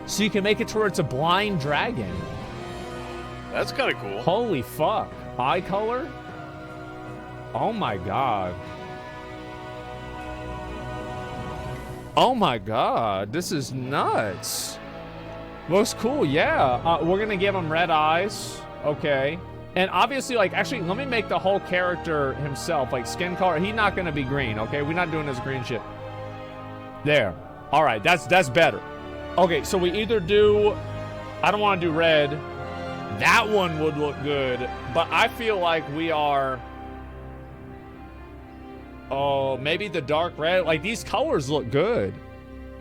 So you can make it to where it's a blind dragon. That's kind of cool. Holy fuck. Eye color? Oh my god. Oh my god. This is nuts. Looks cool, yeah. We're gonna give him red eyes. Okay. And obviously, like, actually, let me make the whole character himself, like, skin color. He's not gonna be green, okay? We're not doing this green shit. There. All right, that's better. Okay, so we either do... I don't want to do red. That one would look good, but I feel like we are... Oh, maybe the dark red. Like, these colors look good.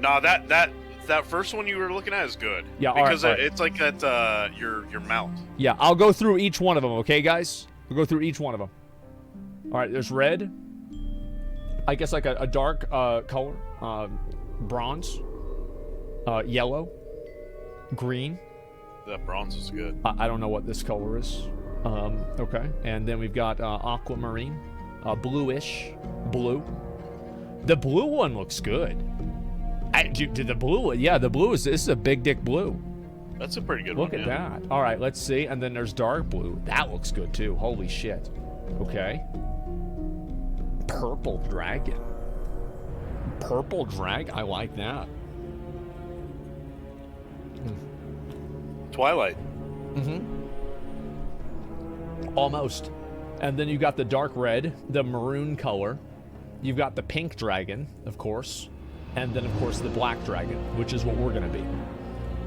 No, that first one you were looking at is good. Yeah, because all right. it's like that your mount. Yeah, I'll go through each one of them, okay, guys? We'll go through each one of them. All right, there's red. I guess like a dark color. Bronze. Yellow. Green. That bronze is good. I don't know what this color is. Okay, and then we've got aquamarine. Bluish. Blue. The blue one looks good. The blue, yeah, the blue this is a big dick blue. That's a pretty good one. Look at that. All right, let's see. And then there's dark blue. That looks good too. Holy shit. Okay. Purple dragon. Purple drag. I like that. Twilight. Almost. And then you got the dark red, the maroon color. You've got the pink dragon, of course. And then, of course, the black dragon, which is what we're going to be.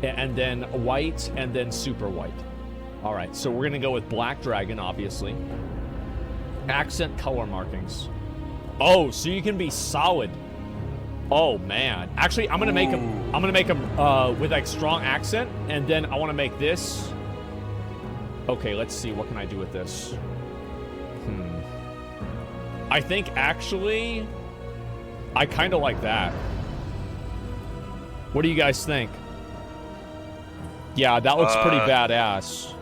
And then white, and then super white. All right, so we're going to go with black dragon, obviously. Accent color markings. Oh, so you can be solid. Oh man. Actually, I'm gonna make him with like strong accent, and then I want to make this. Okay, let's see. What can I do with this? I think actually, I kind of like that. What do you guys think? Yeah, that looks pretty badass.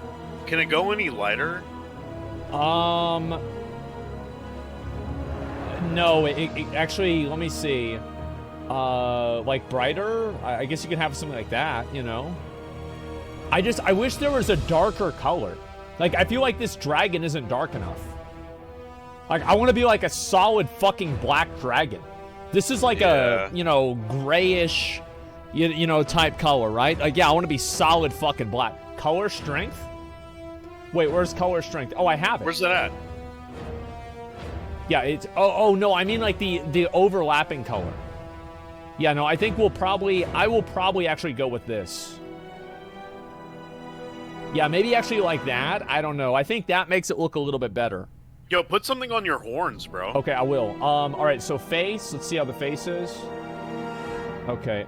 Can it go any lighter? No, it actually, let me see. Like brighter? I guess you can have something like that, you know? I wish there was a darker color. Like, I feel like this dragon isn't dark enough. Like, I want to be like a solid fucking black dragon. This is like a, you know, grayish, you know, type color, right? Like, yeah, I want to be solid fucking black. Color strength? Wait, where's color strength? Oh, I have it. Where's that at? Yeah, it's... Oh, no, I mean like the overlapping color. Yeah, no, I think I will probably actually go with this. Yeah, maybe actually like that. I don't know. I think that makes it look a little bit better. Yo, put something on your horns, bro. Okay, I will. All right, so face. Let's see how the face is. Okay,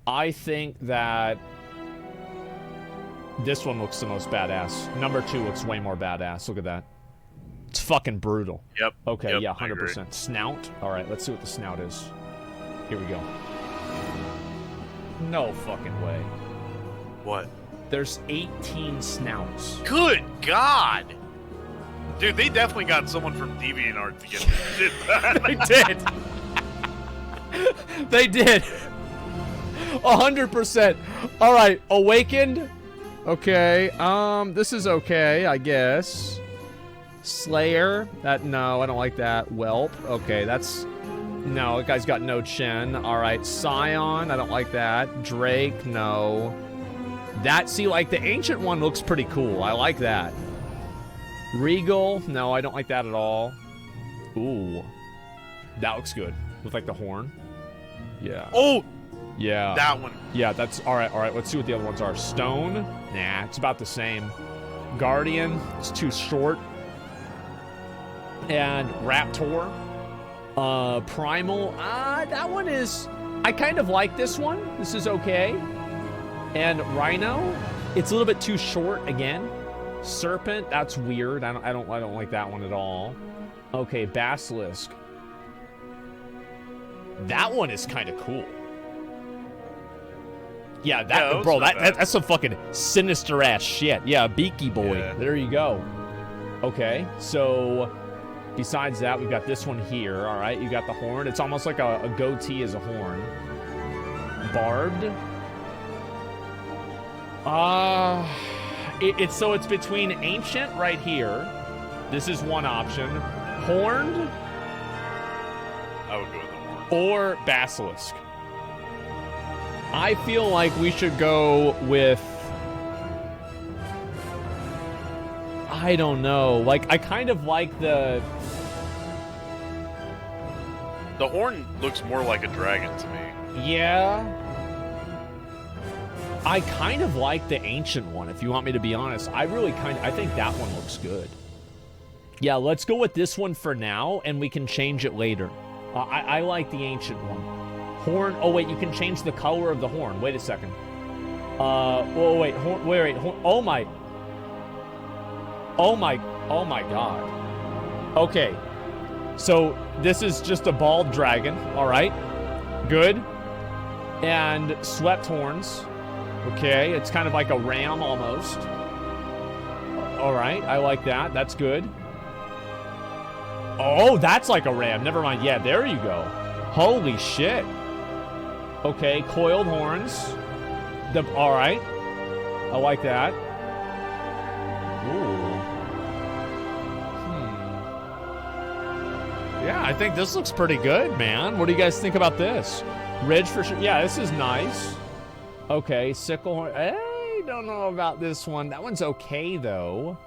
I think that this one looks the most badass. Number 2 looks way more badass. Look at that. It's fucking brutal. Yep. Okay, yep, yeah, 100%. Snout. All right, let's see what the snout is. Here we go. No fucking way. What? There's 18 snouts. Good God! Dude, they definitely got someone from DeviantArt to get this shit done. They did. They did. 100%. All right, Awakened. Okay. This is okay, I guess. Slayer. No, I don't like that. Whelp. Okay, that's... No, that guy's got no chin. All right, Scion. I don't like that. Drake. No. See, like, the ancient one looks pretty cool. I like that. Regal. No, I don't like that at all. Ooh. That looks good. With, like, the horn. Yeah. Oh! Yeah. That one. Yeah, that's... All right. Let's see what the other ones are. Stone. Nah, it's about the same. Guardian. It's too short. And Raptor. Primal. That one is... I kind of like this one. This is okay. And Rhino, it's a little bit too short again. Serpent, that's weird. I don't like that one at all. Okay, Basilisk. That one is kind of cool. Yeah, that's some fucking sinister ass shit. Yeah, Beaky Boy. Yeah. There you go. Okay, so besides that, we've got this one here. All right, you got the horn. It's almost like a goatee as a horn. Barbed. It's between ancient right here. This is one option. Horned. I would go with the horn. Or basilisk. I feel like we should go with... I don't know. Like, I kind of like the... The horn looks more like a dragon to me. Yeah. I kind of like the ancient one, if you want me to be honest. I think that one looks good. Yeah, let's go with this one for now, and we can change it later. I like the ancient one. Horn. Oh, wait, you can change the color of the horn. Wait a second. Oh, wait. Horn. Oh, my. Oh, my God. Okay. So, this is just a bald dragon. All right. Good. And swept horns. Okay, it's kind of like a ram almost. All right, I like that. That's good. Oh, that's like a ram. Never mind. Yeah, there you go. Holy shit. Okay, coiled horns. All right. I like that. Ooh. Yeah, I think this looks pretty good, man. What do you guys think about this? Ridge for sure. Yeah, this is nice. Okay, sickle horn. Hey, don't know about this one. That one's okay, though.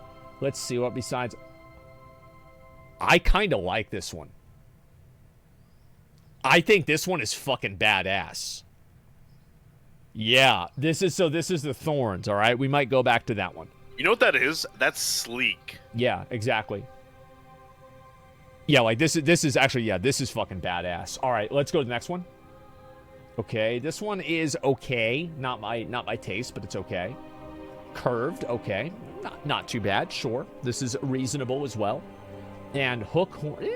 Let's see what besides... I kind of like this one. I think this one is fucking badass. Yeah, this is the thorns, all right? We might go back to that one. You know what that is? That's sleek. Yeah, exactly. Yeah, like this is actually, yeah, this is fucking badass. All right, let's go to the next one. Okay, this one is okay. Not my taste, but it's okay. Curved, okay. Not too bad, sure. This is reasonable as well. And hook horn,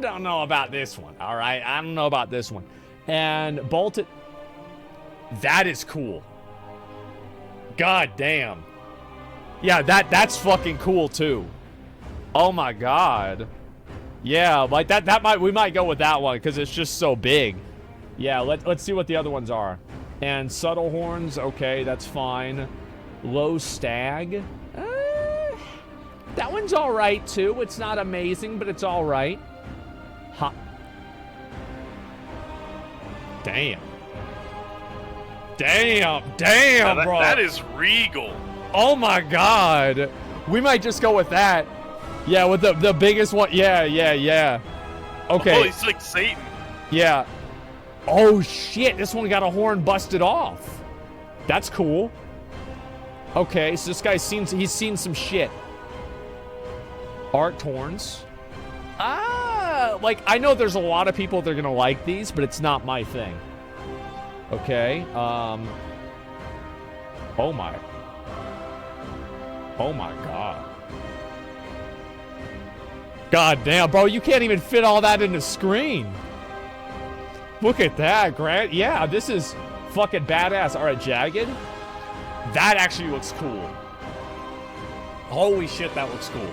don't know about this one. All right, I don't know about this one. And bolted, that is cool. God damn. Yeah, that's fucking cool too. Oh my god. Yeah, like we might go with that one because it's just so big. Yeah, let's see what the other ones are. And subtle horns, okay, that's fine. Low stag. That one's all right too. It's not amazing, but it's all right. Damn. Damn, bro. That is regal. Oh my god. We might just go with that. Yeah, with the biggest one. Yeah. Okay. Oh, he's like Satan. Yeah. Oh shit, this one got a horn busted off. That's cool. Okay, so this guy's seen some shit. Arced horns. Like I know there's a lot of people that are gonna like these, but it's not my thing. Okay. Oh my god. God damn, bro, you can't even fit all that in the screen. Look at that, Grant. Yeah, this is fucking badass. All right, jagged. That actually looks cool. Holy shit, that looks cool.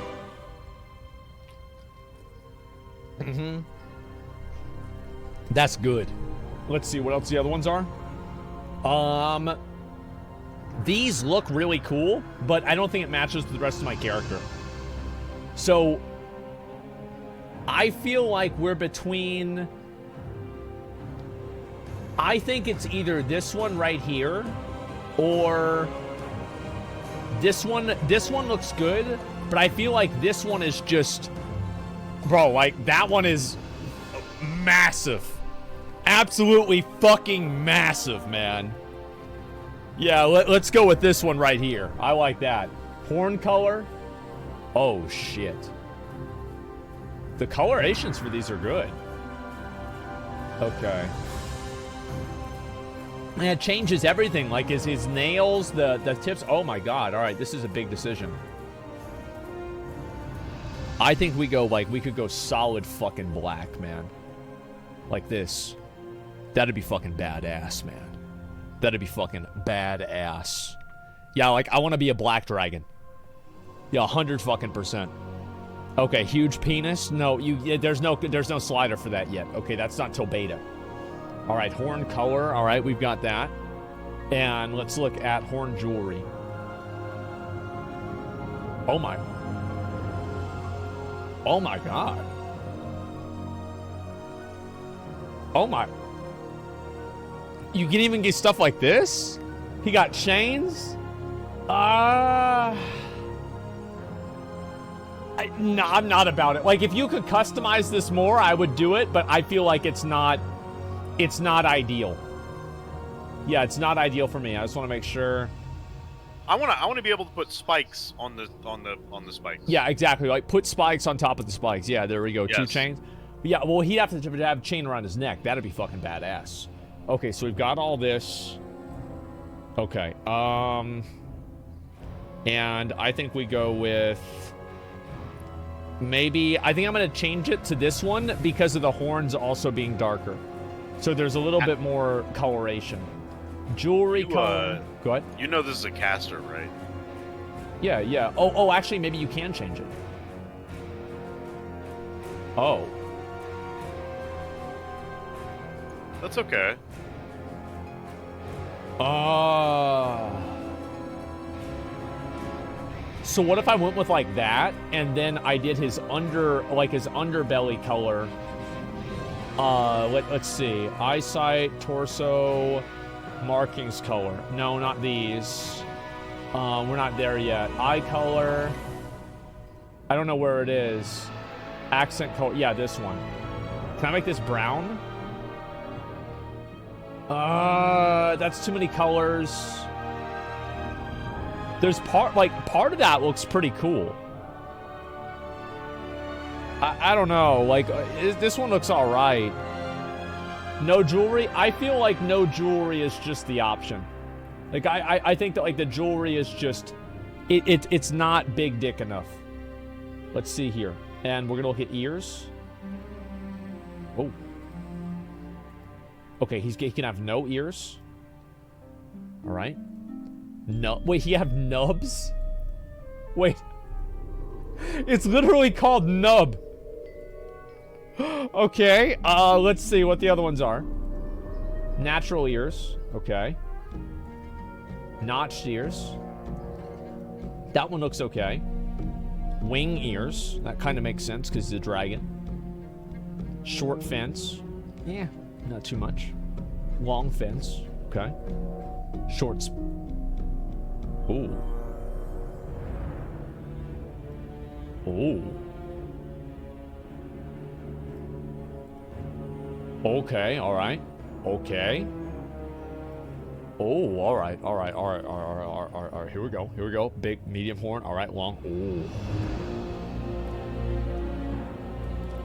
That's good. Let's see what else the other ones are. These look really cool, but I don't think it matches with the rest of my character. So I feel like we're between, I think it's either this one right here or this one. This one looks good, but I feel like this one is just, bro, like that one is massive. Absolutely fucking massive, man. Yeah, let's go with this one right here. I like that. Horn color. Oh, shit. The colorations for these are good. Okay. And it changes everything. Like his nails, the tips. Oh, my God. All right, this is a big decision. I think we could go solid fucking black, man. Like this. That'd be fucking badass, man. That'd be fucking badass. Yeah, like, I want to be a black dragon. Yeah, 100%. Okay, huge penis. No, there's no slider for that yet. Okay, that's not till beta. All right, horn color. All right, we've got that. And let's look at horn jewelry. Oh my god. Oh my. You can even get stuff like this? He got chains? No, I'm not about it. Like, if you could customize this more, I would do it, but I feel like it's not ideal. Yeah, it's not ideal for me. I just want to make sure. I want to be able to put spikes on the spikes. Yeah, exactly. Like, put spikes on top of the spikes. Yeah, there we go. Yes. 2 chains. Yeah, well, he'd have to have a chain around his neck. That'd be fucking badass. Okay, so we've got all this. Okay, and I think we go with maybe, I think I'm going to change it to this one because of the horns also being darker. So there's a little bit more coloration. Jewelry color. Go ahead. You know this is a caster, right? Yeah. Oh, actually, maybe you can change it. Oh. That's okay. So what if I went with like that, and then I did his underbelly color? Let's see. Eyesight, torso, markings color. No, not these. We're not there yet. Eye color. I don't know where it is. Accent color. Yeah, this one. Can I make this brown? That's too many colors. There's part of that looks pretty cool. I don't know. Like, this one looks all right. No jewelry? I feel like no jewelry is just the option. Like, I think that, like, the jewelry is just... It's not big dick enough. Let's see here. And we're going to look at ears. Oh. Okay, he can have no ears. All right. No. Wait, he have nubs? Wait. It's literally called nub. Okay, let's see what the other ones are. Natural ears, okay. Notched ears. That one looks okay. Wing ears, that kind of makes sense because he's a dragon. Short fence, yeah, not too much. Long fence, okay. Shorts. Ooh. Ooh. Okay, all right. Okay. Oh, all right. Here we go. Big, medium horn. All right, long. Ooh.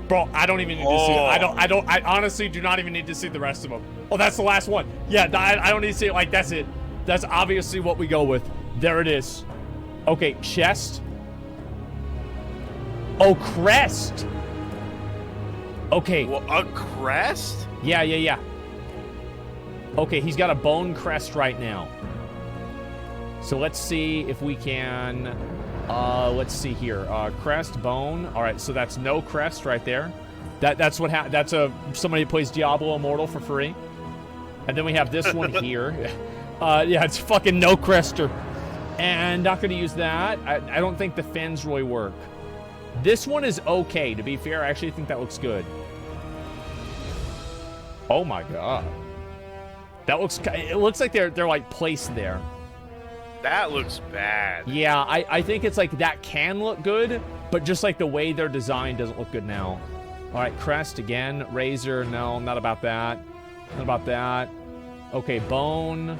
Bro, I don't even need to see it. I honestly do not even need to see the rest of them. Oh, that's the last one. Yeah, I don't need to see it. Like, that's it. That's obviously what we go with. There it is. Okay, chest. Oh, crest. Okay. Well, a crest? Yeah. Okay, he's got a bone crest right now. So let's see if we can... let's see here. Crest, bone. All right, so that's no crest right there. That's what that's somebody who plays Diablo Immortal for free. And then we have this one here. Yeah, it's fucking no crester. And not going to use that. I don't think the fins really work. This one is okay. To be fair, I actually think that looks good. Oh my god. That looks... It looks like they're like placed there. That looks bad. Yeah, I think it's like that can look good, but just like the way they're designed doesn't look good now. All right, crest again. Razor, no, not about that. Not about that. Okay, bone.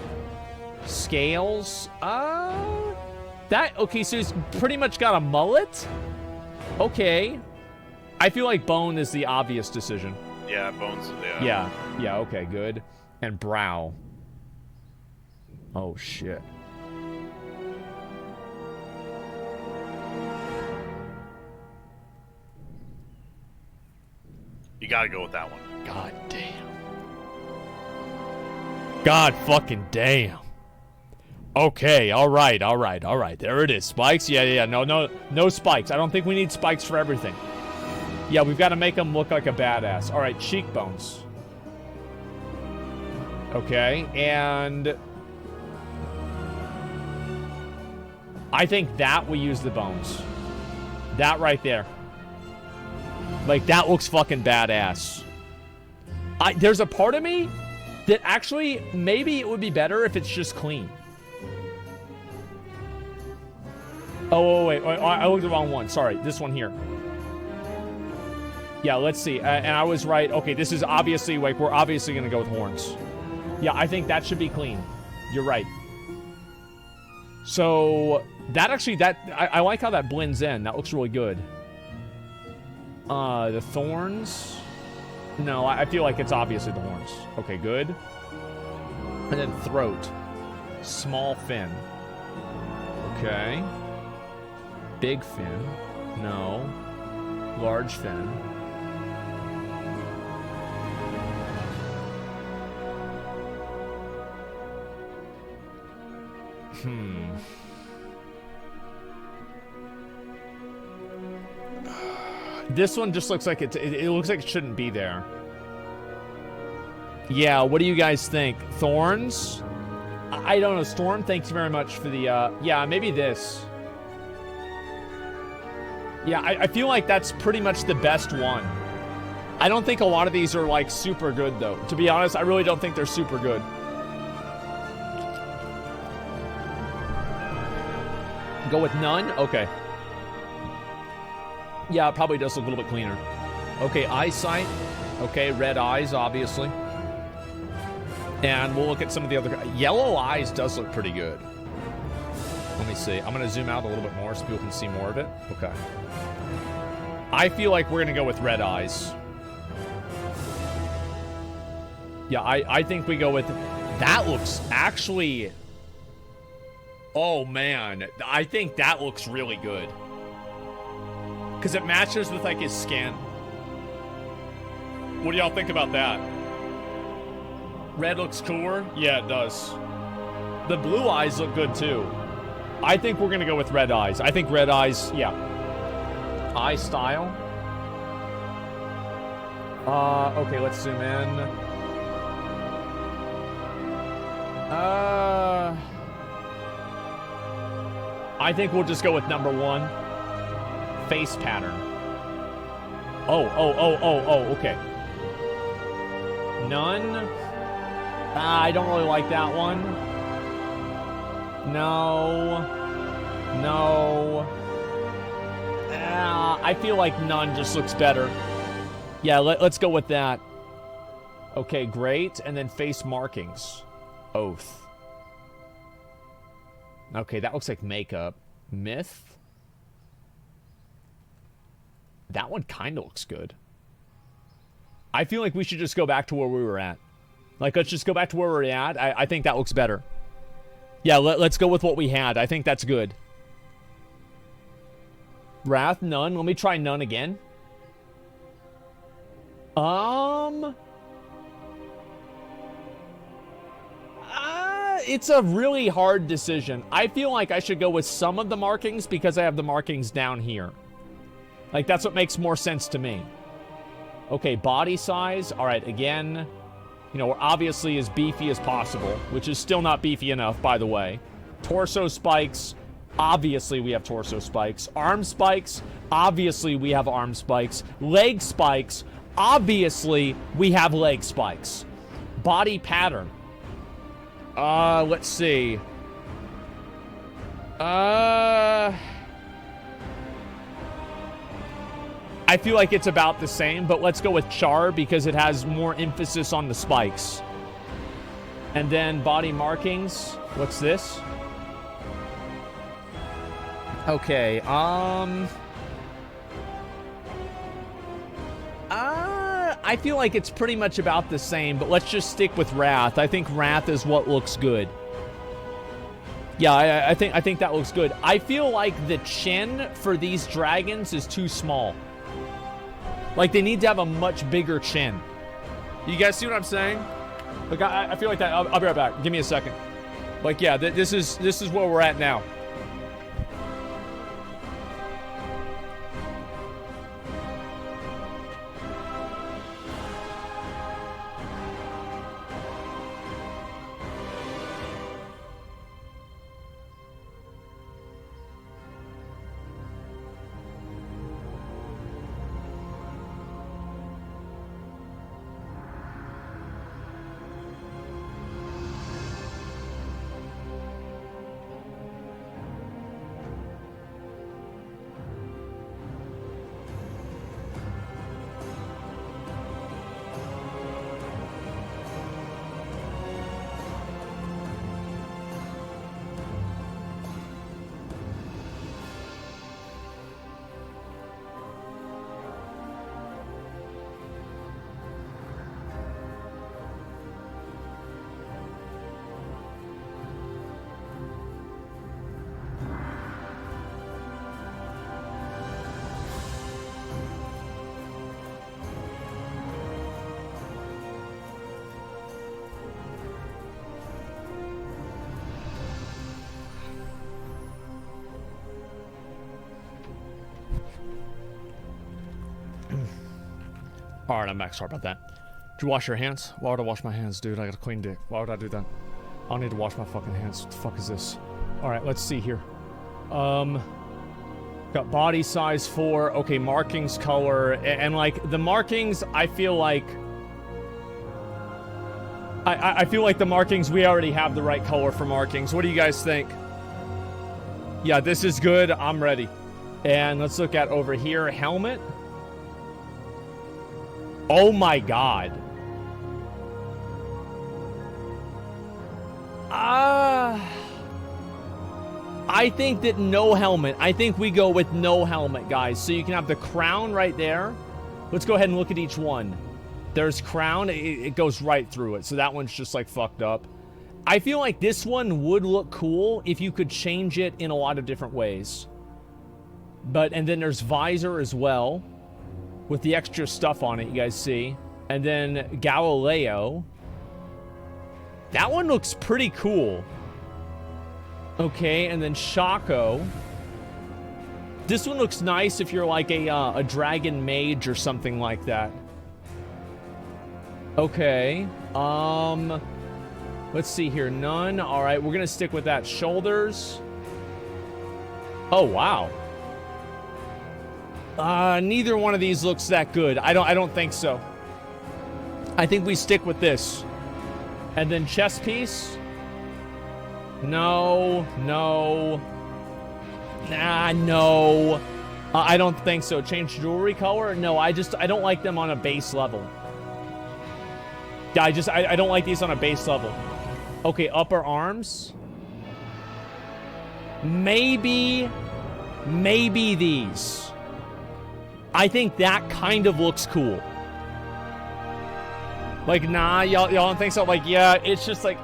Scales. Okay, so he's pretty much got a mullet. Okay. I feel like bone is the obvious decision. Yeah, bones. Yeah. Yeah, okay, good. And brow. Oh, shit. You gotta go with that one. God damn. God fucking damn. Okay, all right. There it is. Spikes? Yeah. No spikes. I don't think we need spikes for everything. Yeah, we've got to make him look like a badass. All right, cheekbones. Okay, and... I think that we use the bones. That right there. Like, that looks fucking badass. There's a part of me that actually, maybe it would be better if it's just clean. Oh, wait. I looked at the wrong one. Sorry. This one here. Yeah, let's see. And I was right. Okay, this is obviously, like, we're obviously going to go with horns. Yeah, I think that should be clean. You're right. So, that actually, I like how that blends in. That looks really good. The thorns. No, I feel like it's obviously the horns. Okay, good. And then throat. Small fin. Okay. Big fin. No. Large fin. This one just looks like it looks like it shouldn't be there. Yeah, what do you guys think? Thorns? I don't know. Storm, thanks very much for the, yeah, maybe this. Yeah, I feel like that's pretty much the best one. I don't think a lot of these are, like, super good, though. To be honest, I really don't think they're super good. Go with none? Okay. Yeah, it probably does look a little bit cleaner. Okay, eyesight. Okay, red eyes, obviously. And we'll look at some of the other... Yellow eyes does look pretty good. Let me see. I'm going to zoom out a little bit more so people can see more of it. Okay. I feel like we're gonna go with red eyes. Yeah, I think we go with... That looks actually... Oh, man. I think that looks really good. Because it matches with, like, his skin. What do y'all think about that? Red looks cooler? Yeah, it does. The blue eyes look good, too. I think we're going to go with red eyes. I think red eyes, yeah. Eye style. Okay, let's zoom in. I think we'll just go with number 1. Face pattern. Oh, okay. None. I don't really like that one. No. I feel like none just looks better. Yeah, let's go with that. Okay, great. And then face markings. Oath. Okay, that looks like makeup. Myth. That one kind of looks good. I feel like we should just go back to where we were at. Like, let's just go back to where we're at. I think that looks better. Yeah, let's go with what we had. I think that's good. Wrath, none. Let me try none again. It's a really hard decision. I feel like I should go with some of the markings because I have the markings down here. Like, that's what makes more sense to me. Okay, body size. All right, again, you know, we're obviously as beefy as possible, which is still not beefy enough, by the way. Torso spikes. Obviously, we have torso spikes. Arm spikes. Obviously, we have arm spikes. Leg spikes. Obviously, we have leg spikes. Body pattern. Let's see. I feel like it's about the same, but let's go with Char because it has more emphasis on the spikes. And then body markings. What's this? Okay, I feel like it's pretty much about the same, but let's just stick with Wrath. I think Wrath is what looks good. Yeah, I think that looks good. I feel like the chin for these dragons is too small. Like, they need to have a much bigger chin. You guys see what I'm saying? Like, I feel like that. I'll be right back. Give me a second. Like, yeah, this is where we're at now. All right, I'm back. Sorry about that. Did you wash your hands? Why would I wash my hands, dude? I got a clean dick. Why would I do that? I don't need to wash my fucking hands. What the fuck is this? All right, let's see here. Got body size 4. Okay, markings, color, and like the markings, I feel like I feel like the markings, we already have the right color for markings. What do you guys think? Yeah, this is good. I'm ready. And let's look at over here, helmet. Oh my god. I think that no helmet. I think we go with no helmet, guys. So you can have the crown right there. Let's go ahead and look at each one. There's crown. It goes right through it. So that one's just like fucked up. I feel like this one would look cool if you could change it in a lot of different ways. And then there's visor as well with the extra stuff on it, you guys see. And then Galileo. That one looks pretty cool. Okay, and then Shaco. This one looks nice if you're like a dragon mage or something like that. Okay. Let's see here. None. All right, we're gonna stick with that. Shoulders. Oh wow. Neither one of these looks that good. I don't think so. I think we stick with this. And then chest piece. No. Nah, no. I don't think so. Change jewelry color? No, I don't like them on a base level. Yeah, I don't like these on a base level. Okay, upper arms. Maybe these. I think that kind of looks cool. Like, nah, y'all don't think so? Like, yeah, it's just like,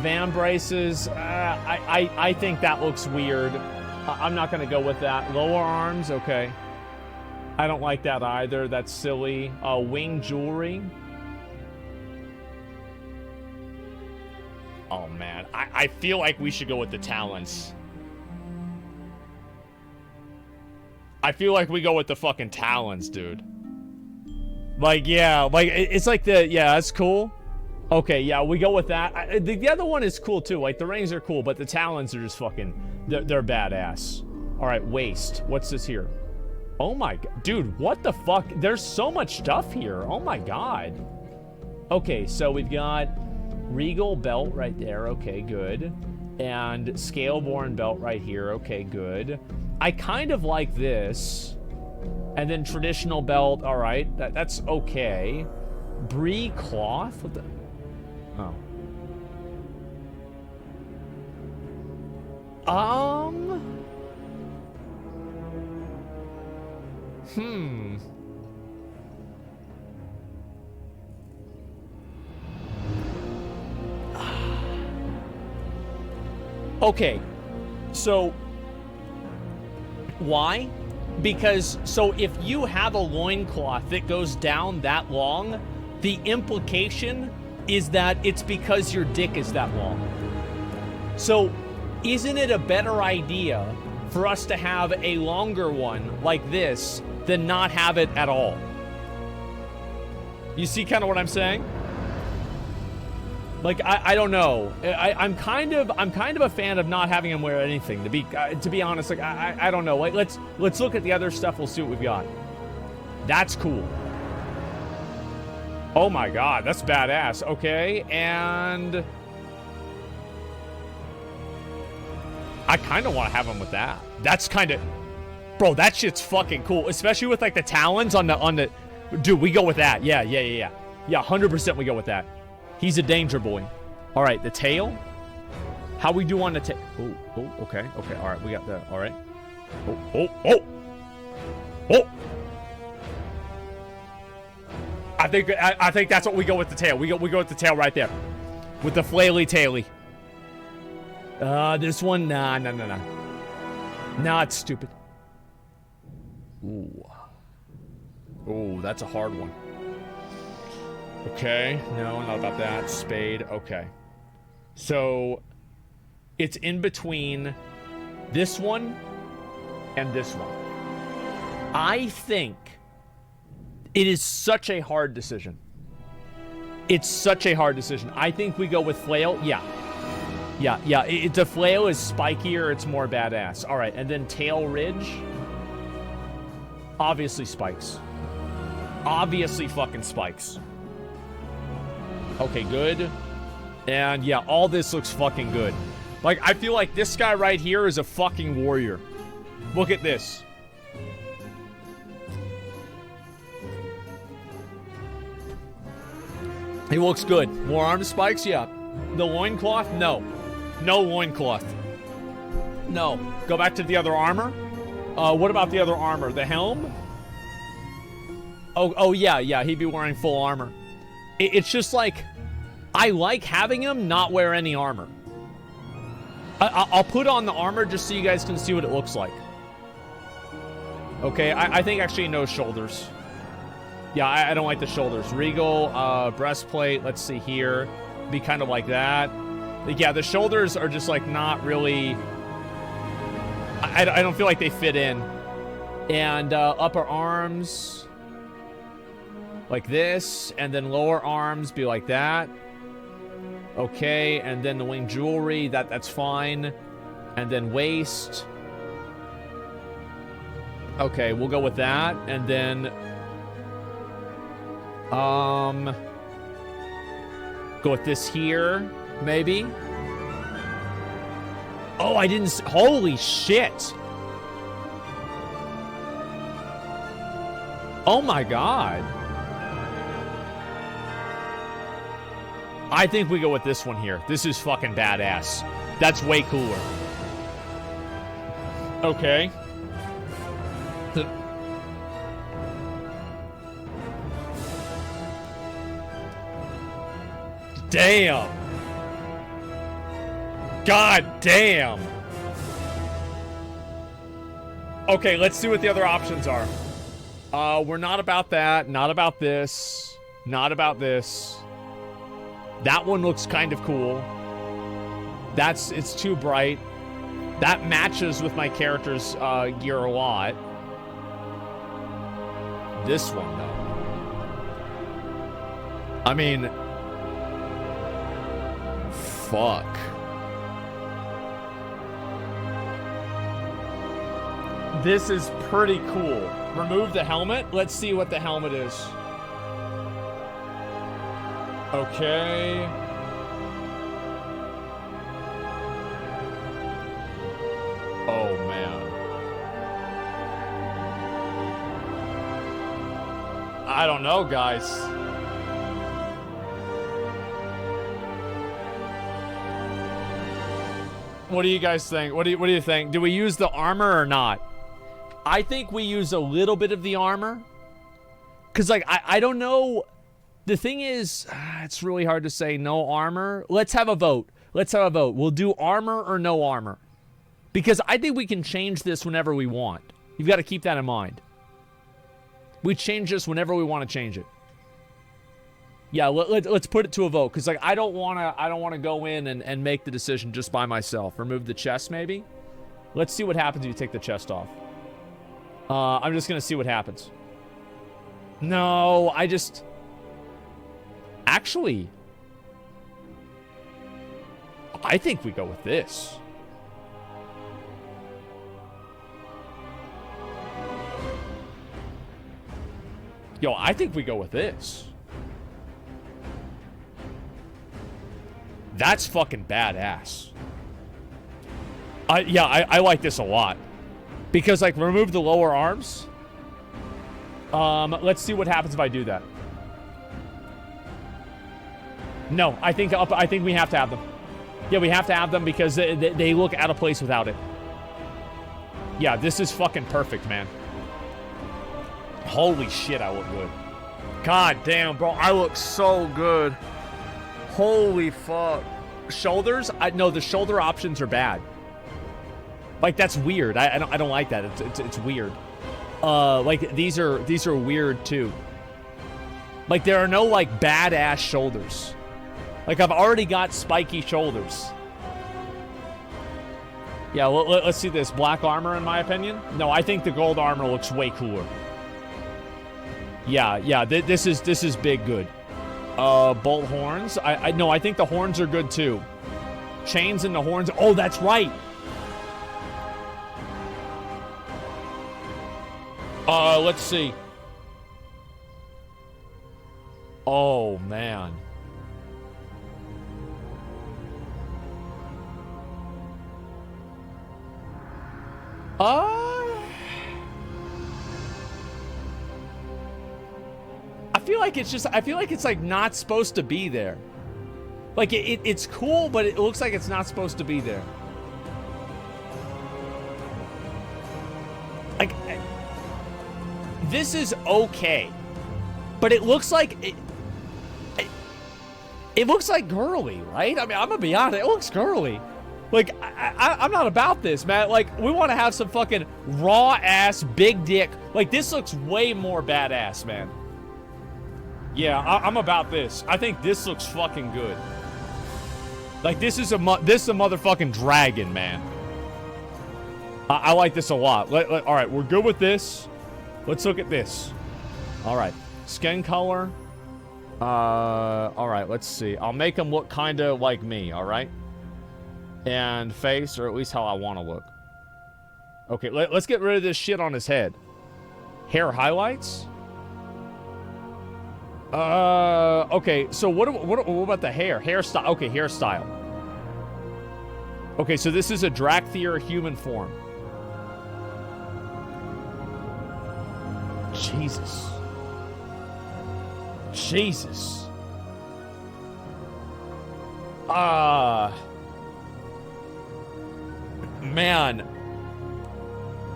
Van braces, I think that looks weird. I'm not gonna go with that. Lower arms, okay. I don't like that either. That's silly. Wing jewelry. Oh man, I feel like we should go with the talons. I feel like we go with the fucking talons, dude. Like, yeah, like, it's like yeah, that's cool. Okay, yeah, we go with that. The other one is cool, too. Like, the rings are cool, but the talons are just fucking... They're badass. All right, waist. What's this here? Oh, my... Dude, what the fuck? There's so much stuff here. Oh, my God. Okay, so we've got regal belt right there. Okay, good. And scaleborn belt right here. Okay, good. I kind of like this. And then traditional belt. All right, that's okay. Brie cloth? What the... Oh. Okay. So why? Because so if you have a loincloth that goes down that long, the implication is that it's because your dick is that long. So isn't it a better idea for us to have a longer one like this than not have it at all? You see kind of what I'm saying? Like, I don't know. I'm kind of a fan of not having him wear anything. To be honest, like I don't know. Like let's look at the other stuff. We'll see what we've got. That's cool. Oh my God, that's badass. Okay, and I kind of want to have him with that. That's kind of, bro. That shit's fucking cool, especially with like the talons on the. Dude, we go with that. Yeah. 100% we go with that. He's a danger boy. All right, the tail. How we do on the tail? Oh, okay. All right, we got the. All right. Oh. I think that's what we go with the tail. We go with the tail right there, with the flaily taily. This one, nah. Nah, it's stupid. Ooh, that's a hard one. Okay, no, not about that. Spade, okay. So, it's in between this one and this one. I think it is such a hard decision. It's such a hard decision. I think we go with flail. Yeah. The flail is spikier. It's more badass. All right, and then tail ridge. Obviously spikes. Obviously fucking spikes. Okay, good. And yeah, all this looks fucking good. Like, I feel like this guy right here is a fucking warrior. Look at this. He looks good. More arm spikes? Yeah. The loincloth? No. No loincloth. No. Go back to the other armor. What about the other armor? The helm? Oh yeah, he'd be wearing full armor. It's just like, I like having him not wear any armor. I'll put on the armor just so you guys can see what it looks like. Okay, I think actually no shoulders. Yeah, I don't like the shoulders. Regal, breastplate, let's see here. Be kind of like that. Yeah, the shoulders are just like not really... I don't feel like they fit in. And upper arms... like this, and then lower arms be like that. Okay, and then the wing jewelry, that's fine. And then waist. Okay, we'll go with that. And then go with this here, maybe. Oh, I didn't see, holy shit. Oh my god. I think we go with this one here. This is fucking badass. That's way cooler. Okay. Damn. God damn. Okay, let's see what the other options are. We're not about that. Not about this. Not about this. That one looks kind of cool. It's too bright. That matches with my character's gear a lot. This one, though. I mean... fuck. This is pretty cool. Remove the helmet. Let's see what the helmet is. Okay. Oh, man. I don't know, guys. What do you guys think? What do you think? Do we use the armor or not? I think we use a little bit of the armor. Because, like, I don't know. The thing is, it's really hard to say no armor. Let's have a vote. Let's have a vote. We'll do armor or no armor. Because I think we can change this whenever we want. You've got to keep that in mind. We change this whenever we want to change it. Yeah, let's put it to a vote. Because, like, I don't want to go in and make the decision just by myself. Remove the chest, maybe? Let's see what happens if you take the chest off. I'm just going to see what happens. No, I just... Actually, I think we go with this. Yo, I think we go with this. That's fucking badass. Yeah, I like this a lot. Because, like, remove the lower arms. Let's see what happens if I do that. No, I think we have to have them. Yeah, we have to have them because they look out of place without it. Yeah, this is fucking perfect, man. Holy shit, I look good. God damn, bro, I look so good. Holy fuck. Shoulders? No, the shoulder options are bad. Like, that's weird. I don't like that. It's weird. Like, these are weird too. Like, there are no like badass shoulders. Like, I've already got spiky shoulders. Yeah, let's see this. Black armor, in my opinion. No, I think the gold armor looks way cooler. Yeah, this is big good. Bolt horns. No, I think the horns are good too. Chains and the horns. Oh, that's right. Let's see. Oh, man. I feel like it's like not supposed to be there. Like, it's cool, but it looks like it's not supposed to be there. Like, this is okay. But it looks like... It looks like girly, right? I mean, I'm gonna be honest, it looks girly. Like, I'm not about this, man. Like, we want to have some fucking raw-ass, big dick. Like, this looks way more badass, man. Yeah, I'm about this. I think this looks fucking good. Like, this is a motherfucking dragon, man. I like this a lot. All right, we're good with this. Let's look at this. All right, skin color. All right, let's see. I'll make him look kind of like me, all right? And face, or at least how I want to look. Okay, let's get rid of this shit on his head. Hair highlights? Okay, so what about the hair? Hairstyle. Okay, hairstyle. Okay, so this is a Drakthir human form. Jesus. Jesus. Man.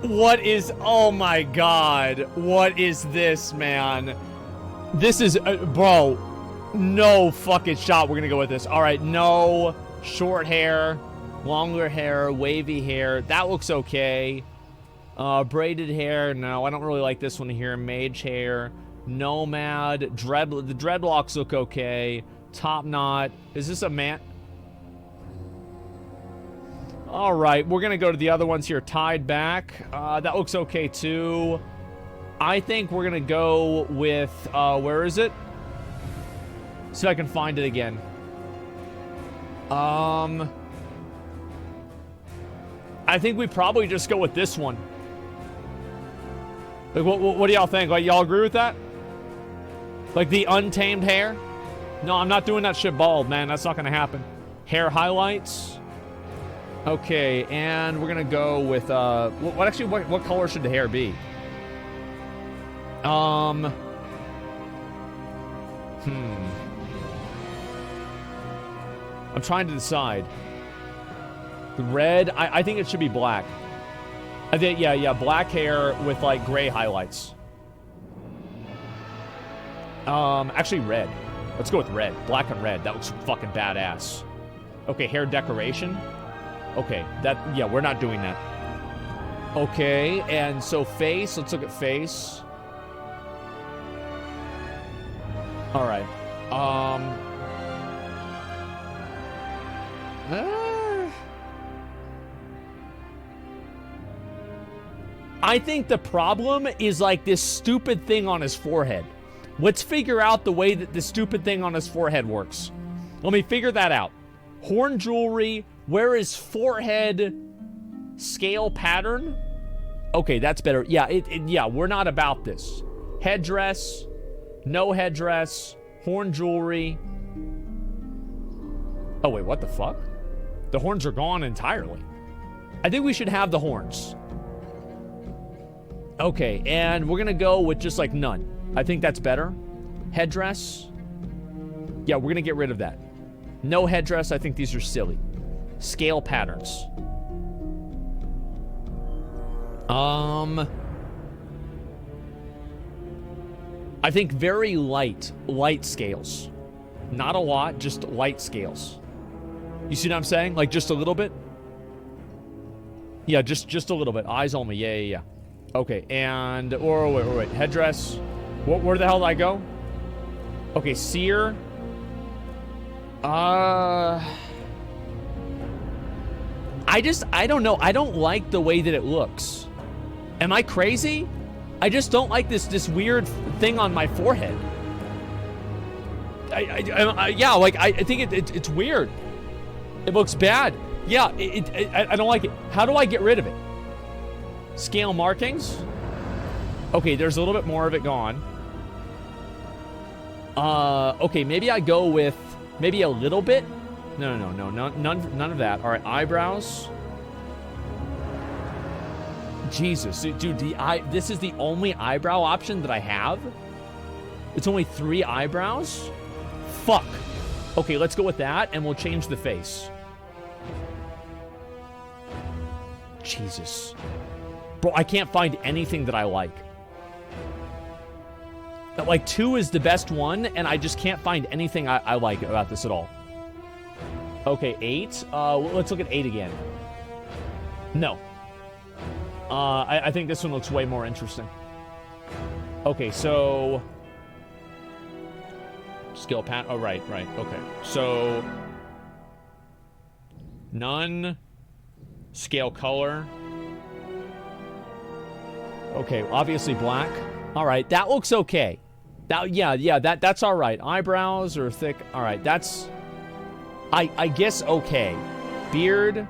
What is... Oh my god. What is this, man? This is... bro. No fucking shot we're gonna go with this. Alright, no. Short hair. Longer hair. Wavy hair. That looks okay. Braided hair. No, I don't really like this one here. Mage hair. Nomad. The dreadlocks look okay. Top knot. Is this a man... All right, we're going to go to the other ones here. Tied back. That looks okay, too. I think we're going to go with... where is it? See if I can find it again. I think we probably just go with this one. Like, what do y'all think? Like, y'all agree with that? Like, the untamed hair? No, I'm not doing that shit bald, man. That's not going to happen. Hair highlights. Okay, and we're gonna go with what color should the hair be? I'm trying to decide. Red, I think it should be black. I think yeah, black hair with like gray highlights. Actually red. Let's go with red. Black and red. That looks fucking badass. Okay, hair decoration. Okay, yeah, we're not doing that. Okay, and so face, let's look at face. All right. I think the problem is like this stupid thing on his forehead. Let's figure out the way that the stupid thing on his forehead works. Let me figure that out. Horn jewelry. Where is forehead scale pattern? Okay, that's better. Yeah, yeah, we're not about this. Headdress, no headdress, horn jewelry. Oh, wait, what the fuck? The horns are gone entirely. I think we should have the horns. Okay, and we're gonna go with just like none. I think that's better. Headdress. Yeah, we're gonna get rid of that. No headdress, I think these are silly. Scale patterns. I think very light scales. Not a lot, just light scales. You see what I'm saying? Like just a little bit? Yeah, just a little bit. Eyes only. Yeah. Okay, and wait. Headdress. Where the hell did I go? Okay, seer. I don't know. I don't like the way that it looks. Am I crazy? I just don't like this weird thing on my forehead. Yeah, like I think it's weird. It looks bad. Yeah, I don't like it. How do I get rid of it? Scale markings. Okay, there's a little bit more of it gone. Okay, maybe I go with maybe a little bit. No, none of that. All right, eyebrows. Jesus, dude, this is the only eyebrow option that I have. It's only 3 eyebrows. Fuck. Okay, let's go with that, and we'll change the face. Jesus. Bro, I can't find anything that I like. Like, 2 is the best one, and I just can't find anything I like about this at all. Okay, 8. Let's look at 8 again. No. I think this one looks way more interesting. Okay, so... Skill pat. Oh, right. Okay. So... None. Scale color. Okay, obviously black. All right, that looks okay. That's all right. Eyebrows are thick. All right, that's... I guess okay. Beard.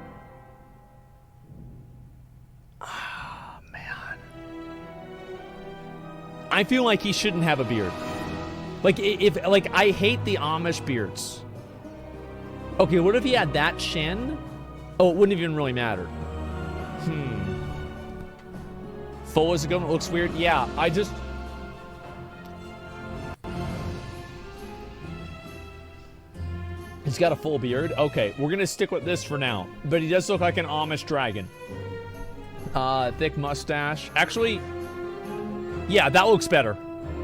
Ah, man. I feel like he shouldn't have a beard. Like, I hate the Amish beards. Okay, what if he had that chin? Oh, it wouldn't even really matter. Full as a gun looks weird. Yeah, I just... He's got a full beard. Okay, we're gonna stick with this for now. But he does look like an Amish dragon. Thick mustache. Actually, yeah, that looks better.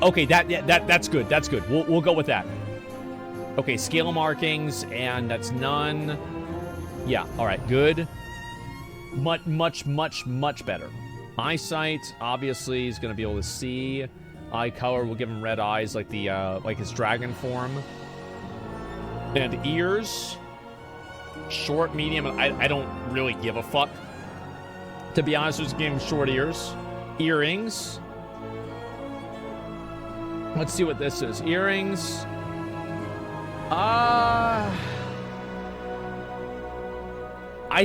Okay, that's good. That's good. We'll go with that. Okay, scale markings, and that's none. Yeah, all right, good. Much better. Eyesight, obviously, he's gonna be able to see. Eye color, we'll give him red eyes like the like his dragon form. And ears, short, medium. I don't really give a fuck. To be honest, just give him short ears. Earrings. Let's see what this is. Earrings. I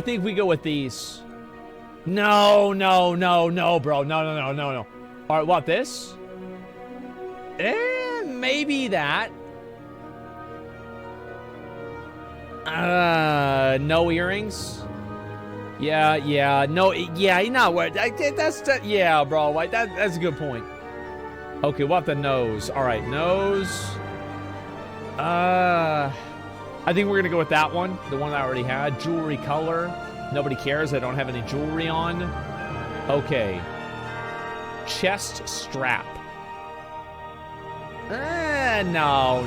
think we go with these. No, bro. No. All right, what, this? Maybe that. No earrings? Yeah, no, yeah, you know what? Yeah, bro, like, that's a good point. Okay, what the nose? All right, nose. I think we're gonna go with that one, the one I already had. Jewelry color. Nobody cares. I don't have any jewelry on. Okay. Chest strap. No.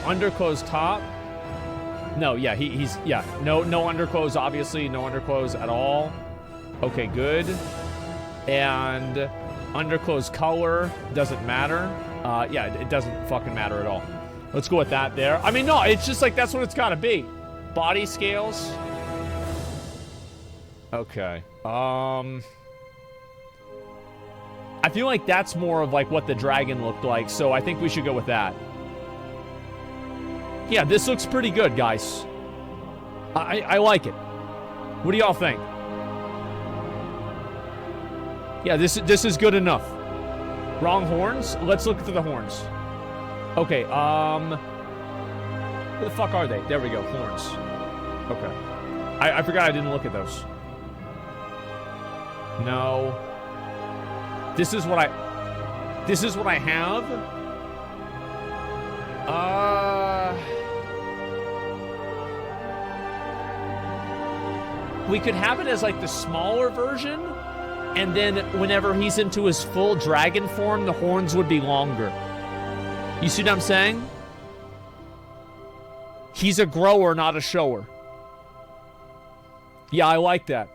Underclothes top. No, yeah, he's no underclothes, obviously, no underclothes at all. Okay, good. And underclothes color doesn't matter. Yeah, it doesn't fucking matter at all. Let's go with that there. I mean, no, it's just like that's what it's gotta be. Body scales. Okay. I feel like that's more of like what the dragon looked like, so I think we should go with that. Yeah, this looks pretty good, guys. I like it. What do y'all think? Yeah, this is good enough. Wrong horns? Let's look through the horns. Okay, where the fuck are they? There we go, horns. Okay. I forgot I didn't look at those. No. This is what I have. We could have it as like the smaller version, and then whenever he's into his full dragon form, the horns would be longer. You see what I'm saying? He's a grower, not a shower. Yeah, I like that.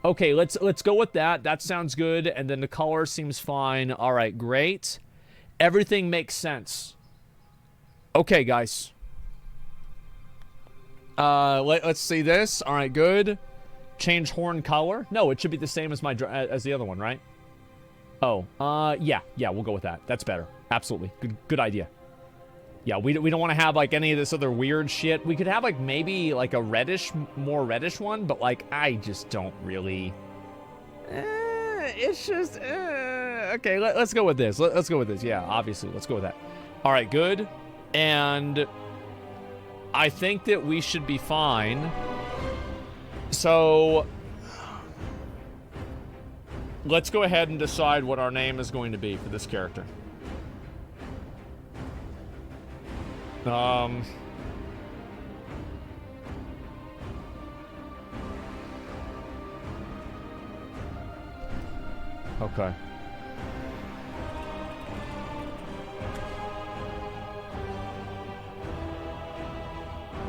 Okay, let's go with that. That sounds good. And then the color seems fine. All right, great. Everything makes sense. Okay, guys. Let's see this. All right, good. Change horn color. No, it should be the same as as the other one, right? Oh, yeah, we'll go with that. That's better. Absolutely. Good idea. Yeah, we don't want to have like any of this other weird shit. We could have like maybe like a more reddish one, but like I just don't really. It's just okay. Let's go with this. Let's go with this. Yeah, obviously, let's go with that. All right, good. And I think that we should be fine. So let's go ahead and decide what our name is going to be for this character. Okay.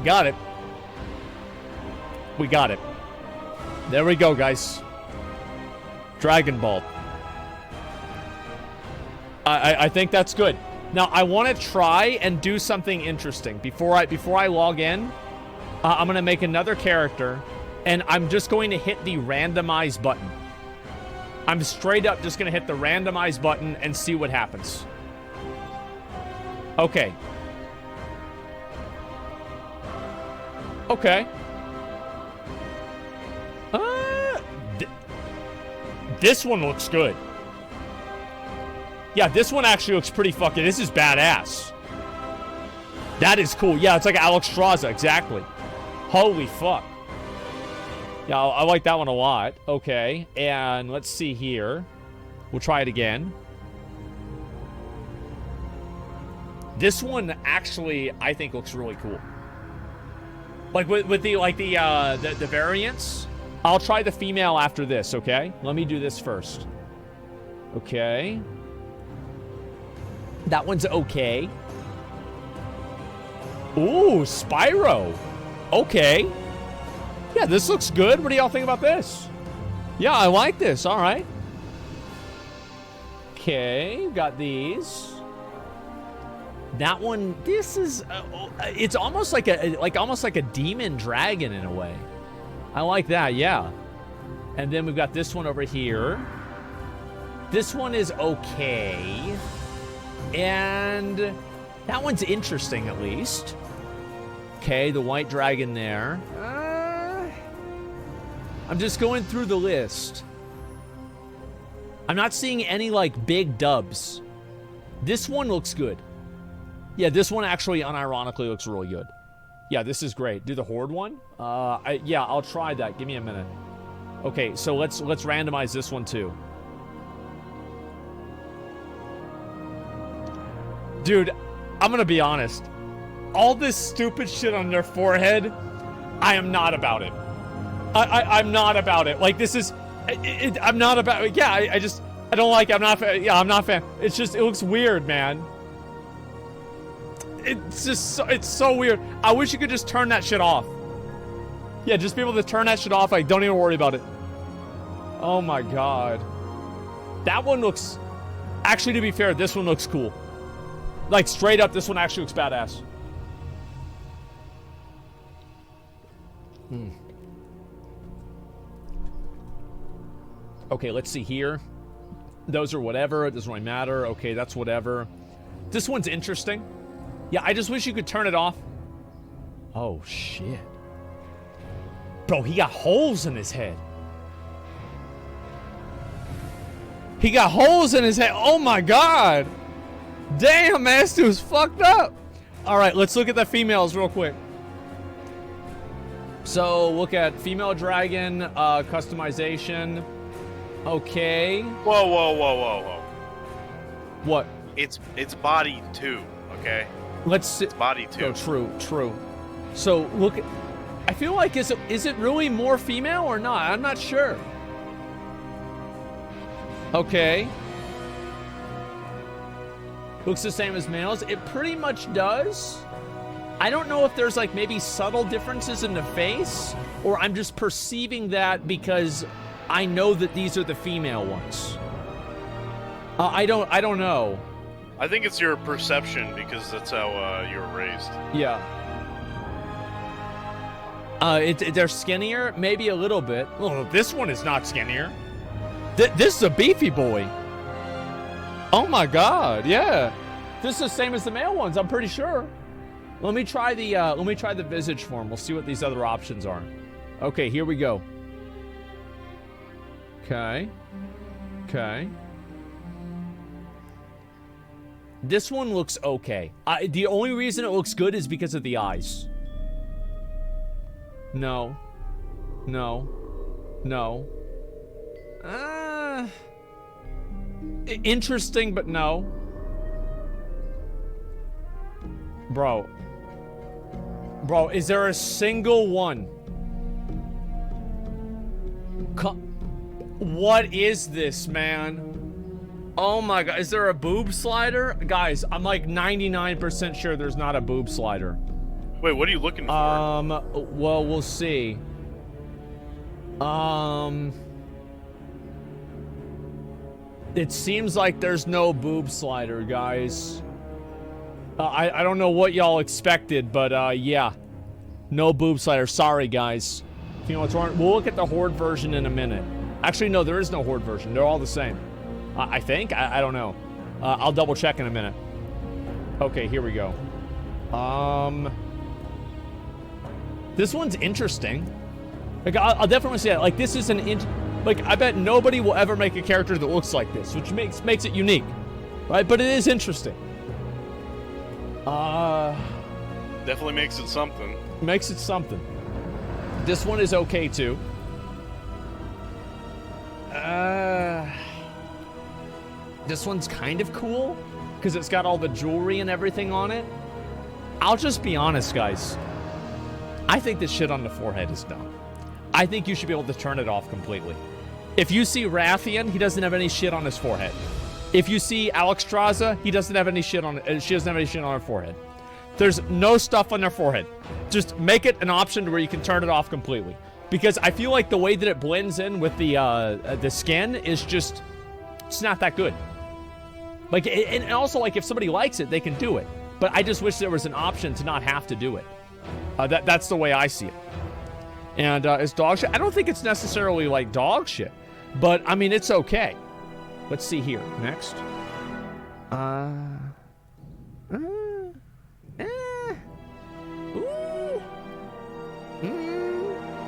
Got it. We got it. There we go, guys. Dragon Ball. I think that's good. Now I want to try and do something interesting before I log in. I'm gonna make another character, and I'm just going to hit the randomize button. I'm straight up just gonna hit the randomize button and see what happens. Okay. Okay. This one looks good. Yeah, this one actually looks pretty fucking... This is badass. That is cool. Yeah, it's like Alex Straza, exactly. Holy fuck. Yeah, I like that one a lot. Okay, and let's see here. We'll try it again. This one actually, I think, looks really cool. Like with the variants. I'll try the female after this, okay? Let me do this first. Okay. That one's okay. Ooh, Spyro. Okay. Yeah, this looks good. What do y'all think about this? Yeah, I like this. All right. Okay, got these. That one, this is it's almost like a demon dragon in a way. I like that, yeah. And then we've got this one over here. This one is okay. And that one's interesting, at least. Okay, the white dragon there. I'm just going through the list. I'm not seeing any, like, big dubs. This one looks good. Yeah, this one actually, unironically, looks really good. Yeah, this is great. Do the Horde one? Yeah, I'll try that. Give me a minute. Okay, so let's randomize this one, too. Dude, I'm gonna be honest. All this stupid shit on their forehead, I am not about it. I'm not about it. Like, this is... I'm not about it. Yeah, I don't like it. I'm not a fan. It's just, it looks weird, man. It's just, it's so weird. I wish you could just turn that shit off. Yeah, just be able to turn that shit off. Like, don't even worry about it. Oh my god. That one looks... Actually, to be fair, this one looks cool. Like, straight up, this one actually looks badass. Okay, let's see here. Those are whatever. It doesn't really matter. Okay, that's whatever. This one's interesting. Yeah, I just wish you could turn it off. Oh, shit. Bro, he got holes in his head. He got holes in his head. Oh, my God. Damn, man, this dude's fucked up. All right, let's look at the females real quick. So, look at female dragon, customization. Okay. Whoa. What? It's body 2, okay? Let's see. It's body 2. Oh, true. So, look at... I feel like, is it really more female or not? I'm not sure. Okay. Looks the same as males. It pretty much does. I don't know if there's like maybe subtle differences in the face, or I'm just perceiving that because I know that these are the female ones. I don't know. I think it's your perception because that's how you were raised. Yeah. They're skinnier, maybe a little bit. Oh, this one is not skinnier. This is a beefy boy. Oh my god, yeah. This is the same as the male ones, I'm pretty sure. Let me try the visage form. We'll see what these other options are. Okay, here we go. Okay. This one looks okay. The only reason it looks good is because of the eyes. No. Interesting, but no. Bro, is there a single one? What is this, man? Oh my god, is there a boob slider? Guys, I'm like 99% sure there's not a boob slider. Wait, what are you looking for? Well, we'll see. It seems like there's no boob slider, guys. I don't know what y'all expected, but yeah. No boob slider. Sorry, guys. You know what's wrong? We'll look at the Horde version in a minute. Actually, no, there is no Horde version. They're all the same. I think? I don't know. I'll double check in a minute. Okay, here we go. This one's interesting. Like, I'll definitely say that. Like, this is like, I bet nobody will ever make a character that looks like this, which makes it unique, right? But it is interesting. Definitely makes it something. Makes it something. This one is okay too. This one's kind of cool because it's got all the jewelry and everything on it. I'll just be honest, guys. I think this shit on the forehead is dumb. I think you should be able to turn it off completely. If you see Rathian, he doesn't have any shit on his forehead. If you see Alexstrasza, he doesn't have any shit on. She doesn't have any shit on her forehead. There's no stuff on their forehead. Just make it an option to where you can turn it off completely. Because I feel like the way that it blends in with the skin is just, it's not that good. Like, and also, like, if somebody likes it, they can do it. But I just wish there was an option to not have to do it. That's the way I see it. And it's dog shit. I don't think it's necessarily like dog shit, but I mean, it's okay. Let's see here. Next.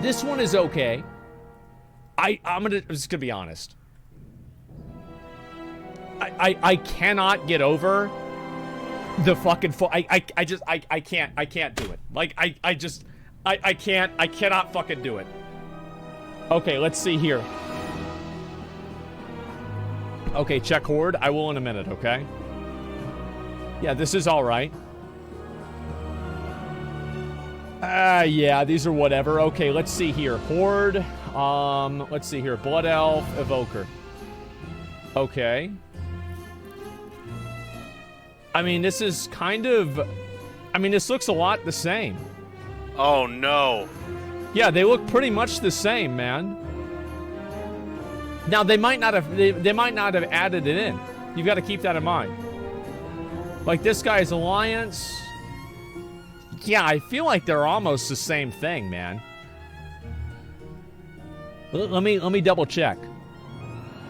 This one is okay. I'm just gonna be honest. I cannot get over the fucking I can't do it. Like I cannot fucking do it. Okay, let's see here. Okay, check Horde. I will in a minute, okay? Yeah, this is alright. Yeah, these are whatever. Okay, let's see here. Horde. Let's see here. Blood Elf, Evoker. Okay. I mean, this is kind of... I mean, this looks a lot the same. Oh, no. Yeah, they look pretty much the same, man. Now, they might not have... They might not have added it in. You've got to keep that in mind. Like, this guy's Alliance... Yeah, I feel like they're almost the same thing, man. Let me double check.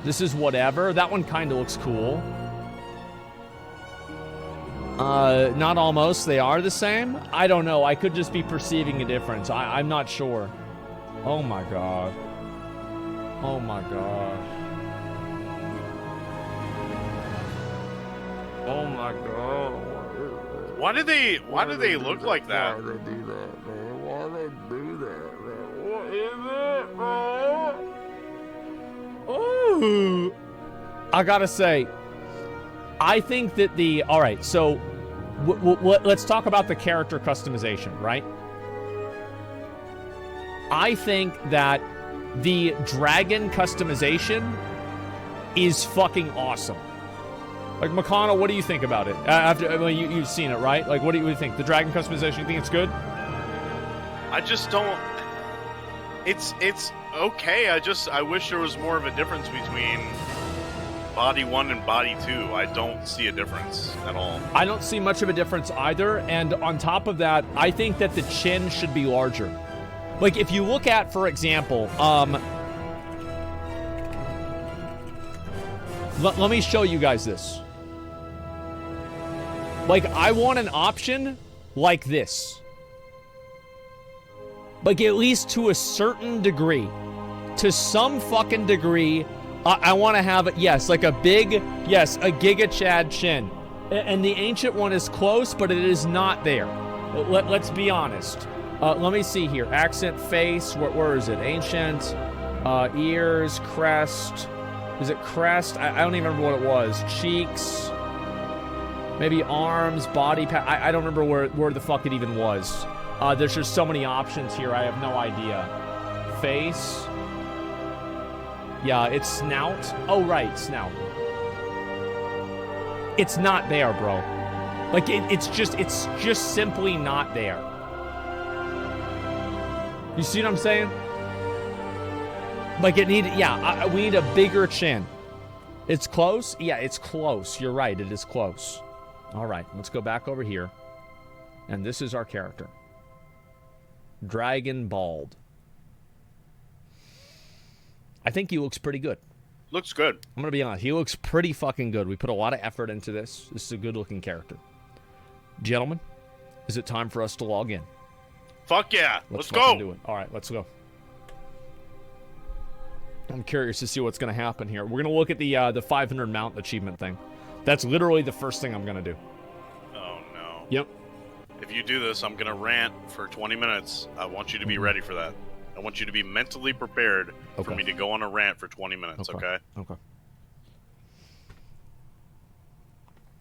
This is whatever. That one kind of looks cool. Not almost. They are the same? I don't know. I could just be perceiving a difference. I'm not sure. Oh my god. Oh my god. Oh my god. Why do they look like that? Why do they do that, man? Why do they do that, man? What is it, man? Ooh. I gotta say, I think that the... Alright, so... let's talk about the character customization, right? I think that the dragon customization is fucking awesome. Like, McConnell, what do you think about it? Well, you've seen it, right? Like, what do you think? The dragon customization, you think it's good? I just don't... It's okay. I wish there was more of a difference between Body 1 and Body 2. I don't see a difference at all. I don't see much of a difference either, and on top of that, I think that the chin should be larger. Like, if you look at, for example, let me show you guys this. Like, I want an option like this. Like, at least to a certain degree. To some fucking degree, I want to have, yes, like a big, yes, a Giga Chad chin. And the Ancient one is close, but it is not there. Let's be honest. Let me see here. Accent, face, where is it? Ancient, ears, crest. Is it crest? I don't even remember what it was. Cheeks. Maybe arms, body I don't remember where the fuck it even was. There's just so many options here, I have no idea. Face. Yeah, it's snout. Oh, right, snout. It's not there, bro. Like, it's just simply not there. You see what I'm saying? Like, we need a bigger chin. It's close? Yeah, it's close. You're right, it is close. All right, let's go back over here. And this is our character. Dragon Bald. I think he looks pretty good. Looks good. I'm gonna be honest. He looks pretty fucking good. We put a lot of effort into this. This is a good-looking character. Gentlemen, is it time for us to log in? Fuck yeah. Let's fucking go. Do it. All right, let's go. I'm curious to see what's gonna happen here. We're gonna look at the 500 mount achievement thing. That's literally the first thing I'm gonna do. Oh no. Yep. If you do this, I'm gonna rant for 20 minutes. I want you to be ready for that. I want you to be mentally prepared for me to go on a rant for 20 minutes, okay? Okay.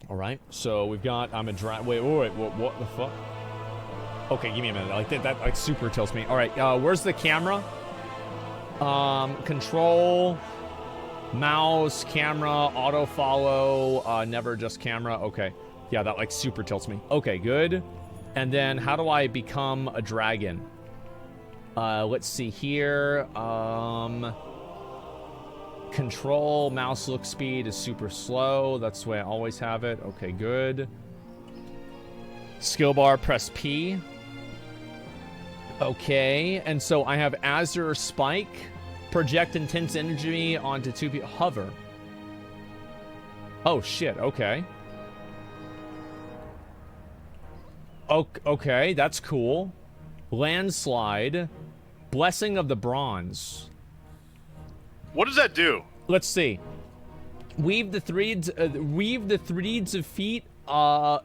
All right, so we've got, wait, what the fuck? Okay, give me a minute. Like, that like, super tilts me. All right, where's the camera? Control, mouse, camera, auto follow, never just camera. Okay, yeah, that, like, super tilts me. Okay, good. And then, how do I become a dragon? Let's see here. Control, mouse look speed is super slow. That's the way I always have it. Okay, good. Skill bar, press P. Okay, and so I have Azure Spike. Project intense energy onto 2 people. Hover. Oh, shit, okay. Okay, that's cool. Landslide. Blessing of the Bronze. What does that do? Let's see. Weave the threads of feet,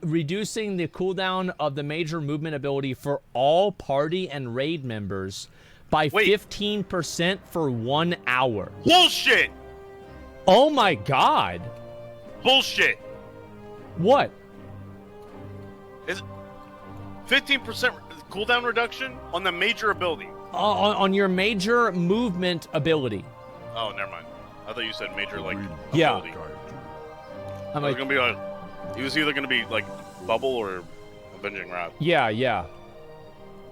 reducing the cooldown of the major movement ability for all party and raid members by 15% for 1 hour. Bullshit! Oh my god. Bullshit. What? Is 15% cooldown reduction on the major ability? On your major movement ability. Oh, never mind. I thought you said major, like, yeah. ability. I'm like, gonna be like, he was either gonna be like Bubble or Avenging Wrath. Yeah.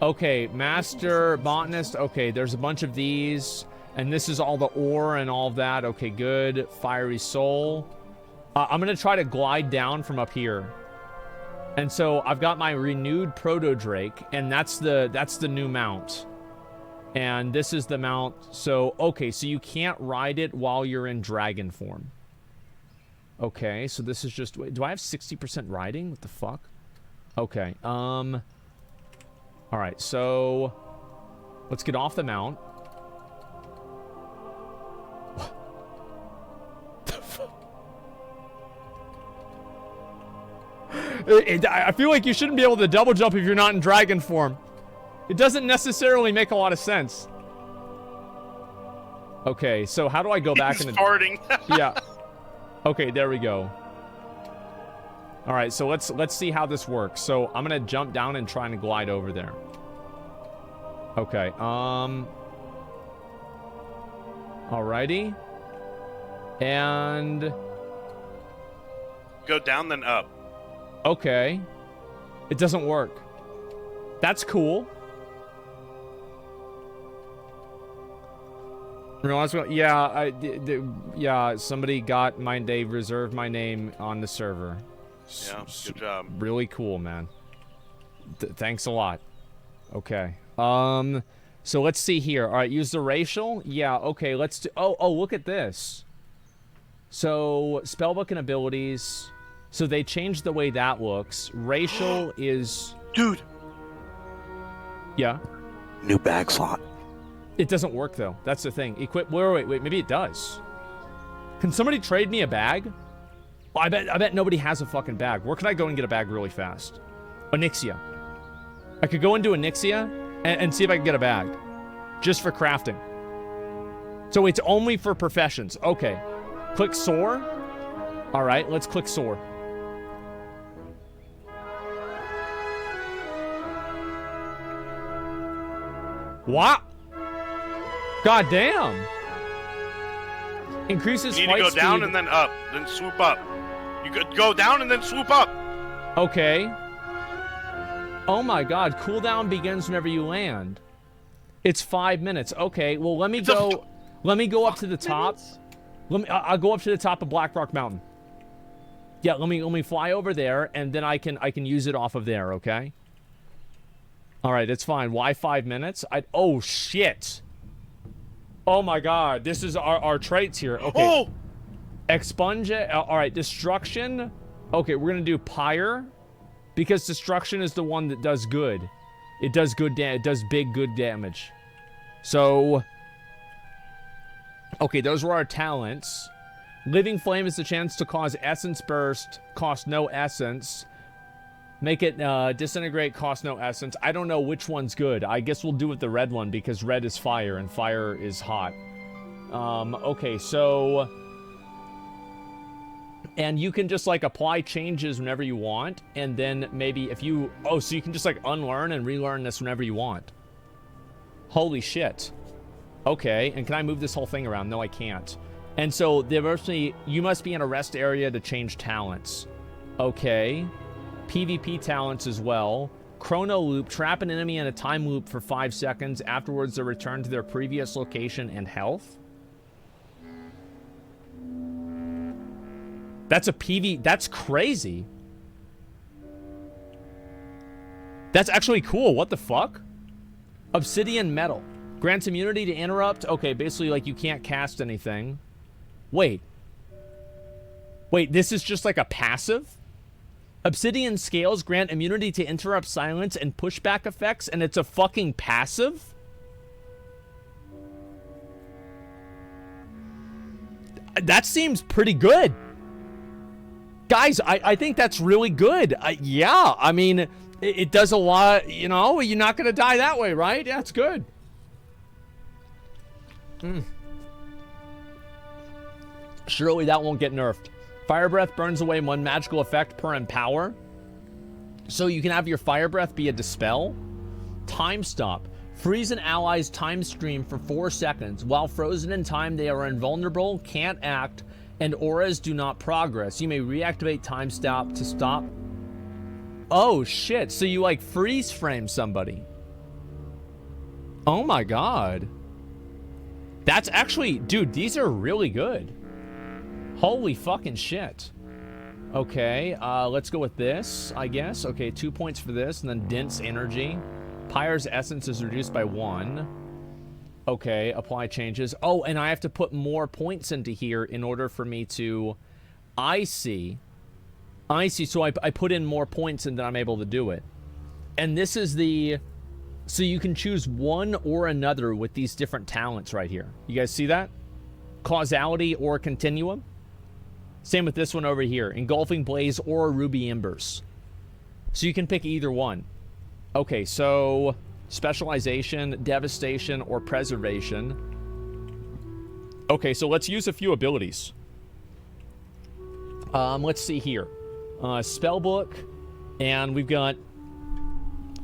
Okay, Master Botanist. Okay, there's a bunch of these, and this is all the ore and all of that. Okay, good. Fiery Soul. I'm gonna try to glide down from up here. And so I've got my renewed Proto Drake, and that's the new mount. And this is the mount. So, okay, so you can't ride it while you're in dragon form. Okay, so this is just... Wait, do I have 60% riding? What the fuck? Okay, alright, so... Let's get off the mount. What the fuck? I feel like you shouldn't be able to double jump if you're not in dragon form. It doesn't necessarily make a lot of sense. Okay, so how do I go back into... farting. Yeah. Okay, there we go. All right, so let's see how this works. So I'm gonna jump down and try and glide over there. Okay. Alrighty. And go down then up. Okay. It doesn't work. That's cool. Yeah, somebody got mine. They reserved my name on the server. Yeah, good job. Really cool, man. Thanks a lot. Okay. So let's see here. All right, use the racial. Yeah. Okay. Let's do. Oh, look at this. So spellbook and abilities. So they changed the way that looks. Racial is. Dude. Yeah. New bag slot. It doesn't work though. That's the thing. Equip. Wait. Maybe it does. Can somebody trade me a bag? Oh, I bet nobody has a fucking bag. Where can I go and get a bag really fast? Onyxia. I could go into Onyxia and see if I can get a bag, just for crafting. So it's only for professions. Okay. Click soar. All right. Let's click soar. What? God damn. Increases You need flight to go down speed. and then up, then swoop up. You could go down and then swoop up. Okay. Oh my god, cooldown begins whenever you land. It's 5 minutes. Okay, well let me go up to the top. I'll go up to the top of Black Rock Mountain. Yeah, let me fly over there and then I can use it off of there, okay? All right, it's fine. Why 5 minutes? Oh shit. Oh my god, this is our traits here. Okay. Oh! Expunge. All right, destruction. Okay, we're gonna do pyre, because destruction is the one that does good. It does good it does big good damage. So, okay, those were our talents. Living flame is the chance to cause essence burst. Cost no essence. Make it disintegrate. Cost no essence. I don't know which one's good. I guess we'll do with the red one because red is fire and fire is hot. Okay, so. And you can just like apply changes whenever you want, and then maybe if you so you can just like unlearn and relearn this whenever you want. Holy shit. Okay, and can I move this whole thing around? No, I can't. And so you must be in a rest area to change talents. Okay. PvP talents as well. Chrono loop, trap an enemy in a time loop for 5 seconds. Afterwards, they return to their previous location and health. That's a PV. That's crazy. That's actually cool. What the fuck? Obsidian metal. Grants immunity to interrupt. Okay, basically like you can't cast anything. Wait, this is just like a passive? Obsidian scales grant immunity to interrupt silence and pushback effects, and it's a fucking passive? That seems pretty good. Guys, I think that's really good. Yeah, I mean, it does a lot, you know, you're not going to die that way, right? Yeah, it's good. Surely that won't get nerfed. Fire breath burns away 1 magical effect per empower. So you can have your fire breath be a dispel. Time stop. Freeze an ally's time stream for 4 seconds. While frozen in time, they are invulnerable, can't act, and auras do not progress. You may reactivate time stop to stop. Oh shit, so you like freeze frame somebody. Oh my god. That's actually, dude, these are really good. Holy fucking shit. Okay, let's go with this, I guess. Okay, 2 points for this, and then dense energy. Pyre's essence is reduced by 1. Okay, apply changes. Oh, and I have to put more points into here in order for me to... I see. So I put in more points and then I'm able to do it. And this is the... So you can choose one or another with these different talents right here. You guys see that? Causality or continuum. Same with this one over here. Engulfing blaze or ruby embers. So you can pick either one. Okay, so specialization, devastation, or preservation. Okay, so let's use a few abilities. Let's see here. Spellbook, and we've got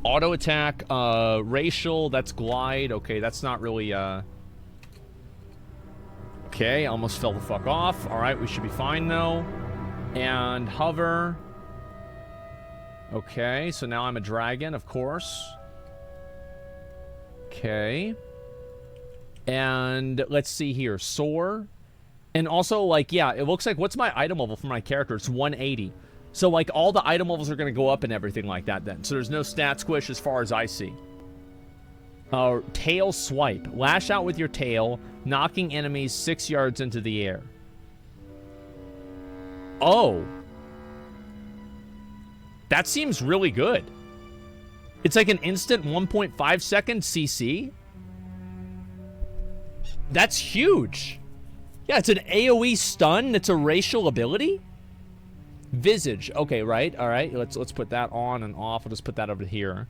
auto attack, racial, that's glide. Okay, that's not really, Okay, almost fell the fuck off. Alright, we should be fine though. And hover. Okay, so now I'm a dragon, of course. Okay. And let's see here. Soar. And also, like, yeah, it looks like, what's my item level for my character? It's 180. So, like, all the item levels are going to go up and everything like that then. So there's no stat squish as far as I see. Tail swipe. Lash out with your tail, knocking enemies 6 yards into the air. Oh. That seems really good. It's like an instant 1.5 second CC. That's huge. Yeah, it's an AoE stun. It's a racial ability. Visage. Okay, right. All right. Let's put that on and off. I'll just put that over here.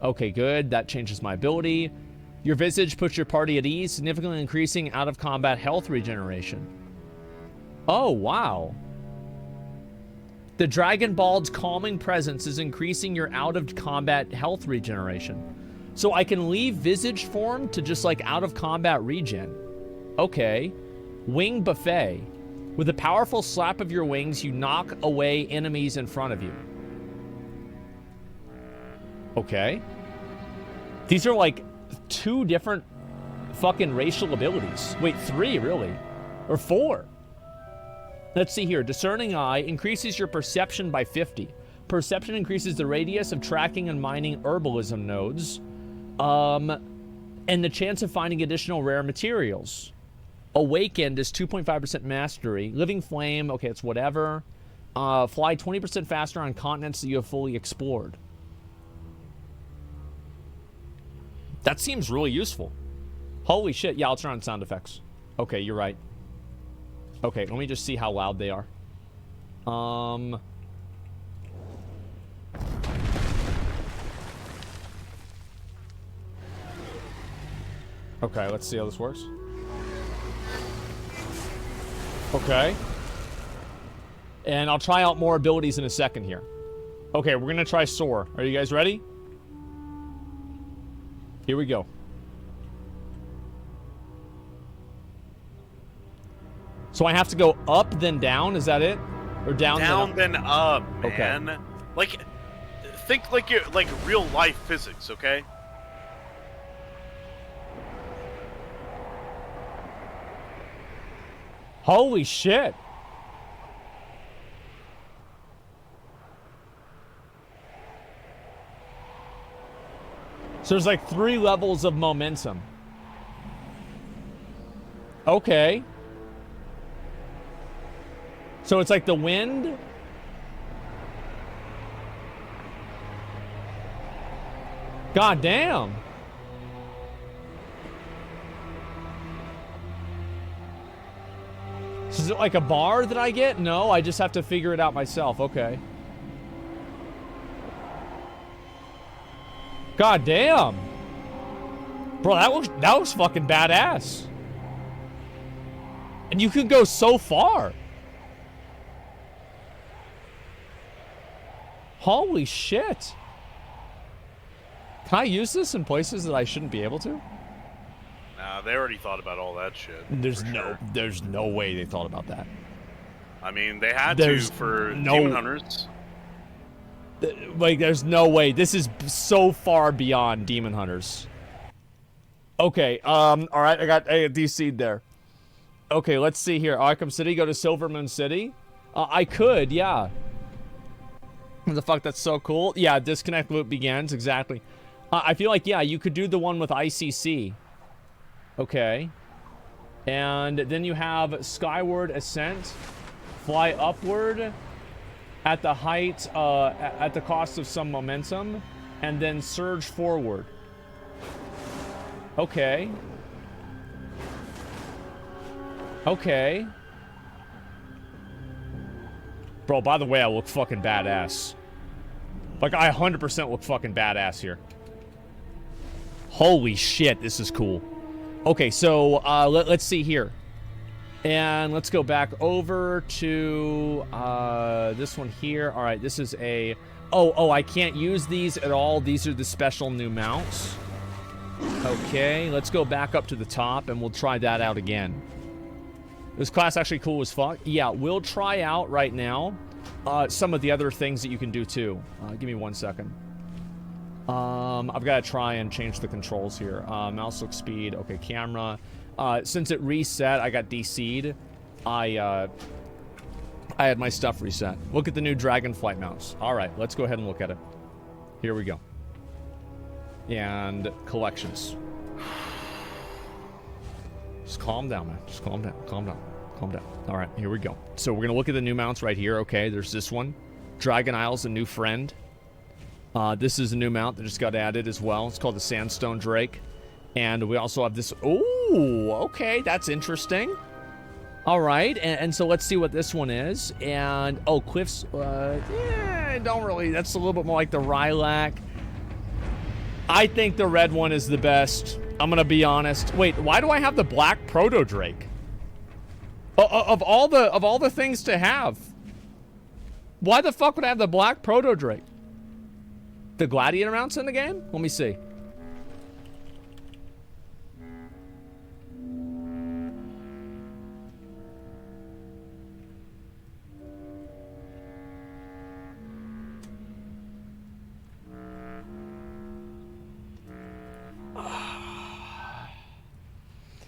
Okay, good. That changes my ability. Your visage puts your party at ease, significantly increasing out of combat health regeneration. Oh, wow. The Dragon Bald's calming presence is increasing your out of combat health regeneration. So I can leave visage form to just like out of combat regen. Okay. Wing Buffet. With a powerful slap of your wings, you knock away enemies in front of you. Okay. These are like 2 different fucking racial abilities. Wait, 3 really? Or 4? Let's see here. Discerning Eye increases your perception by 50. Perception increases the radius of tracking and mining herbalism nodes. And the chance of finding additional rare materials. Awakened is 2.5% mastery. Living Flame, okay, it's whatever. Fly 20% faster on continents that you have fully explored. That seems really useful. Holy shit. Yeah, I'll turn on sound effects. Okay, you're right. Okay, let me just see how loud they are. Okay, let's see how this works. Okay. And I'll try out more abilities in a second here. Okay, we're gonna try Soar. Are you guys ready? Here we go. So I have to go up, then down? Is that it? Or down, then up, man. Okay. Like, think like you're like real life physics, okay? Holy shit. So there's like 3 levels of momentum. Okay. So it's like the wind. God damn. So is it like a bar that I get? No, I just have to figure it out myself. Okay. God damn. Bro, that looks fucking badass. And you can go so far. Holy shit. Can I use this in places that I shouldn't be able to? Nah, they already thought about all that shit. There's no way they thought about that. I mean, they had There's to for no- Demon Hunters. Like, there's no way. This is so far beyond Demon Hunters. Okay, alright, I got DC'd there. Okay, let's see here. Arkham City, go to Silver Moon City. I could, yeah. The fuck, that's so cool. Yeah, disconnect loop begins, exactly. I feel like, yeah, you could do the one with ICC. Okay. And then you have Skyward Ascent. Fly upward at the height, at the cost of some momentum. And then surge forward. Okay. Okay. Bro, by the way, I look fucking badass. Like, I 100% look fucking badass here. Holy shit, this is cool. Okay, so, let's see here. And let's go back over to, this one here. Alright, this is a... Oh, I can't use these at all. These are the special new mounts. Okay, let's go back up to the top, and we'll try that out again. This class actually cool as fuck. Yeah, we'll try out right now some of the other things that you can do too. Give me 1 second. I've got to try and change the controls here. Mouse look speed. Okay, camera. Since it reset, I got DC'd. I had my stuff reset. Look at the new Dragonflight mouse. All right, let's go ahead and look at it. Here we go. And collections. Just calm down, man. Just calm down. Calm down. Calm down. All right, here we go. So we're going to look at the new mounts right here. Okay, there's this one. Dragon Isle's a new friend. This is a new mount that just got added as well. It's called the Sandstone Drake. And we also have this... Ooh, okay, that's interesting. All right, and so let's see what this one is. And, oh, Cliff's... yeah, don't really... That's a little bit more like the Rylac. I think the red one is the best. I'm gonna be honest. Wait, why do I have the black Proto Drake? Of all the things to have, why the fuck would I have the black Proto Drake? The Gladiator mounts in the game? Let me see.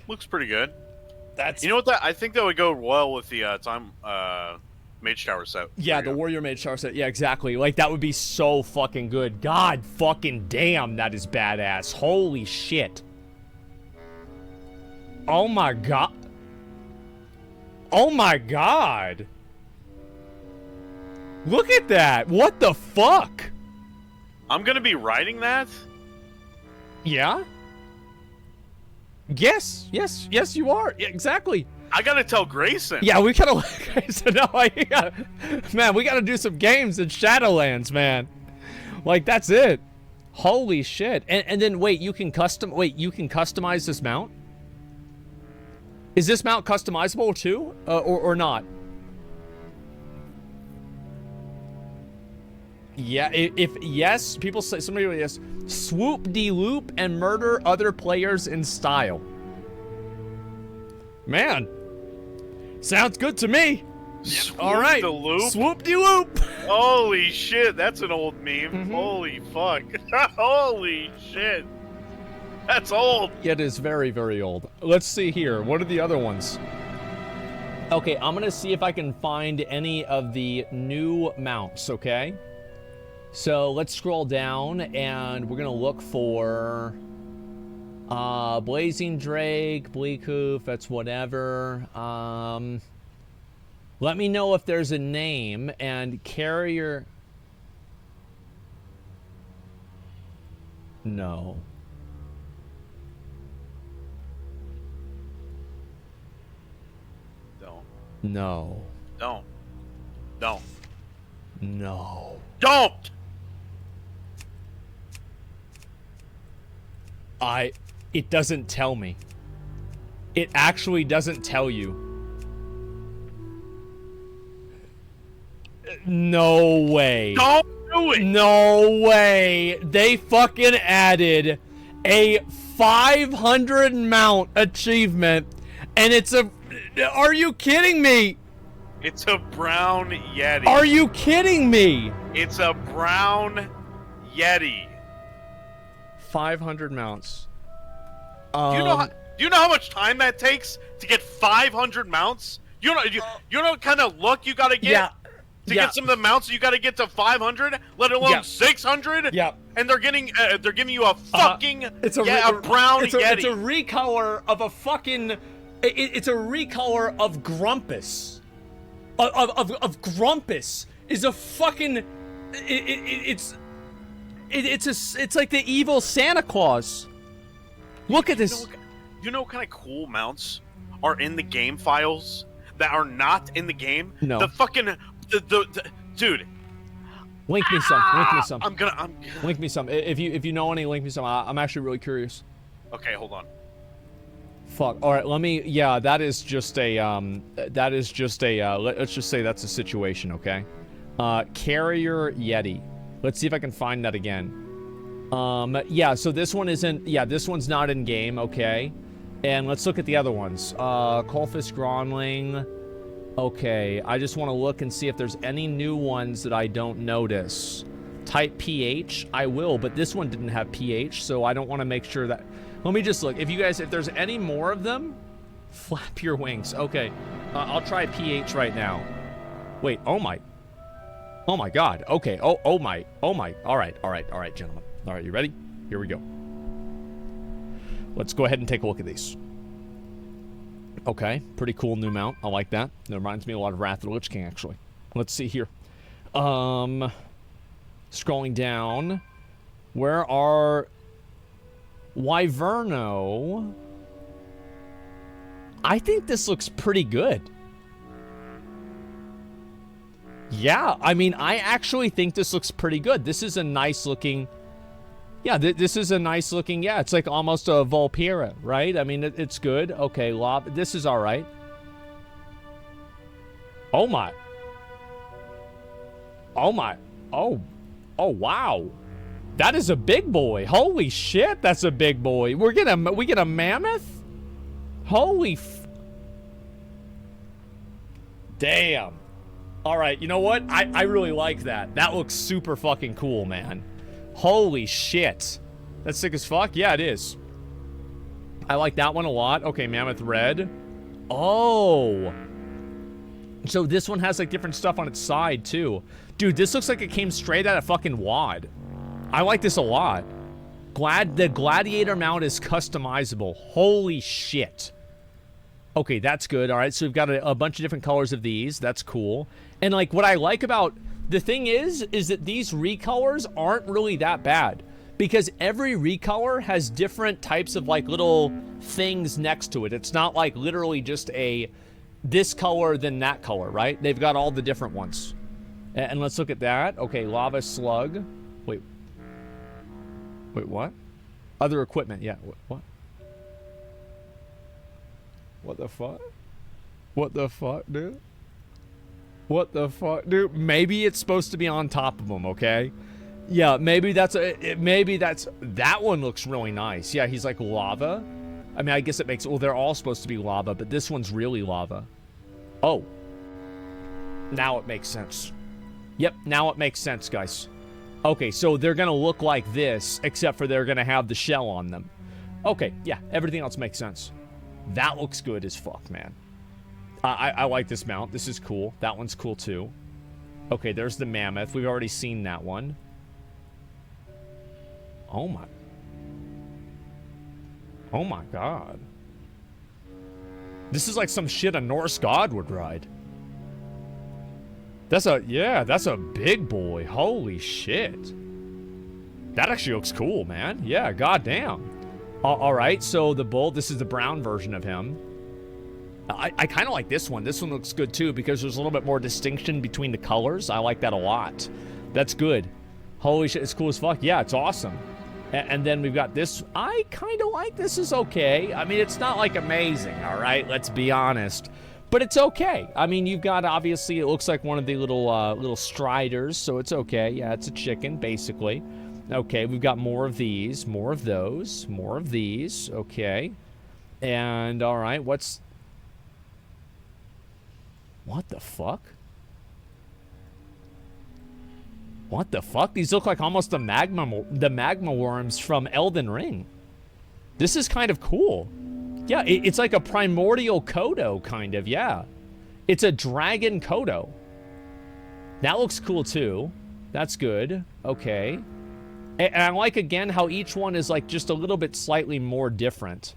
Looks pretty good. That's You know what? I think that would go well with the time Mage Tower set. yeah, the Warrior Mage Tower set. Yeah, exactly. Like that would be so fucking good. God fucking damn, that is badass. Holy shit. Oh my god. Oh my god. Look at that. What the fuck? I'm gonna be riding that. Yeah? Yes, you are. Yeah, exactly. I gotta tell Grayson. Yeah, we gotta. So no, man, we gotta do some games in Shadowlands, man. Like that's it. Holy shit! And then wait, you can customize this mount. Is this mount customizable too, or not? Yeah, if yes, people say somebody yes. Swoop de loop and murder other players in style. Man, sounds good to me. Swoop All right, the loop. Swoop de loop. Holy shit, that's an old meme. Mm-hmm. Holy fuck. Holy shit. That's old. It is very, very old. Let's see here. What are the other ones? Okay, I'm gonna see if I can find any of the new mounts. Okay. So let's scroll down and we're gonna look for Blazing Drake, Bleakhoof, that's whatever. Let me know if there's a name and Carrier. No. Don't. No. Don't. Don't. No. Don't! It doesn't tell me. It actually doesn't tell you. No way. Don't do it! No way. They fucking added a 500 mount achievement and it's a... Are you kidding me? It's a brown Yeti. Are you kidding me? It's a brown Yeti. 500 mounts. Do you know how much time that takes to get 500 mounts? You know what kind of luck you gotta get to get some of the mounts you gotta get to 500, let alone 600. Yeah. And they're giving you a fucking a brown Yeti. It's a recolor of a fucking. It's a recolor of Grumpus. Of Grumpus is a fucking. It's like the evil Santa Claus. Look at this. You know what kind of cool mounts are in the game files that are not in the game? No. The fucking the dude. Link me some. Link me some. I'm gonna. Link me some. If you know any, link me some. I'm actually really curious. Okay, hold on. Fuck. All right, let me. Yeah, that is just a. Let's just say that's a situation. Okay. Carrier Yeti. Let's see if I can find that again. Yeah, so this one isn't, this one's not in game, okay. And let's look at the other ones. Colfist Gronling. Okay, I just want to look and see if there's any new ones that I don't notice. Type PH, I will, but this one didn't have PH, so I don't want to make sure that... Let me just look. If there's any more of them, flap your wings. Okay, I'll try PH right now. Wait, oh my god. Okay, oh my. All right, gentlemen. All right, you ready? Here we go. Let's go ahead and take a look at these. Okay, pretty cool new mount. I like that. It reminds me a lot of Wrath of the Lich King, actually. Let's see here. Scrolling down. Where are... Wyverno? I think this looks pretty good. Yeah, I mean, I actually think this looks pretty good. This is a nice looking... Yeah, this is a nice looking... Yeah, it's like almost a Volpira, right? I mean, it's good. Okay, this is all right. Oh, my. Oh, my. Oh, wow. That is a big boy. Holy shit, that's a big boy. We get a mammoth? Holy damn. All right, you know what? I really like that. That looks super fucking cool, man. Holy shit. That's sick as fuck? Yeah, it is. I like that one a lot. Okay, Mammoth Red. Oh. So this one has like different stuff on its side too. Dude, this looks like it came straight out of fucking WOD. I like this a lot. The Gladiator mount is customizable. Holy shit. Okay, that's good. All right, so we've got a bunch of different colors of these. That's cool. And like what I like about the thing is that these recolors aren't really that bad, because every recolor has different types of like little things next to it. It's not like literally just this color then that color, right? They've got all the different ones. And let's look at that. Okay, Lava Slug. Wait, what? Other equipment, yeah. What? What the fuck? What the fuck, dude? What the fuck, dude? Maybe it's supposed to be on top of them, okay? Yeah, maybe that one looks really nice. Yeah, he's like lava. I mean, I guess it makes, well, they're all supposed to be lava, but this one's really lava. Oh. Now it makes sense. Yep, now it makes sense, guys. Okay, so they're gonna look like this, except for they're gonna have the shell on them. Okay, yeah, everything else makes sense. That looks good as fuck, man. I like this mount. This is cool. That one's cool, too. Okay, there's the Mammoth. We've already seen that one. Oh, my. Oh, my God. This is like some shit a Norse god would ride. That's a big boy. Holy shit. That actually looks cool, man. Yeah, goddamn. All right, so the bull, this is the brown version of him. I kind of like this one. This one looks good, too, because there's a little bit more distinction between the colors. I like that a lot. That's good. Holy shit, it's cool as fuck. Yeah, it's awesome. And then we've got this. I kind of like this. Is okay. I mean, it's not, like, amazing, all right? Let's be honest. But it's okay. I mean, you've got, obviously, it looks like one of the little striders, so it's okay. Yeah, it's a chicken, basically. Okay, we've got more of these, more of those, more of these. Okay. And, all right, what the fuck? What the fuck? These look like almost the magma worms from Elden Ring. This is kind of cool. Yeah, it's like a primordial Kodo, kind of, yeah. It's a dragon Kodo. That looks cool, too. That's good. Okay. And I like, again, how each one is, like, just a little bit slightly more different.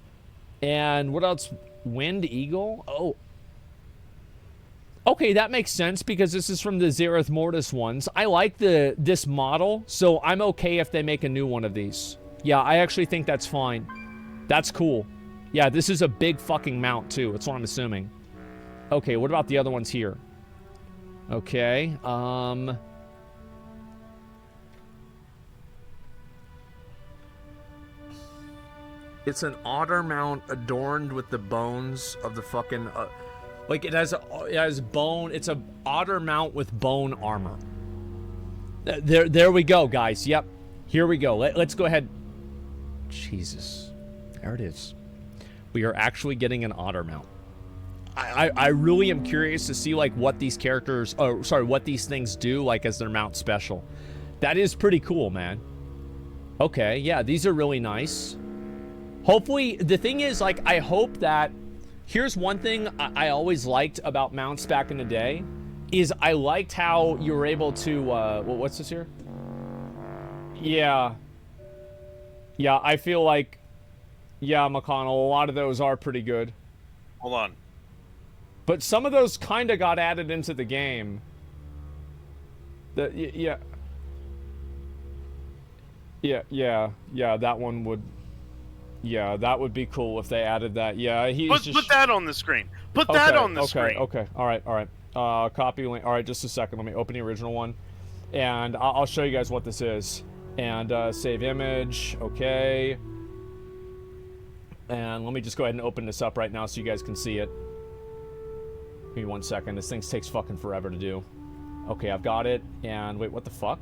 And what else? Wind Eagle? Oh. Okay, that makes sense, because this is from the Zereth Mortis ones. I like this model, so I'm okay if they make a new one of these. Yeah, I actually think that's fine. That's cool. Yeah, this is a big fucking mount, too. That's what I'm assuming. Okay, what about the other ones here? Okay, It's an otter mount adorned with the bones of the fucking... like, it has bone... It's a otter mount with bone armor. There we go, guys. Yep. Here we go. Let's go ahead. Jesus. There it is. We are actually getting an otter mount. I really am curious to see, like, what these characters... Oh, sorry, what these things do, like, as their mount special. That is pretty cool, man. Okay, yeah, these are really nice. Hopefully, the thing is, like, I hope that... Here's one thing I always liked about mounts back in the day, is I liked how you were able to, what's this here? Yeah. Yeah, I feel like, yeah, McConnell, a lot of those are pretty good. Hold on. But some of those kind of got added into the game. Yeah, that one would... Yeah, that would be cool if they added that. Yeah, put that on the screen. Put that on the screen. Okay, all right. Copy link. All right, just a second. Let me open the original one, and I'll show you guys what this is. And save image. Okay. And let me just go ahead and open this up right now so you guys can see it. Give me 1 second. This thing takes fucking forever to do. Okay, I've got it. And wait, what the fuck?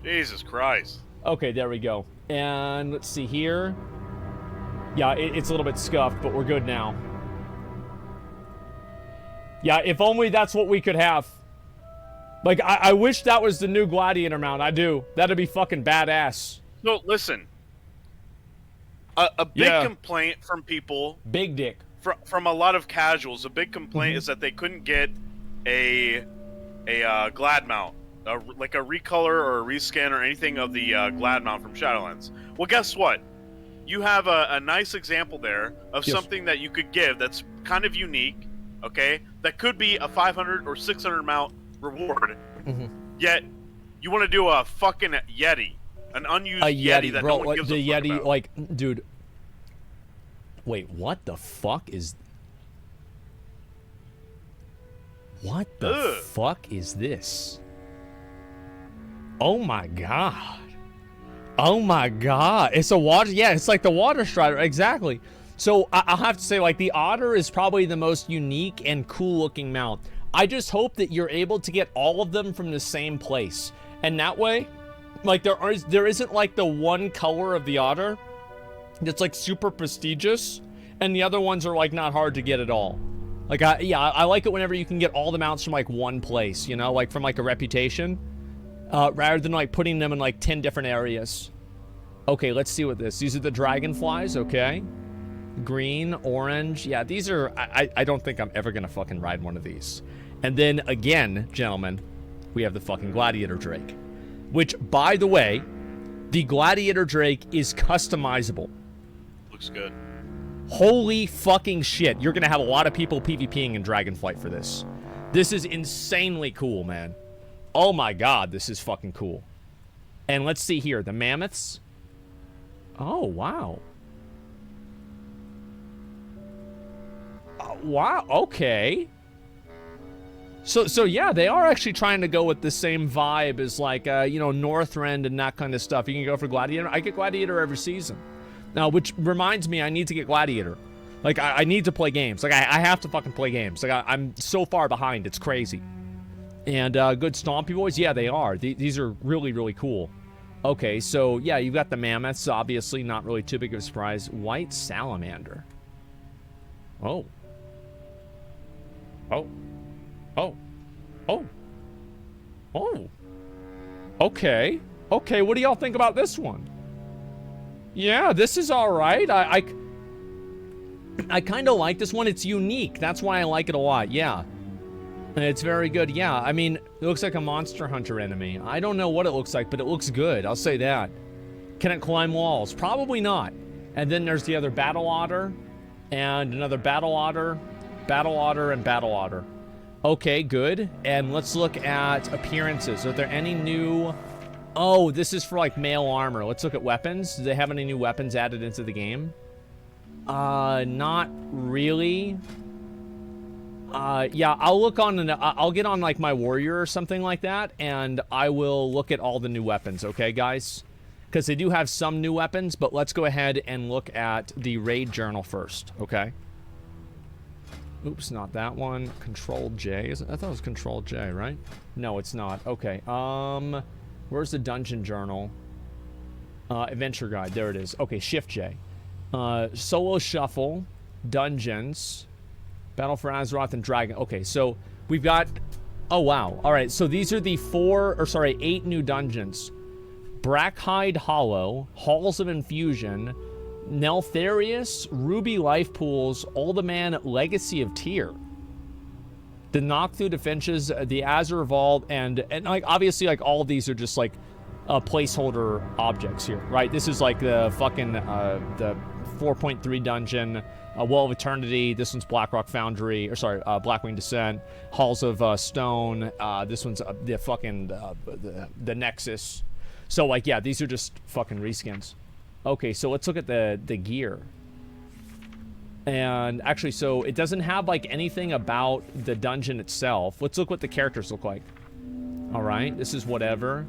Jesus Christ. Okay, there we go. And let's see here. Yeah, it's a little bit scuffed, but we're good now. Yeah, if only that's what we could have. Like, I wish that was the new Gladiator mount. I do. That'd be fucking badass. So, listen. A big complaint from people. Big dick. From a lot of casuals, a big complaint is that they couldn't get a glad mount, like a recolor or a reskin or anything of the glad mount from Shadowlands. Well, guess what? You have a nice example there of something that you could give that's kind of unique, okay? That could be a 500 or 600 mount reward. Yet you want to do a fucking Yeti, an unused Yeti that bro, no one gives the a fuck Yeti, about. like, dude. Wait, what the fuck is? What the fuck is this? Oh my god. Oh my god. It's a water, yeah, it's like the water strider, exactly. So I'll have to say, like, the otter is probably the most unique and cool looking mount. I just hope that you're able to get all of them from the same place. And that way, like, there isn't like the one color of the otter that's like super prestigious, and the other ones are like not hard to get at all. Like, I like it whenever you can get all the mounts from like one place, you know, like from like a reputation, rather than like putting them in like 10 different areas. Okay, let's see what these are the dragonflies, okay. Green, orange, yeah, these are, I don't think I'm ever gonna fucking ride one of these. And then again, gentlemen, we have the fucking gladiator drake, which, by the way, the gladiator drake is customizable. Looks good. Holy fucking shit. You're gonna have a lot of people PvPing in Dragonflight for this. This is insanely cool, man. Oh my god, this is fucking cool. And let's see here, the mammoths. Oh, wow. Wow, okay. So yeah, they are actually trying to go with the same vibe as like, you know, Northrend and that kind of stuff. You can go for Gladiator. I get Gladiator every season. Now, which reminds me, I need to get Gladiator. Like, I need to play games. Like, I have to fucking play games. Like, I'm so far behind, it's crazy. And good Stompy Boys, yeah, they are. These are really, really cool. Okay, so yeah, you've got the mammoths, obviously, not really too big of a surprise. White salamander. Oh. Oh. Oh. Oh. Oh. Okay. Okay, what do y'all think about this one? Yeah, this is all right. I kind of like this one. It's unique. That's why I like it a lot. Yeah. And it's very good. Yeah, I mean, it looks like a Monster Hunter enemy. I don't know what it looks like, but it looks good. I'll say that. Can it climb walls? Probably not. And then there's the other Battle Otter. And another Battle Otter. Battle Otter and Battle Otter. Okay, good. And let's look at appearances. Are there any new... Oh, this is for like male armor. Let's look at weapons. Do they have any new weapons added into the game? Not really. Yeah, I'll look on, I'll get on like my warrior or something like that, and I will look at all the new weapons, okay, guys? Because they do have some new weapons, but let's go ahead and look at the raid journal first, okay? Oops, not that one. Control J. I thought it was Control J, right? No, it's not. Okay, where's the dungeon journal? Adventure guide, there it is. Okay, Shift J. Solo shuffle, dungeons, Battle for Azeroth, and Dragon. Okay, so we've got... Oh, wow. All right, so these are the 8 new dungeons. Brackhide Hollow, Halls of Infusion, Neltharius, Ruby Life Pools, Alderman Legacy of Tyr, the Noctu Defenses, the Azure Vault, and like obviously like all of these are just like placeholder objects here, right? This is like the fucking the 4.3 dungeon, Well of Eternity. This one's Blackrock Foundry, or sorry, Blackwing Descent, Halls of Stone. This one's the fucking the Nexus. So like yeah, these are just fucking reskins. Okay, so let's look at the gear. And actually, so it doesn't have like anything about the dungeon itself. Let's look what the characters look like. All right, this is whatever.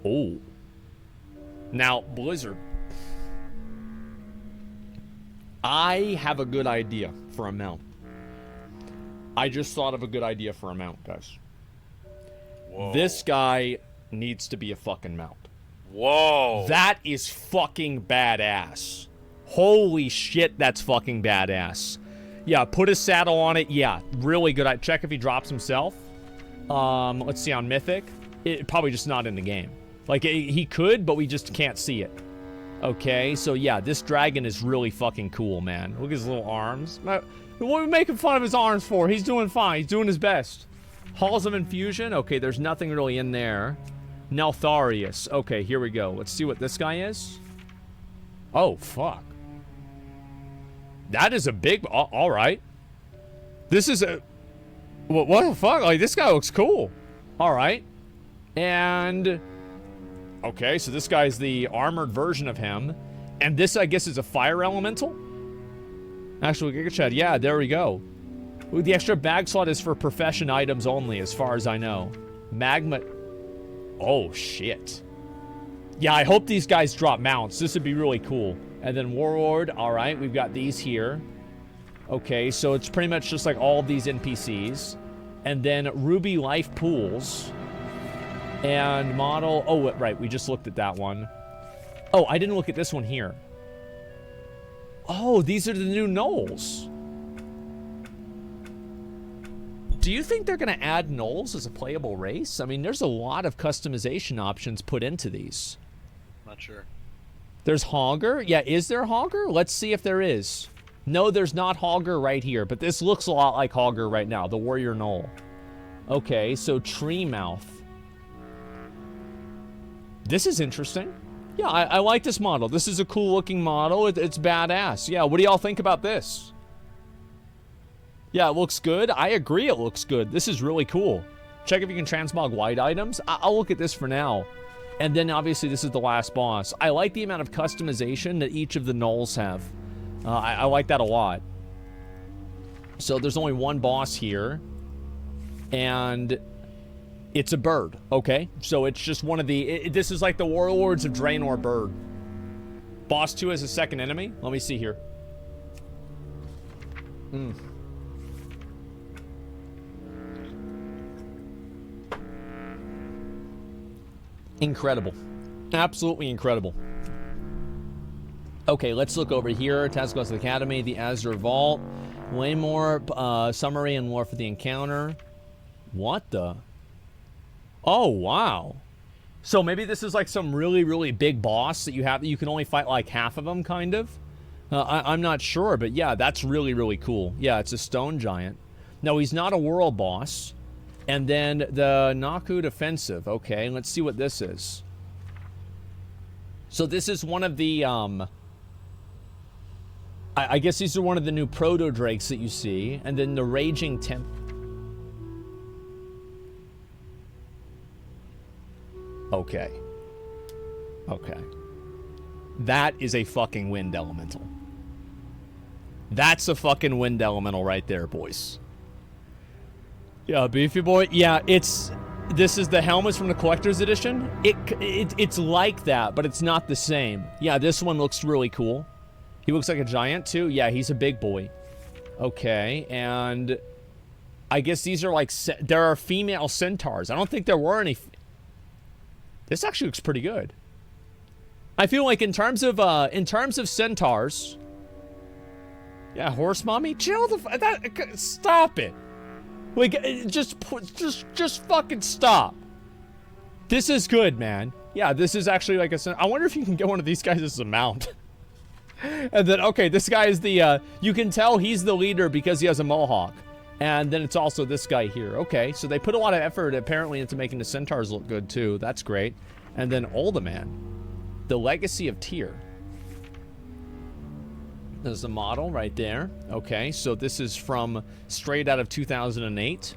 Oh. Now, Blizzard. I have a good idea for a mount. I just thought of a good idea for a mount, guys. Whoa. This guy needs to be a fucking mount. Whoa. That is fucking badass. Holy shit, that's fucking badass. Yeah, put a saddle on it. Yeah, really good. I'd check if he drops himself. Let's see on Mythic. It probably just not in the game. Like, he could, but we just can't see it. Okay, so yeah, this dragon is really fucking cool, man. Look at his little arms. What are we making fun of his arms for? He's doing fine. He's doing his best. Halls of Infusion. Okay, there's nothing really in there. Neltharius. Okay, here we go. Let's see what this guy is. Oh, fuck. That is a big... all right. This is a... What the fuck? Like, this guy looks cool. All right. And... Okay, so this guy's the armored version of him. And this, I guess, is a fire elemental? Actually, Giga Chad, yeah, there we go. Ooh, the extra bag slot is for profession items only, as far as I know. Magma... Oh, shit. Yeah, I hope these guys drop mounts. This would be really cool. And then Warlord, all right, we've got these here. Okay, so it's pretty much just like all of these NPCs. And then Ruby Life Pools. And model... Oh, right, we just looked at that one. Oh, I didn't look at this one here. Oh, these are the new gnolls. Do you think they're going to add gnolls as a playable race? I mean, there's a lot of customization options put into these. Not sure. There's Hogger? Yeah, is there Hogger? Let's see if there is. No, there's not Hogger right here, but this looks a lot like Hogger right now, the Warrior Gnoll. Okay, so Treemouth. This is interesting. Yeah, I like this model. This is a cool-looking model. It's badass. Yeah, what do y'all think about this? Yeah, it looks good. I agree it looks good. This is really cool. Check if you can transmog white items. I'll look at this for now. And then, obviously, this is the last boss. I like the amount of customization that each of the gnolls have. I like that a lot. So, there's only one boss here. And it's a bird, okay? So, it's just one of the... this is like the Warlords of Draenor bird. Boss 2 is a second enemy. Let me see here. Incredible. Absolutely incredible. Okay, let's look over here. Tazgos Academy, the Azure Vault. Way more summary and lore for the encounter. What the? Oh, wow. So maybe this is like some really, really big boss that you have. You can only fight like half of them, kind of. I'm not sure, but yeah, that's really, really cool. Yeah, it's a stone giant. No, he's not a world boss. And then the Nakud Offensive. Okay, let's see what this is. So this is one of the, I guess these are one of the new proto-drakes that you see. And then the Raging Temp. Okay. Okay. That is a fucking wind elemental. That's a fucking wind elemental right there, boys. Yeah, Beefy Boy. Yeah, this is the helmets from the collector's edition. It's like that, but it's not the same. Yeah, this one looks really cool. He looks like a giant too. Yeah, he's a big boy. Okay, and I guess these are like there are female centaurs. I don't think there were any. This actually looks pretty good. I feel like in terms of centaurs. Yeah, horse mommy, chill stop it. Like, just fucking stop. This is good, man. Yeah, this is actually like I wonder if you can get one of these guys as a mount. And then, okay, this guy is the, you can tell he's the leader because he has a mohawk. And then it's also this guy here. Okay, so they put a lot of effort, apparently, into making the centaurs look good, too. That's great. And then Uldaman, the Legacy of Tyr. There's the model right there. Okay, so this is from straight out of 2008.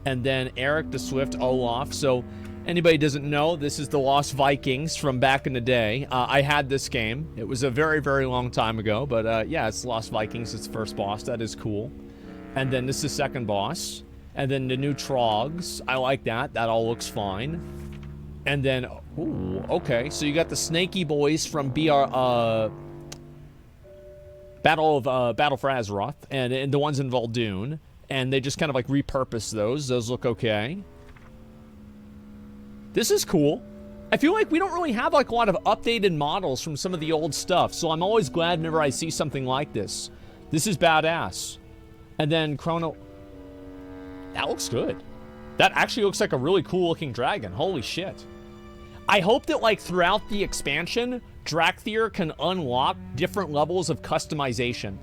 And then Eric the Swift Olaf. So anybody doesn't know, this is the Lost Vikings from back in the day. I had this game. It was a very, very long time ago. But yeah, it's Lost Vikings. It's the first boss. That is cool. And then this is the second boss. And then the new Trogs. I like that. That all looks fine. And then, ooh, okay. So you got the Snaky Boys from Battle for Azeroth, and the ones in Vol'dun, and they just kind of like repurpose those. Those look okay. This is cool. I feel like we don't really have like a lot of updated models from some of the old stuff, so I'm always glad whenever I see something like this. This is badass. And then Chrono... That looks good. That actually looks like a really cool looking dragon. Holy shit. I hope that like throughout the expansion, Drakthir can unlock different levels of customization.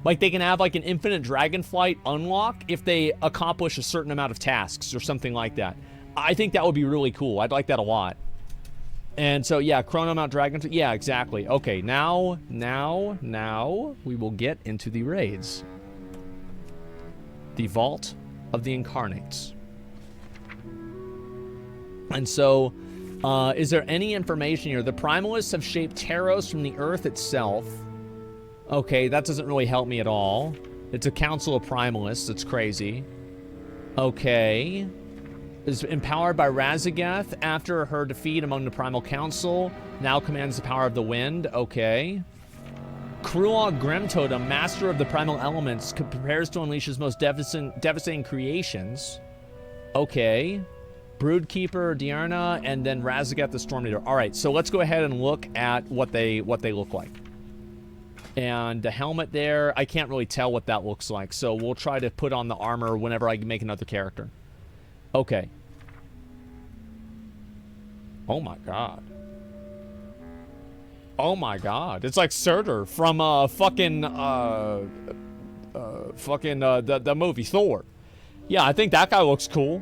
Like, they can have, like, an infinite Dragonflight unlock if they accomplish a certain amount of tasks or something like that. I think that would be really cool. I'd like that a lot. And so, yeah, Chronomount Dragon... Yeah, exactly. Okay, now, we will get into the raids. The Vault of the Incarnates. And so, is there any information here? The Primalists have shaped Taros from the Earth itself. Okay, that doesn't really help me at all. It's a Council of Primalists. It's crazy. Okay. Is empowered by Razagath after her defeat among the Primal Council. Now commands the power of the wind. Okay. Krulog Grimtotem, master of the primal elements, prepares to unleash his most devastating creations. Okay. Broodkeeper, Diarna, and then Razagath the Storm Leader. All right, so let's go ahead and look at what they look like. And the helmet there, I can't really tell what that looks like, so we'll try to put on the armor whenever I make another character. Okay. Oh my god. Oh my god. It's like Surtur from the movie Thor. Yeah, I think that guy looks cool.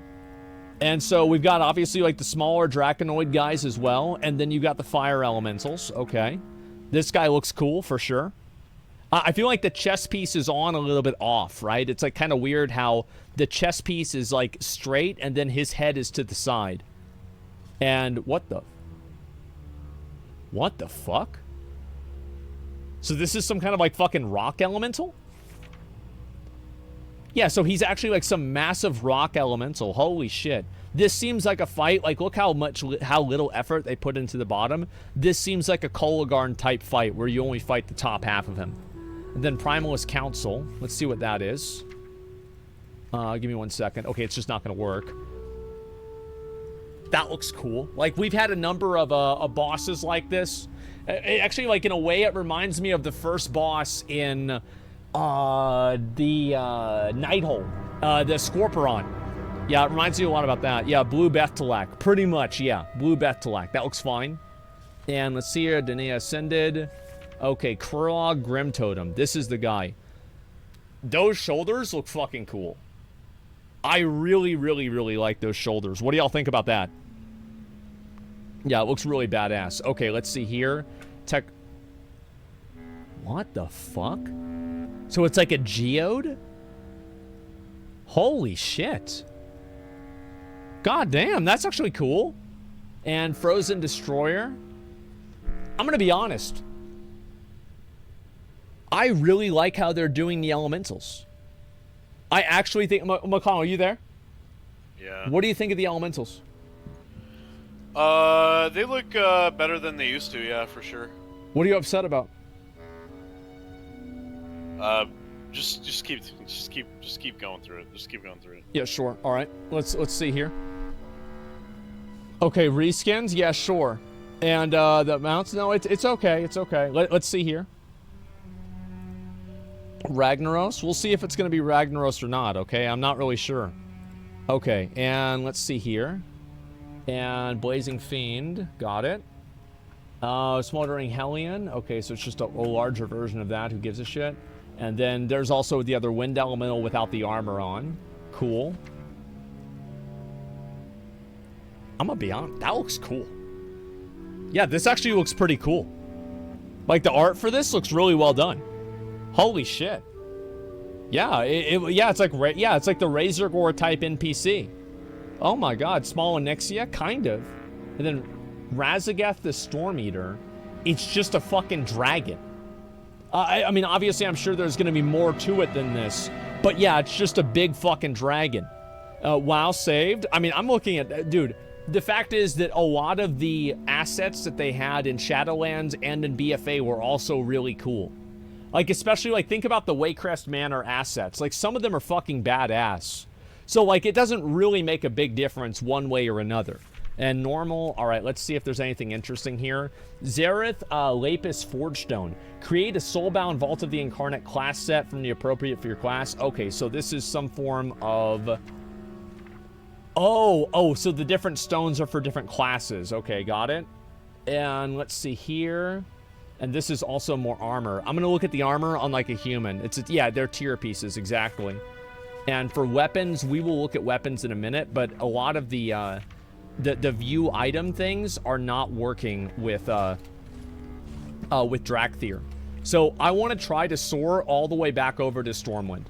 And so we've got obviously like the smaller Draconoid guys as well, and then you've got the fire elementals. Okay. This guy looks cool for sure. I feel like the chest piece is on a little bit off, right? It's like kind of weird how the chest piece is like straight and then his head is to the side. And what the fuck? So this is some kind of like fucking rock elemental? Yeah, so he's actually like some massive rock elemental. Holy shit. This seems like a fight. Like, look how little effort they put into the bottom. This seems like a Kolagarn type fight where you only fight the top half of him. And then Primalist Council. Let's see what that is. Give me 1 second. Okay, it's just not going to work. That looks cool. Like, we've had a number of bosses like this. Actually, like, in a way, it reminds me of the first boss in the Nighthold. The Scorpion. Yeah, it reminds me a lot about that. Yeah, Blue Bethtalak. Pretty much, yeah. Blue Bethtalak. That looks fine. And let's see here. Danae Ascended. Okay, Krulog Grimtotem. This is the guy. Those shoulders look fucking cool. I really, really, really like those shoulders. What do y'all think about that? Yeah, it looks really badass. Okay, let's see here. Tech... What the fuck? So it's like a geode? Holy shit. God damn, that's actually cool. And Frozen Destroyer. I'm gonna be honest. I really like how they're doing the elementals. I actually think... McConnell, are you there? Yeah. What do you think of the elementals? They look better than they used to, yeah, for sure. What are you upset about? Just keep going through it. Just keep going through it. Yeah, sure. All right. Let's see here. Okay, reskins. Yeah, sure. And the mounts. No, it's okay. It's okay. Let's see here. Ragnaros. We'll see if it's going to be Ragnaros or not. Okay, I'm not really sure. Okay, and let's see here. And Blazing Fiend. Got it. Smoldering Hellion. Okay, so it's just a larger version of that. Who gives a shit? And then there's also the other Wind Elemental without the armor on. Cool. I'm gonna be honest. That looks cool. Yeah, this actually looks pretty cool. Like, the art for this looks really well done. Holy shit. Yeah, it's like the Razorgore type NPC. Oh my god, Small Onyxia? Kind of. And then Razagath the Storm Eater. It's just a fucking dragon. I mean, obviously, I'm sure there's going to be more to it than this. But yeah, it's just a big fucking dragon. WoW saved. I mean, I'm looking at... Dude, the fact is that a lot of the assets that they had in Shadowlands and in BFA were also really cool. Like, especially, like, think about the Waycrest Manor assets. Like, some of them are fucking badass. So, like, it doesn't really make a big difference one way or another. And normal, all right, let's see if there's anything interesting here. Zareth Lapis Forgestone. Create a Soulbound Vault of the Incarnate class set from the appropriate for your class. Okay, so this is some form of... Oh, so the different stones are for different classes. Okay, got it. And let's see here. And this is also more armor. I'm going to look at the armor on like a human. Yeah, they're tier pieces, exactly. And for weapons, we will look at weapons in a minute, but a lot of the view item things are not working with Drakthir. So I want to try to soar all the way back over to Stormwind.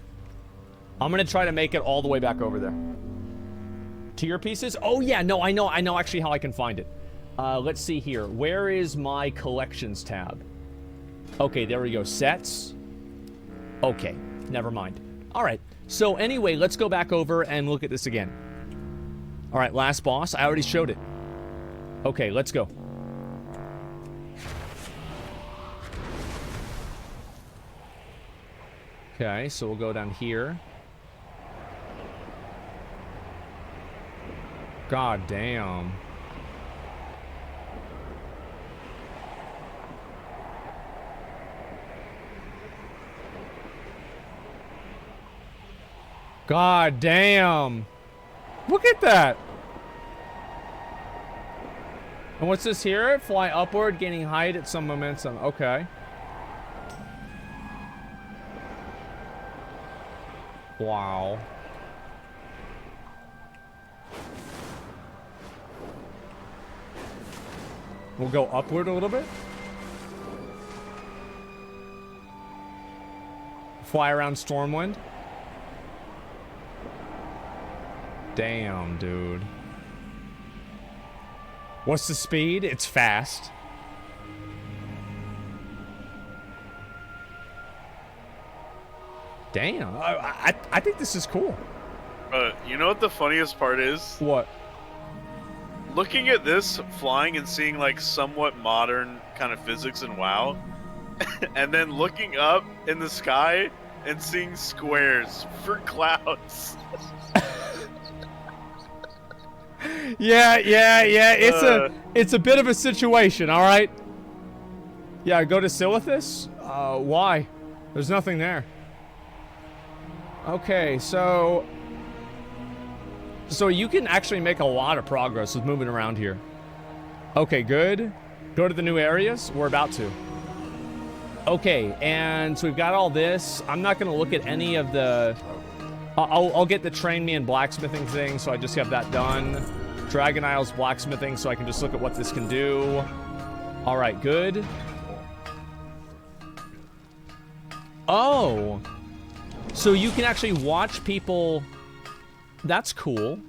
I'm going to try to make it all the way back over there. Tier pieces? Oh yeah, no, I know actually how I can find it. Let's see here. Where is my collections tab? Okay, there we go. Sets. Okay, never mind. All right. So anyway, let's go back over and look at this again. All right, last boss. I already showed it. Okay, let's go. Okay, so we'll go down here. God damn. God damn. Look at that. And what's this here? Fly upward, gaining height at some momentum. Okay. Wow. We'll go upward a little bit. Fly around Stormwind. Damn, dude. What's the speed? It's fast. Damn. I think this is cool. You know what the funniest part is? What? Looking at this, flying and seeing like somewhat modern kind of physics in WoW, and then looking up in the sky and seeing squares for clouds. Yeah. It's a bit of a situation, all right? Yeah, go to Silithus? Why? There's nothing there. Okay, so you can actually make a lot of progress with moving around here. Okay, good. Go to the new areas. We're about to. Okay, and so we've got all this. I'm not going to look at any of the... I'll get the train me in blacksmithing thing, so I just have that done. Dragon Isles blacksmithing, so I can just look at what this can do. All right, good. Oh. So you can actually watch people... That's cool.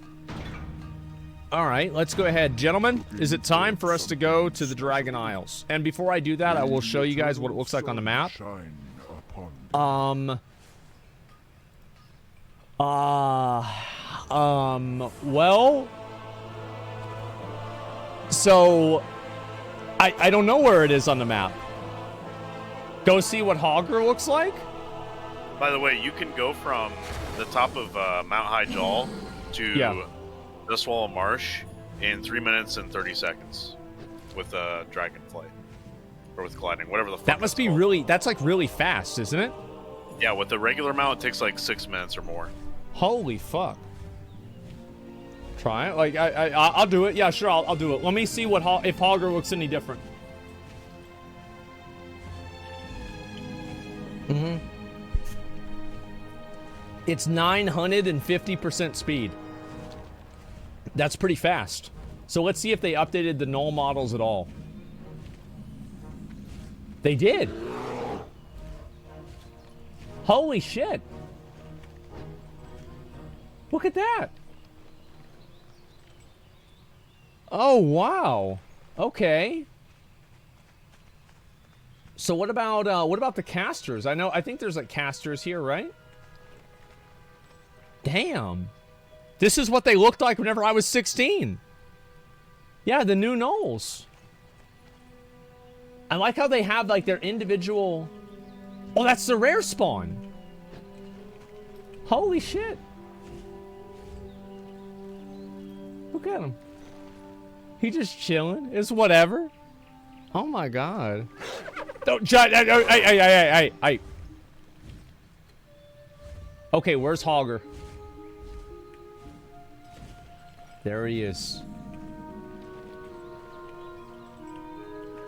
All right, let's go ahead. Gentlemen, is it time for us to go to the Dragon Isles? And before I do that, I will show you guys what it looks like on the map. Well... So... I don't know where it is on the map. Go see what Hogger looks like? By the way, you can go from the top of Mount High Jal to Dustwall Marsh in 3 minutes and 30 seconds with Dragonflight. Or with gliding, whatever the fuck. That must be really, that's like really fast, isn't it? Yeah, with the regular mount, it takes like 6 minutes or more. Holy fuck. Try it. Like, I'll do it. Yeah, sure, I'll do it. Let me see if Hogger looks any different. Mm-hmm. It's 950% speed. That's pretty fast. So let's see if they updated the null models at all. They did. Holy shit. Look at that. Oh, wow. Okay. So what about the casters? I think there's like casters here, right? Damn. This is what they looked like whenever I was 16. Yeah, the new gnolls. I like how they have like their individual... Oh, that's the rare spawn. Holy shit. Look at him. He just chilling. It's whatever. Oh my god. Don't hey. Okay, where's Hogger? There he is.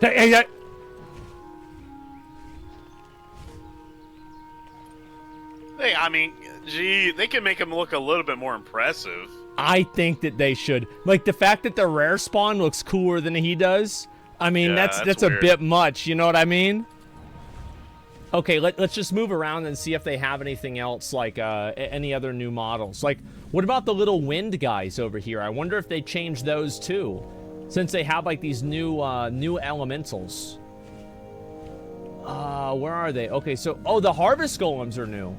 Hey. Hey, I mean, gee, they can make him look a little bit more impressive. I think that they should. Like, the fact that the rare spawn looks cooler than he does, I mean, Yeah, that's a weird. bit much, you know what I mean? Okay, let's just move around and see if they have anything else, like any other new models. Like, what about the little wind guys over here? I wonder if they changed those too, since they have like these new elementals. Where are they? Okay, so the harvest golems are new.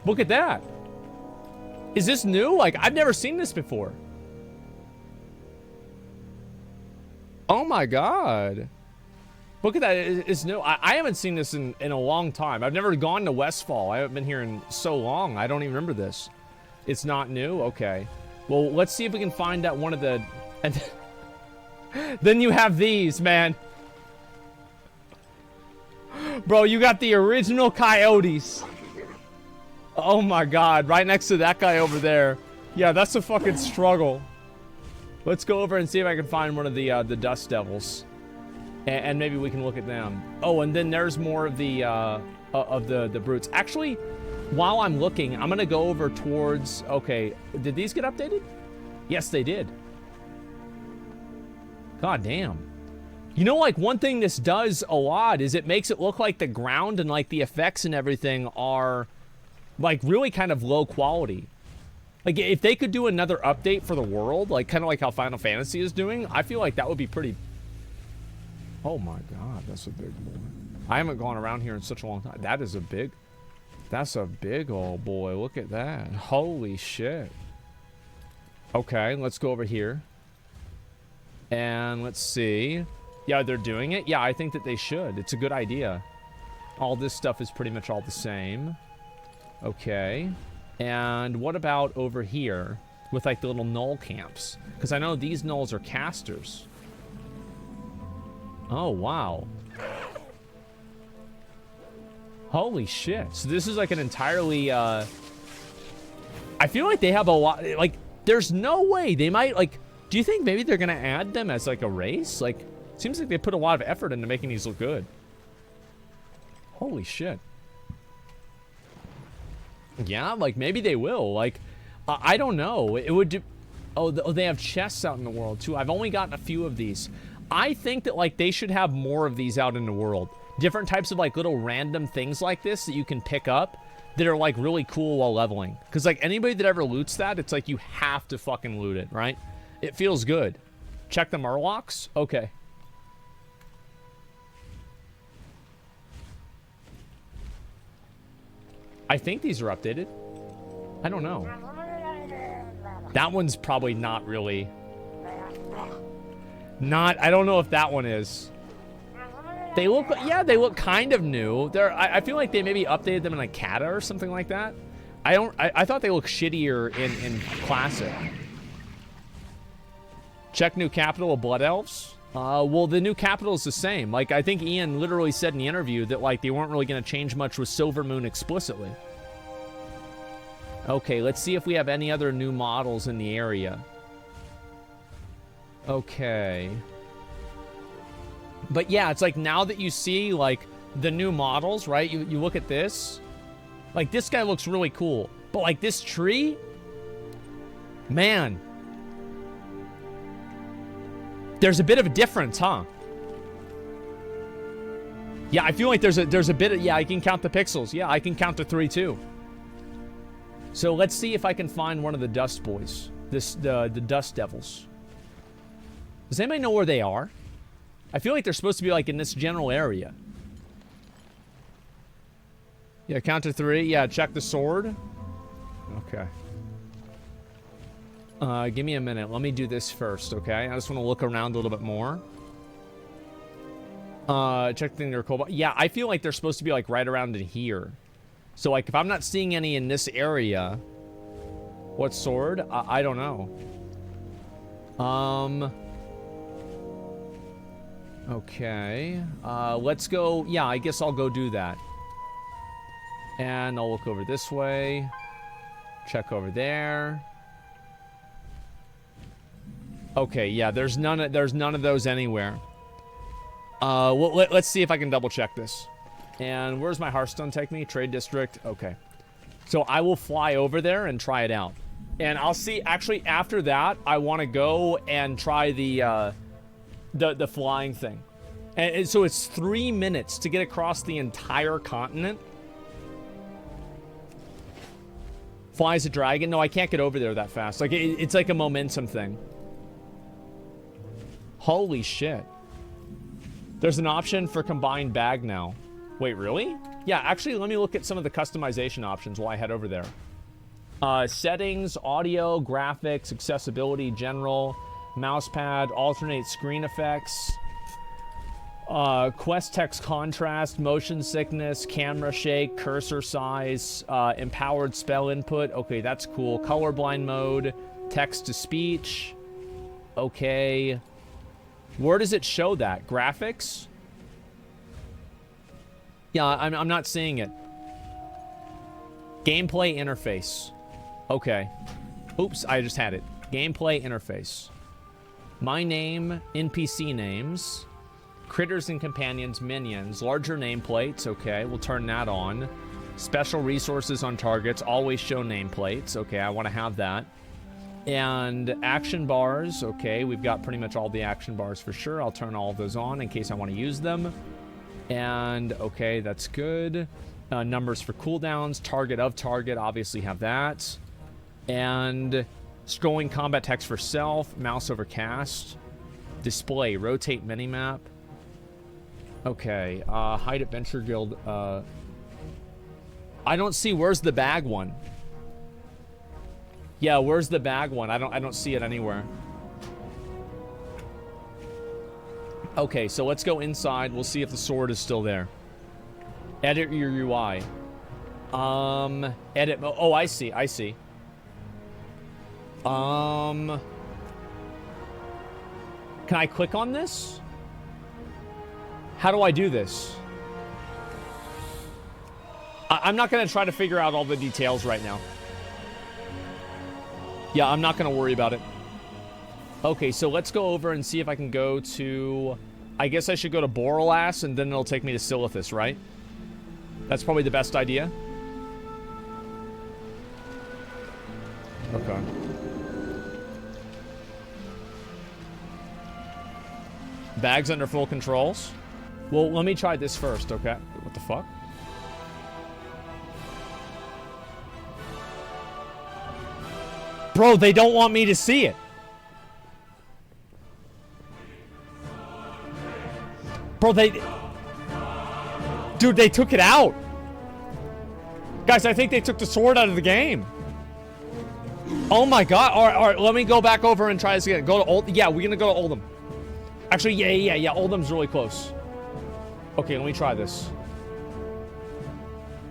Look at that. Is this new? Like, I've never seen this before. Oh my god. Look at that. It's new. I haven't seen this in a long time. I've never gone to Westfall. I haven't been here in so long. I don't even remember this. It's not new? Okay. Well, let's see if we can find out one of the... And then you have these, man. Bro, you got the original coyotes. Oh my god. Right next to that guy over there. Yeah, that's a fucking struggle. Let's go over and see if I can find one of the Dust Devils. And maybe we can look at them. Oh, and then there's more of the brutes. Actually, while I'm looking, I'm gonna go over towards... Okay, did these get updated? Yes, they did. God damn. You know, like, one thing this does a lot is it makes it look like the ground and, like, the effects and everything are, like, really kind of low quality. Like, if they could do another update for the world, like, kind of like how Final Fantasy is doing, I feel like that would be pretty... Oh my god, that's a big boy. I haven't gone around here in such a long time. That is a big... That's a big old boy. Look at that. Holy shit. Okay, let's go over here. And let's see. Yeah, they're doing it? Yeah, I think that they should. It's a good idea. All this stuff is pretty much all the same. Okay. And what about over here with, like, the little null camps? Because I know these nulls are casters. Oh, wow. Holy shit. So this is like an entirely, I feel like they have a lot, like, there's no way they might, like, do you think maybe they're going to add them as, like, a race? Like, seems like they put a lot of effort into making these look good. Holy shit. Yeah, like, maybe they will. Like, I don't know. It would do... Oh, they have chests out in the world, too. I've only gotten a few of these. I think that, like, they should have more of these out in the world. Different types of, like, little random things like this that you can pick up that are, like, really cool while leveling. Because, like, anybody that ever loots that, it's like you have to fucking loot it, right? It feels good. Check the Murlocs? Okay. I think these are updated. I don't know. That one's probably not really... I don't know if that one is. They look, yeah, they look kind of new. I feel like they maybe updated them in like Kata or something like that. I thought they looked shittier in Classic. Check new capital of Blood Elves. Well, the new capital is the same. Like, I think Ian literally said in the interview that, like, they weren't really going to change much with Silvermoon explicitly. Okay, let's see if we have any other new models in the area. Okay. But yeah, it's like now that you see, like, the new models, right? You look at this. Like, this guy looks really cool. But, like, this tree? Man. There's a bit of a difference, huh? Yeah, I feel like there's a bit of... Yeah, I can count the pixels. Yeah, I can count to 3, too. So let's see if I can find one of the Dust Boys. The Dust Devils. Does anybody know where they are? I feel like they're supposed to be, like, in this general area. Yeah, count to 3. Yeah, check the sword. Okay. Give me a minute. Let me do this first, okay? I just want to look around a little bit more. Check the thing they're cobalt. Yeah, I feel like they're supposed to be, like, right around in here. So, like, if I'm not seeing any in this area... What sword? I don't know. Okay. Let's go... Yeah, I guess I'll go do that. And I'll look over this way. Check over there. Okay, yeah, there's none of those anywhere. Well, let's see if I can double check this. And where's my Hearthstone take me? Trade District. Okay. So I will fly over there and try it out. And I'll see, actually, after that, I want to go and try the flying thing. And so it's 3 minutes to get across the entire continent. Flies a dragon? No, I can't get over there that fast. Like, it's like a momentum thing. Holy shit. There's an option for combined bag now. Wait, really? Yeah, actually, let me look at some of the customization options while I head over there. Settings, audio, graphics, accessibility, general, mousepad, alternate screen effects, quest text contrast, motion sickness, camera shake, cursor size, empowered spell input. Okay, that's cool. Colorblind mode, text to speech. Okay. Where does it show that? Graphics? Yeah, I'm not seeing it. Gameplay interface. Okay. Oops, I just had it. Gameplay interface. My name, NPC names, critters and companions, minions, larger nameplates. Okay, we'll turn that on. Special resources on targets, always show nameplates. Okay, I want to have that. And action bars. Okay, we've got pretty much all the action bars for sure. I'll turn all of those on in case I want to use them. And okay, that's good. Numbers for cooldowns, target of target, obviously have that. And scrolling combat text for self, mouse over cast, display, rotate minimap. Okay, hide adventure guild. I don't see, where's the bag one? Yeah, where's the bag one? I don't see it anywhere. Okay, so let's go inside. We'll see if the sword is still there. Edit your UI. Edit. Oh, I see. Can I click on this? How do I do this? I'm not going to try to figure out all the details right now. Yeah, I'm not going to worry about it. Okay, so let's go over and see if I can go to... I guess I should go to Borealas, and then it'll take me to Silithus, right? That's probably the best idea. Okay. Bags under full controls. Well, let me try this first, okay? What the fuck? Bro, they don't want me to see it. Bro, Dude, they took it out. Guys, I think they took the sword out of the game. Oh my god. All right, let me go back over and try this again. Go to Old... Yeah, we're gonna go to Oldham. Actually, yeah. Oldham's really close. Okay, let me try this.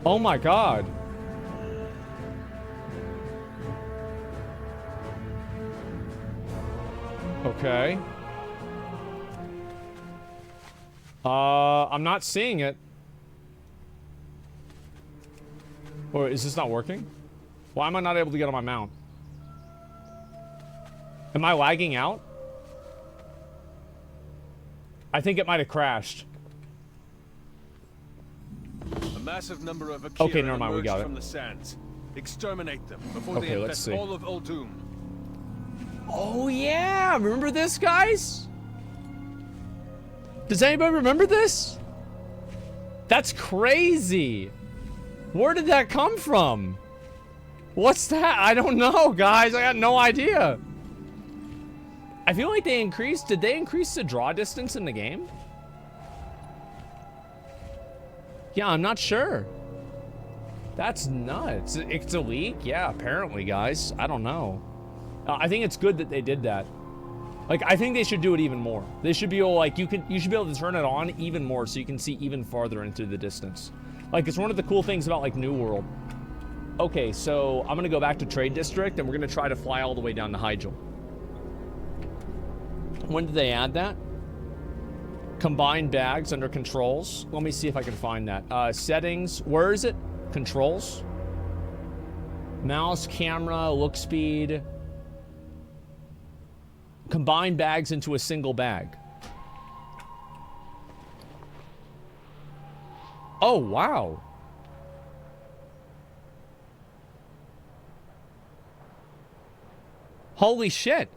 Oh my god. Okay. I'm not seeing it. Or is this not working? Why am I not able to get on my mount? Am I lagging out? I think it might have crashed. A massive number of okay, never mind, we got it. From the sands. Exterminate them before okay, they let's infest see. all of Uldum. Oh yeah, remember this, guys? Does anybody remember this? That's crazy. Where did that come from? What's that? I don't know, guys. I got no idea. I feel like they increased... Did they increase the draw distance in the game? Yeah, I'm not sure. That's nuts. It's a leak? Yeah, apparently, guys. I don't know. I think it's good that they did that. Like, I think they should do it even more. They should be able, like, you should be able to turn it on even more so you can see even farther into the distance. Like, it's one of the cool things about, like, New World. Okay, so I'm gonna go back to Trade District, and we're gonna try to fly all the way down to Hyjal. When did they add that? Combined bags under controls. Let me see if I can find that. Settings. Where is it? Controls. Mouse, camera, look speed. Combine bags into a single bag. Oh, wow. Holy shit.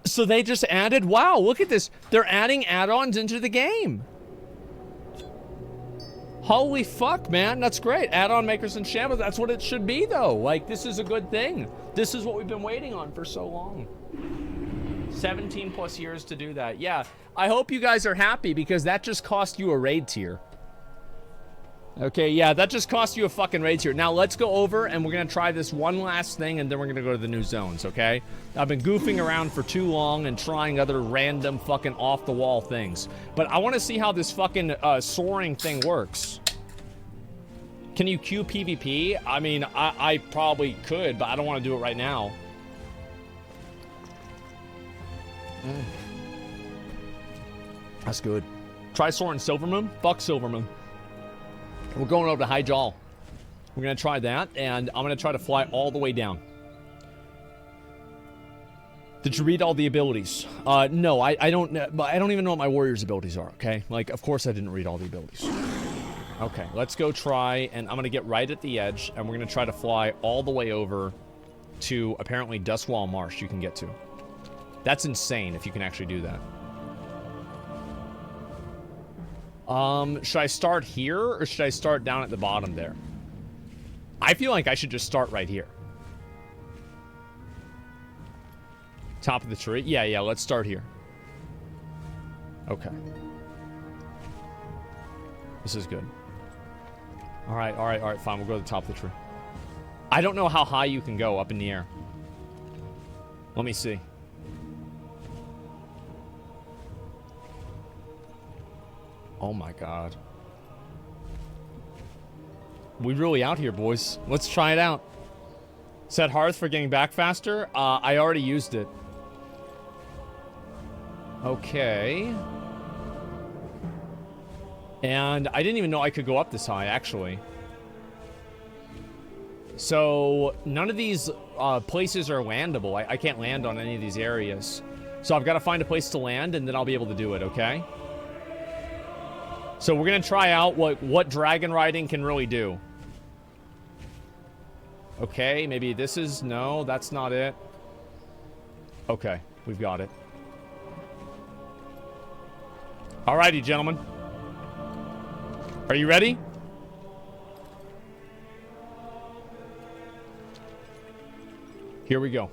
So they just added, wow, look at this. They're adding add-ons into the game. Holy fuck, man. That's great. Add-on makers and shambles. That's what it should be, though. Like, this is a good thing. This is what we've been waiting on for so long. 17 plus years to do that. Yeah, I hope you guys are happy because that just cost you a raid tier. Okay, yeah, that just cost you a fucking raid tier. Now let's go over and we're gonna try this one last thing and then we're gonna go to the new zones, okay? I've been goofing around for too long and trying other random fucking off-the-wall things. But I wanna see how this fucking soaring thing works. Can you queue PvP? I mean, I probably could, but I don't wanna do it right now. That's good. Try soaring Silvermoon? Fuck Silvermoon. We're going over to High Jaw. We're gonna try that, and I'm gonna try to fly all the way down. Did you read all the abilities? No, I don't even know what my warrior's abilities are, okay? Like, of course I didn't read all the abilities. Okay, let's go try, and I'm gonna get right at the edge, and we're gonna try to fly all the way over to, apparently, Duskwall Marsh you can get to. That's insane if you can actually do that. Should I start here, or should I start down at the bottom there? I feel like I should just start right here. Top of the tree? Yeah, let's start here. Okay. This is good. Alright, fine, we'll go to the top of the tree. I don't know how high you can go up in the air. Let me see. Oh my god. We really out here, boys. Let's try it out. Set Hearth for getting back faster? I already used it. Okay. And I didn't even know I could go up this high, actually. So, none of these places are landable. I can't land on any of these areas. So I've got to find a place to land, and then I'll be able to do it, okay? So we're going to try out what dragon riding can really do. Okay, maybe this is... No, that's not it. Okay, we've got it. Alrighty, gentlemen. Are you ready? Here we go.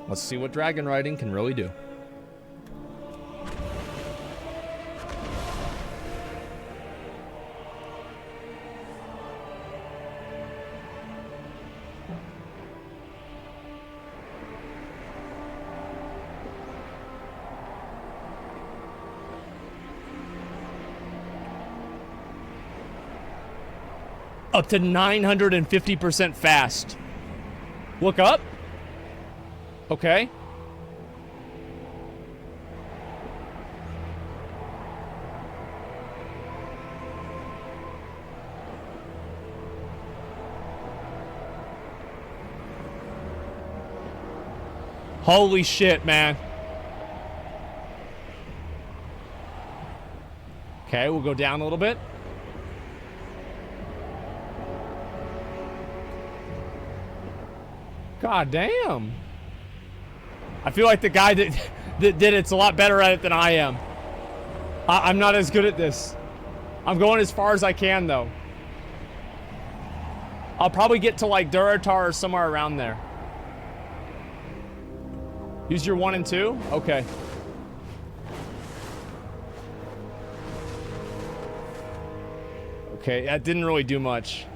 Let's see what dragon riding can really do. Up to 950% fast. Look up. Okay. Holy shit, man. Okay, we'll go down a little bit. God damn. I feel like the guy that did it's a lot better at it than I am. I'm not as good at this. I'm going as far as I can, though. I'll probably get to, like, Durotar or somewhere around there. Use your 1 and 2? Okay. Okay, that didn't really do much.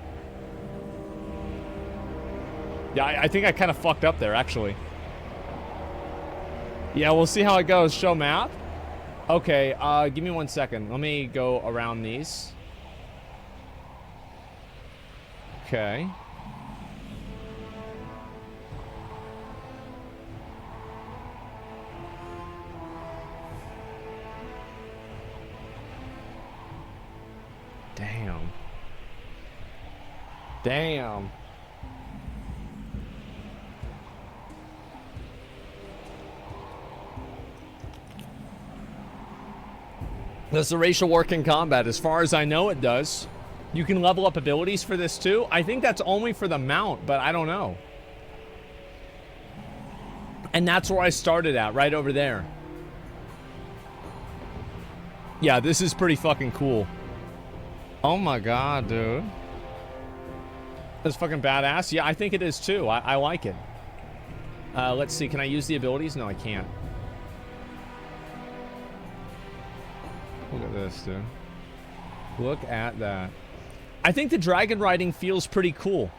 Yeah, I think I kind of fucked up there, actually. Yeah, we'll see how it goes. Show map. Okay, give me 1 second. Let me go around these. Okay. Damn. Damn. Does the racial work in combat? As far as I know, it does. You can level up abilities for this too. I think that's only for the mount, but I don't know. And that's where I started at, right over there. Yeah, this is pretty fucking cool. Oh my god, dude. That's fucking badass. Yeah, I think it is too. I like it. Let's see, can I use the abilities? No, I can't. Look at this, dude. Look at that. I think the dragon riding feels pretty cool.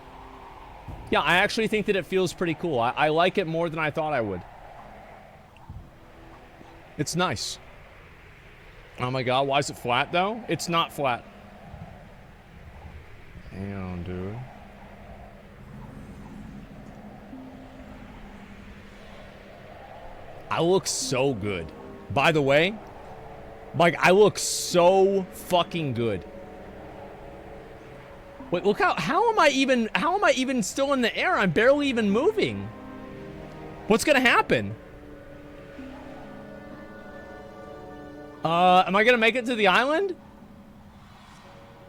Yeah, I actually think that it feels pretty cool. I like it more than I thought I would. It's nice. Oh my god, why is it flat though? It's not flat. Damn, dude. I look so good. By the way, like, I look so fucking good. Wait, look how am I even still in the air? I'm barely even moving. What's gonna happen? Am I gonna make it to the island?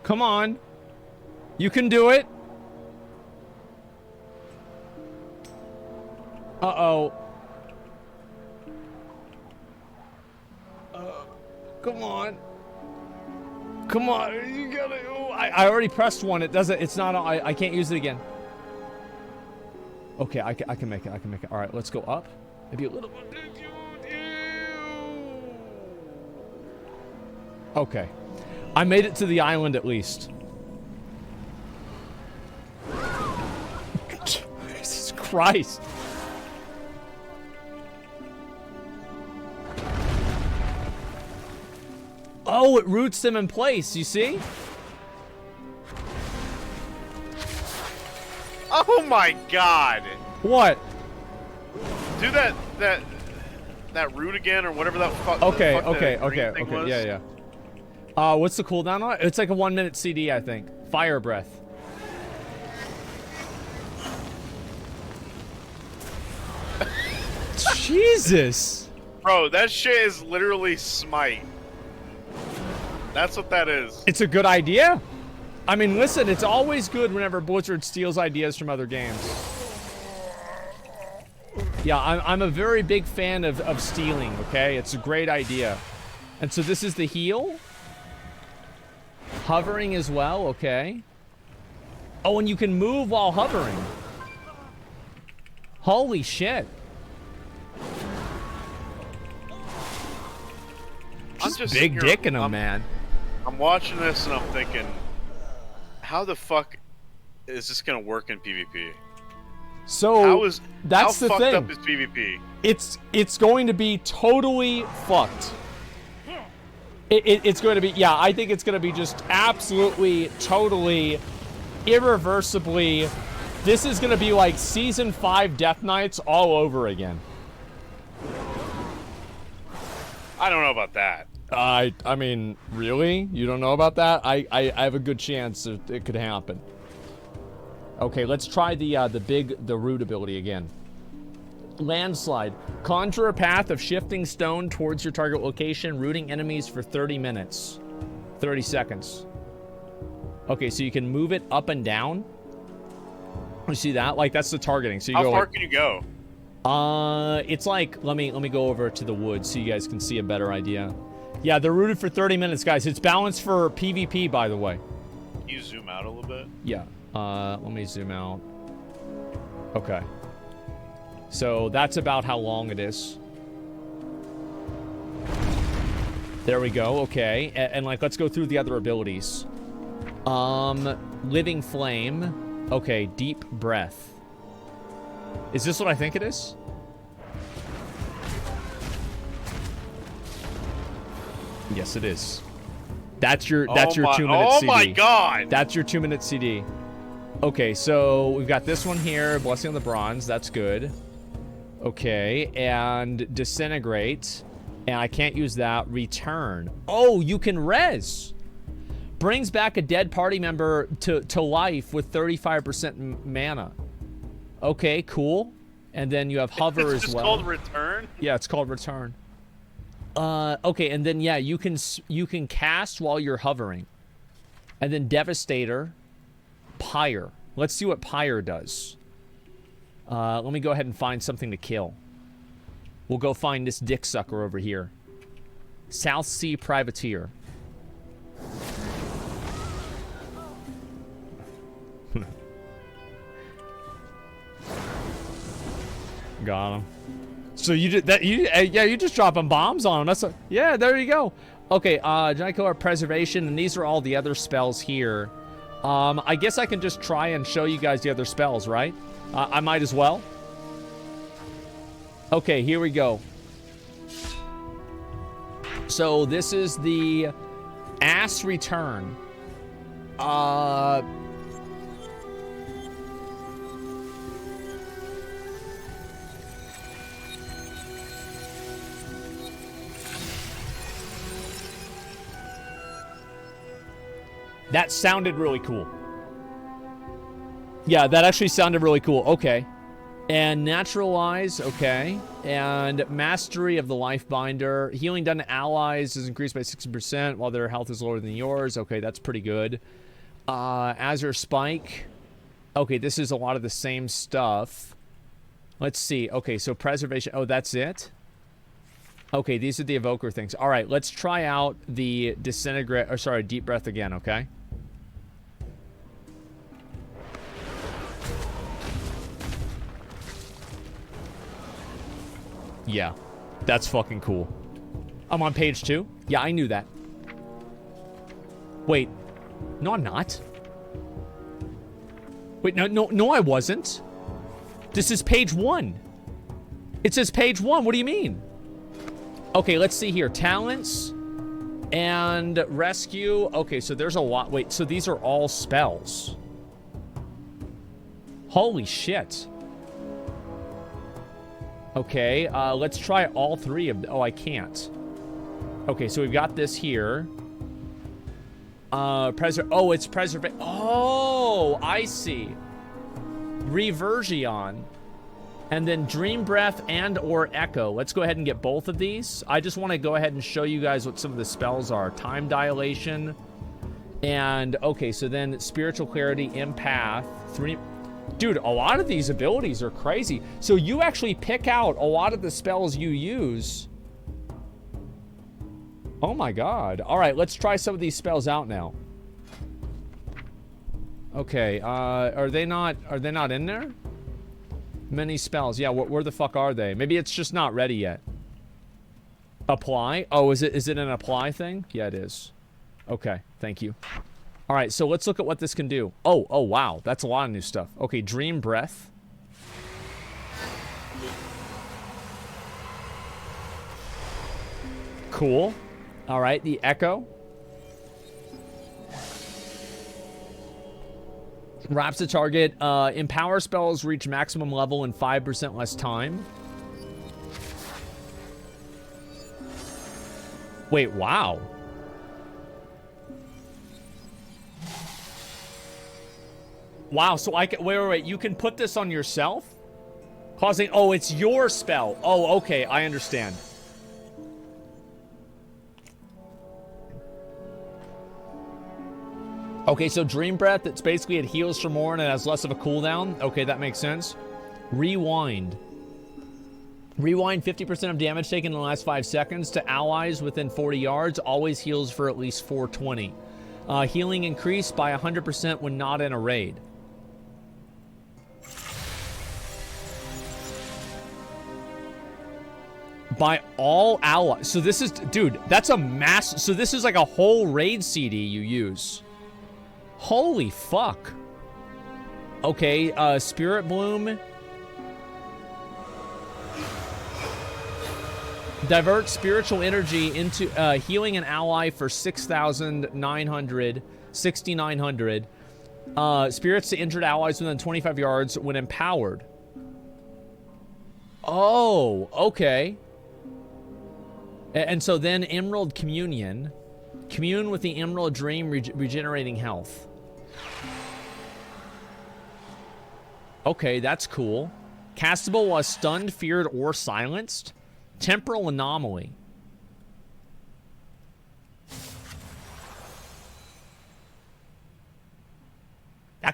Come on. You can do it. Uh-oh. Come on. Come on. You gotta... Oh, I already pressed one. It doesn't... It's not... I can't use it again. Okay, I can make it. I can make it. All right, let's go up. Maybe a little bit. Okay. I made it to the island at least. Jesus Christ. Oh, it roots them in place, you see? Oh my god! What? Do that root again or whatever that fuck. Okay, the fuck okay, that green okay, thing okay, was. yeah, yeah. What's the cooldown on it? It's like a 1-minute CD, I think. Fire breath. Jesus! Bro, that shit is literally smite. That's what that is. It's a good idea. I mean, listen, it's always good whenever Blizzard steals ideas from other games. Yeah, I'm a very big fan of stealing, okay? It's a great idea. And so this is the heal. Hovering as well, okay. Oh, and you can move while hovering. Holy shit. Just big dick in him, man. I'm watching this and I'm thinking, how the fuck is this gonna work in PvP? So that's the how thing. fucked up is PvP? It's going to be totally fucked. It's going to be, yeah, I think it's going to be just absolutely, totally, irreversibly. This is going to be like Season 5 Death Knights all over again. I don't know about that. I mean, really? You don't know about that? I have a good chance it could happen. Okay, let's try the root ability again. Landslide. Conjure a path of shifting stone towards your target location, rooting enemies for 30 minutes. 30 seconds. Okay, so you can move it up and down. You see that? Like, that's the targeting. So you How go far like, can you go? it's like, let me go over to the woods so you guys can see a better idea. Yeah, they're rooted for 30 minutes, guys. It's balanced for PvP, by the way. Can you zoom out a little bit? Yeah. Let me zoom out. Okay. So that's about how long it is. There we go. Okay. And like, let's go through the other abilities. Living Flame. Okay, Deep Breath. Is this what I think it is? Yes, it is. That's your 2-minute CD. Oh my god! That's your 2-minute CD. Okay, so we've got this one here, Blessing on the Bronze. That's good. Okay, and Disintegrate. And I can't use that. Return. Oh, you can res. Brings back a dead party member to life with 35% mana. Okay, cool. And then you have Hover as well. It's called Return? Yeah, it's called Return. Okay, and then, yeah, you can cast while you're hovering. And then Devastator, Pyre. Let's see what Pyre does. Let me go ahead and find something to kill. We'll go find this dick sucker over here. South Sea Privateer. Got him. So you did that? Yeah, you just dropping bombs on him. That's yeah. There you go. Okay, Giant Killer Preservation, and these are all the other spells here. I guess I can just try and show you guys the other spells, right? I might as well. Okay, here we go. So this is the Ass Return. That sounded really cool. Yeah, that actually sounded really cool. Okay. And Naturalize, okay. And Mastery of the Life Binder. Healing done to allies is increased by 60% while their health is lower than yours. Okay, that's pretty good. Azure Spike. Okay, this is a lot of the same stuff. Let's see. Okay, so Preservation. Oh, that's it? Okay, these are the Evoker things. All right, let's try out the Disintegrate, or sorry, Deep Breath again, okay? Yeah, that's fucking cool. I'm on page 2? Yeah, I knew that. Wait. No, I'm not. Wait, no, I wasn't. This is page 1. It says page 1. What do you mean? Okay, let's see here. Talents and rescue. Okay, so there's a lot. Wait, so these are all spells. Holy shit. Okay, let's try all 3 of them. Oh, I can't. Okay, so we've got this here. Oh, it's preserve. Oh, I see. Reversion. And then Dream Breath and or Echo. Let's go ahead and get both of these. I just want to go ahead and show you guys what some of the spells are. Time Dilation. And, okay, so then Spiritual Clarity, Empath. 3... Dude, a lot of these abilities are crazy. So you actually pick out a lot of the spells you use. Oh my god. All right, let's try some of these spells out now. Okay, are they not in there? Many spells. Yeah, where the fuck are they? Maybe it's just not ready yet. Apply? Oh, is it an apply thing? Yeah, it is. Okay, thank you. All right, so let's look at what this can do. Oh, wow. That's a lot of new stuff. Okay, Dream Breath. Cool. All right, the Echo. Wraps the target. Empower spells reach maximum level in 5% less time. Wait, wow. Wow, so I can... Wait. You can put this on yourself? Causing... Oh, it's your spell. Oh, okay. I understand. Okay, so Dream Breath, it's basically it heals for more and it has less of a cooldown. Okay, that makes sense. Rewind. Rewind 50% of damage taken in the last 5 seconds to allies within 40 yards. Always heals for at least 420. Healing increased by 100% when not in a raid. By all allies. So this is... Dude, that's a mass... So this is like a whole raid CD you use. Holy fuck. Okay, Spirit Bloom. Divert spiritual energy into healing an ally for 6,900, 6,900. Spirits to injured allies within 25 yards when empowered. Oh, okay. And so then Emerald Communion. Commune with the Emerald Dream, regenerating health. Okay, that's cool. Castable while stunned, feared, or silenced. Temporal Anomaly.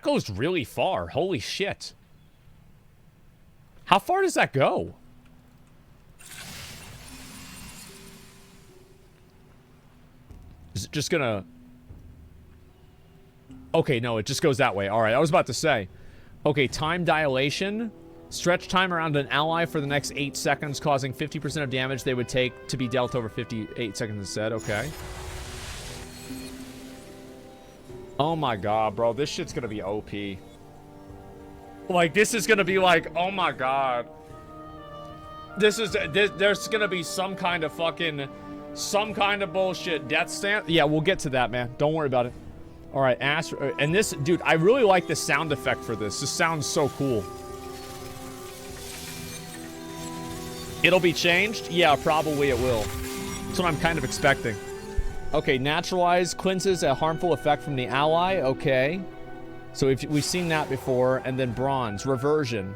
goes really far. Holy shit. How far does that go? Is it just gonna... Okay, no, it just goes that way. All right, I was about to say. Okay, time dilation. Stretch time around an ally for the next 8 seconds, causing 50% of damage they would take to be dealt over 58 seconds instead. Okay. Oh my god, bro. This shit's gonna be OP. Like, this is gonna be like, oh my god. There's gonna be some kind of fucking... Some kind of bullshit death stance. Yeah, we'll get to that, man. Don't worry about it. All right, and this... Dude, I really like the sound effect for this. This sounds so cool. It'll be changed? Yeah, probably it will. That's what I'm kind of expecting. Okay, naturalize cleanses a harmful effect from the ally. Okay. So we've seen that before. And then bronze, reversion.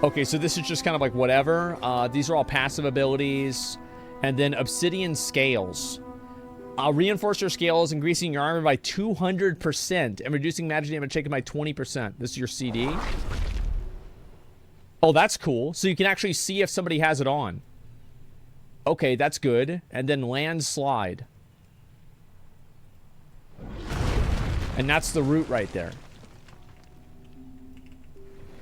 Okay, so this is just kind of like whatever. These are all passive abilities. And then obsidian scales. Reinforce your scales, increasing your armor by 200% and reducing magic damage taken by 20%. This is your CD. Oh, that's cool. So you can actually see if somebody has it on. Okay, that's good. And then landslide. And that's the root right there.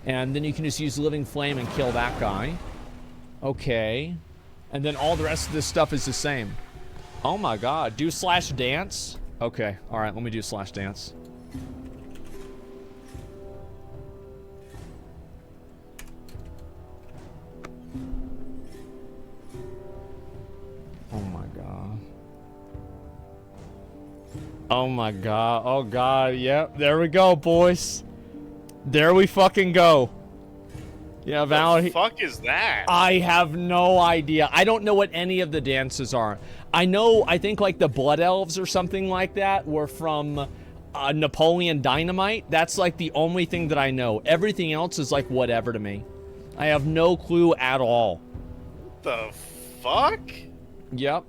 And then you can just use living flame and kill that guy. Okay. And then all the rest of this stuff is the same. Oh my god. Do slash dance? Okay. Alright, let me do slash dance. Oh my god. Oh my god. Oh god. Yep. There we go, boys. There we fucking go. Yeah, Val. What the fuck is that? I have no idea. I don't know what any of the dances are. I think like the Blood Elves or something like that were from Napoleon Dynamite. That's like the only thing that I know. Everything else is like whatever to me. I have no clue at all. What the fuck? Yep.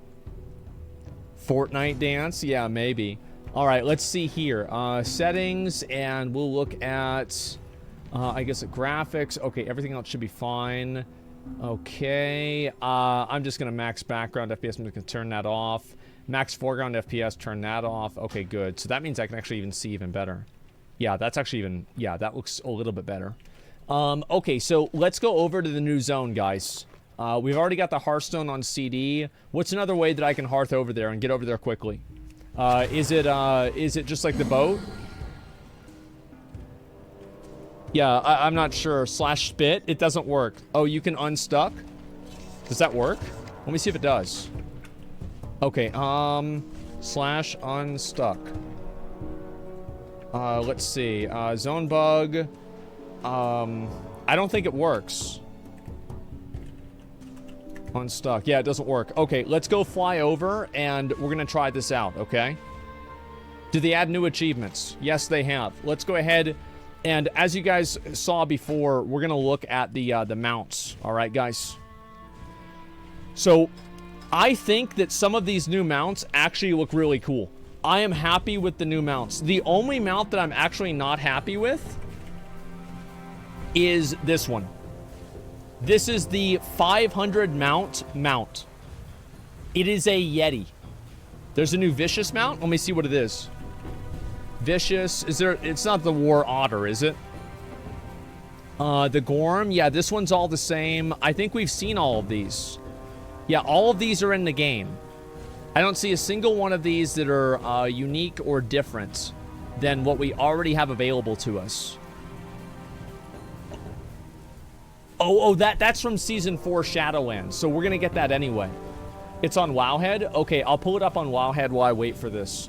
Fortnite dance? Yeah, maybe. All right, let's see here. Settings, and we'll look at, I guess, graphics. Okay, everything else should be fine. Okay. I'm just going to max background FPS. I'm just going to turn that off. Max foreground FPS, turn that off. Okay, good. So that means I can actually even see even better. Yeah, that's actually even... Yeah, that looks a little bit better. Okay, so let's go over to the new zone, guys. We've already got the Hearthstone on CD. What's another way that I can hearth over there and get over there quickly? Is it just like the boat? Yeah, I'm not sure. Slash spit? It doesn't work. Oh, you can unstuck? Does that work? Let me see if it does. Okay, slash unstuck. Let's see. Zone bug. I don't think it works. Unstuck. Yeah, it doesn't work. Okay, let's go fly over, and we're going to try this out, okay? Did they add new achievements? Yes, they have. Let's go ahead, and as you guys saw before, we're going to look at the mounts. All right, guys? So, I think that some of these new mounts actually look really cool. I am happy with the new mounts. The only mount that I'm actually not happy with is this one. This is the 500 mount. It is a Yeti. There's a new Vicious mount. Let me see what it is. Vicious. Is there... It's not the War Otter, is it? The Gorm. Yeah, this one's all the same. I think we've seen all of these. Yeah, all of these are in the game. I don't see a single one of these that are unique or different than what we already have available to us. Oh, that's from Season 4 Shadowlands, so we're going to get that anyway. It's on Wowhead? Okay, I'll pull it up on Wowhead while I wait for this.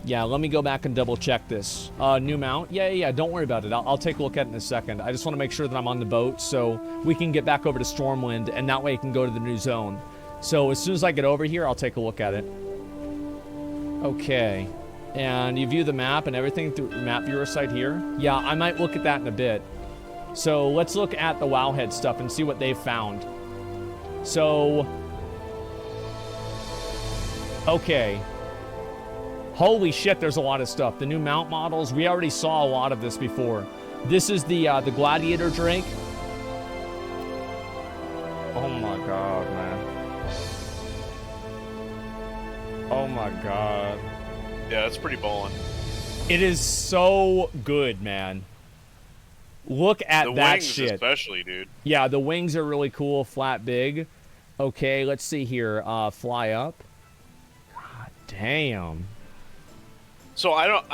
Yeah, let me go back and double check this. New mount? Yeah, don't worry about it. I'll take a look at it in a second. I just want to make sure that I'm on the boat so we can get back over to Stormwind, and that way I can go to the new zone. So as soon as I get over here, I'll take a look at it. Okay. And you view the map and everything through map viewer site here? Yeah, I might look at that in a bit. So let's look at the Wowhead stuff and see what they've found. So, okay. Holy shit, there's a lot of stuff. The new mount models, we already saw a lot of this before. This is the Gladiator Drake. Oh my god, man. Oh my god. Yeah, that's pretty ballin'. It is so good, man. Look at the that wings shit. especially, dude. Yeah, the wings are really cool, flat, big. Okay, let's see here. Fly up. God damn. So I don't.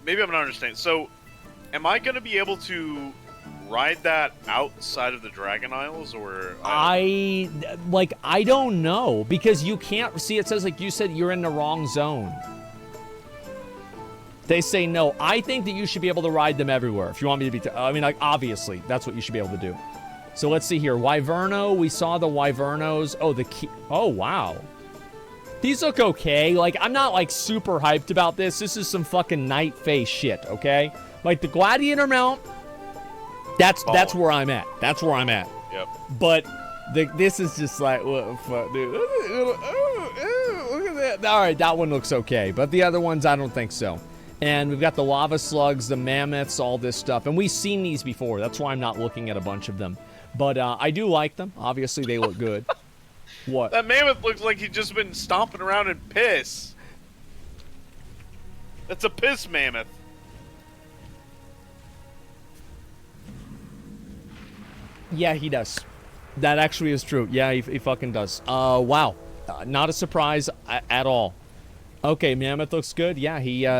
Maybe I'm not understanding. So, am I gonna be able to ride that outside of the Dragon Isles, or I don't know, because you can't see. It says, like you said, you're in the wrong zone. They say no. I think that you should be able to ride them everywhere. If you want me to be, I mean, like, obviously, that's what you should be able to do. So let's see here. Wyverno, we saw the Wyvernos. Oh, the key. Oh, wow. These look okay. Like, I'm not, like, super hyped about this. This is some fucking night face shit, okay? Like, the Gladiator mount, that's where I'm at. That's where I'm at. Yep. But this is just like, what the fuck, dude? Look at that. All right, that one looks okay. But the other ones, I don't think so. And we've got the lava slugs, the mammoths, all this stuff. And we've seen these before. That's why I'm not looking at a bunch of them. But I do like them. Obviously, they look good. What? That mammoth looks like he's just been stomping around in piss. That's a piss mammoth. Yeah, he does. That actually is true. Yeah, he fucking does. Wow. Not a surprise at all. Okay, mammoth looks good. Yeah,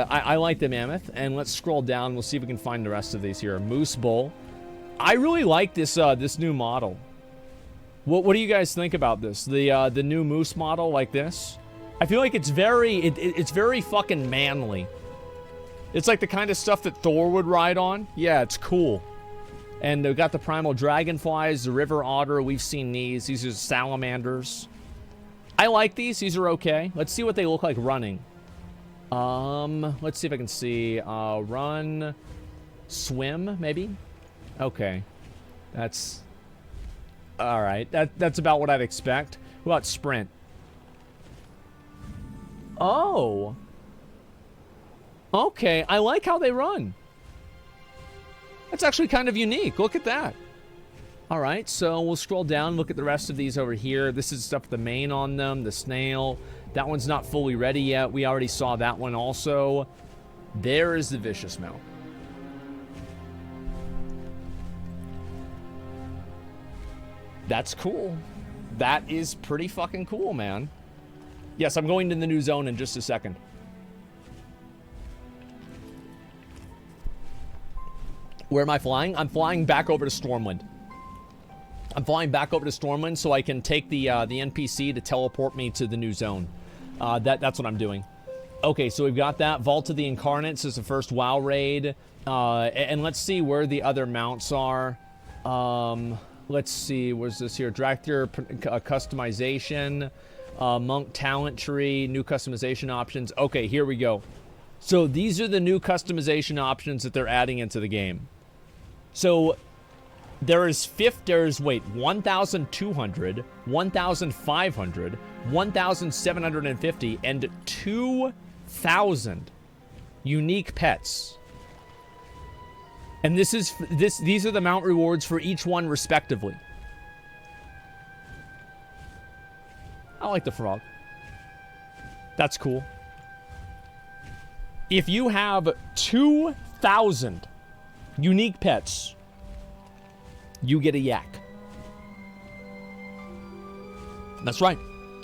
I like the mammoth. And let's scroll down. We'll see if we can find the rest of these here. Moose bull. I really like this this new model. What do you guys think about this? The new moose model like this? I feel like it's very fucking manly. It's like the kind of stuff that Thor would ride on. Yeah, it's cool. And we've got the primal dragonflies, the river otter. We've seen these. These are salamanders. I like these. These are okay. Let's see what they look like running. Let's see if I can see. Run, swim, maybe. Okay, that's all right. That's about what I'd expect. What about sprint? Oh, okay. I like how they run. That's actually kind of unique. Look at that. All right, so we'll scroll down, look at the rest of these over here. This is stuff with the mane on them, the snail. That one's not fully ready yet. We already saw that one also. There is the vicious mount. That's cool. That is pretty fucking cool, man. Yes, I'm going to the new zone in just a second. Where am I flying? I'm flying back over to Stormwind. I'm flying back over to Stormwind so I can take the NPC to teleport me to the new zone. That's what I'm doing. Okay, so we've got that. Vault of the Incarnates is the first WoW raid. And let's see where the other mounts are. Let's see, where's this here? Dractyr customization, Monk talent tree, new customization options. Okay, here we go. So these are the new customization options that they're adding into the game. So there's 1,200, 1,500, 1,750, and 2,000 unique pets. And these are the mount rewards for each one respectively. I like the frog. That's cool. If you have 2,000 unique pets, you get a yak. That's right.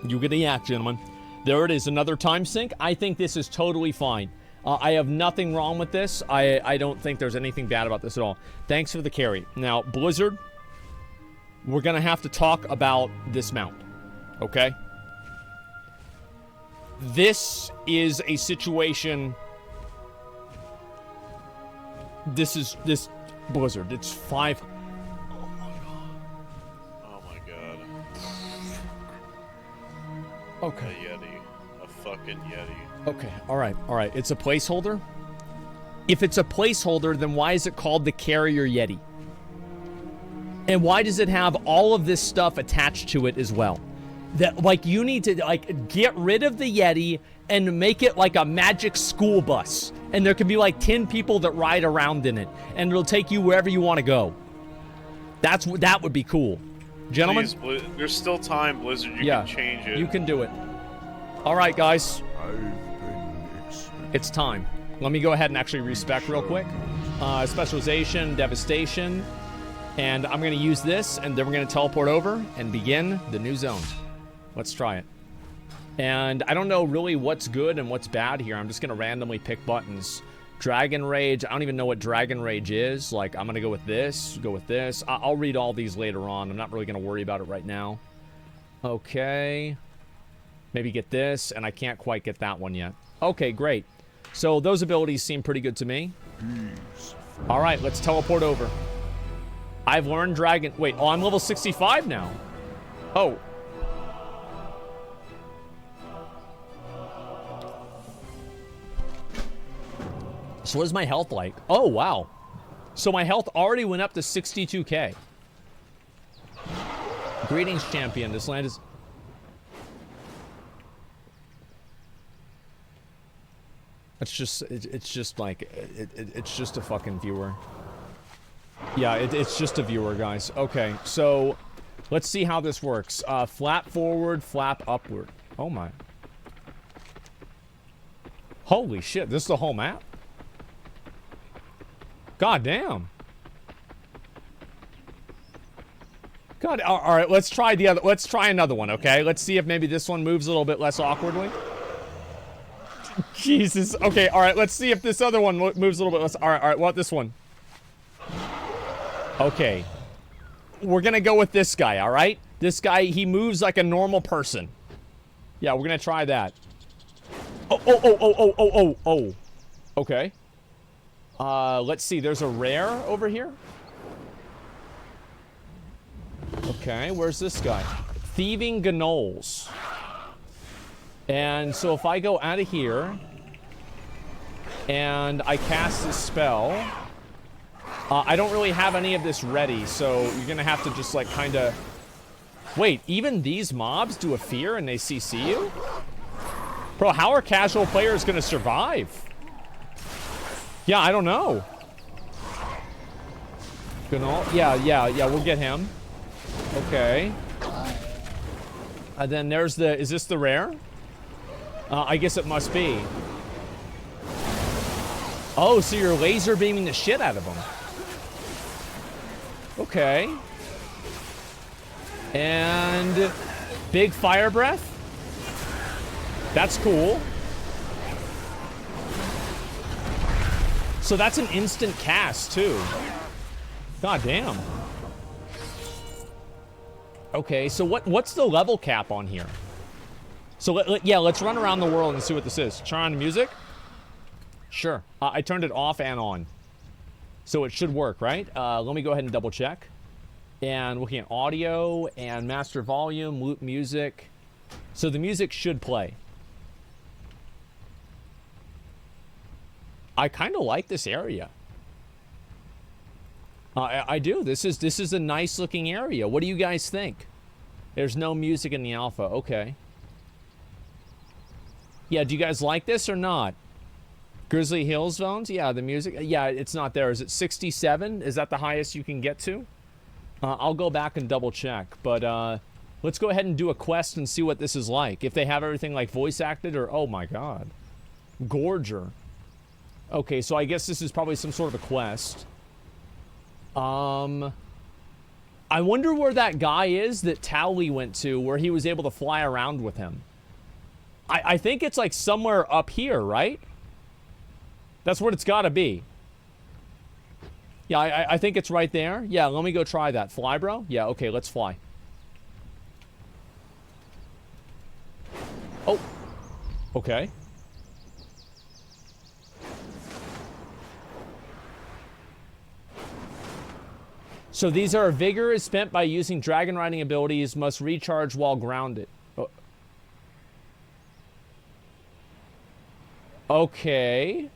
You get a yak, gentlemen. There it is, another time sync. I think this is totally fine. I have nothing wrong with this. I don't think there's anything bad about this at all. Thanks for the carry. Now, Blizzard, we're going to have to talk about this mount, okay? This is a situation... This Blizzard, it's 5... Oh my god. Okay. A Yeti. A fucking Yeti. Okay, alright. It's a placeholder? If it's a placeholder, then why is it called the Carrier Yeti? And why does it have all of this stuff attached to it as well? that, like, you need to, like, get rid of the Yeti and make it like a magic school bus. And there can be like 10 people that ride around in it, and it'll take you wherever you want to go. That would be cool. Gentlemen? Please, there's still time, Blizzard. You can change it. You can do it. All right, guys. It's time. Let me go ahead and actually respec real quick. Specialization, devastation. And I'm going to use this, and then we're going to teleport over and begin the new zone. Let's try it. And I don't know really what's good and what's bad here. I'm just going to randomly pick buttons. Dragon Rage. I don't even know what Dragon Rage is. Like, I'm going to go with this, go with this. I'll read all these later on. I'm not really going to worry about it right now. Okay. Maybe get this, and I can't quite get that one yet. Okay, great. So those abilities seem pretty good to me. All right, let's teleport over. I've learned Dragon... Wait, oh, I'm level 65 now. Oh. So what is my health like? Oh, wow. So my health already went up to 62k. Greetings, champion. This land is... It's just like, it's just a fucking viewer. Yeah, it's just a viewer, guys. Okay, so let's see how this works. Flap forward, flap upward. Oh my. Holy shit, this is the whole map? God damn. God, all right, let's try another one, okay? Let's see if maybe this one moves a little bit less awkwardly. Jesus. Okay, all right, let's see if this other one moves a little bit less. All right, what this one? Okay. We're gonna go with this guy, all right? This guy, he moves like a normal person. Yeah, we're gonna try that. Oh. Okay. Let's see, there's a rare over here. Okay, where's this guy? Thieving Gnolls. And so if I go out of here and I cast this spell, I don't really have any of this ready, so you're gonna have to just like kind of... Wait, even these mobs do a fear and they CC you? Bro, how are casual players gonna survive? Yeah, I don't know. Gnoll? Yeah, we'll get him. Okay. And then there's the... Is this the rare? I guess it must be. Oh, so you're laser beaming the shit out of them. Okay. And big fire breath. That's cool. So that's an instant cast too. God damn. Okay, so what's the level cap on here? So let's run around the world and see what this is. Turn on the music. Sure. I turned it off and on. So it should work, right? Let me go ahead and double check. And looking at audio and master volume, loop music. So the music should play. I kind of like this area. I do. This is a nice looking area. What do you guys think? There's no music in the alpha. Okay. Yeah, do you guys like this or not? Grizzly Hills zones? Yeah, the music. Yeah, it's not there. Is it 67? Is that the highest you can get to? I'll go back and double check. But let's go ahead and do a quest and see what this is like. If they have everything like voice acted or... Oh my god. Gorger. Okay, so I guess this is probably some sort of a quest. I wonder where that guy is that Towley went to, where he was able to fly around with him. I think it's like somewhere up here, right? That's what it's got to be. Yeah, I think it's right there. Yeah, let me go try that. Fly, bro? Yeah, okay, let's fly. Oh. Okay. So these are vigor is spent by using dragon riding abilities, must recharge while grounded. Oh. Okay.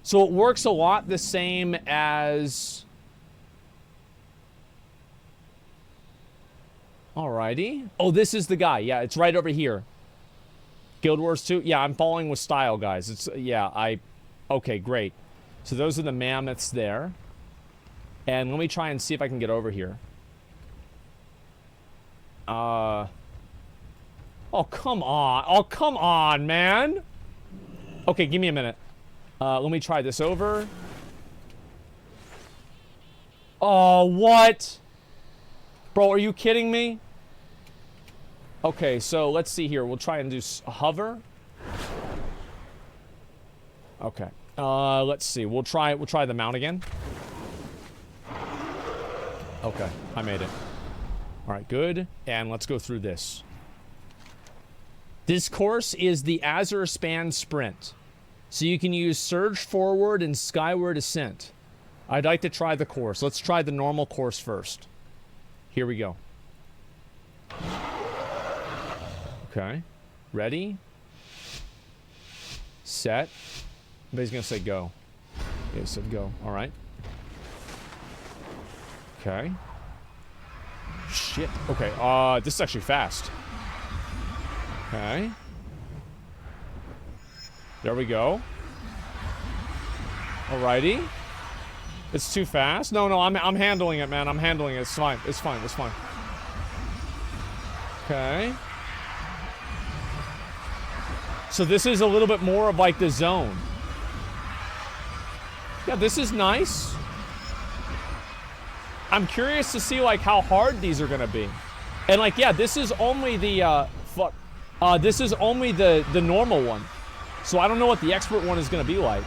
So it works a lot the same as... Alrighty. Oh, this is the guy. Yeah, it's right over here. Guild Wars 2. Yeah, I'm following with style, guys. It's, yeah, okay, great. So those are the mammoths there. And let me try and see if I can get over here. Oh, come on. Oh, come on, man. Okay, give me a minute. Let me try this over. Oh, what? Bro, are you kidding me? Okay, so let's see here. We'll try and do hover. Okay. Let's see. We'll try the mount again. Okay, I made it. All right, good. And let's go through this. This course is the Azure Span Sprint. So you can use Surge Forward and Skyward Ascent. I'd like to try the course. Let's try the normal course first. Here we go. Okay. Ready? Set. Everybody's gonna say go. Yeah, said go. All right. Okay. Shit. Okay. This is actually fast. Okay. There we go. Alrighty. It's too fast. No, I'm handling it, man. I'm handling it. It's fine. It's fine. It's fine. Okay. So this is a little bit more of like the zone. Yeah, this is nice. I'm curious to see like how hard these are gonna be. And like, yeah, this is only the this is only the normal one. So I don't know what the expert one is gonna be like.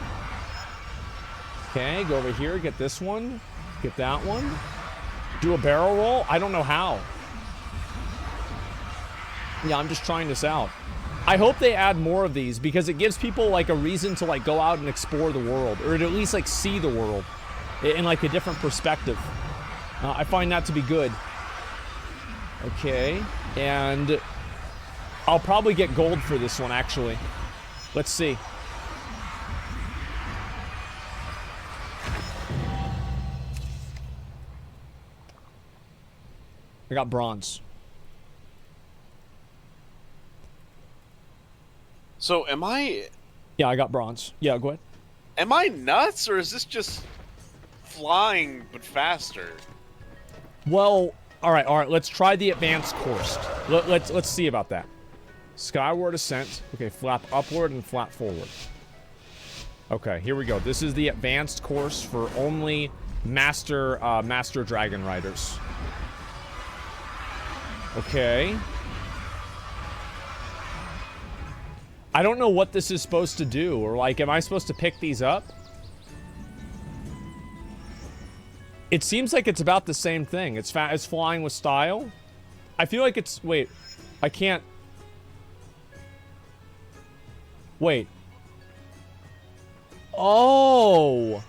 Okay, go over here, get this one, get that one. Do a barrel roll? I don't know how. Yeah, I'm just trying this out. I hope they add more of these because it gives people like a reason to like go out and explore the world, or to at least like see the world in like a different perspective. I find that to be good. Okay, and I'll probably get gold for this one actually. Let's see. I got bronze. So am I... Yeah, I got bronze. Yeah, go ahead. Am I nuts, or is this just flying but faster? Well, all right. Let's try the advanced course. Let's see about that. Skyward Ascent. Okay, flap upward and flap forward. Okay, here we go. This is the advanced course for only master dragon riders. Okay. I don't know what this is supposed to do, or like, am I supposed to pick these up? It seems like it's about the same thing. It's flying with style. I feel like it's... Wait. I can't... Wait. Oh!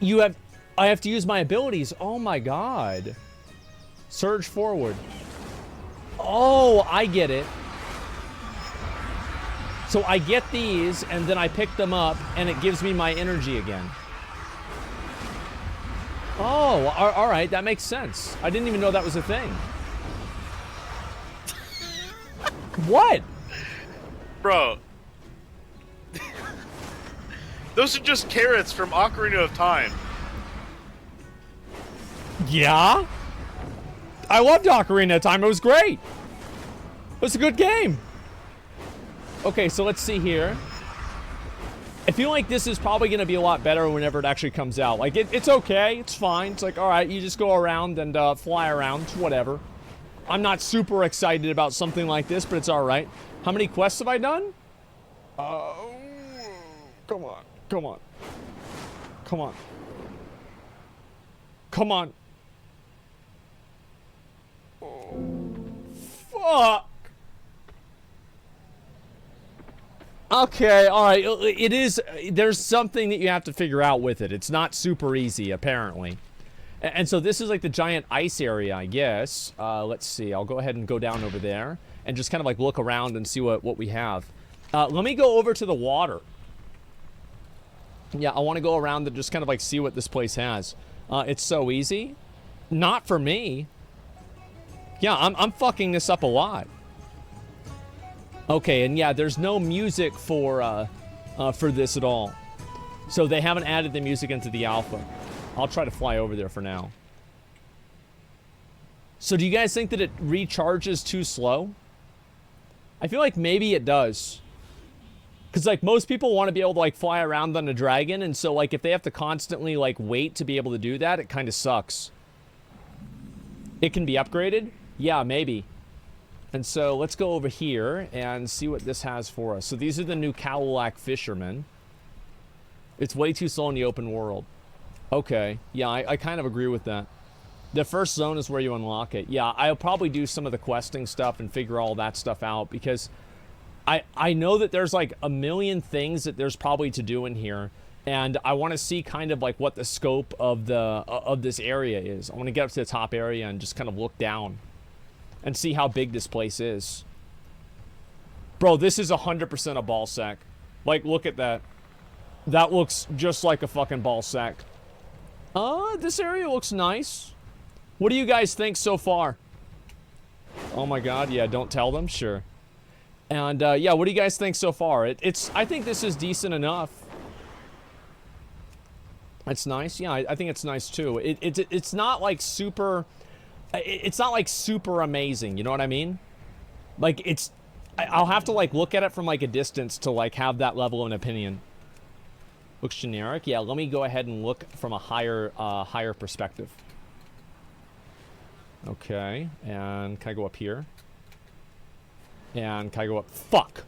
I have to use my abilities. Oh my god. Surge forward. Oh, I get it. So I get these, and then I pick them up, and it gives me my energy again. Oh, all right, that makes sense. I didn't even know that was a thing. What? Bro. Those are just carrots from Ocarina of Time. Yeah? I loved Ocarina of Time. It was great. It was a good game. Okay, so let's see here. I feel like this is probably going to be a lot better whenever it actually comes out. Like, it's okay. It's fine. It's like, all right, you just go around and fly around. Whatever. I'm not super excited about something like this, but it's all right. How many quests have I done? Come on. Come on. Come on. Come on. Oh, fuck. Okay, all right. It is. There's something that you have to figure out with it. It's not super easy, apparently. And so this is like the giant ice area, I guess. Let's see. I'll go ahead and go down over there and just kind of like look around and see what we have. Let me go over to the water. Yeah, I want to go around and just kind of like see what this place has. It's so easy. Not for me. Yeah, I'm fucking this up a lot. Okay, and yeah, there's no music for this at all. So they haven't added the music into the alpha. I'll try to fly over there for now. So do you guys think that it recharges too slow? I feel like maybe it does. Because, like, most people want to be able to, like, fly around on a dragon, and so, like, if they have to constantly, like, wait to be able to do that, it kind of sucks. It can be upgraded? Yeah, maybe. And so, let's go over here and see what this has for us. So, these are the new Cadillac Fishermen. It's way too slow in the open world. Okay. Yeah, I kind of agree with that. The first zone is where you unlock it. Yeah, I'll probably do some of the questing stuff and figure all that stuff out, because I know that there's like a million things that there's probably to do in here, and I want to see kind of like what the scope of this area is. I want to get up to the top area and just kind of look down and see how big this place is. Bro, this is 100% a ball sack. Like, look at that. That looks just like a fucking ball sack. This area looks nice. What do you guys think so far? Oh my god, yeah, don't tell them? Sure. And, yeah, what do you guys think so far? I think this is decent enough. It's nice. Yeah, I think it's nice, too. It's not, like, super... It's not, like, super amazing, you know what I mean? Like, I'll have to, like, look at it from, like, a distance to, like, have that level of an opinion. Looks generic. Yeah, let me go ahead and look from a higher perspective. Okay, and can I go up here? And can I go up? Fuck!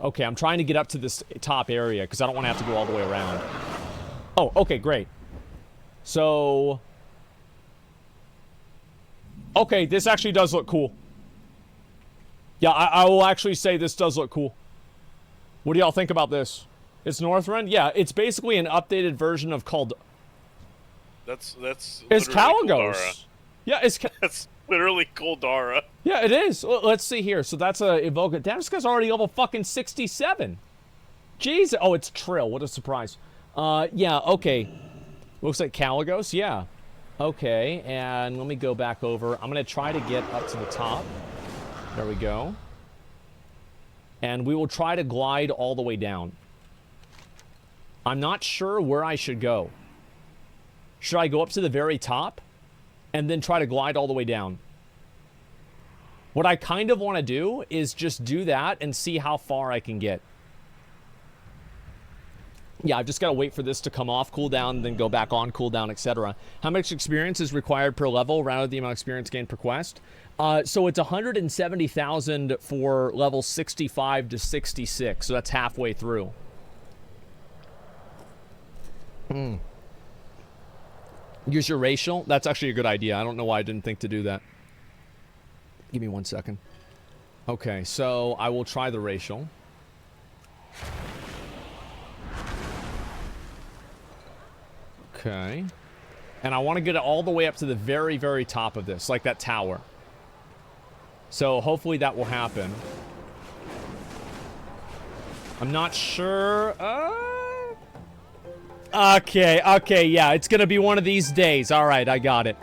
Okay, I'm trying to get up to this top area because I don't want to have to go all the way around. Oh, okay, great. So... Okay, this actually does look cool. Yeah, I will actually say this does look cool. What do y'all think about this? It's Northrend? Yeah, it's basically an updated version of called... That's It's literally Kalagos. Kuldara. Yeah, it's... That's literally Kuldara. Yeah, it is. Let's see here. So that's a Evoke. Damn, this guy's already level fucking 67. Jeez. Oh, it's Trill. What a surprise. Yeah, okay. Looks like Kalagos. Yeah. Okay, and let me go back over. I'm going to try to get up to the top. There we go. And we will try to glide all the way down. I'm not sure where I should go. Should I go up to the very top and then try to glide all the way down? What I kind of want to do is just do that and see how far I can get. Yeah, I've just got to wait for this to come off cooldown, then go back on cooldown, etc. How much experience is required per level, rather than the amount of experience gained per quest? So it's 170,000 for level 65 to 66, so that's halfway through. Use your racial? That's actually a good idea. I don't know why I didn't think to do that. Give me 1 second. Okay, so I will try the racial. Okay. And I want to get it all the way up to the very, very top of this, like that tower. So hopefully that will happen. I'm not sure. Okay, yeah, it's gonna be one of these days. All right, I got it.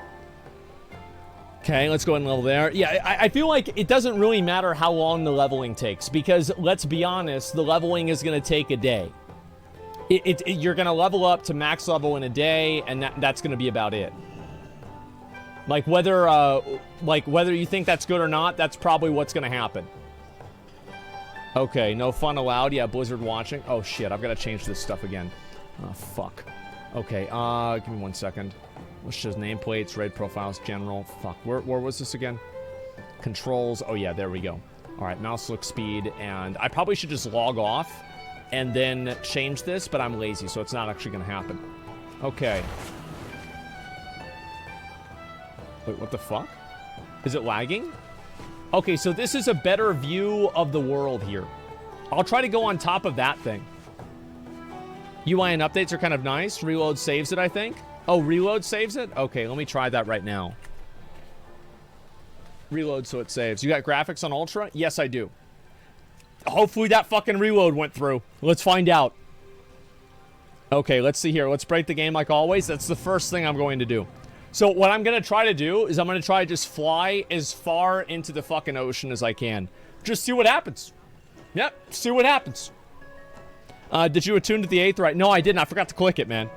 Okay, let's go ahead and level there. Yeah, I feel like it doesn't really matter how long the leveling takes, because let's be honest, the leveling is gonna take a day. You're gonna level up to max level in a day, and that's gonna be about it. Like whether you think that's good or not, that's probably what's gonna happen. Okay, no fun allowed. Yeah, Blizzard watching. Oh shit, I've got to change this stuff again. Oh fuck. Okay, give me 1 second. Let's just nameplates, raid profiles, general. Fuck, where was this again? Controls. Oh yeah, there we go. All right, mouse look speed, and I probably should just log off and then change this, but I'm lazy, so it's not actually gonna happen. Okay. Wait, what the fuck? Is it lagging? Okay, so this is a better view of the world here. I'll try to go on top of that thing. UI and updates are kind of nice. Reload saves it, I think. Oh, reload saves it? Okay, let me try that right now. Reload so it saves. You got graphics on Ultra? Yes, I do. Hopefully that fucking reload went through. Let's find out. Okay, let's see here. Let's break the game like always. That's the first thing I'm going to do. So what I'm going to try to do is I'm going to try to just fly as far into the fucking ocean as I can. Just see what happens. Yep, see what happens. Did you attune to the 8th right? No, I didn't. I forgot to click it, man.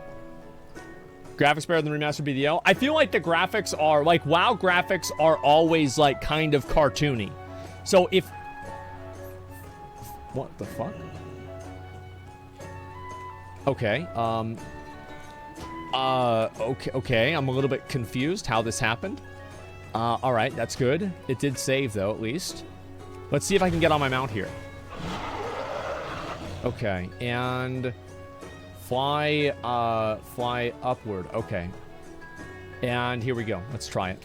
Graphics better than remastered BDL. I feel like the graphics are, like, WoW graphics are always, like, kind of cartoony. So if... What the fuck? Okay, okay, I'm a little bit confused how this happened. Alright, that's good. It did save, though, at least. Let's see if I can get on my mount here. Okay, and... Fly upward. Okay. And here we go. Let's try it.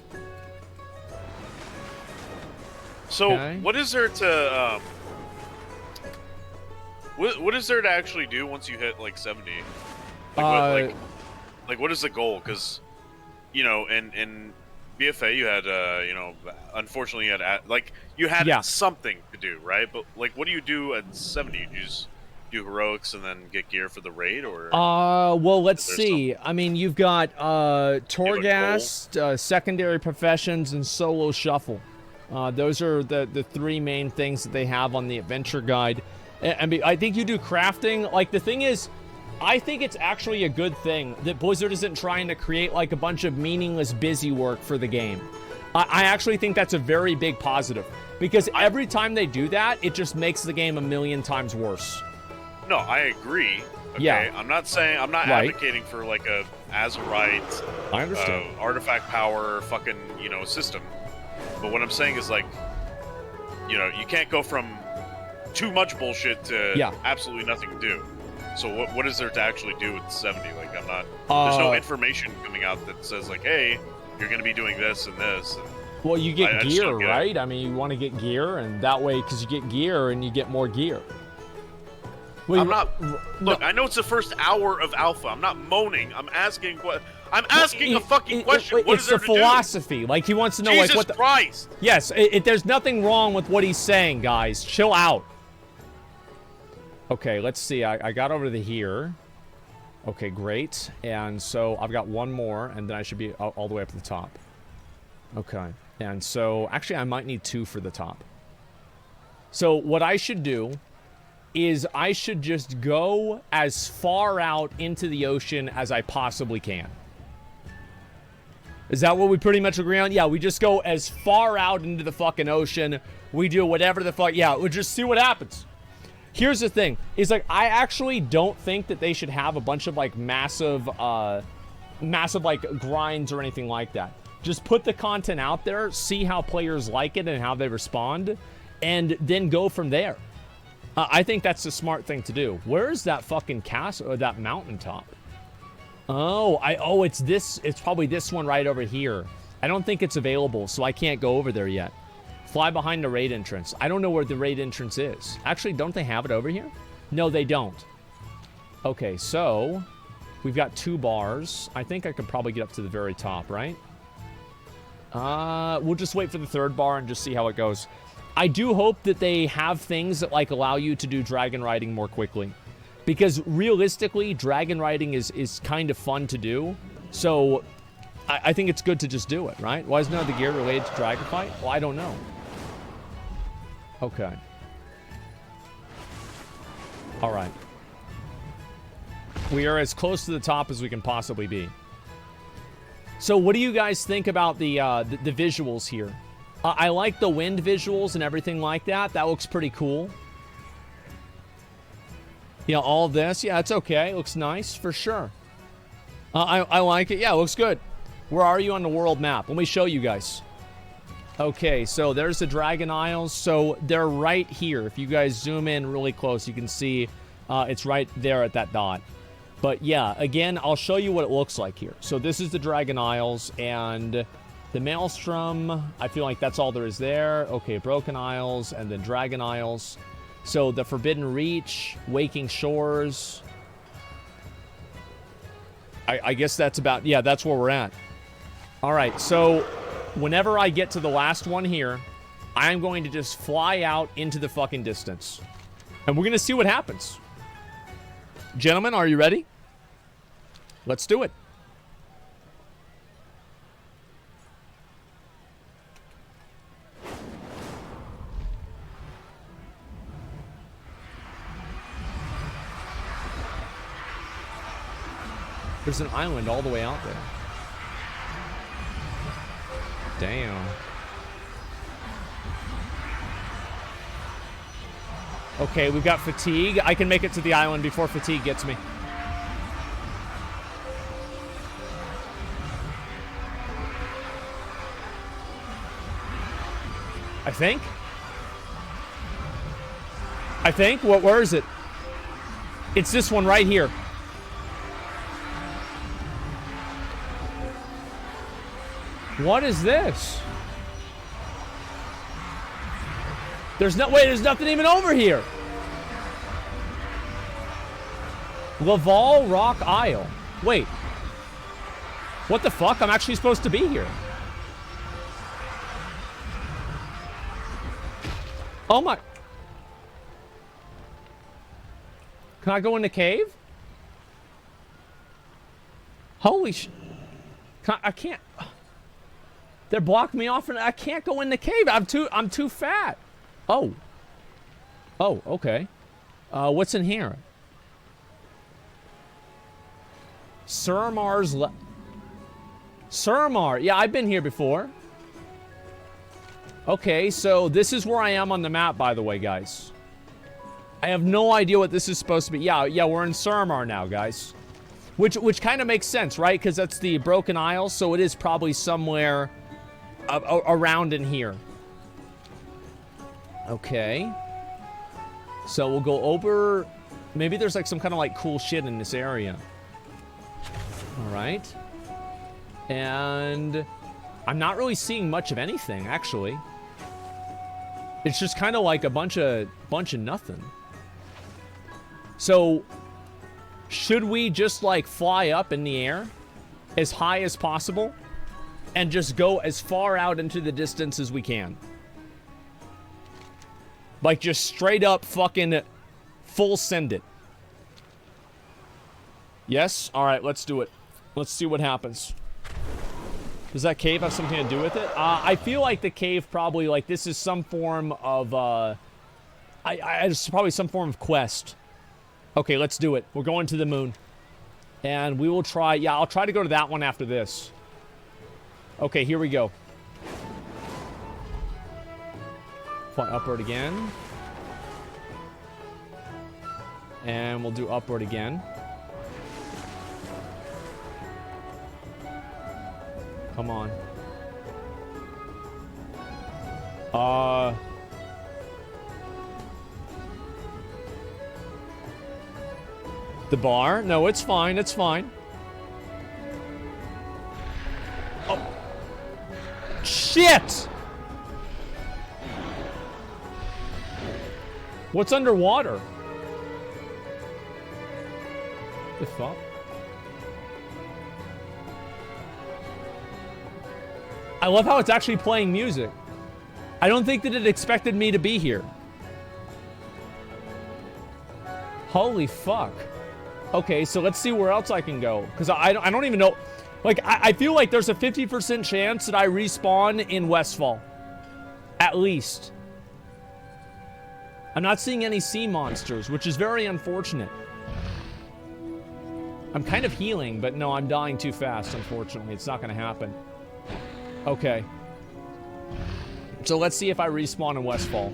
So, Okay. what is there to, what is there to actually do once you hit, like, 70? Like, what is the goal? Because, you know, in BFA you had, you know, unfortunately you had, you had something to do, right? But, like, what do you do at 70? You just do heroics and then get gear for the raid, or? Well, let's see. I mean, you've got, Torghast, secondary professions, and solo shuffle. Those are the 3 main things that they have on the adventure guide. I think you do crafting. Like, the thing is, I think it's actually a good thing that Blizzard isn't trying to create, like, a bunch of meaningless busy work for the game. I actually think that's a very big positive. Because every time they do that, it just makes the game a million times worse. No, I agree. Okay? Yeah. I'm not saying, I'm not advocating for, like, a Azerite, I understand. artifact power fucking, you know, system. But what I'm saying is, like, you know, you can't go from too much bullshit to absolutely nothing to do. So what is there to actually do with 70? Like, I'm not... there's no information coming out that says, like, hey, you're going to be doing this and this. And well, you get gear, right? I mean, you want to get gear, and that way, because you get gear and you get more gear. Well, I'm not... Look, I know it's the first hour of Alpha. I'm not moaning. I'm asking what... I'm asking a fucking question. What is there to do? It's the philosophy. Like, he wants to know, Jesus like, what the... Christ! Yes, there's nothing wrong with what he's saying, guys. Chill out. Okay, let's see. I got over to here. Okay, great. And so I've got one more, and then I should be all the way up to the top. Okay. And so, actually, I might need 2 for the top. So what I should do is I should just go as far out into the ocean as I possibly can. Is that what we pretty much agree on? Yeah, we just go as far out into the fucking ocean. We do whatever the fuck. Yeah, we'll just see what happens. Here's the thing. Is, like, I actually don't think that they should have a bunch of, like, massive, like, grinds or anything like that. Just put the content out there, see how players like it and how they respond, and then go from there. I think that's the smart thing to do. Where is that fucking castle, or that mountaintop? Oh, it's this. It's probably this one right over here. I don't think it's available, so I can't go over there yet. Fly behind the raid entrance. I don't know where the raid entrance is. Actually, don't they have it over here? No, they don't. Okay, so we've got 2 bars. I think I could probably get up to the very top, right? We'll just wait for the 3rd bar and just see how it goes. I do hope that they have things that, like, allow you to do dragon riding more quickly. Because realistically, dragon riding is kind of fun to do. So I think it's good to just do it, right? Why is none of the gear related to Dragonflight? Well, I don't know. Okay. All right. We are as close to the top as we can possibly be. So what do you guys think about the visuals here? I like the wind visuals and everything like that. That looks pretty cool. Yeah, all this. Yeah, it's okay. It looks nice for sure. I like it. Yeah, it looks good. Where are you on the world map? Let me show you guys. Okay, so there's the Dragon Isles. So they're right here. If you guys zoom in really close, you can see it's right there at that dot. But yeah, again, I'll show you what it looks like here. So this is the Dragon Isles, and the Maelstrom, I feel like that's all there is there. Okay, Broken Isles, and then Dragon Isles. So the Forbidden Reach, Waking Shores. I guess that's about, yeah, that's where we're at. All right, so whenever I get to the last one here, I'm going to just fly out into the fucking distance. And we're going to see what happens. Gentlemen, are you ready? Let's do it. There's an island all the way out there. Damn. Okay, we've got fatigue. I can make it to the island before fatigue gets me. I think. Where is it? It's this one right here. What is this? There's nothing even over here. Laval Rock Isle. Wait. What the fuck? I'm actually supposed to be here. Oh my. Can I go in the cave? Holy sh... I can't... They're blocking me off and I can't go in the cave. I'm too fat. Oh. Oh, okay. What's in here? Suramar's Suramar. Yeah, I've been here before. Okay, so this is where I am on the map, by the way, guys. I have no idea what this is supposed to be. Yeah, we're in Suramar now, guys. Which kind of makes sense, right? Because that's the Broken Isle, so it is probably somewhere around in here. Okay. So we'll go over... Maybe there's like some kind of like cool shit in this area. Alright. And... I'm not really seeing much of anything, actually. It's just kind of like a bunch of nothing. So... Should we just like fly up in the air as high as possible and just go as far out into the distance as we can? Like just straight up fucking full send it. Yes? Alright, let's do it. Let's see what happens. Does that cave have something to do with it? I feel like the cave probably, like, this is some form of, it's probably some form of quest. Okay, let's do it. We're going to the moon. And we will try... Yeah, I'll try to go to that one after this. Okay, here we go. Fly upward again. And we'll do upward again. Come on. The bar? No, it's fine. It's fine. Oh. Shit! What's underwater? The fuck? I love how it's actually playing music. I don't think that it expected me to be here. Holy fuck. Okay, so let's see where else I can go. Because I don't even know. Like, I feel like there's a 50% chance that I respawn in Westfall. At least. I'm not seeing any sea monsters, which is very unfortunate. I'm kind of healing, but no, I'm dying too fast, unfortunately. It's not going to happen. Okay. So let's see if I respawn in Westfall.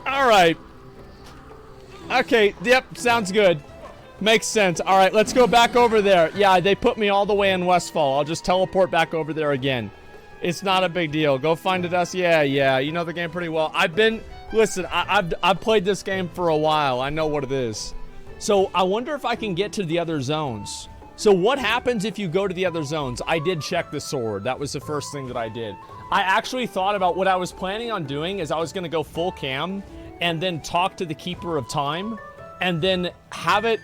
Alright. Okay, yep, sounds good. Makes sense. Alright, let's go back over there. Yeah, they put me all the way in Westfall. I'll just teleport back over there again. It's not a big deal. Go find it us. Yeah, you know the game pretty well. Listen, I've played this game for a while. I know what it is. So I wonder if I can get to the other zones. So what happens if you go to the other zones? I did check the sword. That was the first thing that I did. I actually thought about what I was planning on doing is I was going to go full cam and then talk to the Keeper of Time and then have it...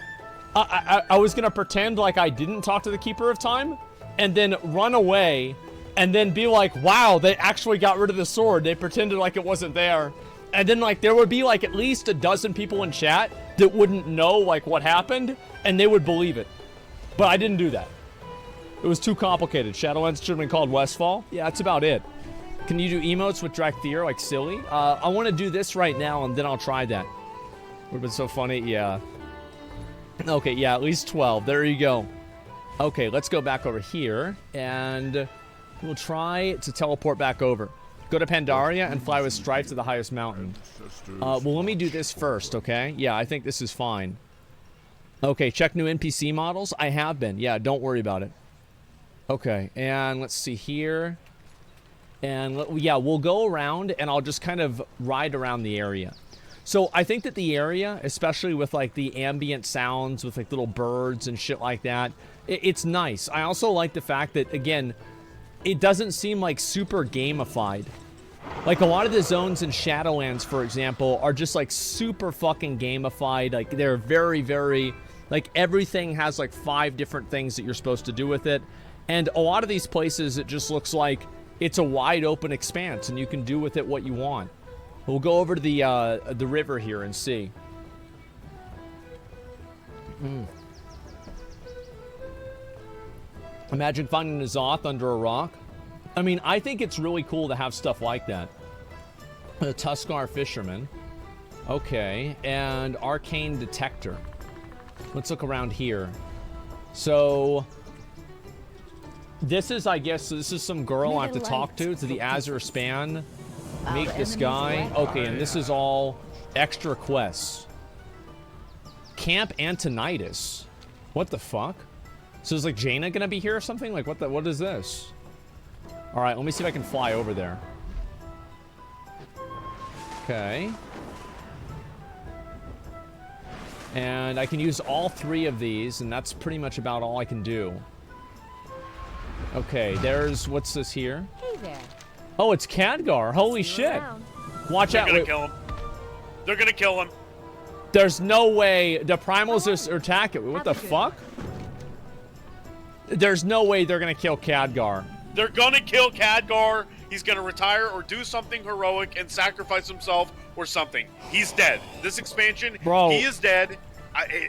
I was going to pretend like I didn't talk to the Keeper of Time and then run away and then be like, wow, they actually got rid of the sword. They pretended like it wasn't there. And then, like, there would be, like, at least a dozen people in chat that wouldn't know, like, what happened, and they would believe it. But I didn't do that. It was too complicated. Shadowlands should have been called Westfall. Yeah, that's about it. Can you do emotes with Drakthir like silly? I want to do this right now, and then I'll try that. Would have been so funny. Yeah. Okay, yeah, at least 12. There you go. Okay, let's go back over here, and we'll try to teleport back over. Go to Pandaria and fly with Strife to the highest mountain. Well, let me do this first, okay? Yeah, I think this is fine. Okay, check new NPC models. I have been. Yeah, don't worry about it. Okay, and let's see here. And yeah, we'll go around, and I'll just kind of ride around the area. So I think that the area, especially with like the ambient sounds with like little birds and shit like that, it's nice. I also like the fact that, again, it doesn't seem like super gamified. Like a lot of the zones in Shadowlands, for example, are just like super fucking gamified. Like they're very, very, like everything has like 5 different things that you're supposed to do with it. And a lot of these places, it just looks like it's a wide open expanse and you can do with it what you want. We'll go over to the river here and see. Imagine finding a Zoth under a rock. I mean, I think it's really cool to have stuff like that. The Tuskar Fisherman. Okay, and Arcane Detector. Let's look around here. So, this is, I guess, this is some girl I have to talk to the Azure Span. Meet this guy. Okay, and this is all extra quests. Camp Antonitis. What the fuck? So is like Jaina gonna be here or something? Like what is this? Alright, let me see if I can fly over there. Okay. And I can use all 3 of these, and that's pretty much about all I can do. Okay, there's, what's this here? Hey there. Oh, it's Khadgar. Holy shit. Watch out. They're gonna kill him. They're gonna kill him. There's no way. The primals are attacking. What the fuck? There's no way they're gonna kill Khadgar. They're gonna kill Khadgar. He's gonna retire or do something heroic and sacrifice himself or something. He's dead. This expansion, bro, he is dead.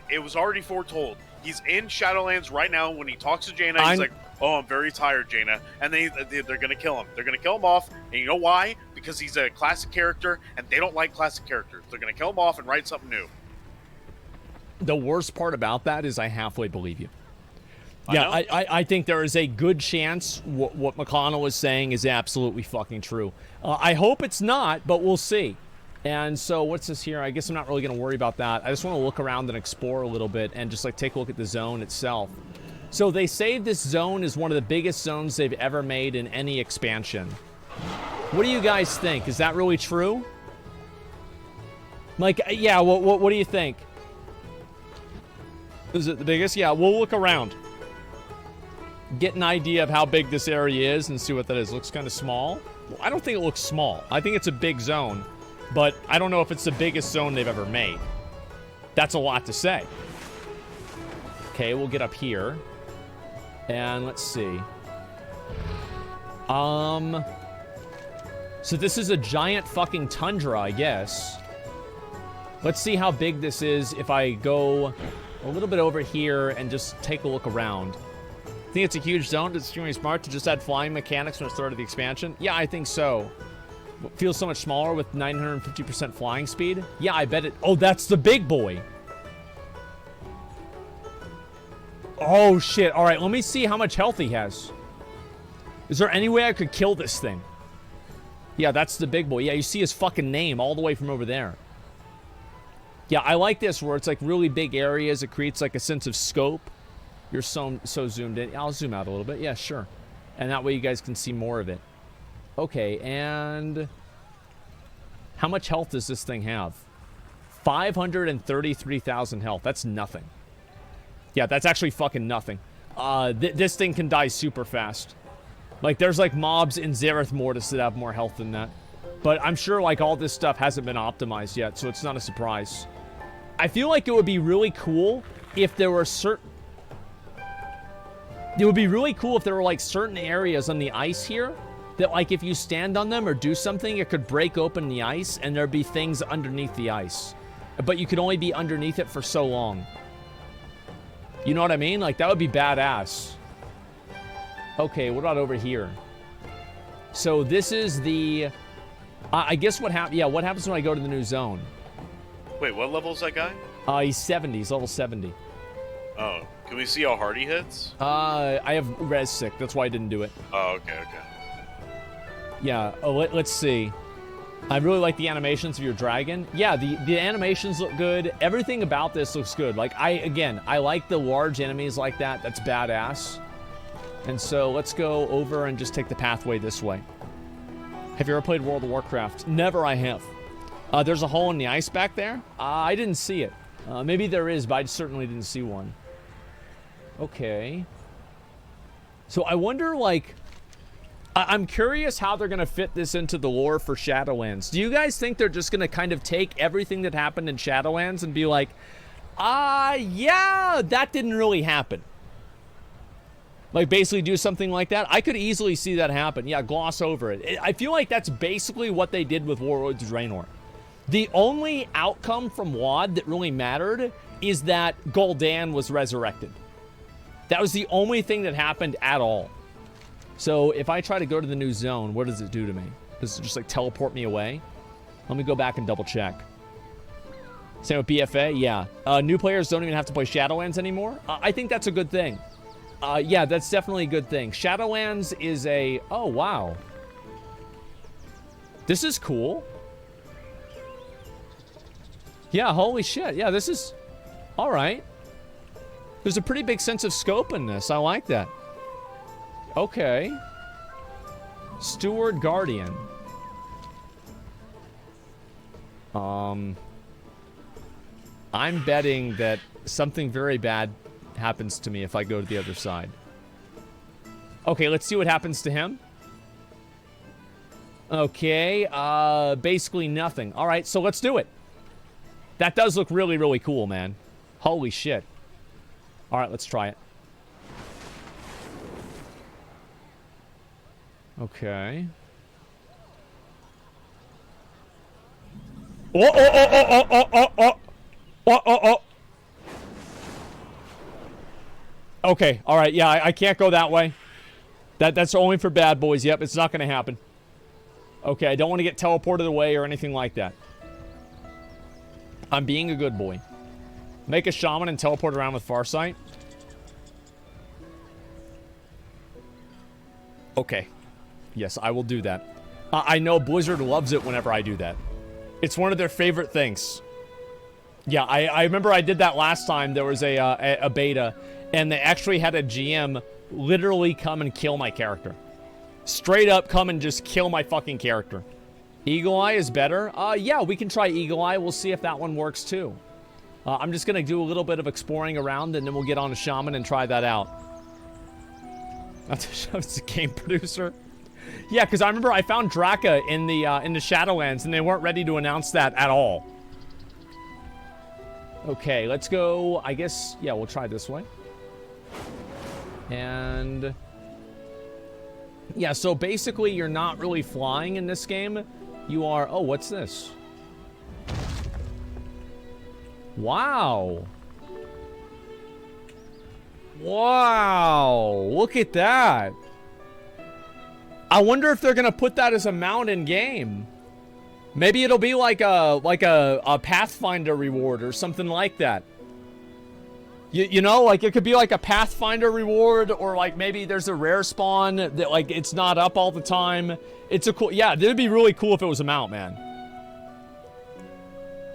It was already foretold. He's in Shadowlands right now. When he talks to Jaina, he's like, "Oh, I'm very tired, Jaina," and they're gonna kill him. They're gonna kill him off, and you know why? Because he's a classic character, and they don't like classic characters. They're gonna kill him off and write something new. The worst part about that is I halfway believe you. Yeah, I think there is a good chance what McConnell is saying is absolutely fucking true. I hope it's not, but we'll see. And so what's this here? I guess I'm not really going to worry about that. I just want to look around and explore a little bit and just like take a look at the zone itself. So they say this zone is one of the biggest zones they've ever made in any expansion. What do you guys think? Is that really true? Like, yeah, what do you think? Is it the biggest? Yeah, we'll look around. Get an idea of how big this area is and see what that is. Looks kind of small. Well, I don't think it looks small. I think it's a big zone, but I don't know if it's the biggest zone they've ever made. That's a lot to say. Okay, we'll get up here. And let's see. So this is a giant fucking tundra, I guess. Let's see how big this is if I go a little bit over here and just take a look around. I think it's a huge zone. It's extremely smart to just add flying mechanics when it started the expansion. Yeah, I think so. It feels so much smaller with 950% flying speed. Yeah, I bet it. Oh, that's the big boy. Oh, shit. All right, let me see how much health he has. Is there any way I could kill this thing? Yeah, that's the big boy. Yeah, you see his fucking name all the way from over there. Yeah, I like this where it's like really big areas. It creates like a sense of scope. You're so zoomed in. I'll zoom out a little bit. Yeah, sure. And that way you guys can see more of it. Okay, and how much health does this thing have? 533,000 health. That's nothing. Yeah, that's actually fucking nothing. This thing can die super fast. Like, there's like mobs in Zereth Mortis that have more health than that. But I'm sure like all this stuff hasn't been optimized yet, so it's not a surprise. I feel like it would be really cool if there were certain... It would be really cool if there were like certain areas on the ice here that like if you stand on them or do something, it could break open the ice and there'd be things underneath the ice. But you could only be underneath it for so long. You know what I mean? Like that would be badass. Okay, what about over here? So this is the... I guess what happens... Yeah, what happens when I go to the new zone? Wait, what level is that guy? He's 70. He's level 70. Oh, can we see how hard he hits? I have res sick. That's why I didn't do it. Oh, okay. Yeah, let's see. I really like the animations of your dragon. Yeah, the animations look good. Everything about this looks good. Like, I like the large enemies like that. That's badass. And so let's go over and just take the pathway this way. Have you ever played World of Warcraft? Never, I have. There's a hole in the ice back there. I didn't see it. Maybe there is, but I certainly didn't see one. Okay. So I wonder, like... I'm curious how they're going to fit this into the lore for Shadowlands. Do you guys think they're just going to kind of take everything that happened in Shadowlands and be like, yeah, that didn't really happen? Like, basically do something like that? I could easily see that happen. Yeah, gloss over it. I feel like that's basically what they did with Warlords of Draenor. The only outcome from WoD that really mattered is that Gul'dan was resurrected. That was the only thing that happened at all. So if I try to go to the new zone, what does it do to me? Does it just like teleport me away? Let me go back and double check. Same with BFA, yeah. New players don't even have to play Shadowlands anymore. I think that's a good thing. Yeah, that's definitely a good thing. Shadowlands is a... Oh, wow. This is cool. Yeah, holy shit. Yeah, this is... All right. There's a pretty big sense of scope in this. I like that. Okay. Steward Guardian. I'm betting that something very bad happens to me if I go to the other side. Okay, let's see what happens to him. Okay, basically nothing. All right, so let's do it. That does look really, really cool, man. Holy shit. All right, let's try it. Okay. Oh. Okay, all right, yeah, I can't go that way. That's only for bad boys. Yep, it's not going to happen. Okay, I don't want to get teleported away or anything like that. I'm being a good boy. Make a shaman and teleport around with Farsight. Okay. Yes, I will do that. I know Blizzard loves it whenever I do that. It's one of their favorite things. Yeah, I remember I did that last time. There was a beta, and they actually had a GM literally come and kill my character. Straight up come and just kill my fucking character. Eagle Eye is better? Yeah, we can try Eagle Eye. We'll see if that one works too. I'm just going to do a little bit of exploring around, and then we'll get on a shaman and try that out. That's a game producer. Yeah, because I remember I found Draka in the Shadowlands, and they weren't ready to announce that at all. Okay, let's go. I guess, yeah, we'll try this way. And... yeah, so basically you're not really flying in this game. You are... oh, what's this? Wow. Wow. Look at that. I wonder if they're going to put that as a mount in game. Maybe it'll be like a Pathfinder reward or something like that. You know, like it could be like a Pathfinder reward, or like maybe there's a rare spawn that like it's not up all the time. It's a cool, yeah, it'd be really cool if it was a mount, man.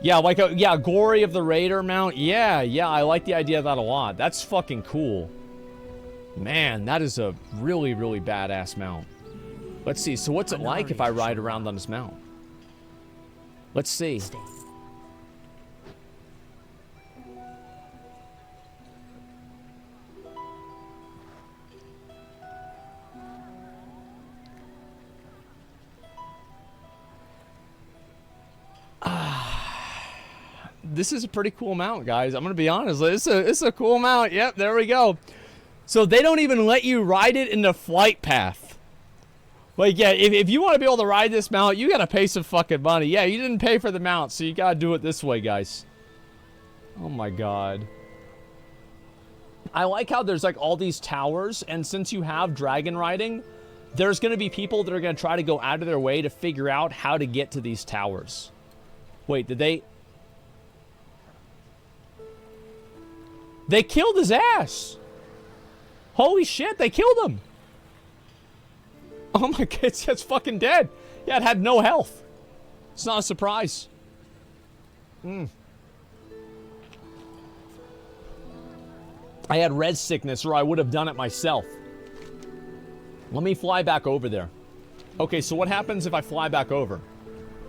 Yeah, like a, yeah, Glory of the Raider mount. Yeah, I like the idea of that a lot. That's fucking cool. Man, that is a really, really badass mount. Let's see, so what's it like if I ride around on this mount? Let's see. This is a pretty cool mount, guys. I'm gonna be honest. It's a cool mount. Yep, there we go. So they don't even let you ride it in the flight path. Like, yeah, if you want to be able to ride this mount, you gotta pay some fucking money. Yeah, you didn't pay for the mount, so you gotta do it this way, guys. Oh my god. I like how there's like all these towers, and since you have dragon riding, there's going to be people that are going to try to go out of their way to figure out how to get to these towers. Wait, did they... They killed his ass! Holy shit, they killed him! Oh my god, it's fucking dead. Yeah, it had no health. It's not a surprise. I had red sickness, or I would have done it myself. Let me fly back over there. Okay, so what happens if I fly back over?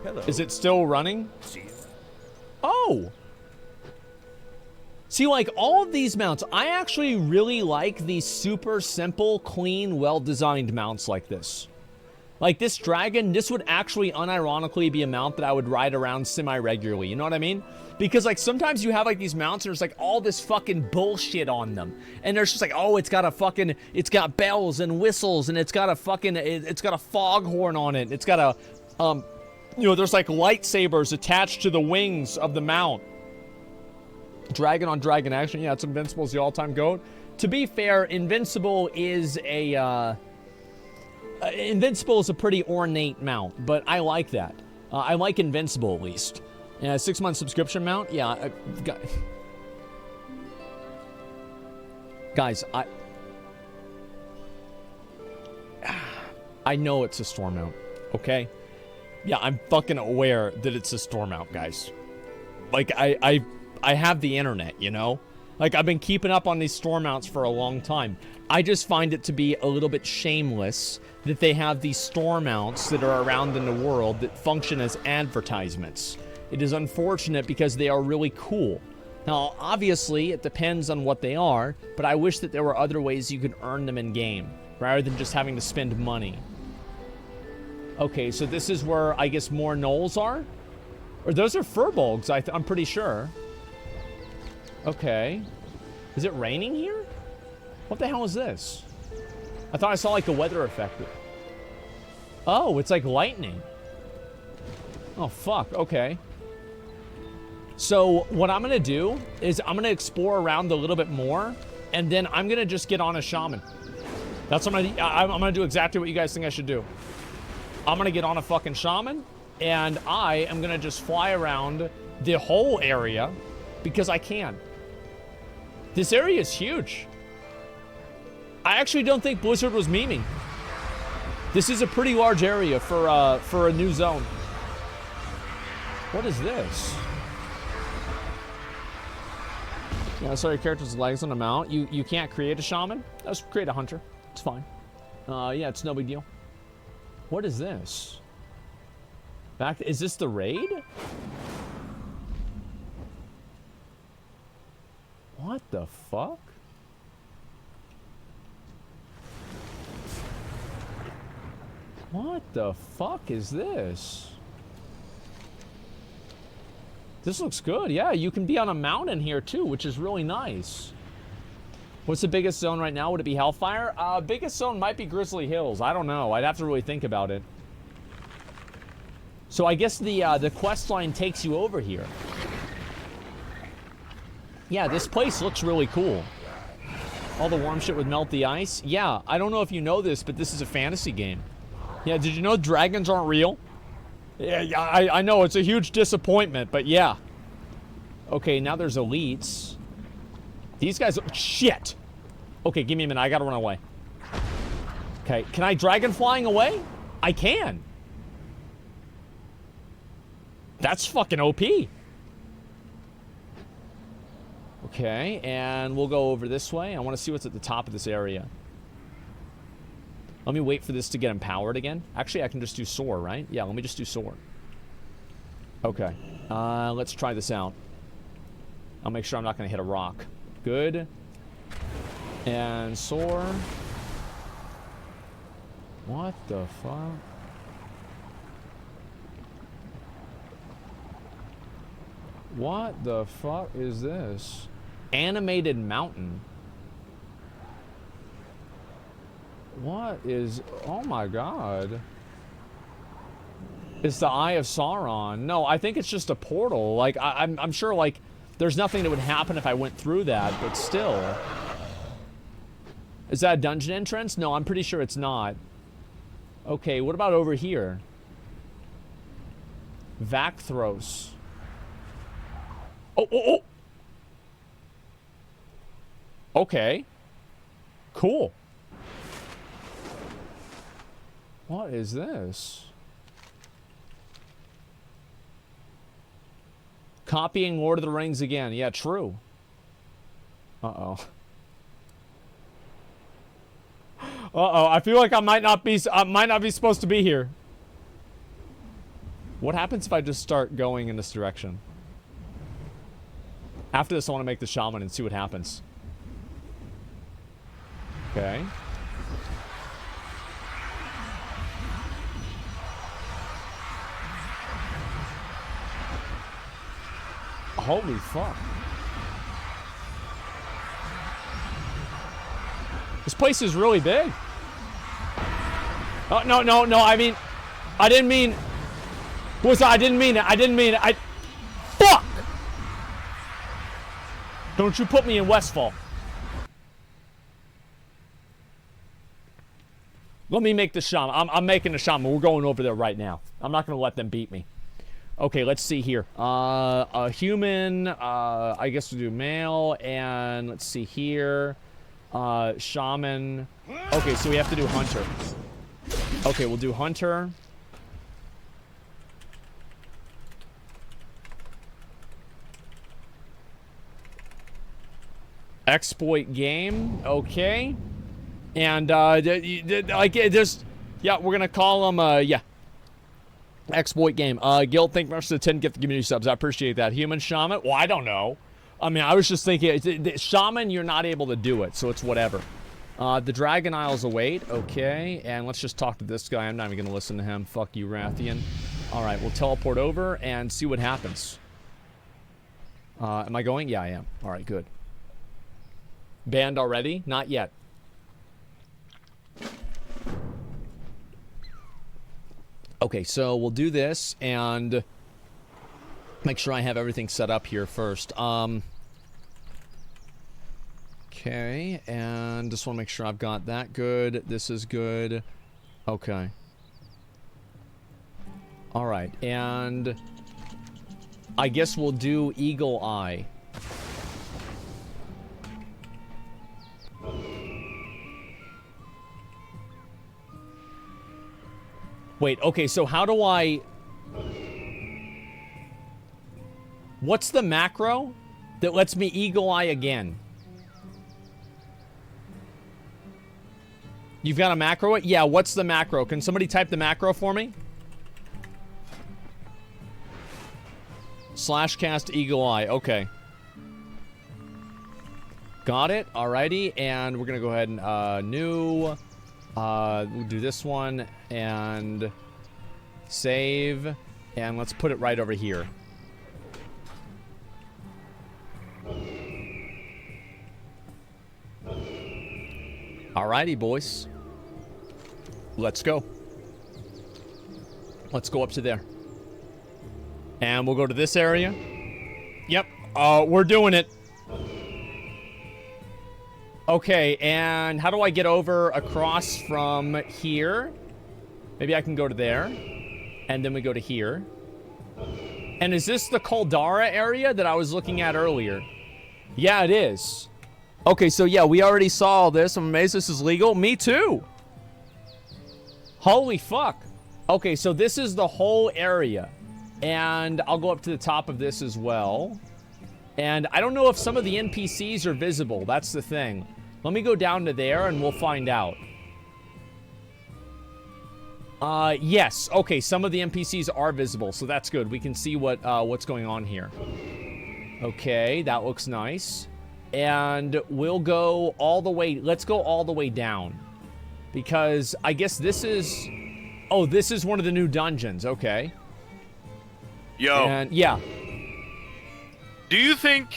Hello. Is it still running? Oh! See, like, all of these mounts, I actually really like these super simple, clean, well-designed mounts like this. Like, this dragon, this would actually unironically be a mount that I would ride around semi-regularly, you know what I mean? Because, like, sometimes you have, like, these mounts and there's, like, all this fucking bullshit on them. And there's just like, oh, it's got a fucking, it's got bells and whistles, and it's got a fucking, it's got a foghorn on it. It's got a, you know, there's, like, lightsabers attached to the wings of the mount. Dragon on dragon action. Yeah, it's Invincible's the all-time GOAT. To be fair, Invincible is a, Invincible is a pretty ornate mount, but I like that. I like Invincible, at least. Yeah, 6-month subscription mount? Yeah. Guys, I know it's a storm mount, okay? Yeah, I'm fucking aware that it's a storm mount, guys. Like, I have the internet, you know? Like, I've been keeping up on these storm mounts for a long time. I just find it to be a little bit shameless that they have these storm mounts that are around in the world that function as advertisements. It is unfortunate because they are really cool. Now, obviously, it depends on what they are, but I wish that there were other ways you could earn them in-game, rather than just having to spend money. Okay, so this is where, I guess, more gnolls are? Or those are furbolgs, I'm pretty sure. Okay. Is it raining here? What the hell is this? I thought I saw, like, a weather effect. Oh, it's like lightning. Oh, fuck. Okay. So, what I'm going to do is I'm going to explore around a little bit more, and then I'm going to just get on a shaman. That's what I'm going to do exactly what you guys think I should do. I'm going to get on a fucking shaman, and I am going to just fly around the whole area because I can. This area is huge. I actually don't think Blizzard was memeing. This is a pretty large area for a new zone. What is this? Yeah, so your character's legs on a mount. You can't create a shaman. Let's create a hunter. It's fine. Yeah, it's no big deal. What is this? Is this the raid? What the fuck? What the fuck is this? This looks good. Yeah, you can be on a mountain here too, which is really nice. What's the biggest zone right now? Would it be Hellfire? Biggest zone might be Grizzly Hills. I don't know. I'd have to really think about it. So I guess the quest line takes you over here. Yeah, this place looks really cool. All the warm shit would melt the ice. Yeah, I don't know if you know this, but this is a fantasy game. Yeah, did you know dragons aren't real? Yeah, I know, it's a huge disappointment, but yeah. Okay, now there's elites. These guys... Shit! Okay, give me a minute, I gotta run away. Okay, can I dragon flying away? I can. That's fucking OP. Okay, and we'll go over this way. I want to see what's at the top of this area. Let me wait for this to get empowered again. Actually, I can just do soar, right? Yeah, let me just do soar. Okay. Let's try this out. I'll make sure I'm not going to hit a rock. Good. And soar. What the fuck? What the fuck is this? Animated mountain. What is... Oh my god. It's the Eye of Sauron. No, I think it's just a portal. Like, I'm sure, like, there's nothing that would happen if I went through that, but still. Is that a dungeon entrance? No, I'm pretty sure it's not. Okay, what about over here? Vakthros. Oh, oh, oh! Okay. Cool. What is this? Copying Lord of the Rings again. Yeah, true. Uh-oh. Uh-oh, I feel like I might not be supposed to be here. What happens if I just start going in this direction? After this, I want to make the shaman and see what happens. Okay. Holy fuck. This place is really big. Oh, no, no, no, I mean... I didn't mean... I didn't mean it. Fuck! Don't you put me in Westfall. Let me make the shaman. I'm making the shaman. We're going over there right now. I'm not going to let them beat me. Okay, let's see here. A human, I guess we'll do male, and let's see here. Shaman. Okay, so we have to do hunter. Okay, we'll do hunter. Exploit game. Okay. And, like, just, yeah, we're gonna call them, yeah. Exploit game. Guild, thank you much for the 10 gift community subs. I appreciate that. Human shaman? Well, I don't know. I mean, I was just thinking, shaman, you're not able to do it, so it's whatever. The Dragon Isles await. Okay, and let's just talk to this guy. I'm not even gonna listen to him. Fuck you, Rathian. Alright, we'll teleport over and see what happens. Am I going? Yeah, I am. Alright, good. Banned already? Not yet. Okay, so we'll do this and make sure I have everything set up here first. Okay, and just want to make sure I've got that good. This is good. Okay. All right, and I guess we'll do Eagle Eye. Wait, okay, so how do I... What's the macro that lets me Eagle Eye again? You've got a macro? Yeah, what's the macro? Can somebody type the macro for me? /cast Eagle Eye, okay. Got it, alrighty, and we're gonna go ahead and, new... we'll do this one, and save, and let's put it right over here. Alrighty, boys. Let's go. Let's go up to there. And we'll go to this area. Yep, we're doing it. Okay, and how do I get over across from here? Maybe I can go to there. And then we go to here. And is this the Caldara area that I was looking at earlier? Yeah, it is. Okay, so yeah, we already saw all this. I'm amazed this is legal. Me too. Holy fuck. Okay, so this is the whole area. And I'll go up to the top of this as well. And I don't know if some of the NPCs are visible. That's the thing. Let me go down to there and we'll find out. Yes. Okay, some of the NPCs are visible, so that's good. We can see what's going on here. Okay, that looks nice. And we'll go all the way... Let's go all the way down. Because I guess this is... Oh, this is one of the new dungeons. Okay. Yo. And, yeah. Do you think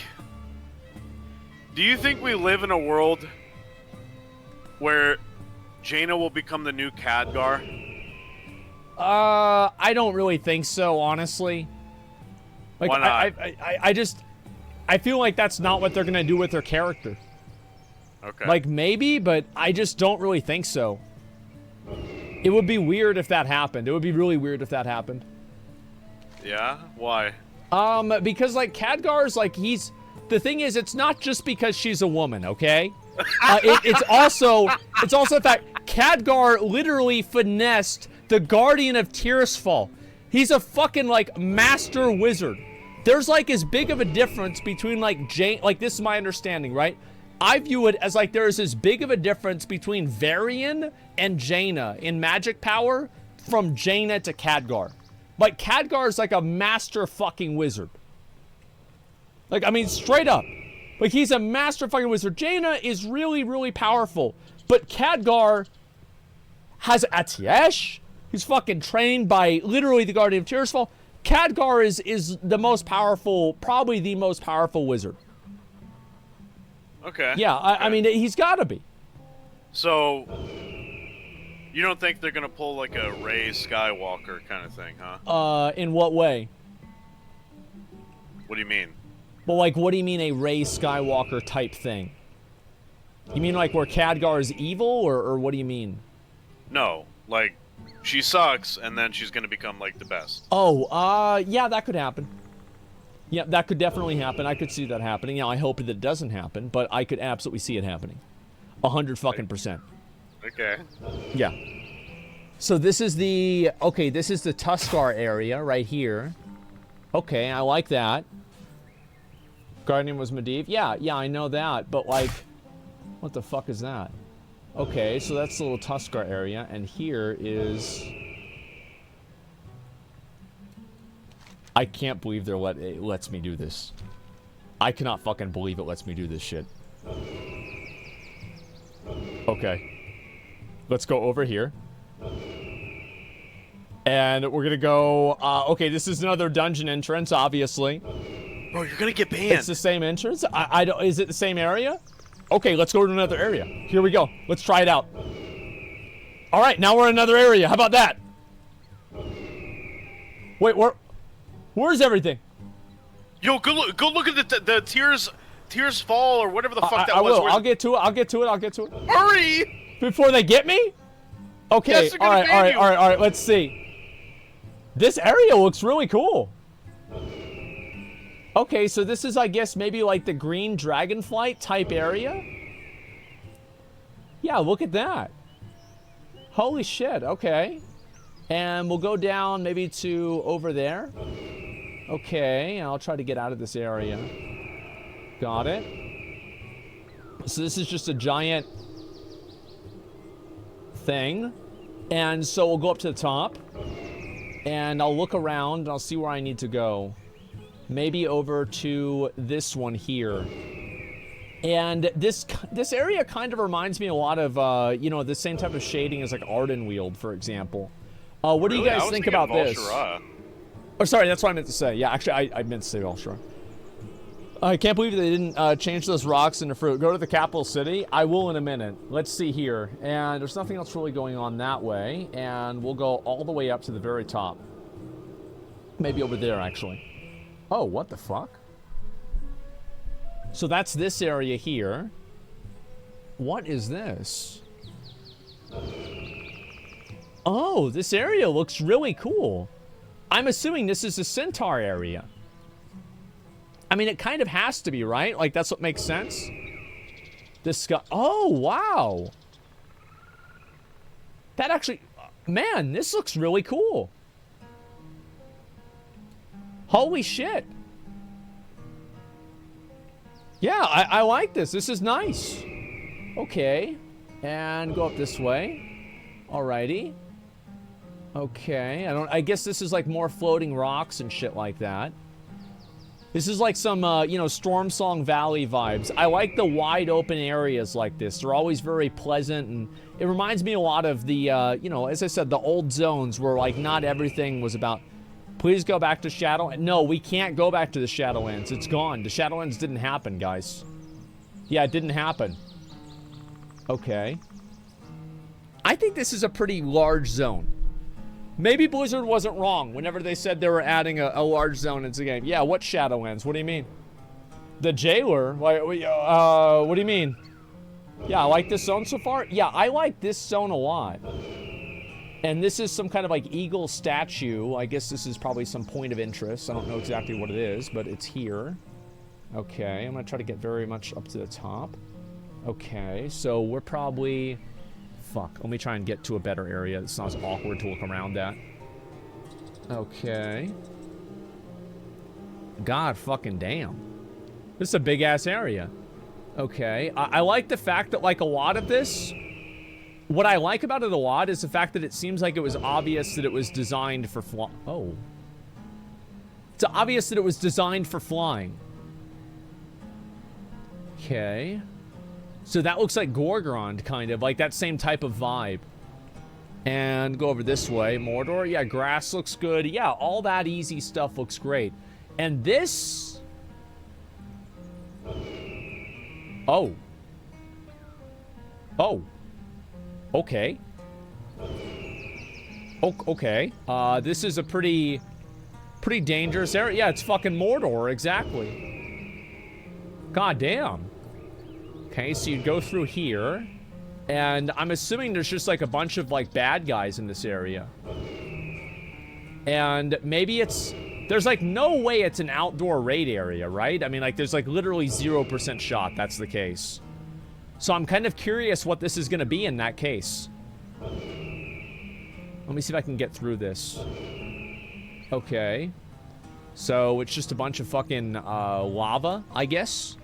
we live in a world where Jaina will become the new Khadgar? I don't really think so, honestly. Like, why not? I feel like that's not what they're gonna do with her character. Okay. Like, maybe, but I just don't really think so. It would be weird if that happened. It would be really weird if that happened. Yeah? Why? Because, like, Khadgar's, like, he's... The thing is, it's not just because she's a woman, okay? It's also the fact Khadgar literally finessed the Guardian of Tirisfal. He's a fucking, like, master wizard. There's, like, as big of a difference between, like, Jane... Like, this is my understanding, right? I view it as, like, there is as big of a difference between Varian and Jaina in magic power from Jaina to Khadgar. Like, Khadgar is, like, a master fucking wizard. Like, I mean, straight up. Like, he's a master fucking wizard. Jaina is really, really powerful. But Khadgar has Atiesh. He's fucking trained by literally the Guardian of Tirisfal. Khadgar is the most powerful, probably the most powerful wizard. Okay. Yeah, I mean, he's gotta be. So, you don't think they're gonna pull like a Rey Skywalker kind of thing, huh? In what way? What do you mean? Well, like, what do you mean a Rey Skywalker type thing? You mean like where Khadgar is evil, or what do you mean? No, like, she sucks, and then she's gonna become, like, the best. Oh, yeah, that could happen. Yeah, that could definitely happen. I could see that happening. Now, I hope that it doesn't happen, but I could absolutely see it happening. 100%. Okay. Yeah. So this is the... Okay, this is the Tuscar area right here. Okay, I like that. Guardian was Medivh. Yeah, I know that, but, like... What the fuck is that? Okay, so that's the little Tuscar area, and here is... I can't believe it lets me do this. I cannot fucking believe it lets me do this shit. Okay. Let's go over here. And we're gonna go... okay, this is another dungeon entrance, obviously. Bro, you're gonna get banned. It's the same entrance? I don't... Is it the same area? Okay, let's go to another area. Here we go. Let's try it out. Alright, now we're in another area. How about that? Wait, where's everything? Yo, go look at the Tears Fall or whatever the fuck that I was. will. I'll get to it. Hurry! Before they get me? Okay, Yes, they're gonna ban you. all right, let's see. This area looks really cool. Okay, so this is, I guess, maybe like the green Dragonflight type area? Yeah, look at that. Holy shit, okay. And we'll go down maybe to over there. Okay, I'll try to get out of this area. Got it. So this is just a giant thing. And so we'll go up to the top. And I'll look around and I'll see where I need to go. Maybe over to this one here. And this area kind of reminds me a lot of, you know, the same type of shading as like Ardenweald, for example. What do you guys think about this? Oh, sorry, that's what I meant to say. Yeah, actually, I meant to say Valshara. I can't believe they didn't change those rocks into fruit. Go to the capital city. I will in a minute. Let's see here. And there's nothing else really going on that way. And we'll go all the way up to the very top. Maybe over there, actually. Oh, what the fuck? So that's this area here. What is this? Oh, this area looks really cool. I'm assuming this is the Centaur area. I mean, it kind of has to be, right? Like, that's what makes sense. This guy... Oh, wow. That actually... Man, this looks really cool. Holy shit. Yeah, I like this. This is nice. Okay. And go up this way. Alrighty. Okay. I guess this is like more floating rocks and shit like that. This is like some, you know, Storm Song Valley vibes. I like the wide open areas like this. They're always very pleasant, and it reminds me a lot of the, you know, as I said, the old zones where, like, not everything was about, please go back to Shadowlands. No, we can't go back to the Shadowlands. It's gone. The Shadowlands didn't happen, guys. Yeah, it didn't happen. Okay. I think this is a pretty large zone. Maybe Blizzard wasn't wrong whenever they said they were adding a large zone into the game. Yeah, what Shadowlands? What do you mean? The Jailer? What do you mean? Yeah, I like this zone so far. Yeah, I like this zone a lot. And this is some kind of like eagle statue. I guess this is probably some point of interest. I don't know exactly what it is, but it's here. Okay, I'm gonna try to get very much up to the top. Okay, so we're probably... Fuck, let me try and get to a better area. It's not as awkward to look around at. Okay. God fucking damn. This is a big-ass area. Okay, I like the fact that, like, a lot of this... What I like about it a lot is the fact that it seems like it was obvious that it was designed for Oh. It's obvious that it was designed for flying. Okay. So that looks like Gorgrond, kind of. Like that same type of vibe. And go over this way. Mordor. Yeah, grass looks good. Yeah, all that easy stuff looks great. And this... Oh. Oh. Okay. Okay. This is a pretty dangerous area. Yeah, it's fucking Mordor, exactly. God damn. Okay, so you go through here, and I'm assuming there's just like a bunch of like bad guys in this area. And maybe it's... There's like no way it's an outdoor raid area, right? I mean, like there's like literally 0% shot that's the case. So I'm kind of curious what this is going to be in that case. Let me see if I can get through this. Okay. So it's just a bunch of fucking lava, I guess.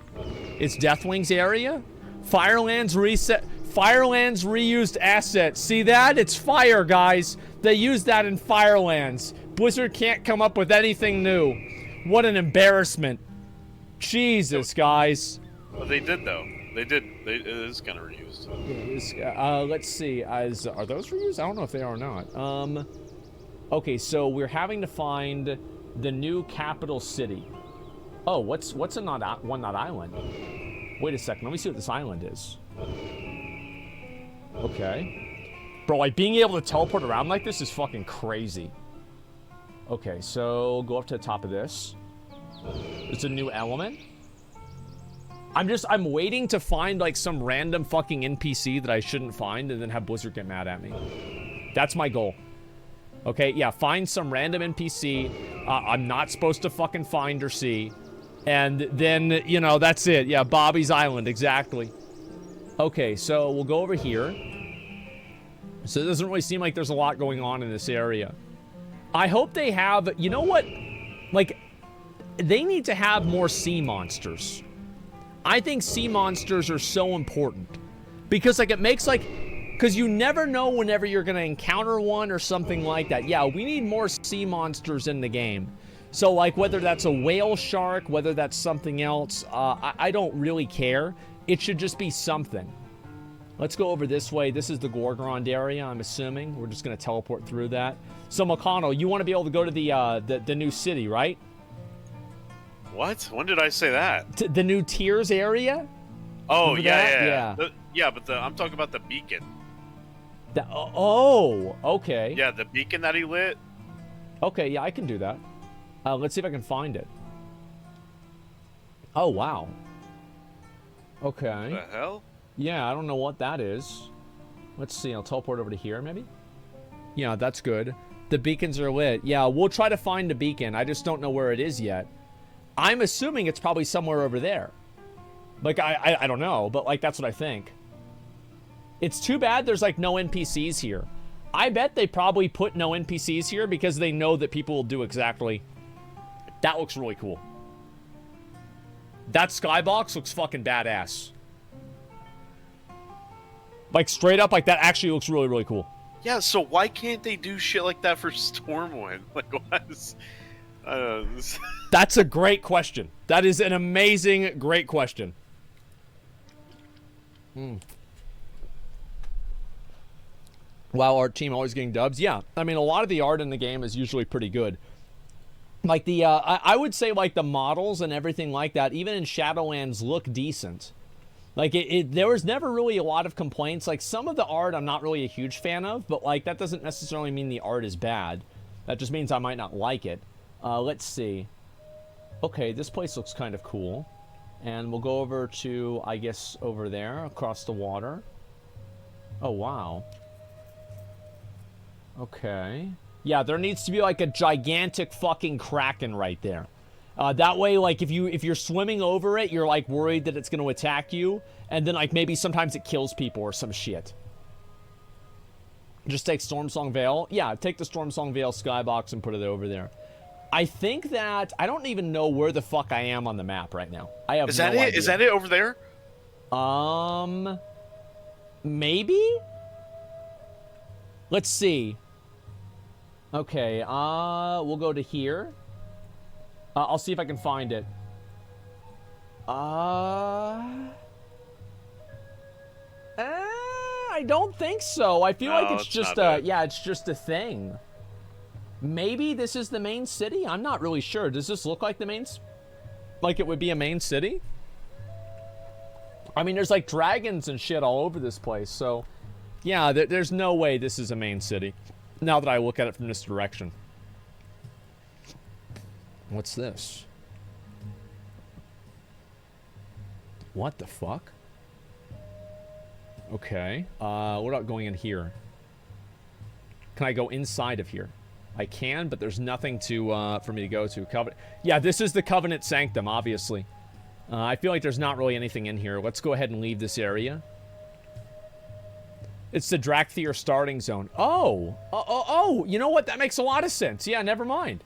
It's Deathwing's area. Firelands reset. Firelands reused assets. See that? It's fire, guys. They used that in Firelands. Blizzard can't come up with anything new. What an embarrassment. Jesus, guys. Well, they did, though. They did. It is kind of reused. Let's see. Are those reused? I don't know if they are or not. Okay, so we're having to find the new capital city. Oh, what's a one not island? Wait a second. Let me see what this island is. Okay. Bro, like being able to teleport around like this is fucking crazy. Okay, so go up to the top of this. It's a new element. I'm waiting to find like some random fucking NPC that I shouldn't find and then have Blizzard get mad at me. That's my goal. Okay, yeah, find some random NPC I'm not supposed to fucking find or see. And then, you know, that's it. Yeah, Bobby's Island, exactly. Okay, so we'll go over here. So it doesn't really seem like there's a lot going on in this area. I hope they have, you know what? Like, they need to have more sea monsters. I think sea monsters are so important. Because, like, it makes, like... Because you never know whenever you're going to encounter one or something like that. Yeah, we need more sea monsters in the game. So, like, whether that's a whale shark, whether that's something else, I don't really care. It should just be something. Let's go over this way. This is the Gorgrond area, I'm assuming. We're just going to teleport through that. So, McConnell, you want to be able to go to the new city, right? What? When did I say that? The new Tiers area? Oh, yeah. But I'm talking about the beacon. Oh, okay. Yeah, the beacon that he lit. Okay, yeah, I can do that. Let's see if I can find it. Oh, wow. Okay. The hell? Yeah, I don't know what that is. Let's see, I'll teleport over to here, maybe? Yeah, that's good. The beacons are lit. Yeah, we'll try to find a beacon. I just don't know where it is yet. I'm assuming it's probably somewhere over there. Like, I don't know, but, like, that's what I think. It's too bad there's, like, no NPCs here. I bet they probably put no NPCs here because they know that people will do exactly... That looks really cool. That skybox looks fucking badass. Like, straight up, like, that actually looks really, really cool. Yeah, so why can't they do shit like that for Stormwind? Like, what is... That's a great question. That is an amazing, great question. Wow, art team always getting dubs. Yeah, I mean, a lot of the art in the game is usually pretty good. Like the, I would say like the models and everything like that, even in Shadowlands, look decent. Like there was never really a lot of complaints. Like some of the art I'm not really a huge fan of, but like that doesn't necessarily mean the art is bad. That just means I might not like it. Let's see. Okay, this place looks kind of cool. And we'll go over to, I guess, over there, across the water. Oh, wow. Okay. Yeah, there needs to be, like, a gigantic fucking kraken right there. That way, like, if you're swimming over it, you're, like, worried that it's going to attack you. And then, like, maybe sometimes it kills people or some shit. Just take Stormsong Vale. Yeah, take the Stormsong Vale skybox and put it over there. I think that... I don't even know where the fuck I am on the map right now. I have no idea. Is that it over there? Maybe? Let's see. Okay, we'll go to here. I'll see if I can find it. I don't think so. I feel like it's just yeah, it's just a thing. Maybe this is the main city? I'm not really sure. Does this look like the main... like it would be a main city? I mean, there's like dragons and shit all over this place, so... yeah, there's no way this is a main city. Now that I look at it from this direction. What's this? What the fuck? Okay. What about going in here? Can I go inside of here? I can, but there's nothing to for me to go to. Covenant. Yeah, this is the Covenant Sanctum, obviously. I feel like there's not really anything in here. Let's go ahead and leave this area. It's the Drakthir starting zone. Oh, you know what? That makes a lot of sense. Yeah, never mind.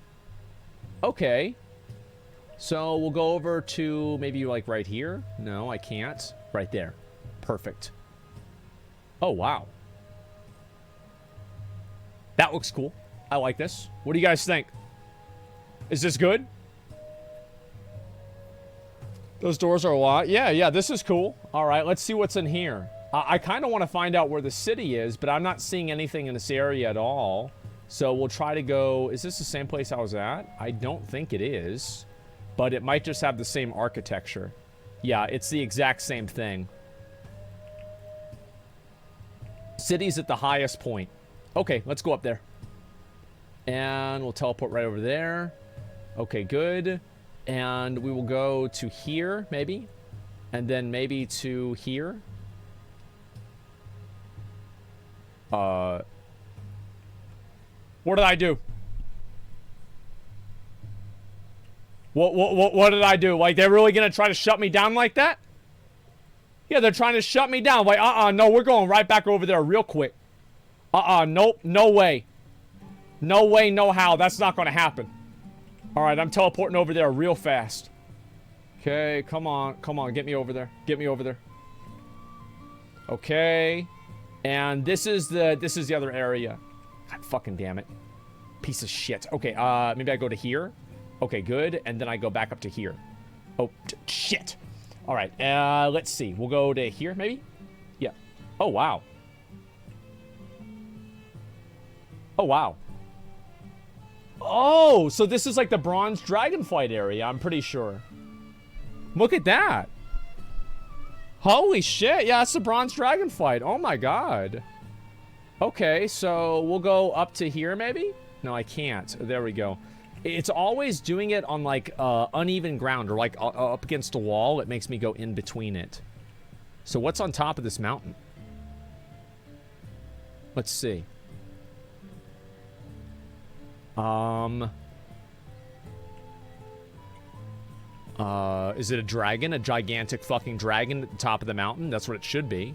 Okay. So we'll go over to maybe like right here. No, I can't. Right there. Perfect. Oh, wow. That looks cool. I like this. What do you guys think? Is this good? Those doors are a lot. Yeah, this is cool. All right, let's see what's in here. I kind of want to find out where the city is, but I'm not seeing anything in this area at all. So we'll try to go... is this the same place I was at? I don't think it is. But it might just have the same architecture. Yeah, it's the exact same thing. City's at the highest point. Okay, let's go up there. And we'll teleport right over there. Okay, good. And we will go to here, maybe. And then maybe to here. What did I do? What did I do? Like, they're really gonna try to shut me down like that? Yeah, they're trying to shut me down. Like, no, we're going right back over there real quick. Nope, no way. No way, no how. That's not gonna happen. Alright, I'm teleporting over there real fast. Okay, come on, get me over there. Get me over there. Okay. And this is the other area. God fucking damn it. Piece of shit. Okay, maybe I go to here. Okay, good. And then I go back up to here. Oh, shit. Alright, let's see. We'll go to here, maybe? Yeah. Oh, wow. Oh, wow. Oh, so this is like the Bronze Dragonflight area, I'm pretty sure. Look at that. Holy shit, yeah, that's the Bronze Dragonflight. Oh my god. Okay, so we'll go up to here, maybe? No, I can't. There we go. It's always doing it on, like, uneven ground, or, like, up against a wall. It makes me go in between it. So what's on top of this mountain? Let's see. Is it a dragon? A gigantic fucking dragon at the top of the mountain? That's what it should be.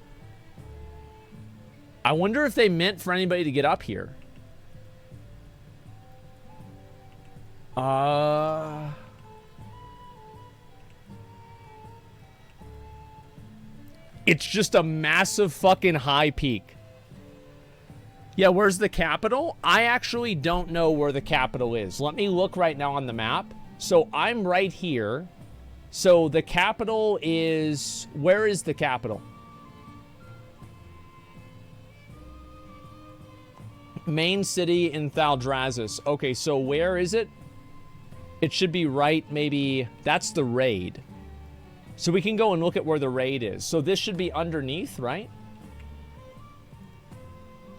I wonder if they meant for anybody to get up here. It's just a massive fucking high peak. Yeah, where's the capital? I actually don't know where the capital is. Let me look right now on the map. So I'm right here. So the capital is... where is the capital? Main city in Thaldrazis. Okay, so where is it? It should be right, maybe... that's the raid. So we can go and look at where the raid is. So this should be underneath, right?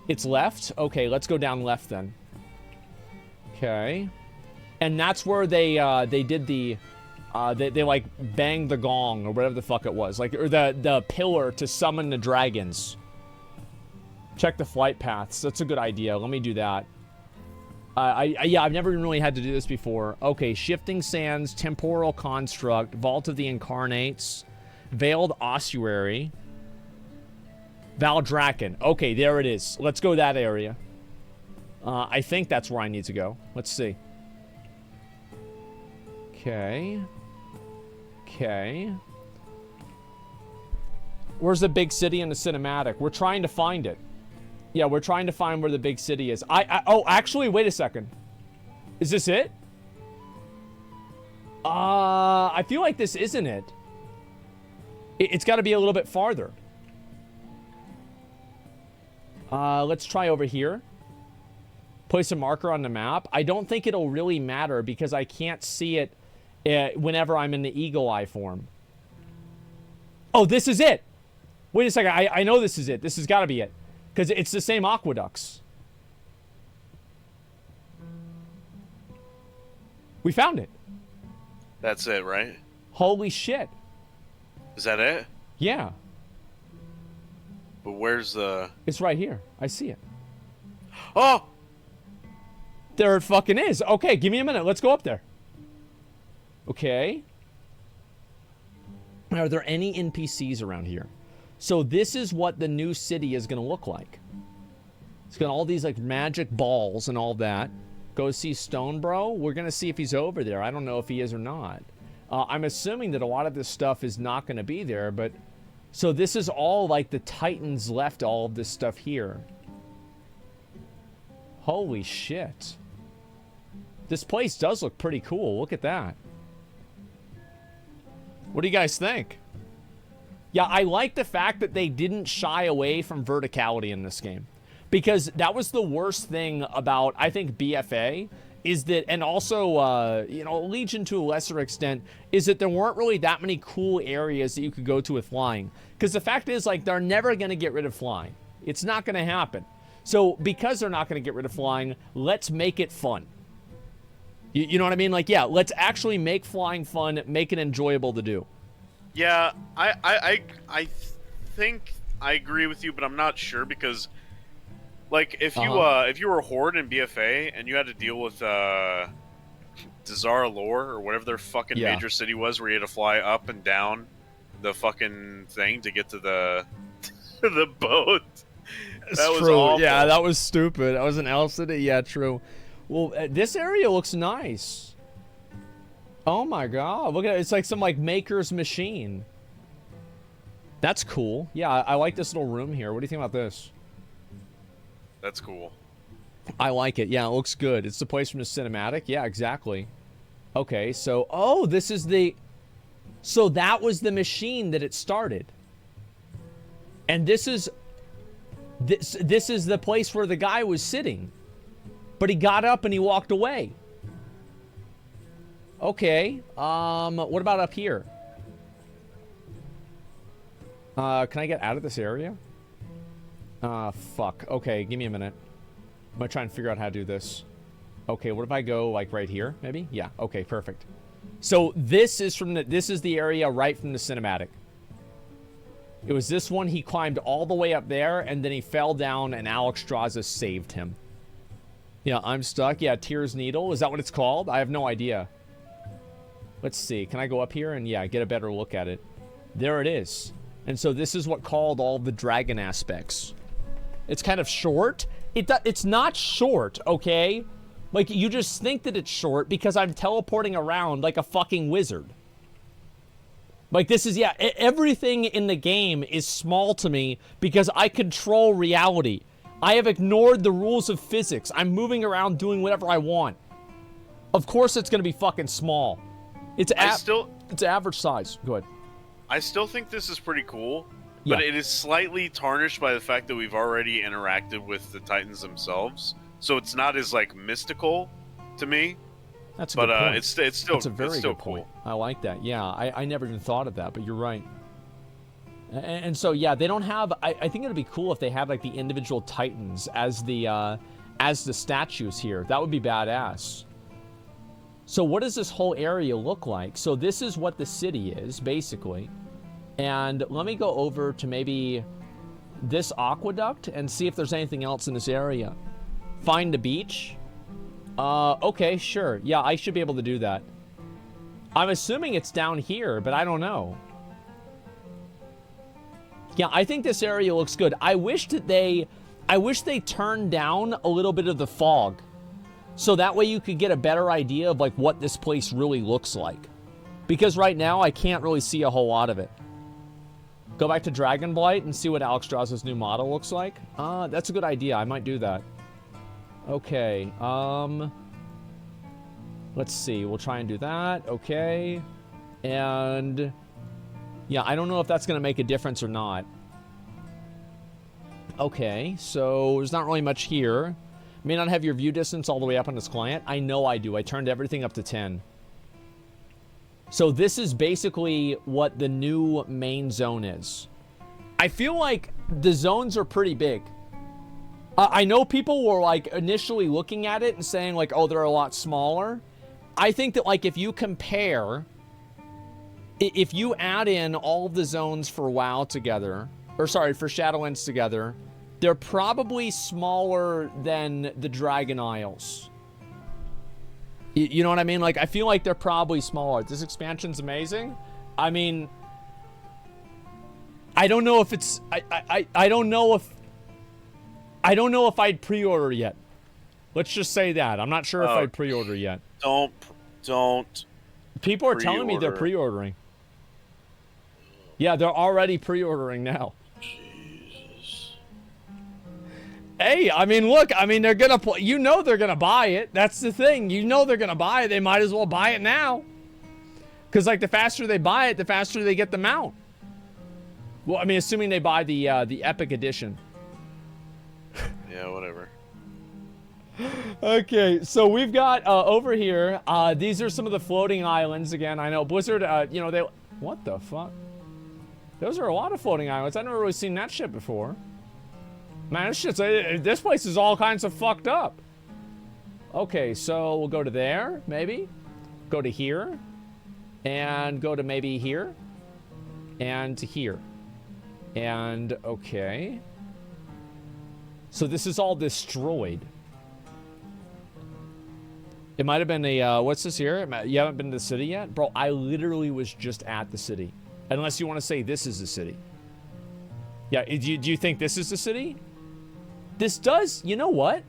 It's left? Okay, let's go down left then. Okay. And that's where they did the... They like banged the gong or whatever the fuck it was, like, or the pillar to summon the dragons. Check the flight paths. That's a good idea. Let me do that. Yeah, I've never even really had to do this before. Okay, Shifting Sands, Temporal Construct, Vault of the Incarnates, Veiled Ossuary, Valdraken. Okay, there it is. Let's go that area. I think that's where I need to go. Let's see. Okay. Okay. Where's the big city in the cinematic? We're trying to find it. Yeah, we're trying to find where the big city is. Oh, actually, wait a second. Is this it? I feel like this isn't it. It's got to be a little bit farther. Let's try over here. Place a marker on the map. I don't think it'll really matter because I can't see it whenever I'm in the eagle eye form. Oh, this is it. Wait a second. I know this is it. This has got to be it. Because it's the same aqueducts. We found it. That's it, right? Holy shit. Is that it? Yeah. But where's the... It's right here. I see it. Oh! There it fucking is. Okay, give me a minute. Let's go up there. Okay. Are there any NPCs around here? So this is what the new city is going to look like. It's got all these like magic balls and all that. Go see Stone Bro. We're going to see if he's over there. I don't know if he is or not. I'm assuming that a lot of this stuff is not going to be there, but... So this is all like the Titans left all of this stuff here. Holy shit. This place does look pretty cool. Look at that. What do you guys think? Yeah, I like the fact that they didn't shy away from verticality in this game. Because that was the worst thing about, I think, BFA, is that, and also, you know, Legion to a lesser extent, is that there weren't really that many cool areas that you could go to with flying. Because the fact is, like, they're never going to get rid of flying. It's not going to happen. So, because they're not going to get rid of flying, let's make it fun. You know what I mean? Like, yeah, let's actually make flying fun, make it enjoyable to do. Yeah, I think I agree with you, but I'm not sure because, like, if you were a Horde in BFA and you had to deal with Dazara Lore or whatever their fucking major city was, where you had to fly up and down the fucking thing to get to the the boat. That was true. Awful. Yeah, that was stupid. That was an L city. Yeah, true. Well, this area looks nice. Oh my god, look at it. It's like some like maker's machine. That's cool. Yeah, I like this little room here. What do you think about this? That's cool. I like it. Yeah, it looks good. It's the place from the cinematic. Yeah, exactly. Okay, so... Oh, this is the... So that was the machine that it started. And this is... This is the place where the guy was sitting. But he got up and he walked away. Okay, what about up here? Can I get out of this area? Fuck. Okay, give me a minute. I'm gonna try and figure out how to do this. Okay, what if I go, like, right here, maybe? Yeah, okay, perfect. So, this is the area right from the cinematic. It was this one, he climbed all the way up there, and then he fell down, and Alex Straza saved him. Yeah, I'm stuck. Yeah, Tears Needle. Is that what it's called? I have no idea. Let's see. Can I go up here and, yeah, get a better look at it? There it is. And so this is what called all the dragon aspects. It's kind of short. It's not short, okay? Like, you just think that it's short because I'm teleporting around like a fucking wizard. Like, this is, yeah, everything in the game is small to me because I control reality. I have ignored the rules of physics. I'm moving around doing whatever I want. Of course it's going to be fucking small. It's average size. Go ahead. I still think this is pretty cool, yeah. But it is slightly tarnished by the fact that we've already interacted with the Titans themselves. So it's not as, like, mystical to me. That's a good point. It's still That's a very good cool. point. I like that. Yeah, I never even thought of that, but you're right. And so, yeah, they don't have... I think it'd be cool if they had, like, the individual Titans as the statues here. That would be badass. So what does this whole area look like? So this is what the city is, basically. And let me go over to maybe this aqueduct and see if there's anything else in this area. Find a beach. Okay, sure. Yeah, I should be able to do that. I'm assuming it's down here, but I don't know. Yeah, I think this area looks good. I wish they turned down a little bit of the fog. So that way you could get a better idea of like what this place really looks like. Because right now I can't really see a whole lot of it. Go back to Dragonflight and see what Alex Strauss's new model looks like. That's a good idea. I might do that. Okay, let's see. We'll try and do that. Okay. And yeah, I don't know if that's going to make a difference or not. Okay, so there's not really much here. May not have your view distance all the way up on this client. I know I do. I turned everything up to 10. So this is basically what the new main zone is. I feel like the zones are pretty big. I know people were like initially looking at it and saying like, oh, they're a lot smaller. I think that like if you compare, if you add in all of the zones for WoW together, or sorry, for Shadowlands together, they're probably smaller than the Dragon Isles. You know what I mean? Like, I feel like they're probably smaller. This expansion's amazing. I mean, I don't know if it's... I don't know if I'd pre-order yet. Let's just say that. I'm not sure if I'd pre-order yet. Don't. People are telling me they're pre-ordering. Yeah, they're already pre-ordering now. Hey, I mean, look, I mean, they're gonna play. You know they're gonna buy it. That's the thing. You know they're gonna buy it. They might as well buy it now. Because, like, the faster they buy it, the faster they get the mount. Well, I mean, assuming they buy the Epic Edition. Yeah, whatever. Okay, so we've got over here. These are some of the floating islands. Again, I know Blizzard. You know they. What the fuck? Those are a lot of floating islands. I've never really seen that shit before. Man, this place is all kinds of fucked up. Okay, so we'll go to there, maybe. Go to here. And go to maybe here. And to here. And, okay. So this is all destroyed. It might have been a, what's this here? You haven't been to the city yet? Bro, I literally was just at the city. Unless you want to say this is the city. Yeah, do you think this is the city? This does, you know what?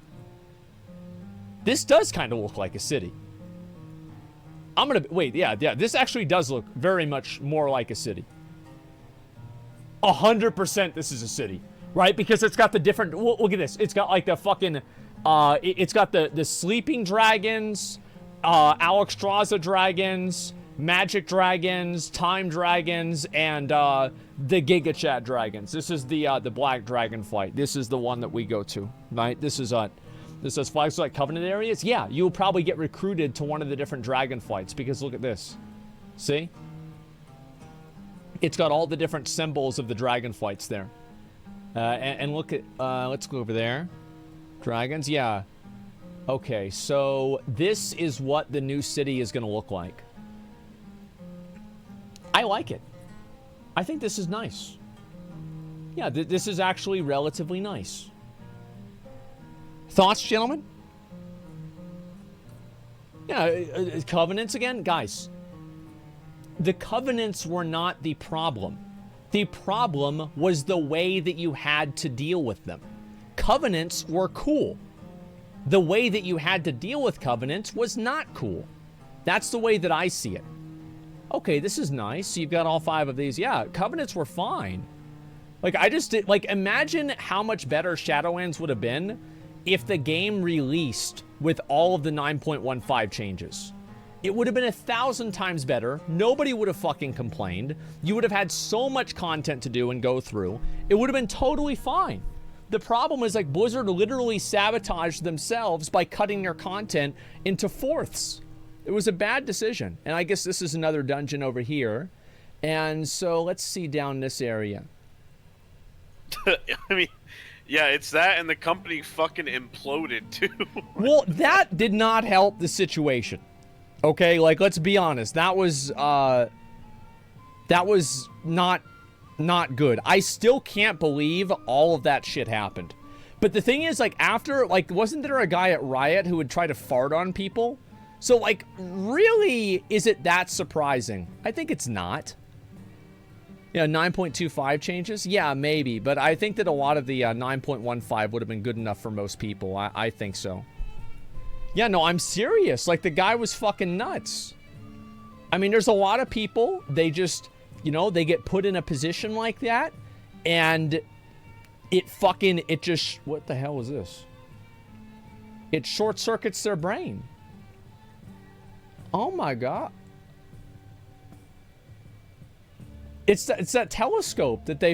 This does kind of look like a city. I'm gonna, wait, yeah, this actually does look very much more like a city. 100% this is a city, right? Because it's got the different, look at this. It's got like the fucking, it's got the sleeping dragons, Alexstrasza dragons, magic dragons, time dragons, and the Giga Chat dragons. This is the black Dragonflight. This is the one that we go to, right? This is flags like Covenant areas. Yeah, you'll probably get recruited to one of the different Dragonflights because look at this. See? It's got all the different symbols of the Dragonflights there. And look at, let's go over there. Dragons, yeah. Okay, so this is what the new city is going to look like. I like it. I think this is nice. Yeah, this is actually relatively nice. Thoughts, gentlemen? Yeah, Covenants again? Guys, the Covenants were not the problem. The problem was the way that you had to deal with them. Covenants were cool. The way that you had to deal with Covenants was not cool. That's the way that I see it. Okay, this is nice. You've got all 5 of these. Yeah, Covenants were fine. Like, I just did, like, imagine how much better Shadowlands would have been if the game released with all of the 9.15 changes. It would have been 1,000 times better. Nobody would have fucking complained. You would have had so much content to do and go through. It would have been totally fine. The problem is, like, Blizzard literally sabotaged themselves by cutting their content into fourths. It was a bad decision. And I guess this is another dungeon over here. And so let's see down this area. I mean, yeah, it's that and the company fucking imploded too. Well, that did not help the situation. Okay, like, let's be honest. That was not good. I still can't believe all of that shit happened. But the thing is, like, after, like, wasn't there a guy at Riot who would try to fart on people? So, like, really, is it that surprising? I think it's not. Yeah, 9.25 changes? Yeah, maybe. But I think that a lot of the 9.15 would have been good enough for most people. I think so. Yeah, no, I'm serious. Like, the guy was fucking nuts. I mean, there's a lot of people, they just, you know, they get put in a position like that, and it just, what the hell is this? It short circuits their brain. Oh my god. It's that telescope that they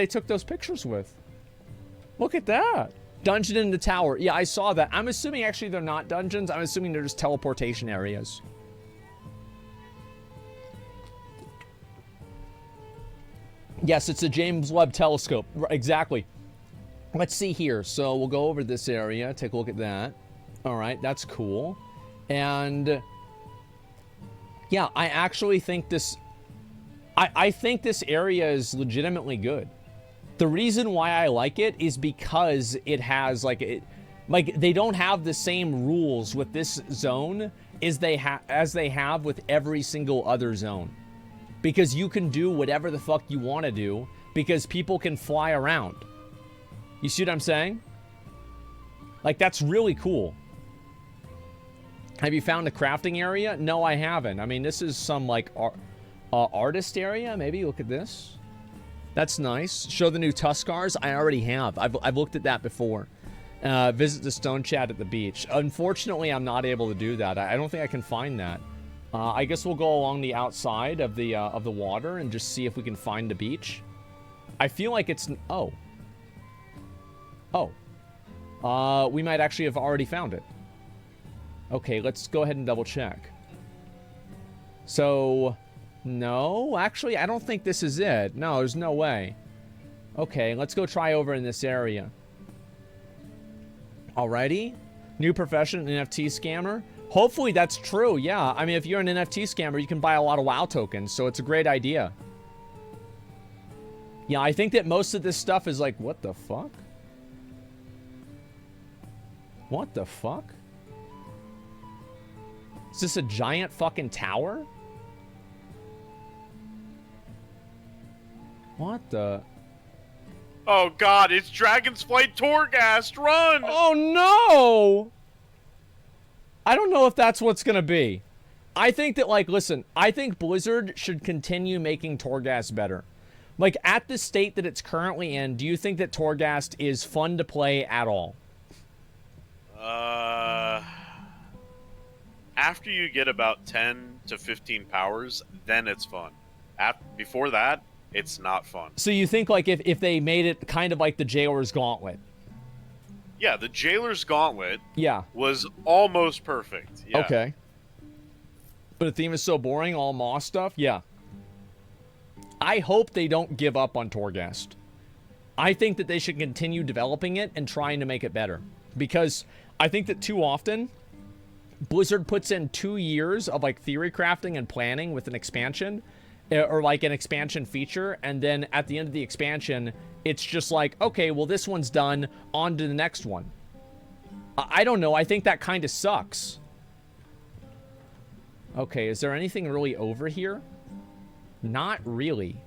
took those pictures with. Look at that. Dungeon in the tower. Yeah, I saw that. I'm assuming actually they're not dungeons. I'm assuming they're just teleportation areas. Yes, it's a James Webb telescope. Exactly. Let's see here. So we'll go over this area. Take a look at that. All right, that's cool. And yeah, I actually think this... I think this area is legitimately good. The reason why I like it is because it has, like, they don't have the same rules with this zone as they have with every single other zone. Because you can do whatever the fuck you want to do, because people can fly around. You see what I'm saying? Like, that's really cool. Have you found a crafting area? No, I haven't. I mean, this is some, like, artist area, maybe. Look at this. That's nice. Show the new Tuskars. I already have. I've looked at that before. Visit the stone chat at the beach. Unfortunately, I'm not able to do that. I don't think I can find that. I guess we'll go along the outside of the water and just see if we can find the beach. I feel like it's... Oh. We might actually have already found it. Okay, let's go ahead and double check. So... No, actually, I don't think this is it. No, there's no way. Okay, let's go try over in this area. Alrighty. New profession, NFT scammer. Hopefully that's true, yeah. I mean, if you're an NFT scammer, you can buy a lot of WoW tokens, so it's a great idea. Yeah, I think that most of this stuff is like, what the fuck? What the fuck? Is this a giant fucking tower? What the? Oh god, it's Dragonflight Torghast, run! Oh no! I don't know if that's what's gonna be. I think that, like, listen, I think Blizzard should continue making Torghast better. Like, at the state that it's currently in, do you think that Torghast is fun to play at all? After you get about 10 to 15 powers, then it's fun. Before that, it's not fun. So you think, like, if they made it kind of like the Jailer's Gauntlet? Yeah, the Jailer's Gauntlet was almost perfect. Yeah. Okay. But the theme is so boring, all Moss stuff? Yeah. I hope they don't give up on Torghast. I think that they should continue developing it and trying to make it better. Because I think that too often, Blizzard puts in 2 years of, like, theory crafting and planning with an expansion, or like an expansion feature, and then at the end of the expansion, it's just like, okay, well, this one's done, on to the next one. I don't know, I think that kind of sucks. Okay, is there anything really over here? Not really.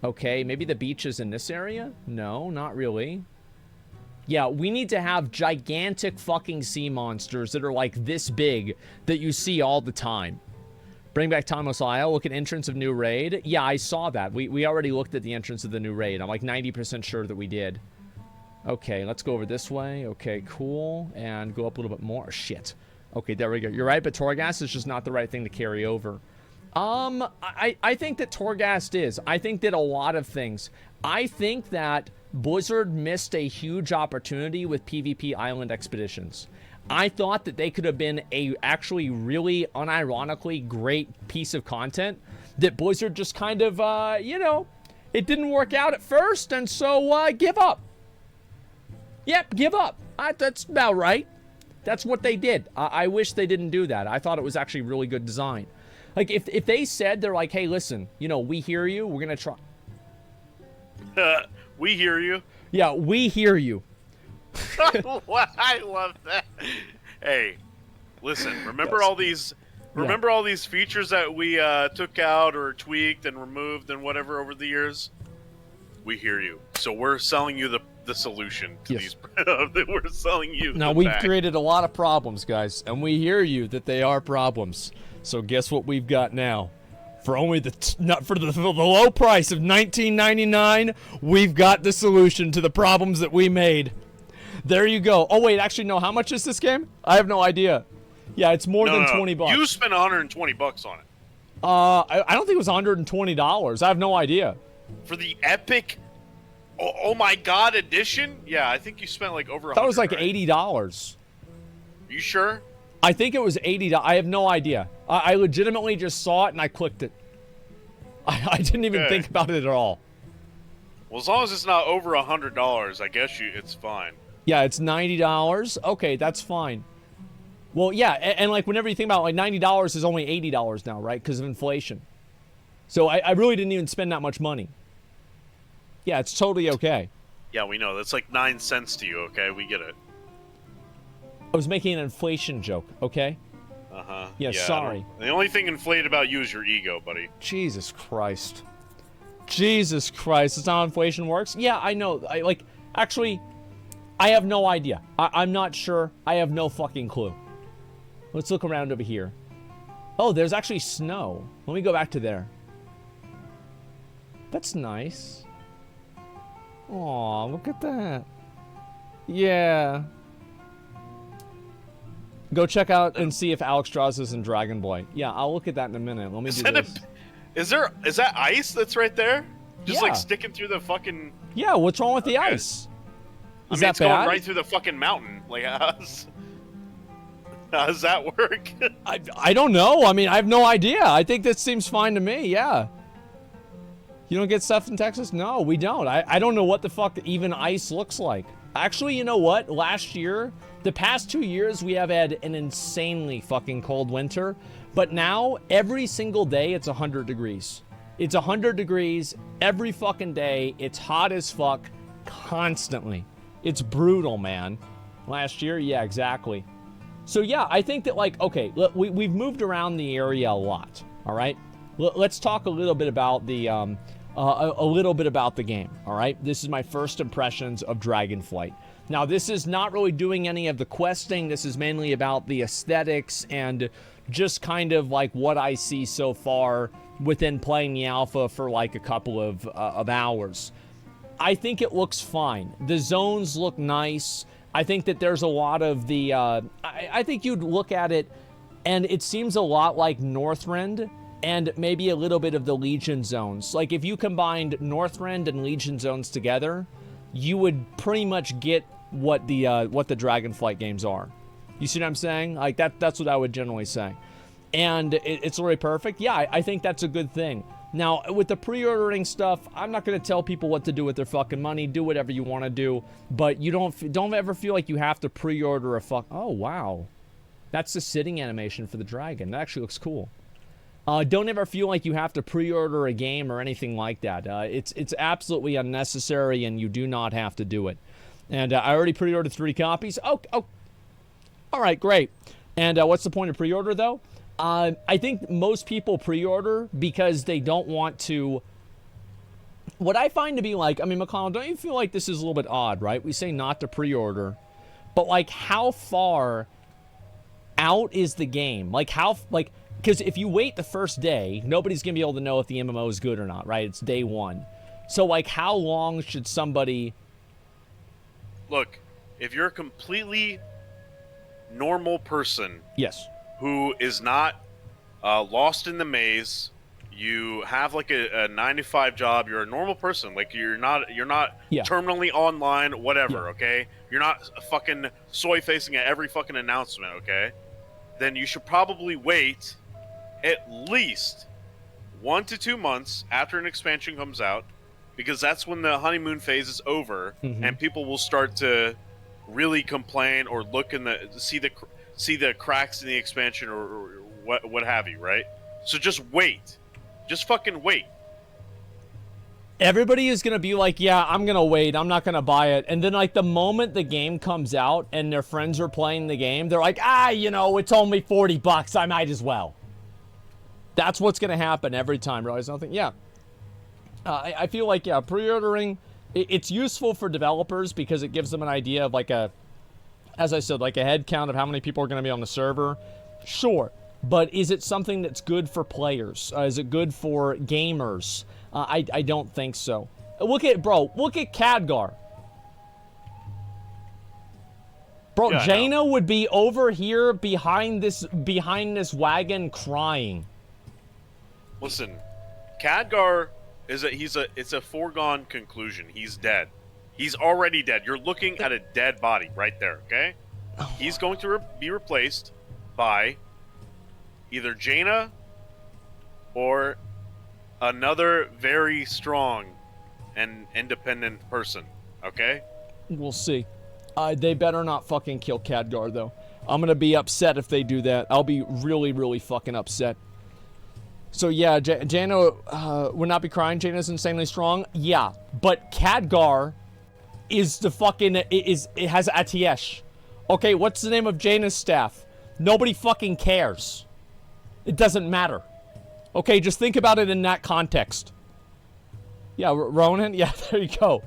Okay, maybe the beach is in this area? No, not really. Yeah, we need to have gigantic fucking sea monsters that are like this big that you see all the time. Bring back Thomas Isle. Look at entrance of new raid. Yeah, I saw that. We already looked at the entrance of the new raid. I'm like 90% sure that we did. Okay, let's go over this way. Okay, cool. And go up a little bit more. Shit. Okay, there we go. You're right, but Torghast is just not the right thing to carry over. I think that Torghast is. I think that a lot of things. I think that Blizzard missed a huge opportunity with PvP Island Expeditions. I thought that they could have been a actually really unironically great piece of content that Blizzard just kind of, you know, it didn't work out at first, and so give up. Yep, give up. That's about right. That's what they did. I wish they didn't do that. I thought it was actually really good design. Like, if they said, they're like, hey, listen, you know, we hear you. We're going to try. We hear you. Yeah, we hear you. I love that. Hey, listen, remember all these... Remember all these features that we took out or tweaked and removed and whatever over the years? We hear you. So we're selling you the solution to these. We're selling you. Now, we've created a lot of problems, guys, and we hear you that they are problems. So guess what we've got now? For only for the low price of $19.99, we've got the solution to the problems that we made. There you go. Oh wait, actually no. How much is this game? I have no idea. Yeah, it's more than 20 bucks. You spent 120 bucks on it. I don't think it was $120. I have no idea. For the epic, oh my god edition? Yeah, I think you spent like over 100. That was like $80. You sure? I think it was $80. I have no idea. I legitimately just saw it and I clicked it. I didn't even think about it at all. Well, as long as it's not over $100, I guess it's fine. Yeah, it's $90. Okay, that's fine. Well, yeah, and like whenever you think about it, like $90 is only $80 now, right? Because of inflation. So I really didn't even spend that much money. Yeah, it's totally okay. Yeah, we know. That's like 9 cents to you, okay? We get it. I was making an inflation joke, okay? Uh-huh. Yeah, sorry. The only thing inflated about you is your ego, buddy. Jesus Christ. Jesus Christ. That's how inflation works? Yeah, I know. Actually, I have no idea. I'm not sure. I have no fucking clue. Let's look around over here. Oh, there's actually snow. Let me go back to there. That's nice. Aw, look at that. Yeah. Go check out and see if Alex Strauss is in Dragonflight. Yeah, I'll look at that in a minute. Let me do this. Is that ice that's right there? Just like sticking through the fucking... Yeah, what's wrong with the ice? Is that bad? Going right through the fucking mountain. Like, how does that work? I don't know. I mean, I have no idea. I think this seems fine to me, yeah. You don't get stuff in Texas? No, we don't. I don't know what the fuck even ice looks like. Actually, you know what? Last year, the past 2 years, we have had an insanely fucking cold winter. But now, every single day, it's 100 degrees. It's 100 degrees every fucking day. It's hot as fuck constantly. It's brutal, man. Last year, yeah, exactly. So yeah, I think that like, okay, we've moved around the area a lot, all right? Let's talk a little bit about the, a little bit about the game, all right? This is my first impressions of Dragonflight. Now, this is not really doing any of the questing. This is mainly about the aesthetics and just kind of like what I see so far within playing the alpha for like a couple of hours. I think it looks fine. The zones look nice. I think that there's a lot of the, I think you'd look at it and it seems a lot like Northrend and maybe a little bit of the Legion zones. Like if you combined Northrend and Legion zones together, you would pretty much get what the Dragonflight games are. You see what I'm saying? Like that's what I would generally say. And it's really perfect. Yeah, I think that's a good thing. Now, with the pre-ordering stuff, I'm not going to tell people what to do with their fucking money. Do whatever you want to do. But you don't ever feel like you have to pre-order a Oh, wow. That's the sitting animation for the dragon. That actually looks cool. Don't ever feel like you have to pre-order a game or anything like that. It's absolutely unnecessary, and you do not have to do it. And I already pre-ordered 3 copies. Oh. All right, great. And what's the point of pre-order, though? I think most people pre-order because they don't want to... What I find to be like... I mean, McConnell, don't you feel like this is a little bit odd, right? We say not to pre-order. But, like, how far out is the game? Like, how... Like, because if you wait the first day, nobody's going to be able to know if the MMO is good or not, right? It's day 1. So, like, how long should somebody... Look, if you're a completely normal person... Yes. Who is not lost in the maze, you have like a 9-to-5 job, you're a normal person, like you're not terminally online, whatever, okay? You're not fucking soy facing at every fucking announcement, okay? Then you should probably wait at least 1 to 2 months after an expansion comes out, because that's when the honeymoon phase is over, and people will start to really complain or look in the see the cracks in the expansion or what have you, right? So just wait. Just fucking wait. Everybody is going to be like, yeah, I'm going to wait. I'm not going to buy it. And then, like, the moment the game comes out and their friends are playing the game, they're like, you know, it's only $40. I might as well. That's what's going to happen every time. Realize nothing. Yeah. I feel like, yeah, pre-ordering, it's useful for developers because it gives them an idea of, like, as I said, like a head count of how many people are going to be on the server. Sure. But is it something that's good for players? Is it good for gamers? I don't think so. Look at Khadgar. Bro, Yeah, Jaina would be over here behind this wagon crying. Listen, Khadgar it's a foregone conclusion. He's dead. He's already dead. You're looking at a dead body right there, okay? He's going to be replaced by either Jaina or another very strong and independent person, okay? We'll see. They better not fucking kill Khadgar, though. I'm gonna be upset if they do that. I'll be really, really fucking upset. So yeah, Jaina would not be crying. Jaina's insanely strong. Yeah, but Khadgar is the fucking it has Atiesh. Okay, what's the name of Jaina's staff? Nobody fucking cares. It doesn't matter. Okay, just think about it in that context. Yeah, Ronan? Yeah, there you go.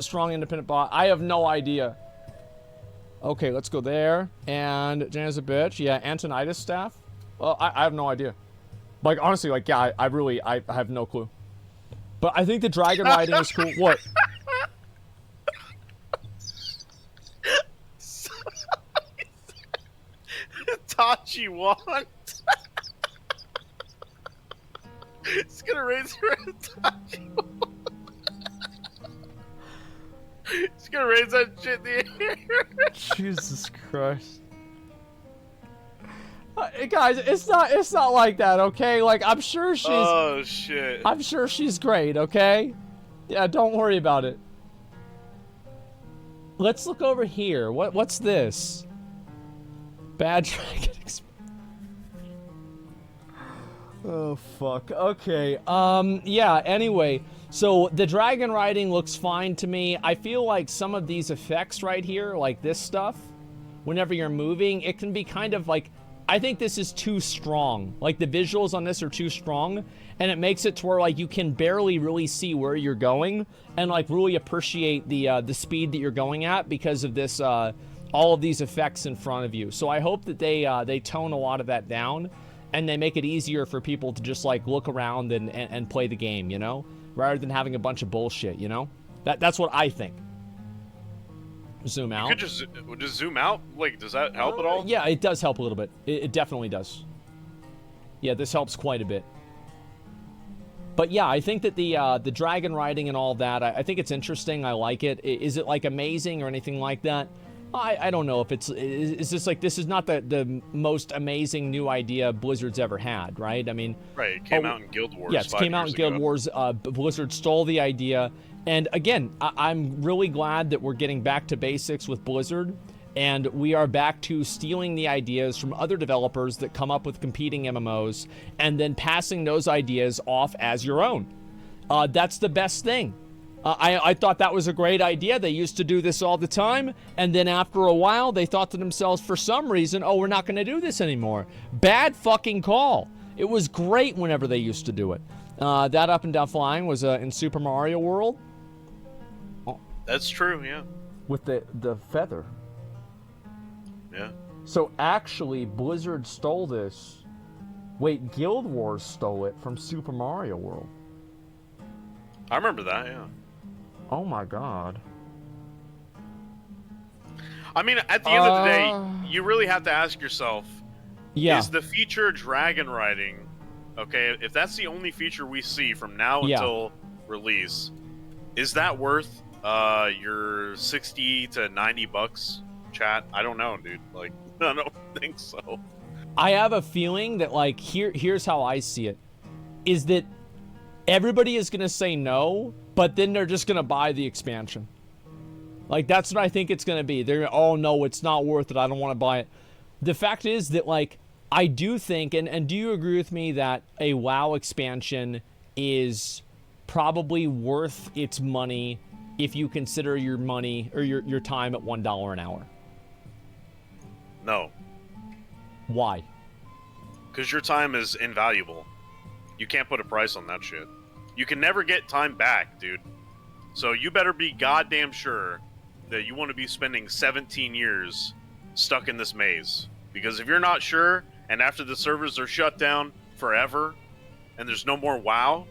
Strong independent bot. I have no idea. Okay, let's go there. And Jaina's a bitch. Yeah, Antonidas staff. Well, I have no idea. Like, honestly, like, yeah, I have no clue. But I think the dragon riding is cool. What? Tachi won. He's gonna raise her Tachi. He's gonna raise that shit in the air. Jesus Christ. Guys, it's not like that, okay? Like, I'm sure she's... Oh, shit. I'm sure she's great, okay? Yeah, don't worry about it. Let's look over here. What's this? Bad dragon experience. Oh, fuck. Okay, yeah, anyway. So, the dragon riding looks fine to me. I feel like some of these effects right here, like this stuff, whenever you're moving, it can be kind of like... I think this is too strong. Like, the visuals on this are too strong, and it makes it to where, like, you can barely really see where you're going and, like, really appreciate the speed that you're going at because of this, all of these effects in front of you. So I hope that they tone a lot of that down and they make it easier for people to just, like, look around and play the game, you know? Rather than having a bunch of bullshit, you know? That's what I think. Zoom out. You could just zoom out? Like, does that help at all? Yeah, it does help a little bit. It definitely does. Yeah, this helps quite a bit. But yeah, I think that the dragon riding and all that, I think it's interesting. I like it. Is it, like, amazing or anything like that? I don't know if it's... Is this, like, this is not the most amazing new idea Blizzard's ever had, right? I mean... Right, it came out in Guild Wars. Yes, it came out in Guild Wars. Blizzard stole the idea. And again, I'm really glad that we're getting back to basics with Blizzard, and we are back to stealing the ideas from other developers that come up with competing MMOs, and then passing those ideas off as your own. That's the best thing. I thought that was a great idea. They used to do this all the time, and then after a while, they thought to themselves, for some reason, oh, we're not going to do this anymore. Bad fucking call. It was great whenever they used to do it. That up and down flying was in Super Mario World. That's true, yeah. With the feather. Yeah. So actually, Blizzard stole this. Wait, Guild Wars stole it from Super Mario World. I remember that, yeah. Oh my god. I mean, at the end of the day, you really have to ask yourself, is the feature dragon riding, okay, if that's the only feature we see from now until release, is that worth your 60 to 90 bucks, chat? I don't know, dude. Like, I don't think so. I have a feeling that, like, here's how I see it, is that everybody is going to say no, but then they're just going to buy the expansion. Like, that's what I think it's going to be. They're, oh, no, it's not worth it. I don't want to buy it. The fact is that, like, I do think, and do you agree with me that a WoW expansion is probably worth its money if you consider your money or your time at $1 an hour? No. Why? Because your time is invaluable. You can't put a price on that shit. You can never get time back, dude. So you better be goddamn sure that you want to be spending 17 years stuck in this maze. Because if you're not sure, and after the servers are shut down forever, and there's no more WoW,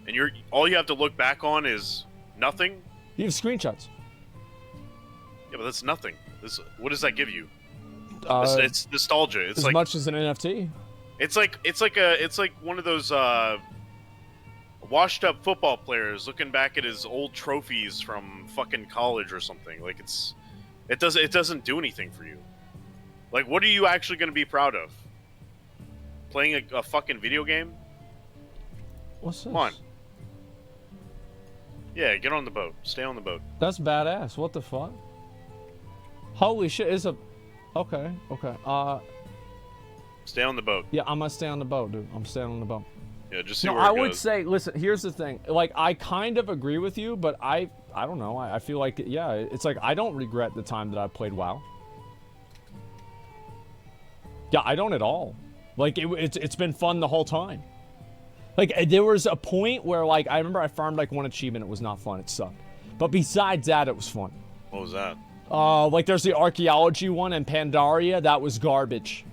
and all you have to look back on is nothing. You have screenshots. Yeah, but that's nothing. What does that give you? It's nostalgia. It's as like, much as an NFT. It's like one of those washed up football players looking back at his old trophies from fucking college or something. Like it doesn't do anything for you. Like, what are you actually going to be proud of? Playing a fucking video game? What's this? Come on. Yeah, get on the boat. Stay on the boat. That's badass. What the fuck? Holy shit! Okay. Stay on the boat. Yeah, I'm gonna stay on the boat, dude. I'm staying on the boat. Yeah, just see no, where it I goes. would say, listen, here's the thing. Like, I kind of agree with you, but I don't know. I feel like, yeah, it's like I don't regret the time that I played WoW. Yeah, I don't at all. Like, it's been fun the whole time. Like, there was a point where, like, I remember I farmed, like, one achievement. It was not fun. It sucked. But besides that, it was fun. What was that? Like, there's the archaeology one in Pandaria. That was garbage.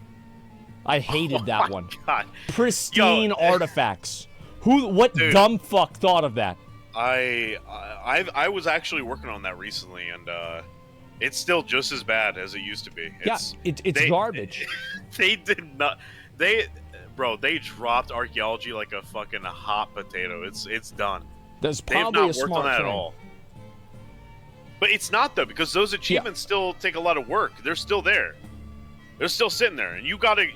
I hated that one. God. Pristine artifacts. What Dude, dumb fuck thought of that? I was actually working on that recently, and it's still just as bad as it used to be. It's garbage. They did not. They dropped archaeology like a fucking hot potato. It's done. That's They've probably not a worked smart on that thing. at all. But it's not, though, because those achievements still take a lot of work. They're still there. They're still sitting there, and you gotta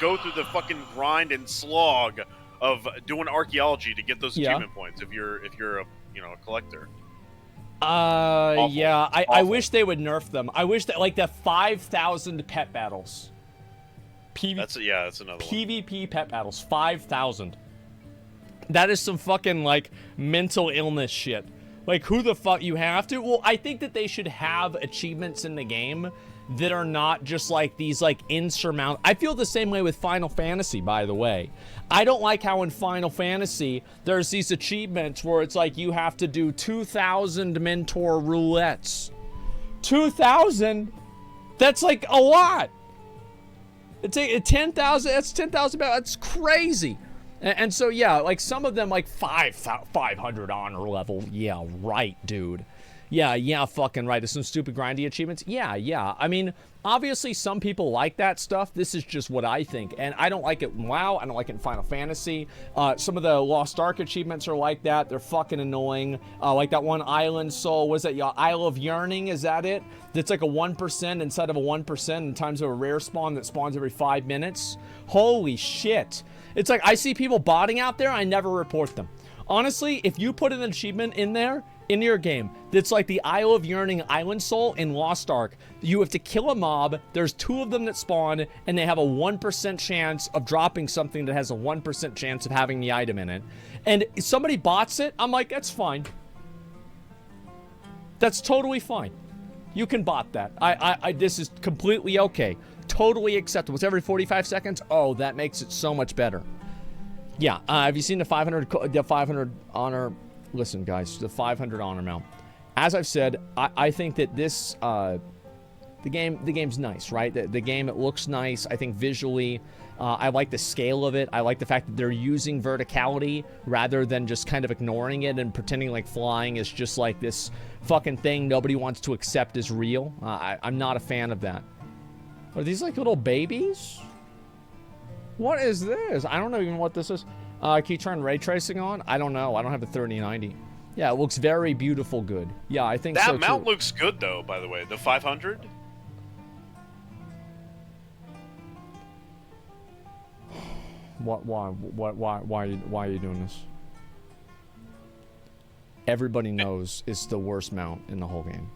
go through the fucking grind and slog of doing archaeology to get those achievement points if you're a a collector. Yeah, I wish they would nerf them. I wish that, like, the 5,000 pet battles. That's another one. PvP pet battles, 5,000. That is some fucking, like, mental illness shit. Like, who the fuck you have to? Well, I think that they should have achievements in the game that are not just like these, like, insurmountable. I feel the same way with Final Fantasy, by the way. I don't like how in Final Fantasy there's these achievements where it's like you have to do 2,000 mentor roulettes. 2,000? That's like a lot. It's 10,000. That's 10,000. That's crazy. And so, yeah, like some of them, like 500 honor level. Yeah, right, dude. Yeah, fucking right. There's some stupid grindy achievements. Yeah. I mean, obviously some people like that stuff. This is just what I think. And I don't like it in WoW. I don't like it in Final Fantasy. Some of the Lost Ark achievements are like that. They're fucking annoying. Like that one Island Soul. Was that Isle of Yearning? Is that it? That's like a 1% instead of a 1% in times of a rare spawn that spawns every 5 minutes. Holy shit. It's like I see people botting out there. I never report them. Honestly, if you put an achievement in there, into your game, that's like the Isle of Yearning Island Soul in Lost Ark. You have to kill a mob, there's 2 of them that spawn, and they have a 1% chance of dropping something that has a 1% chance of having the item in it. And if somebody bots it, I'm like, that's fine. That's totally fine. You can bot that. This is completely okay. Totally acceptable. It's every 45 seconds. Oh, that makes it so much better. Yeah, have you seen the 500 honor? Listen, guys, the 500 honor mount. As I've said, I think that this, the game's nice, right? The game, it looks nice. I think visually, I like the scale of it. I like the fact that they're using verticality rather than just kind of ignoring it and pretending like flying is just like this fucking thing nobody wants to accept as real. I'm not a fan of that. Are these like little babies? What is this? I don't know even what this is. Can you turn ray tracing on? I don't know. I don't have a 3090. Yeah, it looks very beautiful good. Yeah, I think so too. That mount looks good though, by the way. The 500? Why are you doing this? Everybody knows it's the worst mount in the whole game.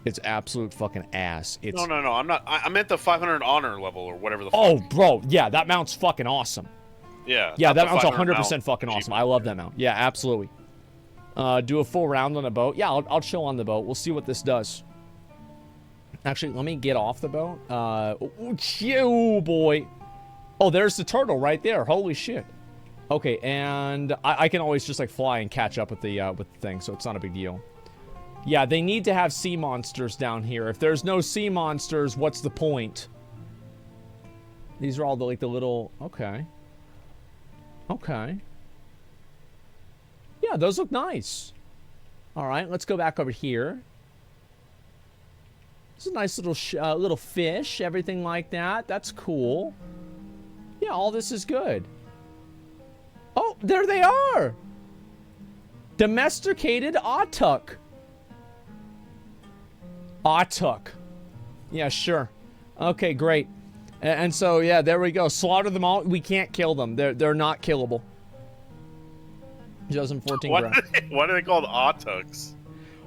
It's absolute fucking ass. It's No. I'm not. I meant the 500 honor level or whatever the. Oh, fuck. bro, yeah, that mount's fucking awesome. Yeah. Yeah, not that the mount's 500 100% fucking awesome. I love that mount. Yeah, absolutely. Do a full round on a boat. Yeah, I'll chill on the boat. We'll see what this does. Actually, let me get off the boat. Oh, boy. Oh, there's the turtle right there. Holy shit. Okay, and I can always just like fly and catch up with the thing, so it's not a big deal. Yeah, they need to have sea monsters down here. If there's no sea monsters, what's the point? These are all the like the little. Okay. Okay. Yeah, those look nice. All right, let's go back over here. It's a nice little little fish, everything like that. That's cool. Yeah, all this is good. Oh, there they are. Domesticated Autuk. Autuk. Yeah, sure. Okay, great. And so, yeah, there we go. Slaughter them all. We can't kill them. They're not killable. 2014 Why are they called Autuks?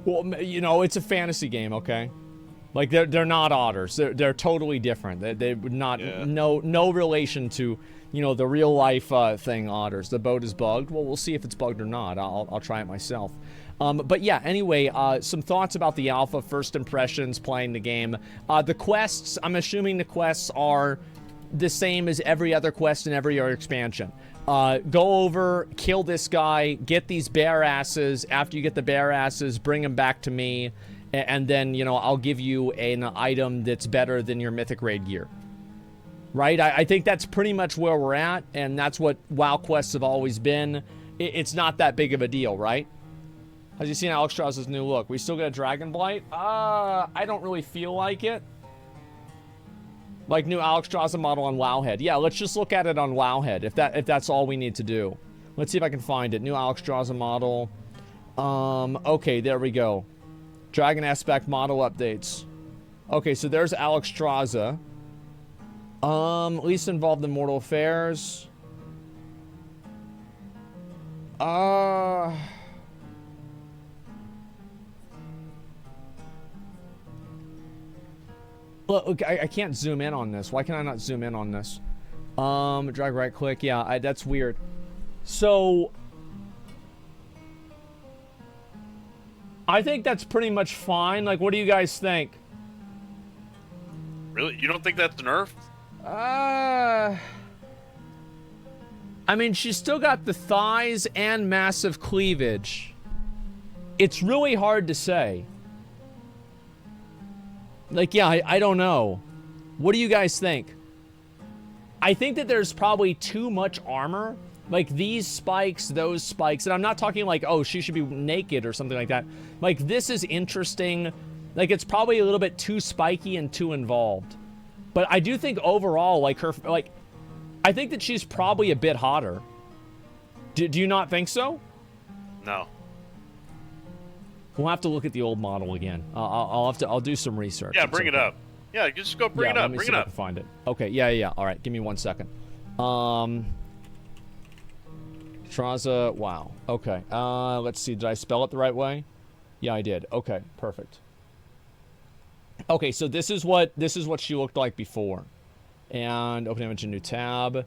Well, you know, it's a fantasy game, okay? Like they're not otters. They're totally different. They would not no relation to, you know, the real life thing otters. The boat is bugged. Well, we'll see if it's bugged or not. I'll try it myself. But yeah, anyway, some thoughts about the alpha, first impressions playing the game. The quests, I'm assuming the quests are the same as every other quest in every other expansion. Go over, kill this guy, get these bear asses. After you get the bear asses, bring them back to me, and then, you know, I'll give you an item that's better than your Mythic Raid gear. Right? I think that's pretty much where we're at, and that's what WoW quests have always been. It's not that big of a deal, right? Have you seen Alex Strauss's new look? We still get a Dragonflight? I don't really feel like it. Like new Alex Strauss model on Wowhead. Yeah, let's just look at it on Wowhead, if that's all we need to do. Let's see if I can find it. New Alex Strauss model. Okay, there we go. Dragon aspect model updates. Okay, so there's Alex Strauss. Least involved in mortal affairs. Look, I can't zoom in on this. Why can I not zoom in on this? Drag right click. Yeah, that's weird. So, I think that's pretty much fine. Like, what do you guys think? Really? You don't think that's nerfed? I mean, she's still got the thighs and massive cleavage. It's really hard to say. Like, yeah, I don't know. What do you guys think? I think that there's probably too much armor. Like, these spikes, those spikes. And I'm not talking like, oh, she should be naked or something like that. Like, this is interesting. Like, it's probably a little bit too spiky and too involved. But I do think overall, like, I think that she's probably a bit hotter. Do you not think so? No. We'll have to look at the old model again. I'll do some research. Yeah, bring it up. Yeah, just go bring it up. Bring it up. I can find it. Okay, yeah. All right, give me 1 second. Traza, wow. Okay. Let's see. Did I spell it the right way? Yeah, I did. Okay, perfect. Okay, so this is what she looked like before. And open image, a new tab.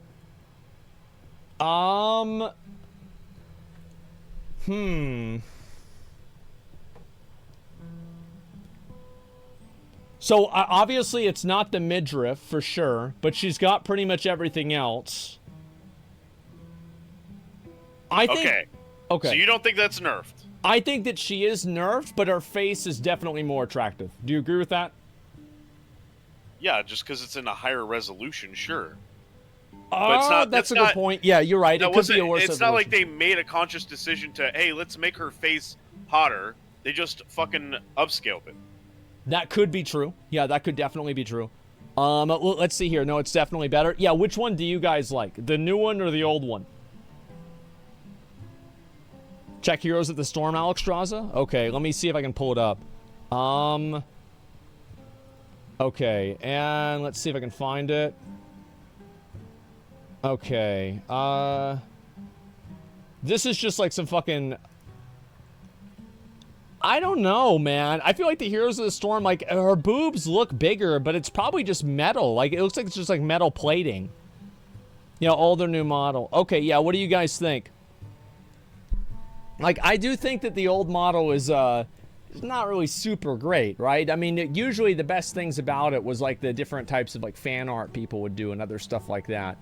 So, obviously, it's not the midriff, for sure, but she's got pretty much everything else. I think... Okay. So you don't think that's nerfed? I think that she is nerfed, but her face is definitely more attractive. Do you agree with that? Yeah, just because it's in a higher resolution, sure. But it's not, that's a good point. Yeah, you're right. It could be a worse It's not like they made a conscious decision to, hey, let's make her face hotter. They just fucking upscaled it. That could be true. Yeah, that could definitely be true. Let's see here. No, it's definitely better. Yeah, which one do you guys like? The new one or the old one? Check Heroes at the Storm, Alex Straza? Okay, let me see if I can pull it up. Okay, and let's see if I can find it. Okay, this is just like some fucking... I don't know, man. I feel like the Heroes of the Storm, like, her boobs look bigger, but it's probably just metal. Like, it looks like it's just, like, metal plating. You know, older new model. Okay, yeah, what do you guys think? Like, I do think that the old model is not really super great, right? I mean, usually the best things about it was, like, the different types of, like, fan art people would do and other stuff like that.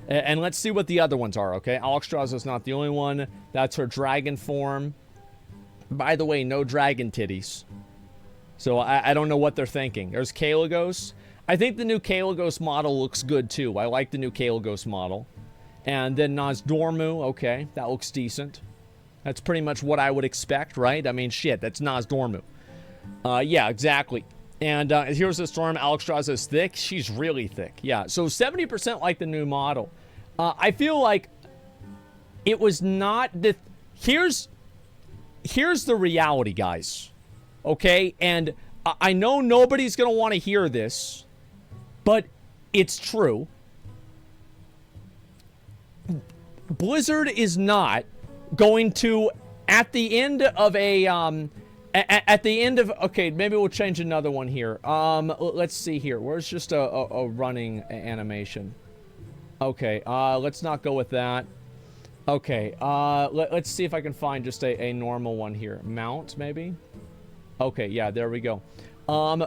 And let's see what the other ones are, okay? Alexstrasza's not the only one. That's her dragon form. By the way, no dragon titties. So I don't know what they're thinking. There's Kalagos. I think the new Kalagos model looks good too. I like the new Kalagos model. And then Nozdormu. Okay, that looks decent. That's pretty much what I would expect, right? I mean, shit, that's Nozdormu. Yeah, exactly. And Heroes of the Storm, Alexstrasza is thick. She's really thick. Yeah, so 70% like the new model. I feel like it was not the... Here's the reality, guys, okay? And I know nobody's going to want to hear this, but it's true. Blizzard is not going to, at the end of a, okay, maybe we'll change another one here. Let's see here. Where's just a running animation? Okay, let's not go with that. Okay, let's see if I can find just a normal one here. Mount, maybe? Okay, yeah, there we go.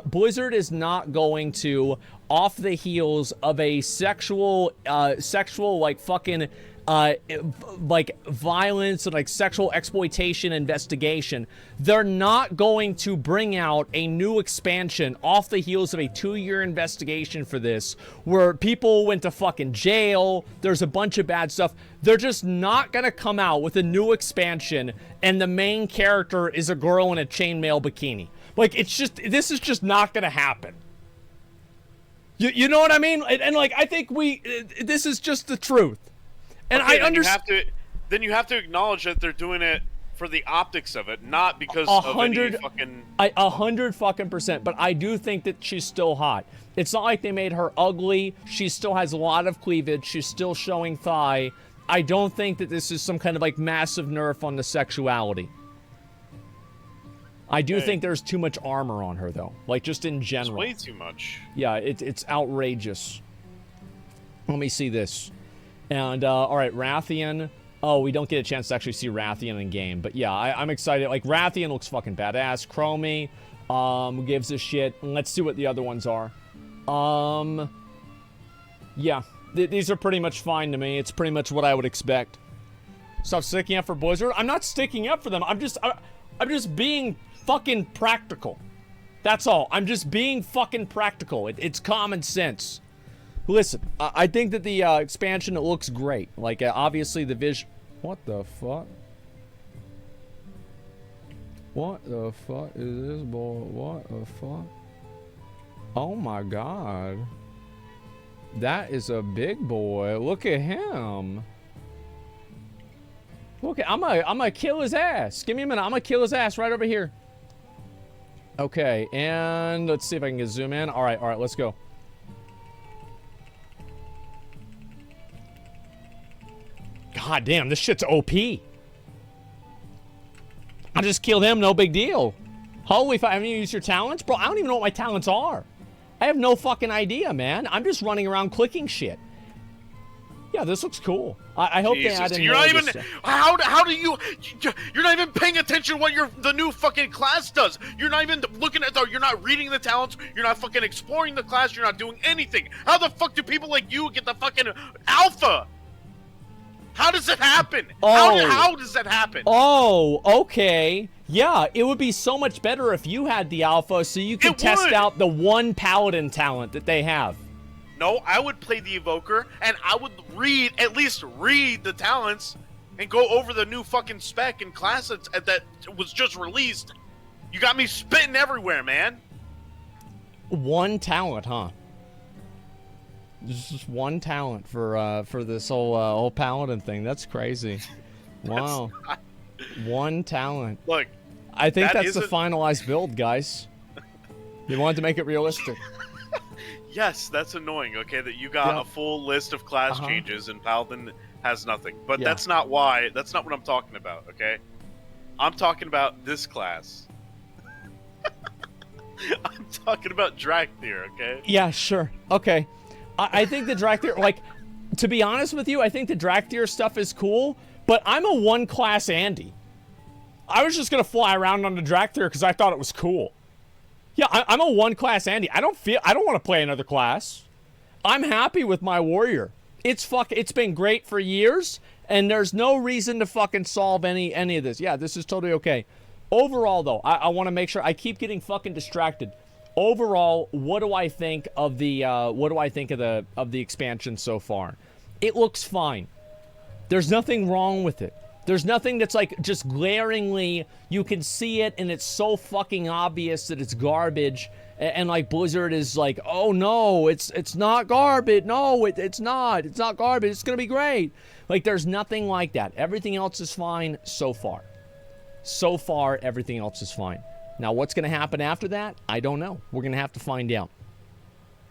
Blizzard is not going to, off the heels of a sexual, like, fucking, like, violence and, like, sexual exploitation investigation, they're not going to bring out a new expansion off the heels of a 2-year investigation for this, where people went to fucking jail, there's a bunch of bad stuff. They're just not gonna come out with a new expansion and the main character is a girl in a chainmail bikini. Like, it's just, this is just not gonna happen. You know what I mean? And like, I think this is just the truth. And okay, I understand. Then you have to acknowledge that they're doing it for the optics of it, not because of any fucking... 100%, but I do think that she's still hot. It's not like they made her ugly. She still has a lot of cleavage. She's still showing thigh. I don't think that this is some kind of, like, massive nerf on the sexuality. I do think there's too much armor on her, though. Like, just in general. It's way too much. Yeah, it's outrageous. Let me see this. And, alright, Rathian. Oh, we don't get a chance to actually see Rathian in game. But yeah, I'm excited. Like, Rathian looks fucking badass. Chromie, gives a shit. Let's see what the other ones are. Yeah. These are pretty much fine to me. It's pretty much what I would expect. Stop sticking up for Blizzard. I'm not sticking up for them. I'm just being fucking practical. That's all. I'm just being fucking practical. It's common sense. Listen, I think that the expansion, it looks great. Like, obviously the vision... What the fuck? What the fuck is this, boy? What the fuck? Oh my god. That is a big boy. Look at him. Look at... I'm gonna kill his ass. Give me a minute. I'm gonna kill his ass right over here. Okay, and let's see if I can get zoom in. Alright, let's go. God damn, this shit's OP. I just killed him, no big deal. Holy fuck, haven't you used your talents? Bro, I don't even know what my talents are. I have no fucking idea, man. I'm just running around clicking shit. Yeah, this looks cool. I hope they add in you're not even... How do you... You're not even paying attention to what the new fucking class does. You're not even looking at the... You're not reading the talents. You're not fucking exploring the class. You're not doing anything. How the fuck do people like you get the fucking alpha? How does it happen? Oh. How does that happen? Oh, okay. Yeah, it would be so much better if you had the alpha so you could test out the one paladin talent that they have. No, I would play the evoker and I would at least read the talents and go over the new fucking spec and class that was just released. You got me spitting everywhere, man. One talent, huh? There's just one talent for this whole paladin thing. That's crazy. Wow. One talent. Look, I think that's the finalized build, guys. You wanted to make it realistic. Yes, that's annoying. Okay, that you got a full list of class changes and paladin has nothing. But that's not why. That's not what I'm talking about. Okay, I'm talking about this class. I'm talking about Drakthir, okay? Yeah, sure. Okay. I think the Drakthir, like, to be honest with you, I think the Drakthir stuff is cool, but I'm a one-class Andy. I was just gonna fly around on the Drakthir because I thought it was cool. Yeah, I'm a one-class Andy. I don't want to play another class. I'm happy with my warrior. It's been great for years, and there's no reason to fucking solve any of this. Yeah, this is totally okay. Overall, though, I want to make sure I keep getting fucking distracted. Overall, what do I think of the expansion so far? It looks fine. There's nothing wrong with it. There's nothing that's like just glaringly, you can see it and it's so fucking obvious that it's garbage, and like Blizzard is like, oh no, it's not garbage. No, it's not garbage. It's gonna be great. Like, there's nothing like that. Everything else is fine so far. So far, everything else is fine. Now, what's gonna happen after that? I don't know. We're gonna have to find out.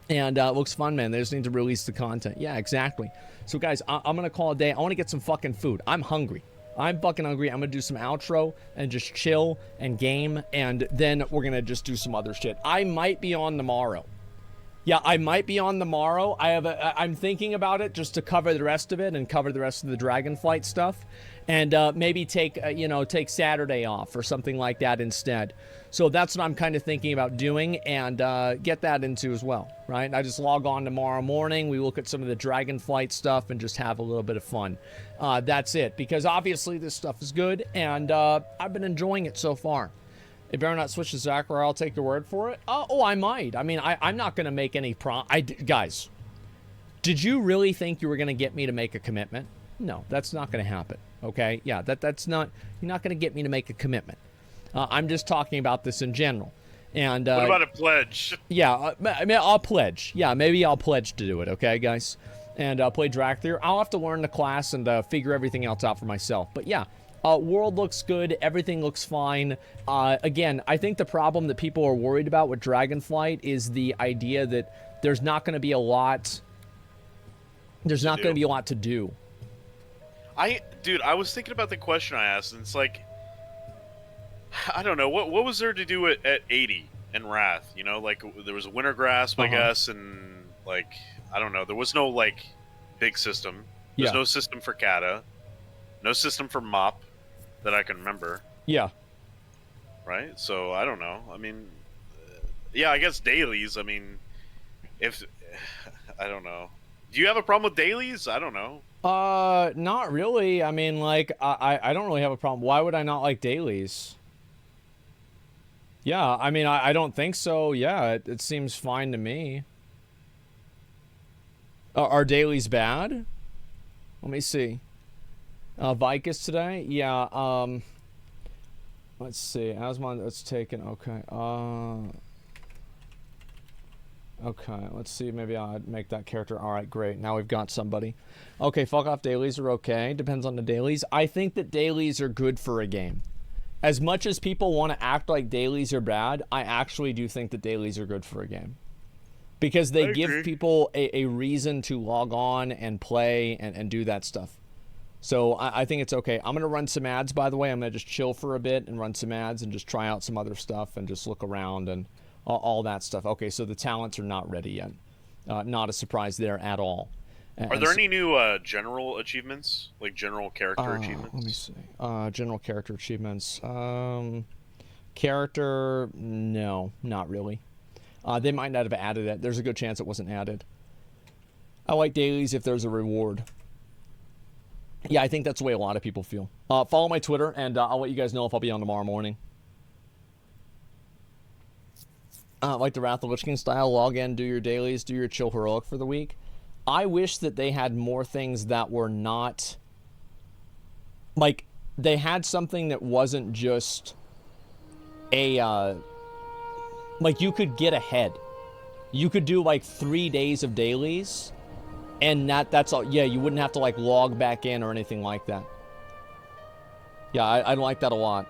And it looks fun, man. They just need to release the content. Yeah, exactly. So guys, I'm gonna call it a day. I want to get some fucking food. I'm hungry. I'm fucking hungry. I'm gonna do some outro and just chill and game, and then we're gonna just do some other shit. I might be on tomorrow. Yeah, I might be on tomorrow. I'm thinking about it just to cover the rest of it and cover the rest of the Dragonflight stuff, and maybe take Saturday off or something like that instead. So that's what I'm kind of thinking about doing, and get that into as well, right? I just log on tomorrow morning. We look at some of the Dragonflight stuff and just have a little bit of fun. That's it, because obviously this stuff is good, and I've been enjoying it so far. It better not switch to Zachary. I'll take your word for it. Oh, I might. I mean, I'm not going to make any guys, did you really think you were going to get me to make a commitment? No, that's not going to happen. Okay? Yeah, that's not. You're not going to get me to make a commitment. I'm just talking about this in general. And what about a pledge? Yeah, I mean, I'll pledge. Yeah, maybe I'll pledge to do it. Okay, guys, and play Drakthir. I'll have to learn the class and figure everything else out for myself. But yeah. World looks good. Everything looks fine. Again, I think the problem that people are worried about with Dragonflight is the idea that there's not going to be a lot. There's not going to be a lot to do. Dude, I was thinking about the question I asked, and it's like, I don't know, what was there to do at 80 in Wrath? You know, like there was a Winter Grasp, I guess, and like I don't know, there was no like big system. There's no system for Kata, no system for Mop that I can remember. Yeah. Right? So, I don't know. I mean, yeah, I guess dailies. I mean, I don't know. Do you have a problem with dailies? I don't know. Not really. I mean, like, I don't really have a problem. Why would I not like dailies? Yeah, I mean, I don't think so. Yeah, it seems fine to me. Are dailies bad? Let me see. Vicus today? Yeah, let's see. Asmon, that's taken. Okay. Okay, let's see. Maybe I'll make that character. Alright, great. Now we've got somebody. Okay, fuck off. Dailies are okay. Depends on the dailies. I think that dailies are good for a game. As much as people want to act like dailies are bad, I actually do think that dailies are good for a game. Because they give people a reason to log on and play and do that stuff. So I think it's okay. I'm going to run some ads, by the way. I'm going to just chill for a bit and run some ads and just try out some other stuff and just look around and all that stuff. Okay, so the talents are not ready yet. Not a surprise there at all. Are there any new general achievements? Like general character achievements? Let me see. General character achievements. Character, no, not really. They might not have added it. There's a good chance it wasn't added. I like dailies if there's a reward. Yeah, I think that's the way a lot of people feel. Follow my Twitter, and I'll let you guys know if I'll be on tomorrow morning. Like the Wrath of the Lich King style, log in, do your dailies, do your chill heroic for the week. I wish that they had more things that were not... Like, they had something that wasn't just a... like, you could get ahead. You could do, like, 3 days of dailies... And that's all. Yeah, you wouldn't have to like log back in or anything like that. Yeah, I like that a lot.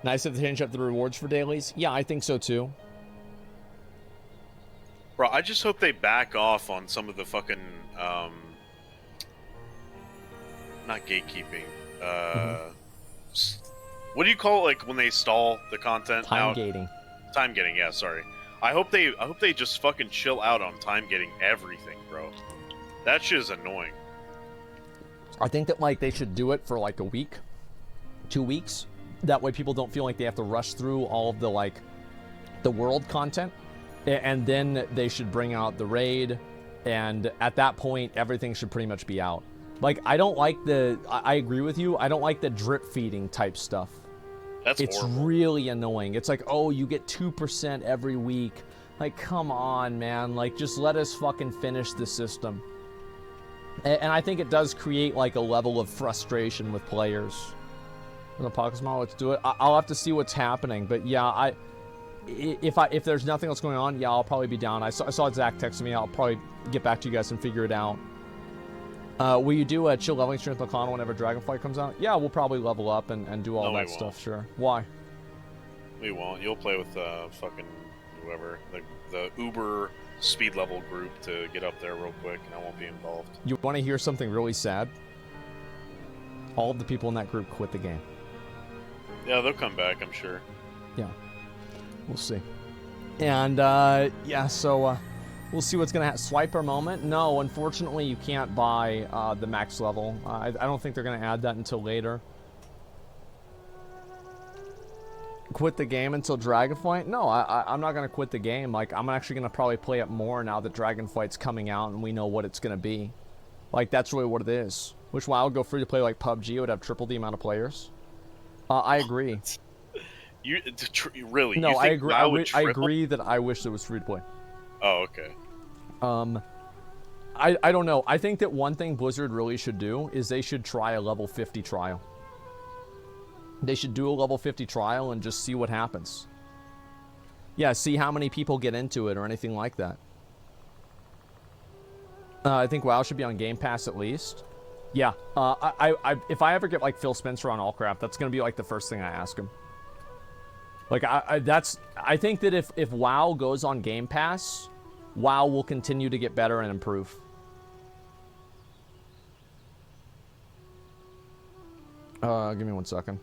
Nice if they change up the rewards for dailies. Yeah, I think so too. Bro, I just hope they back off on some of the fucking not gatekeeping. What do you call it, like when they stall the content? Time gating. Time getting, yeah, sorry. I hope they just fucking chill out on time getting everything, bro. That shit is annoying. I think that like they should do it for like a week, 2 weeks. That way people don't feel like they have to rush through all of the like the world content, and then they should bring out the raid, and at that point everything should pretty much be out. Like I don't like I agree with you, I don't like the drip feeding type stuff. It's horrible. Really annoying. It's like, oh, you get 2% every week. Like, come on, man. Like, just let us fucking finish the system. And I think it does create like a level of frustration with players. In the Pocket Small, let's do it. I'll have to see what's happening, but yeah, if there's nothing else going on, yeah, I'll probably be down. I saw Zach texting me. I'll probably get back to you guys and figure it out. Will you do a chill leveling stream with McConnell whenever Dragonflight comes out? Yeah, we'll probably level up and do all that stuff, sure. Why? We won't. You'll play with fucking whoever, the Uber speed level group to get up there real quick, and I won't be involved. You want to hear something really sad? All of the people in that group quit the game. Yeah, they'll come back, I'm sure. Yeah, we'll see. And yeah, so we'll see what's gonna happen. Swiper moment? No, unfortunately, you can't buy the max level. I don't think they're gonna add that until later. Quit the game until Dragonflight? No, I'm not gonna quit the game. Like, I'm actually gonna probably play it more now that Dragonflight's coming out and we know what it's gonna be. Like, that's really what it is. Which while I would go free to play like PUBG, it would have triple the amount of players. I agree. You really? No, you I agree. I triple? agree that I wish it was free to play. Oh, okay. I don't know. I think that one thing Blizzard really should do is they should try a level 50 trial. They should do a level 50 trial and just see what happens. Yeah, see how many people get into it or anything like that. I think WoW should be on Game Pass at least. Yeah, if I ever get like Phil Spencer on All Crap, that's gonna be like the first thing I ask him. Like I think that if WoW goes on Game Pass, WoW will continue to get better and improve. Give me 1 second.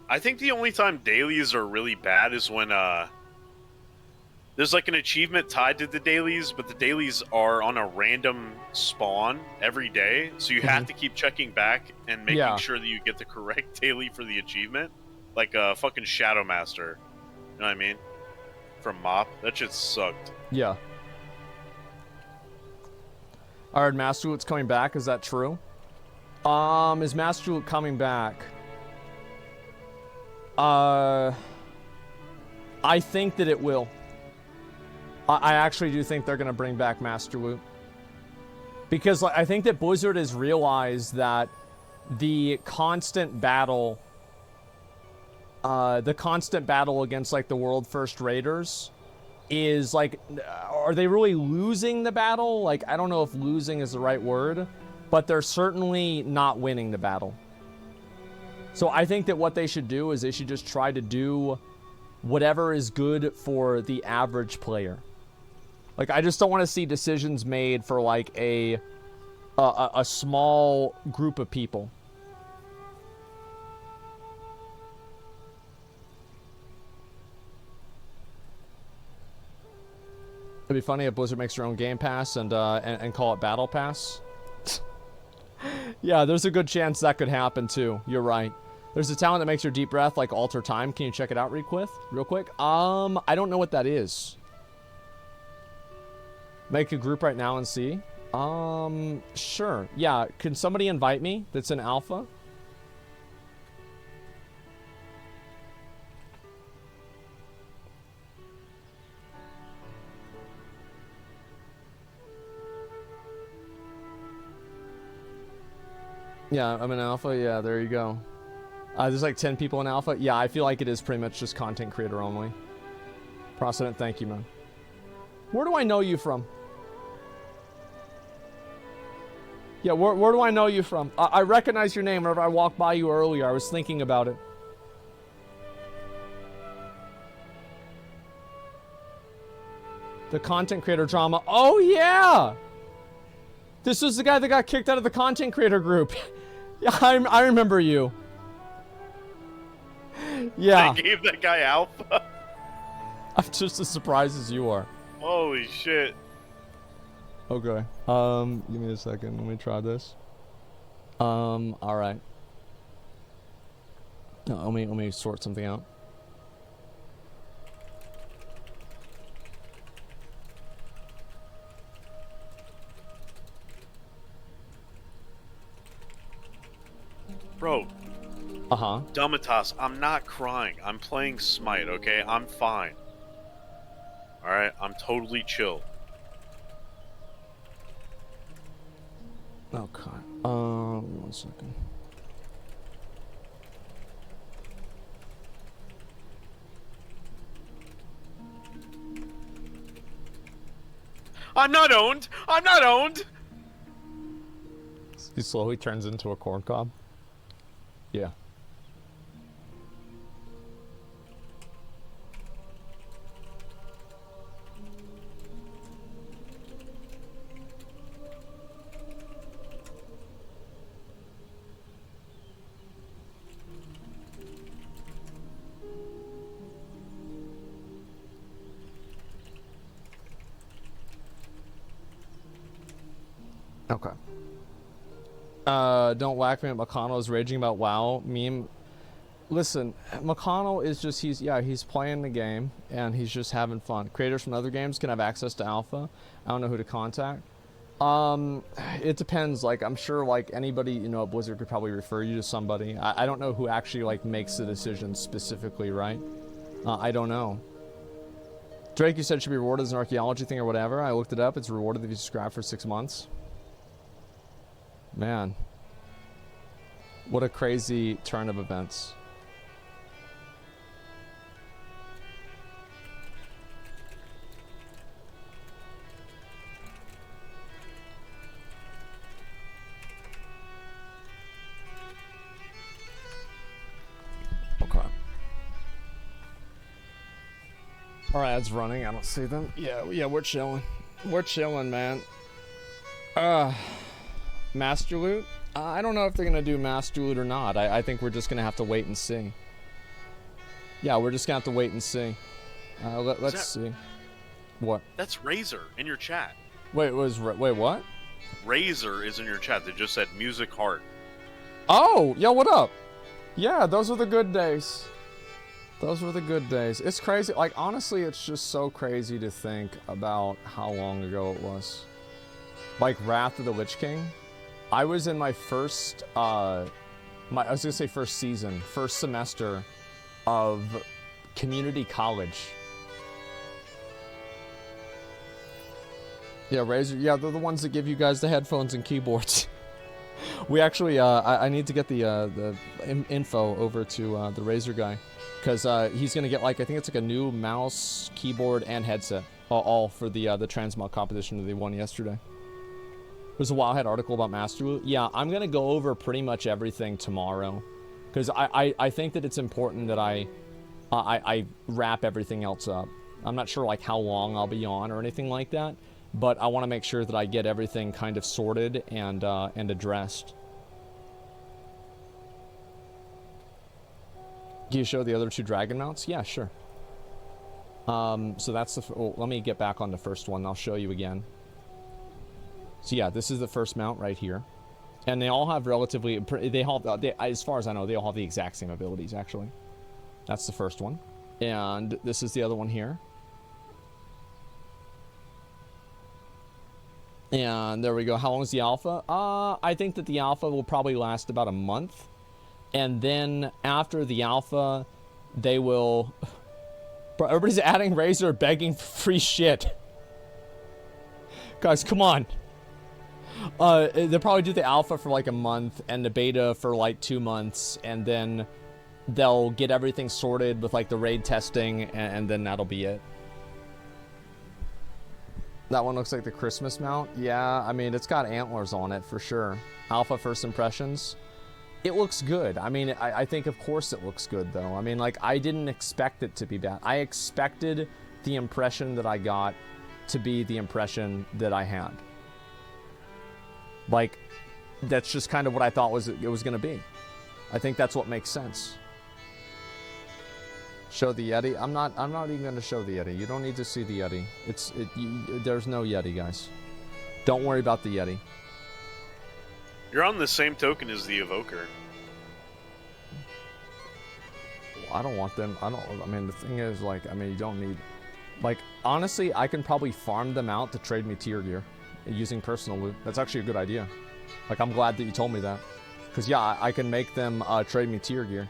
I think the only time dailies are really bad is when there's like an achievement tied to the dailies, but the dailies are on a random spawn every day, so you have to keep checking back and making sure that you get the correct daily for the achievement. Like a fucking Shadow Master. You know what I mean? From Mop. That shit sucked. Yeah. I heard Master Loot's coming back. Is that true? Is Master Loot coming back? I think that it will. I actually do think they're going to bring back Master Loot. Because like, I think that Blizzard has realized that the constant battle against like the world first raiders is like, are they really losing the battle? Like, I don't know if losing is the right word, but they're certainly not winning the battle. So I think that what they should do is they should just try to do whatever is good for the average player. Like, I just don't want to see decisions made for like a small group of people. It'd be funny if Blizzard makes their own Game Pass and call it Battle Pass. Yeah, there's a good chance that could happen too. You're right. There's a talent that makes your deep breath like alter time. Can you check it out real quick? I don't know what that is. Make a group right now and see. Sure. Yeah, can somebody invite me that's in alpha? Yeah, I'm in alpha. Yeah, there you go. There's like 10 people in alpha. Yeah, I feel like it is pretty much just content creator only. Procedent, thank you, man. Where do I know you from? Yeah, where do I know you from? I recognize your name whenever I walked by you earlier. I was thinking about it. The content creator drama. Oh, yeah! This was the guy that got kicked out of the content creator group. Yeah, I remember you. Yeah. They gave that guy Alpha. I'm just as surprised as you are. Holy shit. Okay. Give me a second. Let me try this. All right. No, let me sort something out. Bro. Uh-huh. Dumbatas, I'm not crying. I'm playing Smite, okay? I'm fine. Alright? I'm totally chill. Okay. 1 second. I'm not owned! I'm not owned! He slowly turns into a corn cob. Yeah. Okay. Don't whack me at McConnell's raging about WoW meme. Listen, McConnell is just, he's playing the game and he's just having fun. Creators from other games can have access to Alpha. I don't know who to contact. It depends. Like, I'm sure like anybody, you know, at Blizzard could probably refer you to somebody. I don't know who actually like makes the decision specifically, right? I don't know. Drake, you said it should be rewarded as an archaeology thing or whatever. I looked it up. It's rewarded if you subscribe for 6 months. Man. What a crazy turn of events. Okay. Our ads running. I don't see them. Yeah, we're chilling. We're chilling, man. Master Loot? I don't know if they're gonna do Master Loot or not. I think we're just gonna have to wait and see. Yeah, we're just gonna have to wait and see. Let's see. What? That's Razor in your chat. Wait, what? Razor is in your chat. They just said music heart. Oh, yo, what up? Yeah, those were the good days. Those were the good days. It's crazy. Like, honestly, it's just so crazy to think about how long ago it was. Like, Wrath of the Lich King. I was in my first, I was gonna say first season, first semester of community college. Yeah, Razer, yeah, they're the ones that give you guys the headphones and keyboards. We actually, I need to get the info over to the Razer guy, because he's gonna get like, I think it's like a new mouse, keyboard, and headset, all for the transmog competition that they won yesterday. There's a Wildhead article about Master Loot. Yeah, I'm gonna go over pretty much everything tomorrow, because I think that it's important that I wrap everything else up. I'm not sure like how long I'll be on or anything like that, but I want to make sure that I get everything kind of sorted and addressed. Can you show the other 2 dragon mounts? Yeah, sure. So that's the. Oh, let me get back on the first one. I'll show you again. So yeah, this is the first mount right here, and they all have relatively. As far as I know, they all have the exact same abilities. Actually, that's the first one, and this is the other one here. And there we go. How long is the alpha? I think that the alpha will probably last about a month, and then after the alpha, they will. Bro, everybody's adding Razor, begging for free shit. Guys, come on. They'll probably do the alpha for like a month and the beta for like 2 months, and then they'll get everything sorted with like the raid testing, and then that'll be it. That one looks like the Christmas mount. Yeah, I mean, it's got antlers on it for sure. Alpha first impressions. It looks good. I mean, I think of course it looks good though. I mean, like, I didn't expect it to be bad. I expected the impression that I got to be the impression that I had. Like, that's just kind of what I thought it was going to be. I think that's what makes sense. Show the Yeti. I'm not even going to show the Yeti. You don't need to see the Yeti. There's no Yeti, guys. Don't worry about the Yeti. You're on the same token as the Evoker. Well, I don't want them. I mean, the thing is, like, I mean, you don't need. Like, honestly, I can probably farm them out to trade me tier gear using personal loot. That's actually a good idea. Like, I'm glad that you told me that. Because, yeah, I can make them trade me tier gear.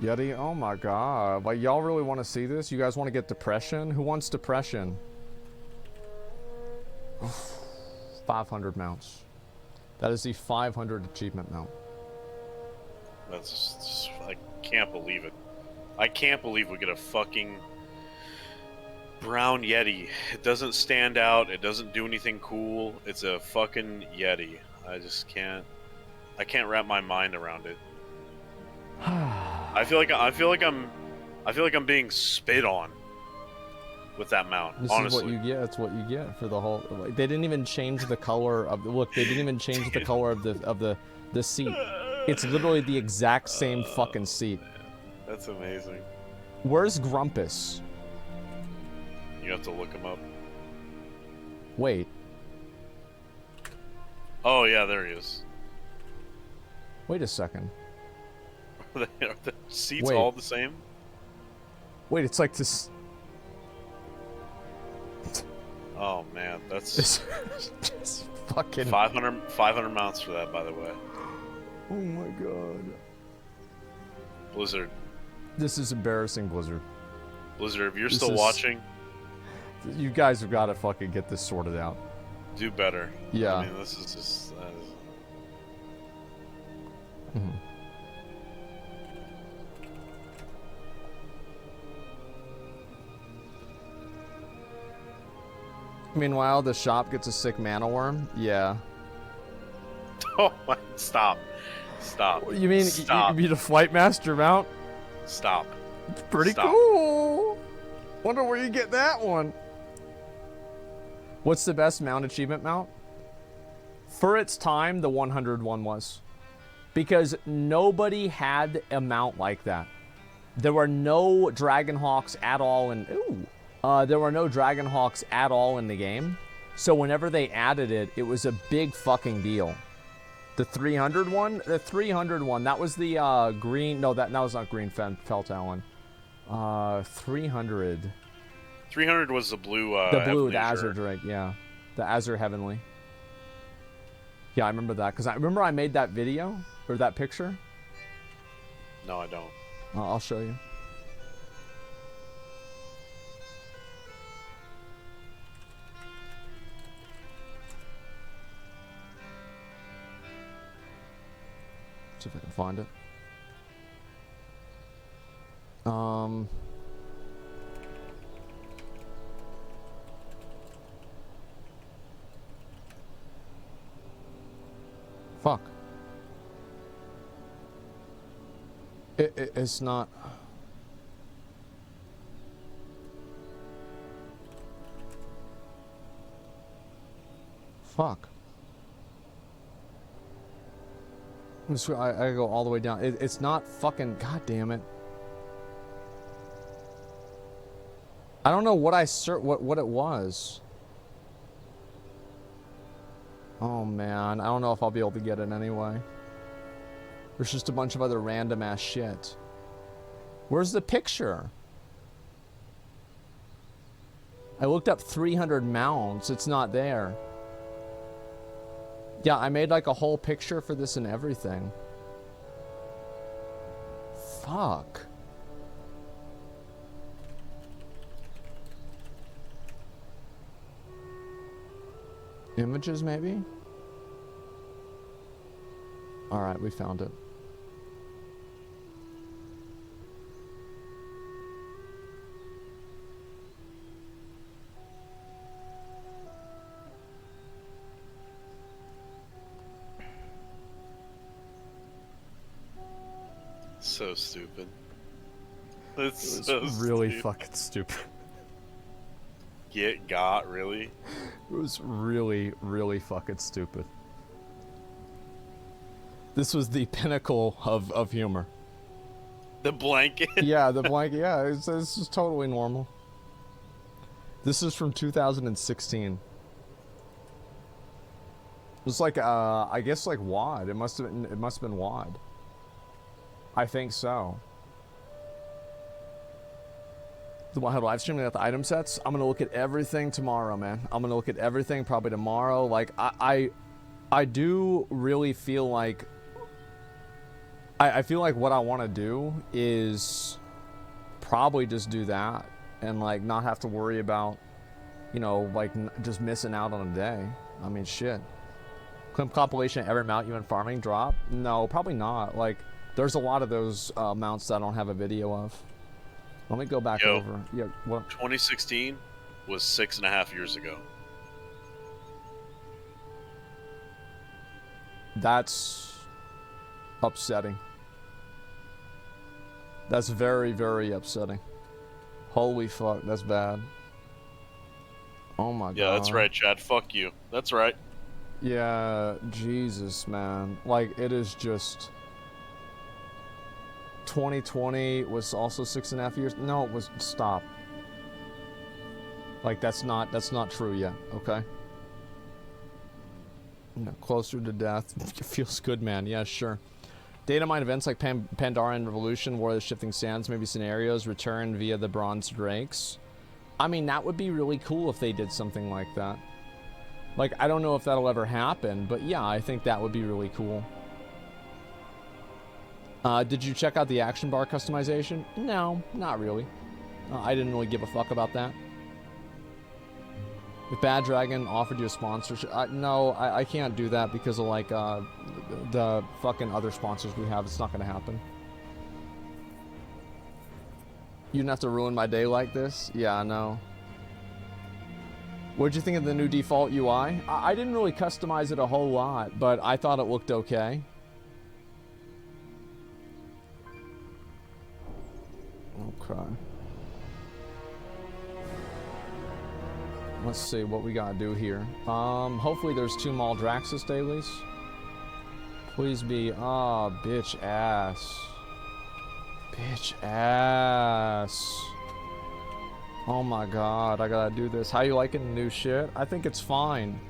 Yeti, oh my god. Like, y'all really want to see this? You guys want to get depression? Who wants depression? 500 mounts. That is the 500 achievement mount. That's just, I can't believe it. I can't believe we get a fucking brown Yeti. It doesn't stand out. It doesn't do anything cool. It's a fucking Yeti. I just can't. I can't wrap my mind around it. I feel like I'm being spit on with that mount. This honestly, is what you get. That's what you get for the whole. Like, they didn't even change the color of. Look, they didn't even change the color of the seat. It's literally the exact same fucking seat. That's amazing. Where's Grumpus? You have to look him up. Wait. Oh yeah, there he is. Wait a second. Are the seats Wait. all the same? Wait, it's like this. Oh man, that's just fucking 500 mounts for that, by the way. Oh my god. Blizzard. This is embarrassing, Blizzard. Blizzard, if you're still watching, you guys have got to fucking get this sorted out. do better. Yeah. I mean, this is just. Mhm. Meanwhile, the shop gets a sick mana worm. Yeah. Oh my! Stop! Stop! You mean Stop. you mean a Flight Master mount? Stop! It's pretty Stop. cool. Wonder where you get that one. What's the best mount achievement mount? For its time, the 100 one was. Because nobody had a mount like that. There were no Dragonhawks at all in... there were no Dragonhawks at all in the game. So whenever they added it, it was a big fucking deal. The 300 one? The 300 one. That was the green... No, that was not green felt Talon. 300... 300 was the blue. The Azure Drake, yeah. The Azure Heavenly. Yeah, I remember that. Because I remember I made that video, or that picture. No, I don't. I'll show you. See if I can find it. Fuck. It's not. Fuck. I go all the way down. It's not fucking. God damn it. I don't know what what it was. Oh man, I don't know if I'll be able to get it anyway. There's just a bunch of other random ass shit. Where's the picture? I looked up 300 mounds. It's not there. Yeah, I made like a whole picture for this and everything. Fuck. Images, maybe? Alright, we found it. So stupid. It's It's so really stupid. fucking stupid. Got really? It was really, really fucking stupid. This was the pinnacle of humor. The blanket. Yeah, the blanket. Yeah, this is totally normal. This is from 2016. It was like I guess like WOD. It must have been WOD. I think so. The one live streaming at the item sets. I'm gonna look at everything tomorrow, man. I'm gonna look at everything probably tomorrow. Like I do really feel like I feel like what I want to do is probably just do that and like not have to worry about, you know, like just missing out on a day. I mean, shit. Clip compilation ever mount you in farming drop? No, probably not. Like, there's a lot of those mounts that I don't have a video of. Let me go back over. Yeah, what? 2016 was 6.5 years ago. That's upsetting. That's very, very upsetting. Holy fuck, that's bad. Oh my god. Yeah, that's right, Chad. Fuck you. That's right. Yeah, Jesus, man. Like, it is just... 2020 was also 6.5 years. No, it was... Stop. Like, that's not true yet, okay? No, closer to death. It feels good, man. Yeah, sure. Data mine events like Pandaren Revolution, War of the Shifting Sands, maybe scenarios, return via the Bronze Drakes. I mean, that would be really cool if they did something like that. Like, I don't know if that'll ever happen, but yeah, I think that would be really cool. Did you check out the action bar customization? No, not really. I didn't really give a fuck about that. If Bad Dragon offered you a sponsorship, no, I can't do that because of like the fucking other sponsors we have. It's not gonna happen. You didn't have to ruin my day like this? Yeah, I know. What'd you think of the new default UI? I didn't really customize it a whole lot, but I thought it looked okay. Okay. Let's see what we gotta do here. Hopefully there's 2 Maldraxxus dailies. Please be, bitch ass. Bitch ass. Oh my god, I gotta do this. How you liking the new shit? I think it's fine.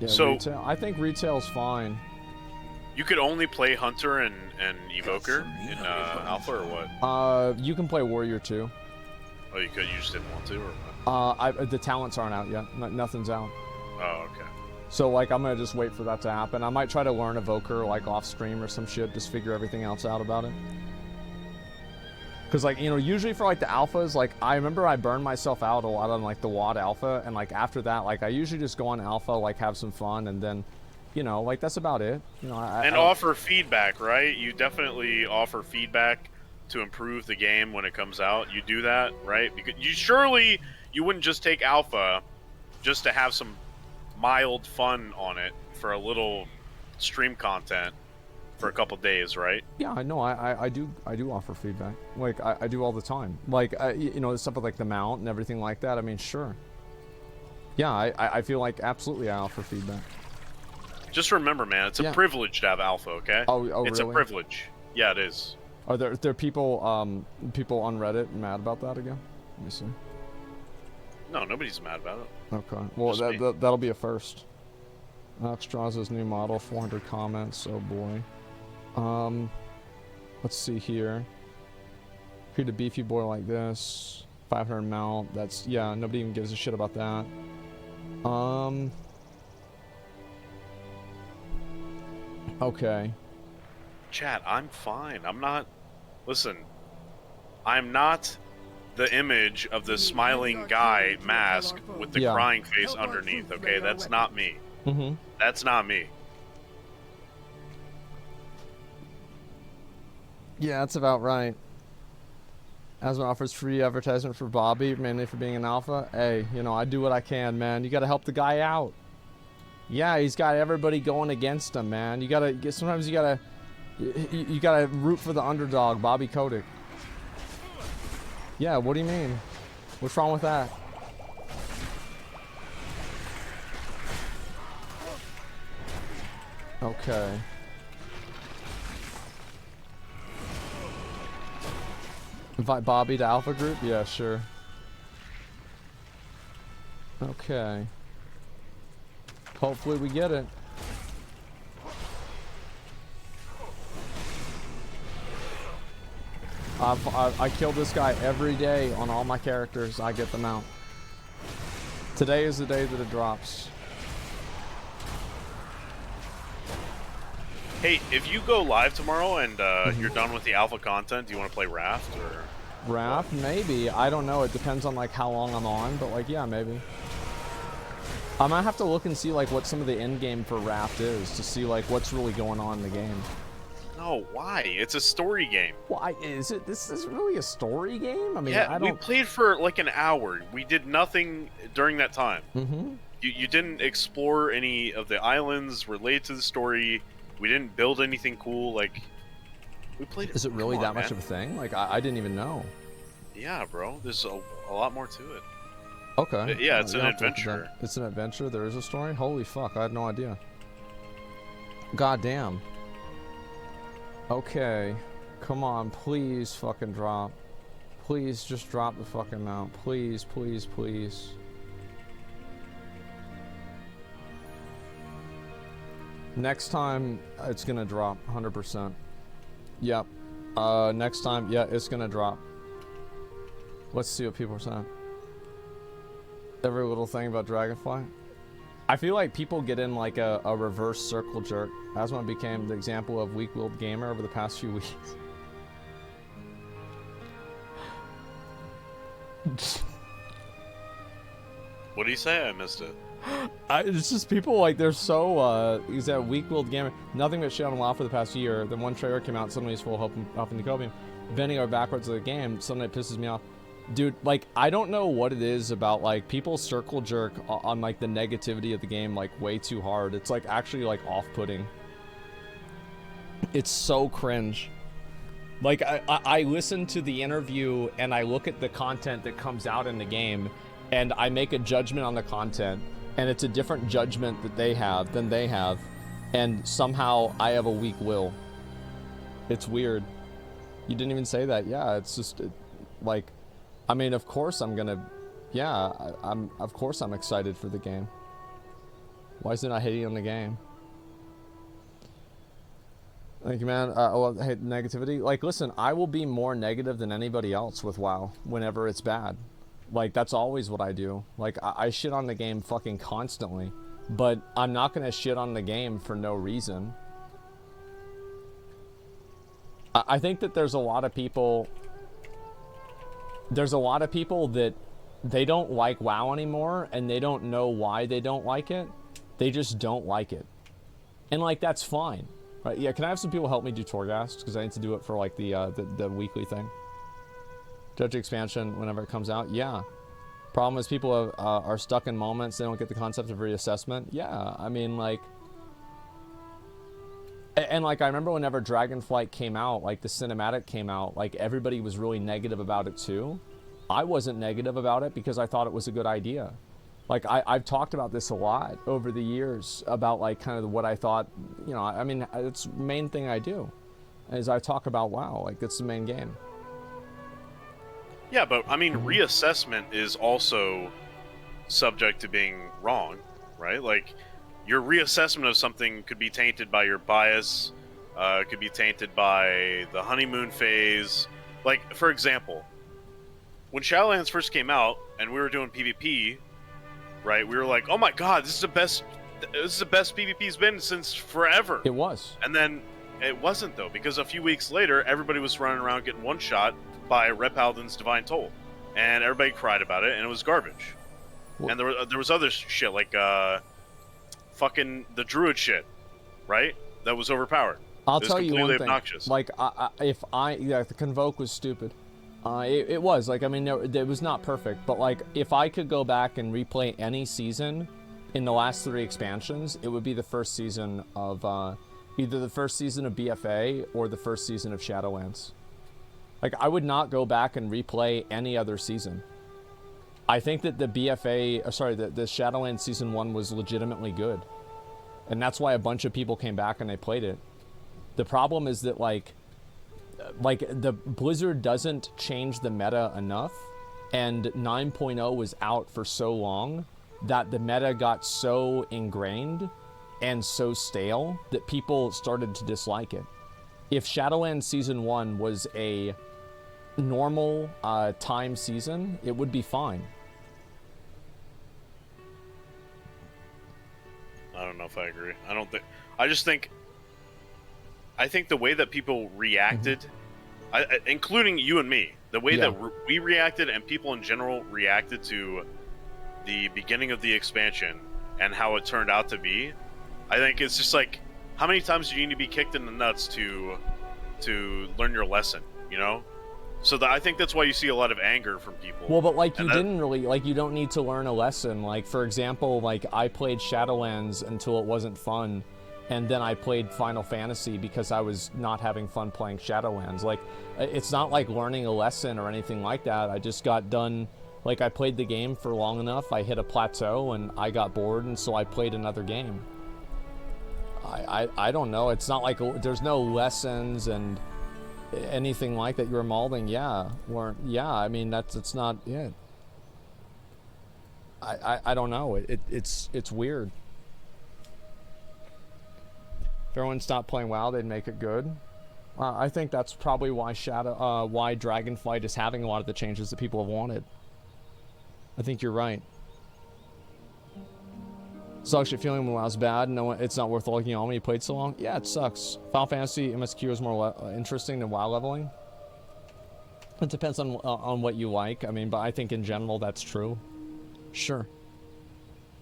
Yeah, so, retail. I think retail's fine. You could only play Hunter and Evoker in Alpha or what? You can play Warrior too. Oh, you just didn't want to, or what? The talents aren't out yet. Nothing's out. Oh, okay. So, like, I'm gonna just wait for that to happen. I might try to learn Evoker, like, off stream or some shit, just figure everything else out about it. Because, like, you know, usually for, like, the alphas, like, I remember I burned myself out a lot on, like, the WOD alpha, and, like, after that, like, I usually just go on alpha, like, have some fun, and then, you know, like, that's about it. You know, offer feedback, right? You definitely offer feedback to improve the game when it comes out. You do that, right? Because you wouldn't just take alpha just to have some mild fun on it for a little stream content for a couple days, right? Yeah, I know. I do offer feedback. Like, I do all the time. Like, you know, stuff with, like, the mount and everything like that. I mean, sure. Yeah, I feel like absolutely I offer feedback. Just remember, man, it's a privilege to have alpha, okay? Oh, it's really? A privilege. Yeah, it is. Are there people on Reddit mad about that again? Let me see. No, nobody's mad about it. Okay. Well, that'll be a first. Extra's new model, 400 comments. Oh boy. Let's see here. Create a beefy boy like this. 500 mount. That's, yeah, nobody even gives a shit about that. Okay. Chat, I'm fine. I'm not... Listen. I'm not the image of the smiling guy mask with the crying face underneath, okay? That's not me. Mm-hmm. That's not me. Yeah, that's about right. Asmon offers free advertisement for Bobby, mainly for being an alpha. Hey, you know, I do what I can, man. You gotta help the guy out. Yeah, he's got everybody going against him, man. You gotta, sometimes you gotta root for the underdog, Bobby Kotick. Yeah, what do you mean? What's wrong with that? Okay. Invite Bobby to Alpha Group? Yeah, sure. Okay. Hopefully we get it. I kill this guy every day on all my characters. I get them out. Today is the day that it drops. Hey, if you go live tomorrow and you're done with the alpha content, do you want to play Raft or? Raft? Maybe. I don't know. It depends on like how long I'm on, but like yeah, maybe. I might have to look and see like what some of the end game for Raft is to see like what's really going on in the game. No, why? It's a story game. Why is it? This is really a story game? I mean, yeah, I don't... we played for like an hour. We did nothing during that time. Mm-hmm. You didn't explore any of the islands related to the story. We didn't build anything cool. Like, we played. Is it really that much of a thing? Like, I didn't even know. Yeah, bro. There's a lot more to it. Okay. Yeah, it's an adventure. It's an adventure. There is a story. Holy fuck! I had no idea. God damn. Okay. Come on, please fucking drop. Please just drop the fucking mount. Please, please, please. Next time, it's gonna drop, 100%. Yep. Next time, yeah, it's gonna drop. Let's see what people are saying. Every little thing about Dragonflight. I feel like people get in like a reverse circle jerk. Asmongold became the example of weak-willed gamer over the past few weeks. What do you say? I missed it. It's just people like they're so he's that weak-willed gamer. Nothing but shit on WoW for the past year. Then one trailer came out, suddenly he's full of hope and copium. Bending over backwards of the game, suddenly it pisses me off. Dude, like I don't know what it is about like people circle jerk on like the negativity of the game like way too hard. It's like actually like off-putting. It's so cringe. Like I listen to the interview and I look at the content that comes out in the game and I make a judgment on the content, and it's a different judgment that they have than they have, and somehow I have a weak will. It's weird. You didn't even say that. Yeah, it's just like, I mean, of course I'm gonna, yeah, of course I'm excited for the game. Why is it not hitting on the game? Thank you, man. Hey, negativity. Like, listen, I will be more negative than anybody else with WoW whenever it's bad. Like, that's always what I do. Like, I shit on the game fucking constantly, but I'm not gonna shit on the game for no reason. I think that there's a lot of people that they don't like WoW anymore, and they don't know why they don't like it. They just don't like it. And, like, that's fine. Right? Yeah, can I have some people help me do Torghast? Because I need to do it for, like, the weekly thing. Judge expansion whenever it comes out. Yeah. Problem is people are stuck in moments. They don't get the concept of reassessment. Yeah, I mean, like... And, like, I remember whenever Dragonflight came out, like, the cinematic came out, like, everybody was really negative about it, too. I wasn't negative about it because I thought it was a good idea. Like, I've talked about this a lot over the years about, like, kind of what I thought, you know, I mean, it's the main thing I do, is I talk about WoW, like, it's the main game. Yeah, but, I mean, reassessment is also subject to being wrong, right? Like, your reassessment of something could be tainted by your bias, could be tainted by the honeymoon phase. Like, for example, when Shadowlands first came out and we were doing PvP, right, we were like, oh my god, this is the best PvP's been since forever. It was. And then it wasn't, though, because a few weeks later, everybody was running around getting one-shot by Red Paladin's Divine Toll. And everybody cried about it, and it was garbage. What? And there was other shit, like, fucking the Druid shit, right? That was overpowered. I'll tell you one thing. Obnoxious. Like, the Convoke was stupid. It was, like, I mean, it was not perfect, but, like, if I could go back and replay any season in the last 3 expansions, it would be the first season of, either the first season of BFA or the first season of Shadowlands. Like, I would not go back and replay any other season. I think that the BFA, the Shadowlands Season 1 was legitimately good. And that's why a bunch of people came back and they played it. The problem is that like the Blizzard doesn't change the meta enough, and 9.0 was out for so long that the meta got so ingrained and so stale that people started to dislike it. If Shadowlands Season 1 was a normal time season, it would be fine. I don't know if I agree. I think the way that people reacted, including you and me, the way that we reacted and people in general reacted to the beginning of the expansion and how it turned out to be, I think it's just like, how many times do you need to be kicked in the nuts to learn your lesson, you know? So I think that's why you see a lot of anger from people. Well, but like you didn't really, like you don't need to learn a lesson. Like for example, like I played Shadowlands until it wasn't fun, and then I played Final Fantasy because I was not having fun playing Shadowlands. Like it's not like learning a lesson or anything like that. I just got done, like I played the game for long enough, I hit a plateau and I got bored, and so I played another game. I don't know, it's not like there's no lessons and anything like that. You're molding, I mean it's not it. I don't know, it's weird. If everyone stopped playing WoW, they'd make it good. I think that's probably why why Dragonflight is having a lot of the changes that people have wanted. I think you're right. Sucks your feeling when WoW's bad. No, it's not worth looking on when you played so long. Yeah, it sucks. Final Fantasy MSQ is more interesting than WoW leveling. It depends on what you like. I mean, but I think in general that's true. Sure.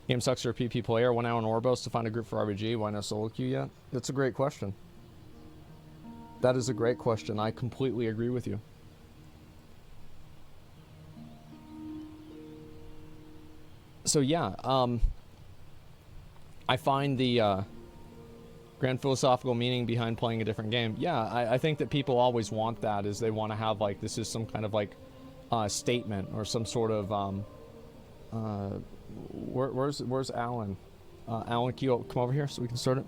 Game sucks for a PP player. 1 hour in Orbos to find a group for RBG. Why no solo queue yet? That's a great question. That is a great question. I completely agree with you. So yeah, I find the grand philosophical meaning behind playing a different game. Yeah, I think that people always want that, is they want to have like, this is some kind of like statement or some sort of where's Alan? Alan, can you come over here so we can start it?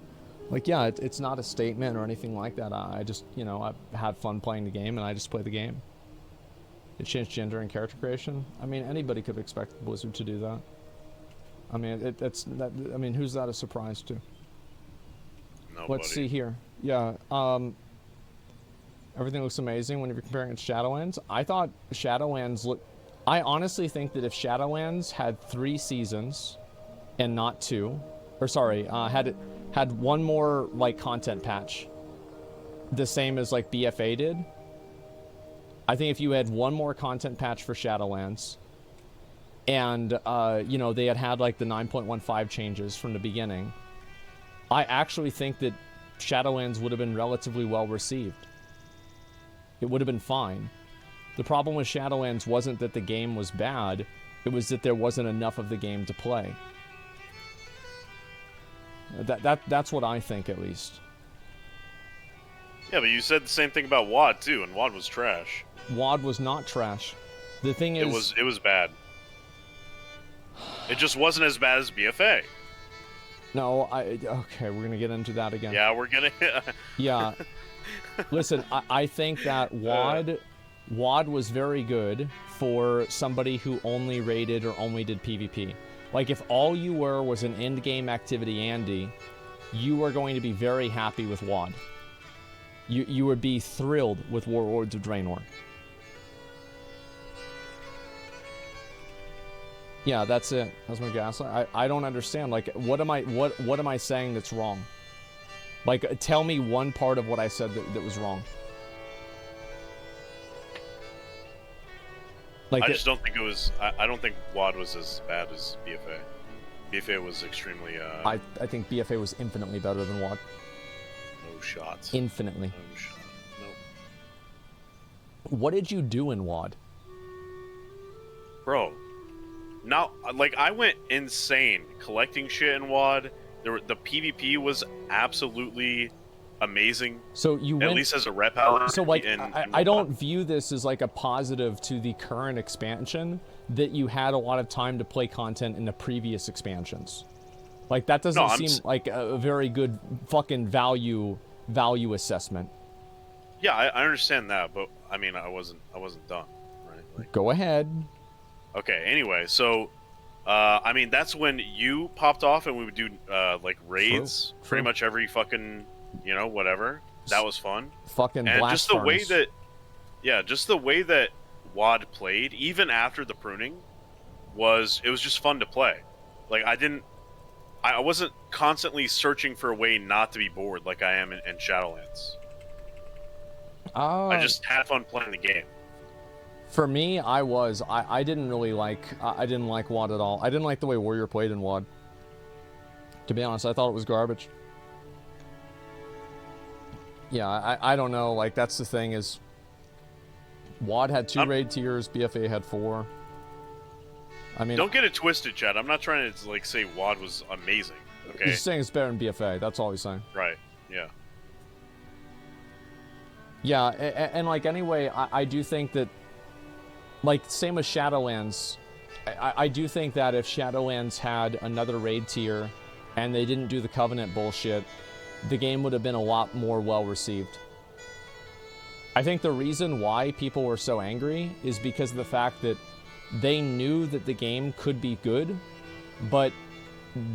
Like, yeah, it's not a statement or anything like that. I just, you know, I had fun playing the game and I just play the game. It changed gender and character creation. I mean, anybody could expect Blizzard to do that. I mean, I mean, who's that a surprise to? Nobody. Let's see here. Yeah, everything looks amazing when you're comparing it to Shadowlands. I thought Shadowlands I honestly think that if Shadowlands had 3 seasons and not 2, or sorry, had one more like content patch, the same as like BFA did. I think if you had one more content patch for Shadowlands, and you know, they had like the 9.15 changes from the beginning, I actually think that Shadowlands would have been relatively well received. It would have been fine. The problem with Shadowlands wasn't that the game was bad, it was that there wasn't enough of the game to play. That's what I think, at least. Yeah, but you said the same thing about WoD too, and WoD was trash. WoD was not trash. The thing is, it was bad. It just wasn't as bad as BFA. No, okay, we're gonna get into that again. Yeah, we're gonna. Yeah. Listen, I think that WoD was very good for somebody who only raided or only did PvP. Like, if all you were was an end-game activity Andy, you were going to be very happy with WoD. You would be thrilled with Warlords of Draenor. Yeah, that's it. That's my gaslight. I don't understand. Like, what am I saying that's wrong? Like, tell me one part of what I said that was wrong. Like, I just don't think it was. I don't think WoD was as bad as BFA. BFA was extremely. I think BFA was infinitely better than WoD. No shot. Infinitely. No shot. Nope. What did you do in WoD? Bro, now, like, I went insane collecting shit in WoD. The PvP was absolutely amazing. So you at least as a rep out. So like, I don't view this as like a positive to the current expansion that you had a lot of time to play content in the previous expansions. Like, that doesn't No, seem like a very good fucking value assessment. Yeah, I understand that, but I mean, I wasn't done, right? Like, go ahead. Okay. Anyway, so, I mean, that's when you popped off, and we would do like raids pretty much every fucking, you know, whatever. That was fun. Fucking and blast just the way furnace. that, yeah, just the way that WOD played, even after the pruning, it was just fun to play. Like, I wasn't constantly searching for a way not to be bored like I am in Shadowlands. I just had fun playing the game. For me, I didn't really like, I didn't like WOD at all. I didn't like the way Warrior played in WOD. To be honest, I thought it was garbage. Yeah, I don't know, like, that's the thing is, WOD had 2 raid tiers, BFA had 4. I mean, don't get it twisted, Chad. I'm not trying to like say WOD was amazing. Okay. He's saying it's better than BFA. That's all he's saying. Right. Yeah. Yeah, and like anyway, I do think that, like, same with Shadowlands. I do think that if Shadowlands had another raid tier, and they didn't do the Covenant bullshit, the game would have been a lot more well received. I think the reason why people were so angry is because of the fact that they knew that the game could be good, but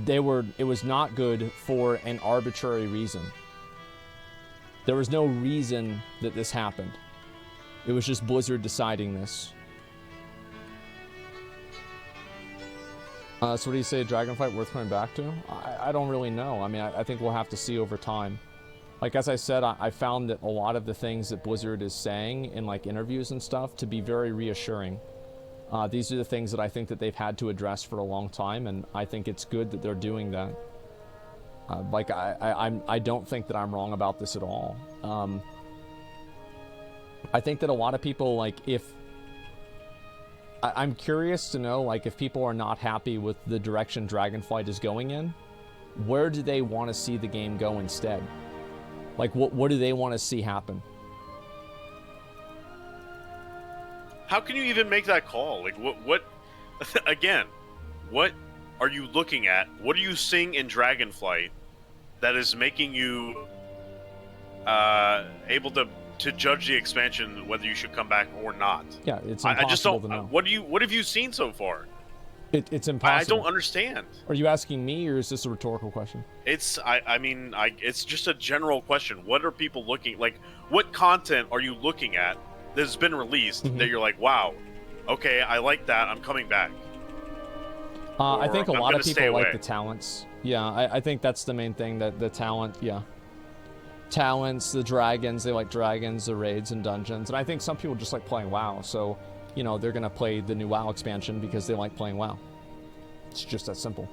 it was not good for an arbitrary reason. There was no reason that this happened. It was just Blizzard deciding this. So what do you say, Dragonflight worth coming back to? I don't really know. I mean, I think we'll have to see over time. Like, as I said, I found that a lot of the things that Blizzard is saying in, like, interviews and stuff to be very reassuring. These are the things that I think that they've had to address for a long time, and I think it's good that they're doing that. Like, I don't think that I'm wrong about this at all. I think that a lot of people, like, I'm curious to know, like, if people are not happy with the direction Dragonflight is going in, where do they want to see the game go instead? Like, what do they want to see happen? How can you even make that call? Like, what again, what are you looking at? What are you seeing in Dragonflight that is making you able to judge the expansion, whether you should come back or not? Yeah, it's impossible I just don't to know. What have you seen so far? It's impossible. I don't understand. Are you asking me, or is this a rhetorical question? It's it's just a general question. What are people looking, like, what content are you looking at that's been released that you're like, wow, okay, I like that, I'm coming back? I think a lot of people like away. the talents. Yeah, I think that's the main thing, that the talent, yeah. Talents, the dragons, they like dragons, the raids and dungeons. And I think some people just like playing WoW, so, you know, they're going to play the new WoW expansion because they like playing WoW. It's just that simple.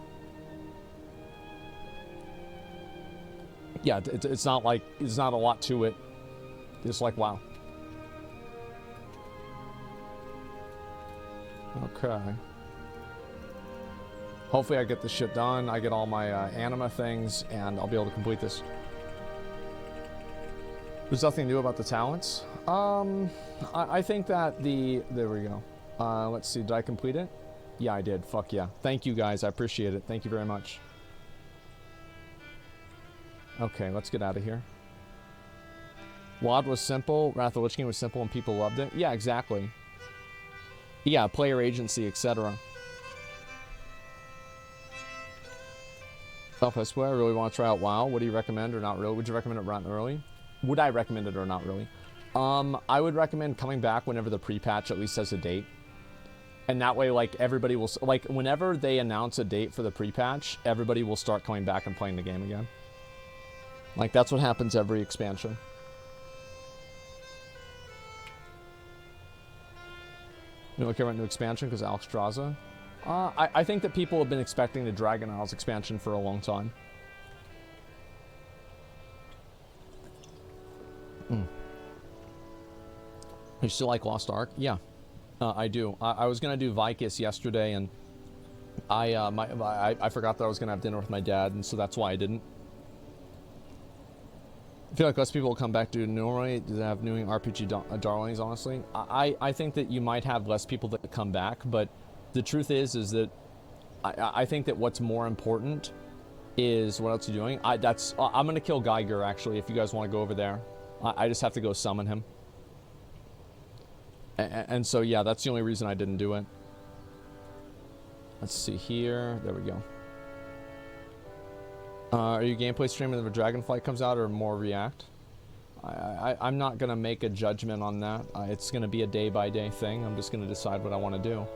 Yeah, it's not like, there's not a lot to it. It's like WoW. Okay. Hopefully I get this shit done, I get all my anima things, and I'll be able to complete this. There's nothing new about the talents. I think that there we go. Let's see, did I complete it? Yeah, I did. Fuck yeah. Thank you guys, I appreciate it. Thank you very much. Okay, let's get out of here. WoD was simple, Wrath of the Lich King was simple, and people loved it. Yeah, exactly. Yeah, player agency, etc. Southwest Way, I really want to try out WoW. What do you recommend or not really? Would you recommend it right early? Would I recommend it or not really? I would recommend coming back whenever the pre-patch at least has a date. And that way, like, everybody will, like, whenever they announce a date for the pre-patch, everybody will start coming back and playing the game again. Like, that's what happens every expansion. You don't care about new expansion because Alex Draza? I think that people have been expecting the Dragon Isles expansion for a long time. You still like Lost Ark? Yeah, I do. I was gonna do Vicus yesterday, and I forgot that I was gonna have dinner with my dad, and so that's why I didn't. I feel like less people will come back to normally to have new RPG darlings. Honestly, I think that you might have less people that come back, but the truth is that I think that what's more important is what else are you doing? I'm gonna kill Geiger actually. If you guys want to go over there, I just have to go summon him. And so yeah, that's the only reason I didn't do it. Let's see here. There we go. Are you gameplay streaming when Dragonflight comes out or more React? I'm not gonna make a judgment on that. It's gonna be a day-by-day thing. I'm just gonna decide what I want to do.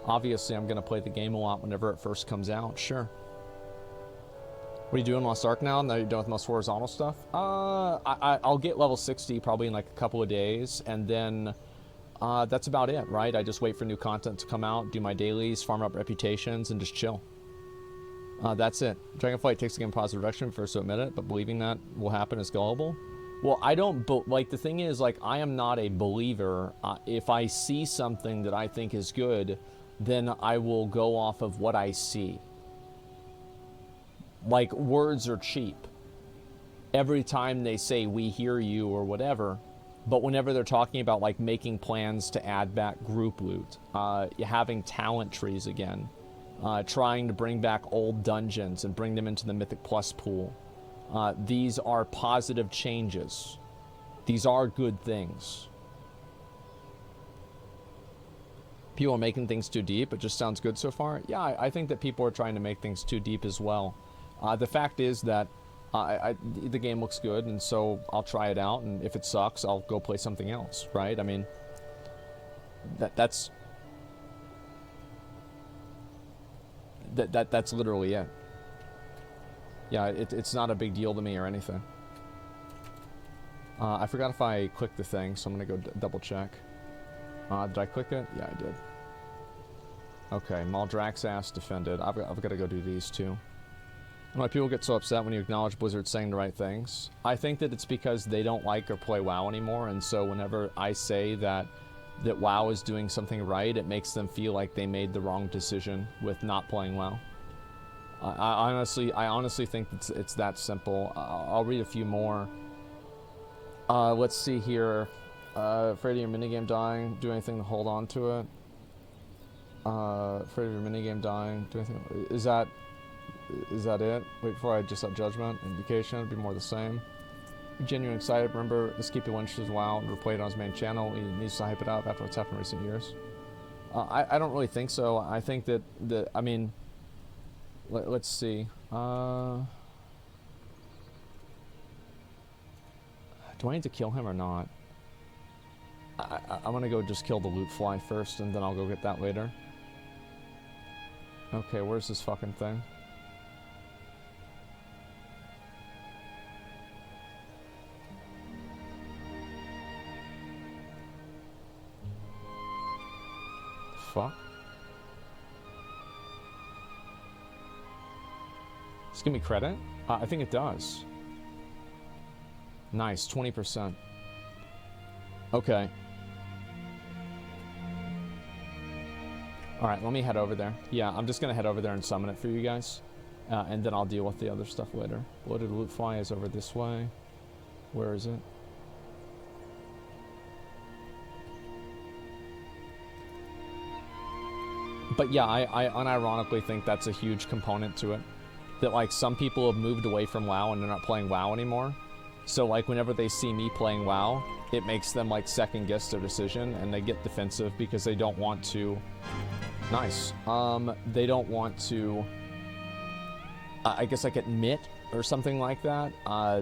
Obviously, I'm gonna play the game a lot whenever it first comes out. Sure. What are you doing Lost Ark now? Now you're done with most horizontal stuff? I'll get level 60 probably in like a couple of days, and then that's about it, right? I just wait for new content to come out, do my dailies, farm up reputations, and just chill. That's it. Dragonflight takes the game in positive direction, first to admit it, but believing that will happen is gullible. Well, I don't, like, the thing is, like, I am not a believer. If I see something that I think is good, then I will go off of what I see. Like, words are cheap. Every time they say, we hear you, or whatever, but whenever they're talking about, like, making plans to add back group loot, having talent trees again, trying to bring back old dungeons and bring them into the Mythic Plus pool, these are positive changes. These are good things. People are making things too deep. It just sounds good so far. Yeah, I think that people are trying to make things too deep as well. The fact is that the game looks good, and so I'll try it out, and if it sucks, I'll go play something else, right? I mean, that's literally it. Yeah, it's not a big deal to me or anything. I forgot if I clicked the thing, so I'm gonna go double check. Did I click it? Yeah, I did. Okay, Maldraxxas defended. I've got to go do these too. Why people get so upset when you acknowledge Blizzard saying the right things? I think that it's because they don't like or play WoW anymore, and so whenever I say that WoW is doing something right, it makes them feel like they made the wrong decision with not playing WoW. I honestly think it's that simple. I'll read a few more. Let's see here. Afraid of your minigame dying. Do anything to hold on to it. Afraid of your minigame dying. Do anything. Is that it? Wait before I just have judgment. Indication. It'd be more the same. Genuine excited. Remember, this keep your interested as WoW. Never played on his main channel. He needs to hype it up after what's happened in recent years. I don't really think so. I think that I mean, let's see. Do I need to kill him or not? I'm gonna go just kill the loot fly first, and then I'll go get that later. Okay, where's this fucking thing? Fuck. Just give me credit? I think it does. Nice, 20%. Okay. Alright, let me head over there. Yeah, I'm just gonna head over there and summon it for you guys. And then I'll deal with the other stuff later. Bloated loot fly is over this way. Where is it? But yeah, I unironically think that's a huge component to it. That, like, some people have moved away from WoW and they're not playing WoW anymore. So, like, whenever they see me playing WoW, it makes them, like, second-guess their decision, and they get defensive because they don't want to... Nice. They don't want to... I guess, like, admit, or something like that,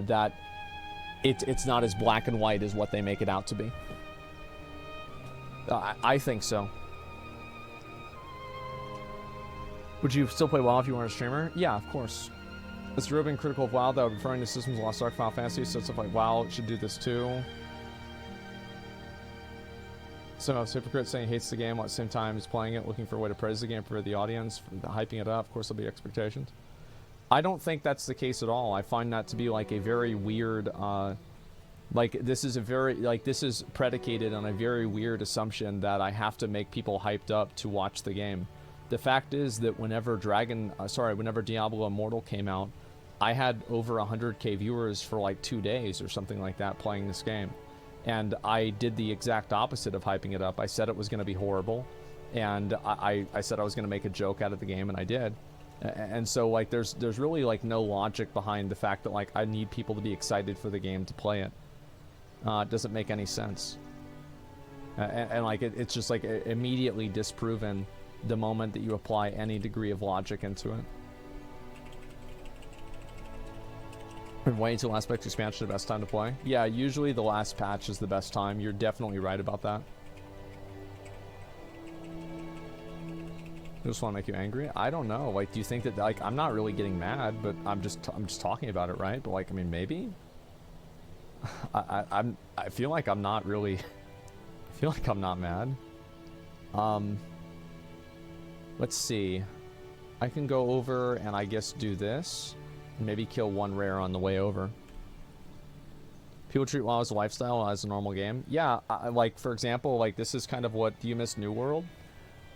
that it's not as black and white as what they make it out to be. I think so. Would you still play WoW if you weren't a streamer? Yeah, of course. It's Ruben critical of WoW, though, referring to systems Lost Ark, Final Fantasy, so stuff like WoW should do this too. So, Supercrit saying he hates the game while at the same time he's playing it, looking for a way to praise the game for the audience, for the hyping it up. Of course, there'll be expectations. I don't think that's the case at all. I find that to be like a very weird, like this is predicated on a very weird assumption that I have to make people hyped up to watch the game. The fact is that whenever Diablo Immortal came out, I had over 100k viewers for like 2 days or something like that playing this game. And I did the exact opposite of hyping it up. I said it was going to be horrible, and I said I was going to make a joke out of the game, and I did. And so like there's really like no logic behind the fact that like I need people to be excited for the game to play it. It doesn't make any sense. And like it's just like immediately disproven the moment that you apply any degree of logic into it. And wait till last patch expansion the best time to play? Yeah, usually the last patch is the best time. You're definitely right about that. I just want to make you angry. I don't know. Like, do you think that like I'm not really getting mad, but I'm just talking about it, right? But like, I mean, maybe. I feel like I'm not really. I feel like I'm not mad. Let's see. I can go over and I guess do this. Maybe kill one rare on the way over. People treat WoW as a lifestyle, as a normal game. Yeah, like, for example, like, this is kind of what... Do you miss New World?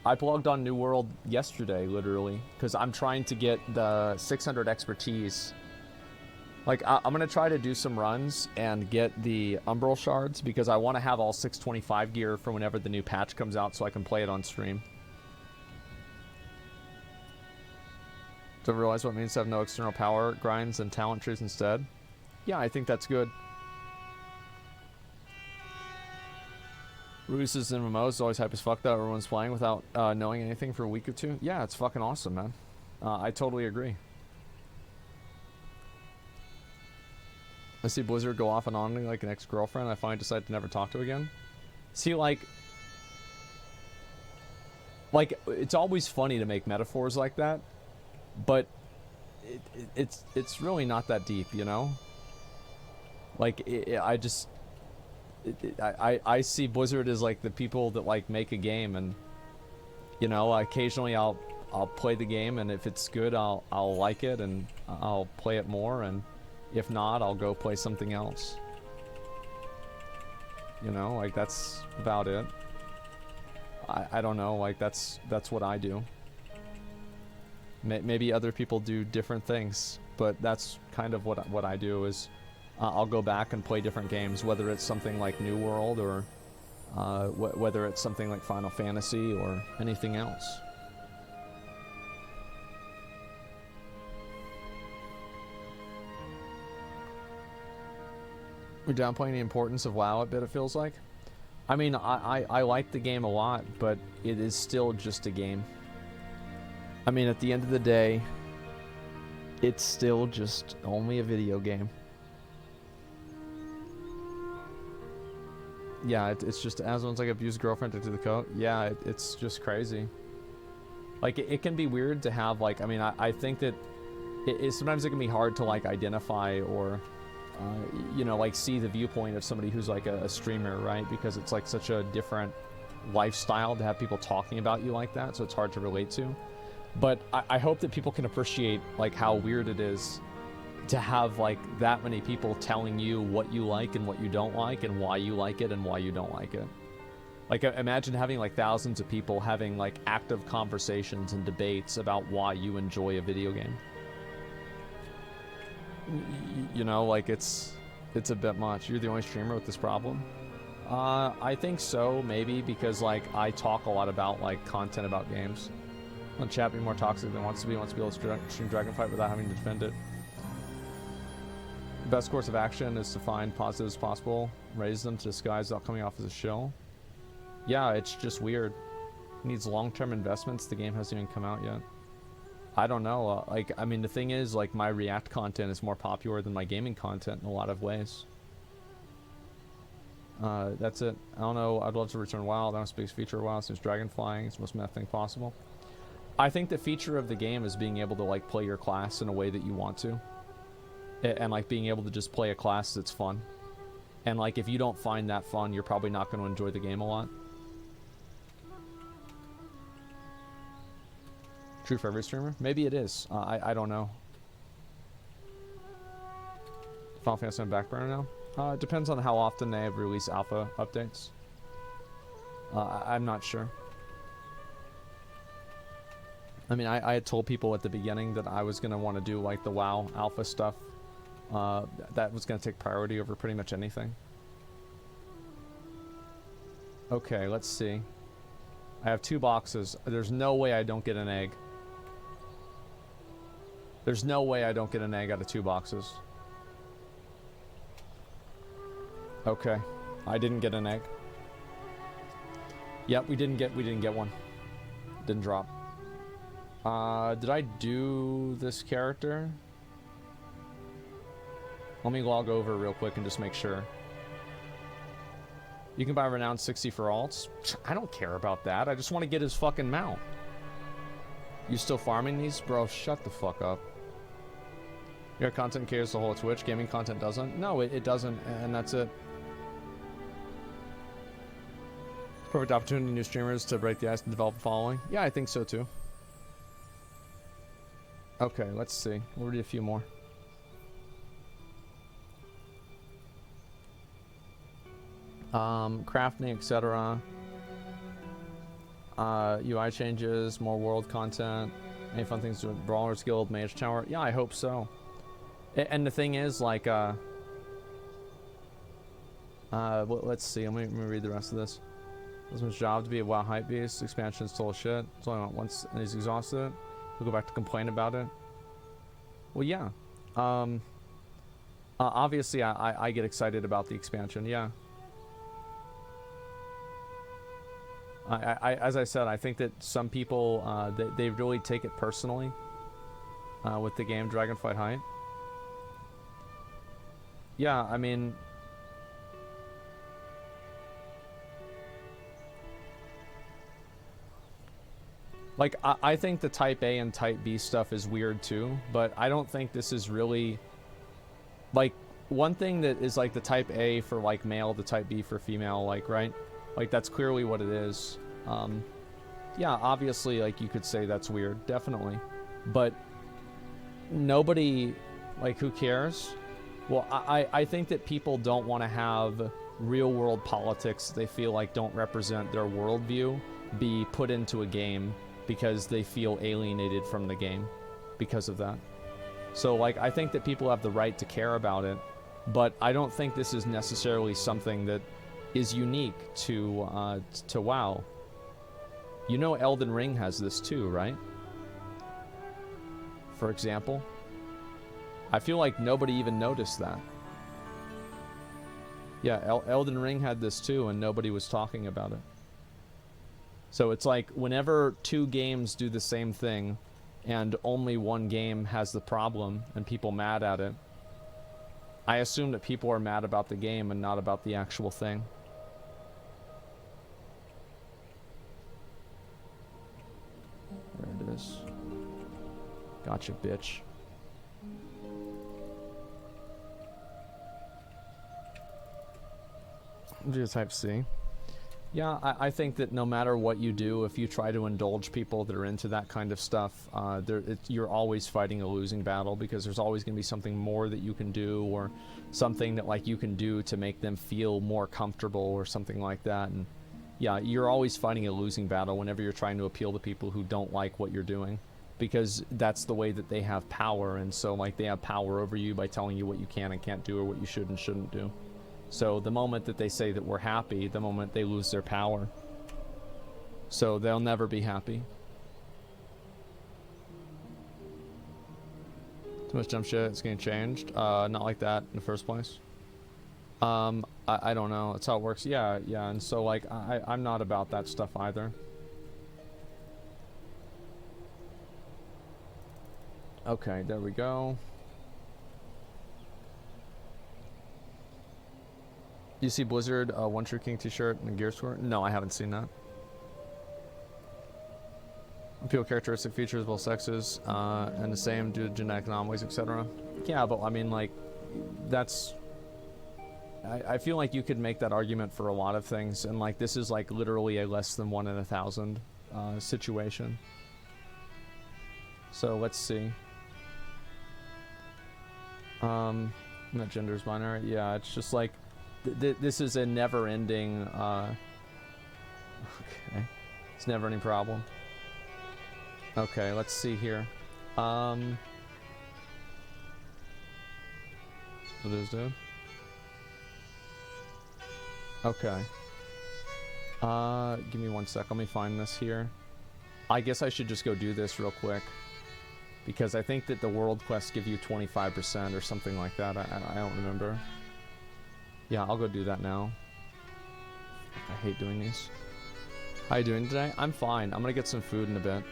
I blogged on New World yesterday, literally, because I'm trying to get the 600 expertise. Like, I'm going to try to do some runs and get the Umbral Shards, because I want to have all 625 gear for whenever the new patch comes out so I can play it on stream. Do you realize what it means to have no external power grinds and talent trees instead? Yeah, I think that's good. Rooses and MMOs is always hype as fuck though. Everyone's playing without knowing anything for a week or two. Yeah, it's fucking awesome, man. I totally agree. I see Blizzard go off and on like an ex-girlfriend I finally decide to never talk to again. See, like, it's always funny to make metaphors like that, but it's really not that deep, you know? Like, I see Blizzard as like the people that like make a game, and you know, occasionally I'll play the game, and if it's good I'll like it and I'll play it more, and if not I'll go play something else. You know, like that's about it. I don't know, like that's what I do. Maybe other people do different things, but that's kind of what I do is I'll go back and play different games, whether it's something like New World or whether it's something like Final Fantasy or anything else. We're downplaying the importance of WoW a bit, it feels like. I mean, I like the game a lot, but it is still just a game. I mean, at the end of the day, it's still just only a video game. Yeah, it's just Asmon's like abused girlfriend to the coat. Yeah, it's just crazy. Like, it can be weird to have, like, I mean, I think that sometimes it can be hard to, like, identify or, you know, like, see the viewpoint of somebody who's, like, a streamer, right? Because it's, like, such a different lifestyle to have people talking about you like that, so it's hard to relate to. But I hope that people can appreciate, like, how weird it is to have, like, that many people telling you what you like and what you don't like and why you like it and why you don't like it. Like, imagine having, like, thousands of people having, like, active conversations and debates about why you enjoy a video game. You know, like, it's a bit much. You're the only streamer with this problem? I think so, maybe, because, like, I talk a lot about, like, content about games. Let chat be more toxic than wants to be able to stream Dragonflight without having to defend it. Best course of action is to find positive as possible, raise them to disguise without coming off as a shill. Yeah, it's just weird. It needs long-term investments. The game hasn't even come out yet. I don't know. Like, I mean, the thing is, like, my React content is more popular than my gaming content in a lot of ways. That's it. I don't know. I'd love to return WoW. That was the biggest feature of WoW since dragon flying. It's the most meth thing possible. I think the feature of the game is being able to, like, play your class in a way that you want to. And, like, being able to just play a class that's fun. And, like, if you don't find that fun, you're probably not going to enjoy the game a lot. True for every streamer? Maybe it is. I don't know. Final Fantasy on back burner now? It depends on how often they release alpha updates. I'm not sure. I mean, I had told people at the beginning that I was going to want to do, like, the WoW alpha stuff. That was going to take priority over pretty much anything. Okay, let's see. I have 2 boxes. There's no way I don't get an egg. There's no way I don't get an egg out of 2 boxes. Okay. I didn't get an egg. Yep, we didn't get one. Didn't drop. Did I do this character? Let me log over real quick and just make sure. You can buy Renown 60 for alts. I don't care about that. I just want to get his fucking mount. You still farming these? Bro, shut the fuck up. Your content cares the whole Twitch. Gaming content doesn't? No, it doesn't, and that's it. Perfect opportunity new streamers to break the ice and develop a following. Yeah, I think so too. Okay, let's see. We'll read a few more. Crafting, etc. UI changes, more world content, any fun things to Brawlers Guild, Mage Tower. Yeah, I hope so. And the thing is, like, let's see. Let me read the rest of this. This one's job to be a WoW hype beast. Expansion's total shit. It's only once and he's exhausted. He'll go back to complain about it. Well, yeah. Obviously, I get excited about the expansion. Yeah. As I said, I think that some people they really take it personally with the game Dragonflight Hype. Yeah, I mean, like I think the Type A and Type B stuff is weird too, but I don't think this is really like one thing that is like the Type A for like male, the Type B for female, like, right? Like, that's clearly what it is. Yeah, obviously, like, you could say that's weird, definitely. But nobody, like, who cares? Well, I think that people don't want to have real-world politics they feel like don't represent their worldview be put into a game because they feel alienated from the game because of that. So, like, I think that people have the right to care about it, but I don't think this is necessarily something that is unique to WoW. You know Elden Ring has this too, right? For example. I feel like nobody even noticed that. Yeah, Elden Ring had this too, and nobody was talking about it. So it's like, whenever 2 games do the same thing, and only one game has the problem, and people mad at it, I assume that people are mad about the game and not about the actual thing. There it is. Gotcha, bitch. Just type C. Yeah, I think that no matter what you do, if you try to indulge people that are into that kind of stuff, you're always fighting a losing battle, because there's always going to be something more that you can do, or something that, like, you can do to make them feel more comfortable or something like that. And yeah, you're always fighting a losing battle whenever you're trying to appeal to people who don't like what you're doing, because that's the way that they have power. And so, like, they have power over you by telling you what you can and can't do, or what you should and shouldn't do. So the moment that they say that we're happy, the moment they lose their power. So they'll never be happy. Too much dumb shit, it's getting changed. Not like that in the first place. I don't know, that's how it works. Yeah, and so, like, I'm not about that stuff either. Okay, there we go. You see Blizzard, One True King t-shirt and a gear score? No, I haven't seen that. Appeal characteristic features, both sexes, and the same due to genetic anomalies, etc. Yeah, but I mean, like, that's... I feel like you could make that argument for a lot of things, and, like, this is, like, literally a less than 1 in 1,000 situation. So, let's see. That gender's binary. Yeah, it's just, like, this is a never-ending, okay. It's never any problem. Okay, let's see here. What is that? Okay. Give me 1 sec. Let me find this here. I guess I should just go do this real quick. Because I think that the world quests give you 25% or something like that. I don't remember. Yeah, I'll go do that now. I hate doing these. How you doing today? I'm fine. I'm gonna get some food in a bit.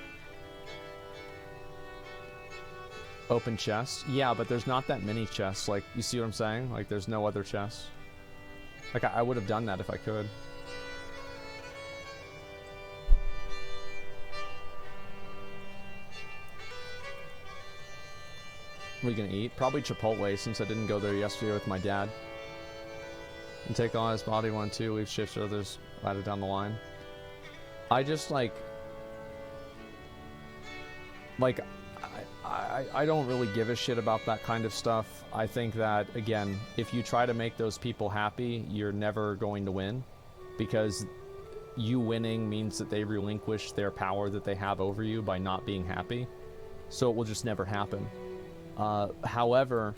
Open chest? Yeah, but there's not that many chests. Like, you see what I'm saying? Like, there's no other chests. Like, I would have done that if I could. What are you gonna eat? Probably Chipotle, since I didn't go there yesterday with my dad. And take on his body 1, 2, leave shifts to others, added down the line. I just, like, I don't really give a shit about that kind of stuff. I think that, again, if you try to make those people happy, you're never going to win. Because you winning means that they relinquish their power that they have over you by not being happy. So it will just never happen. However,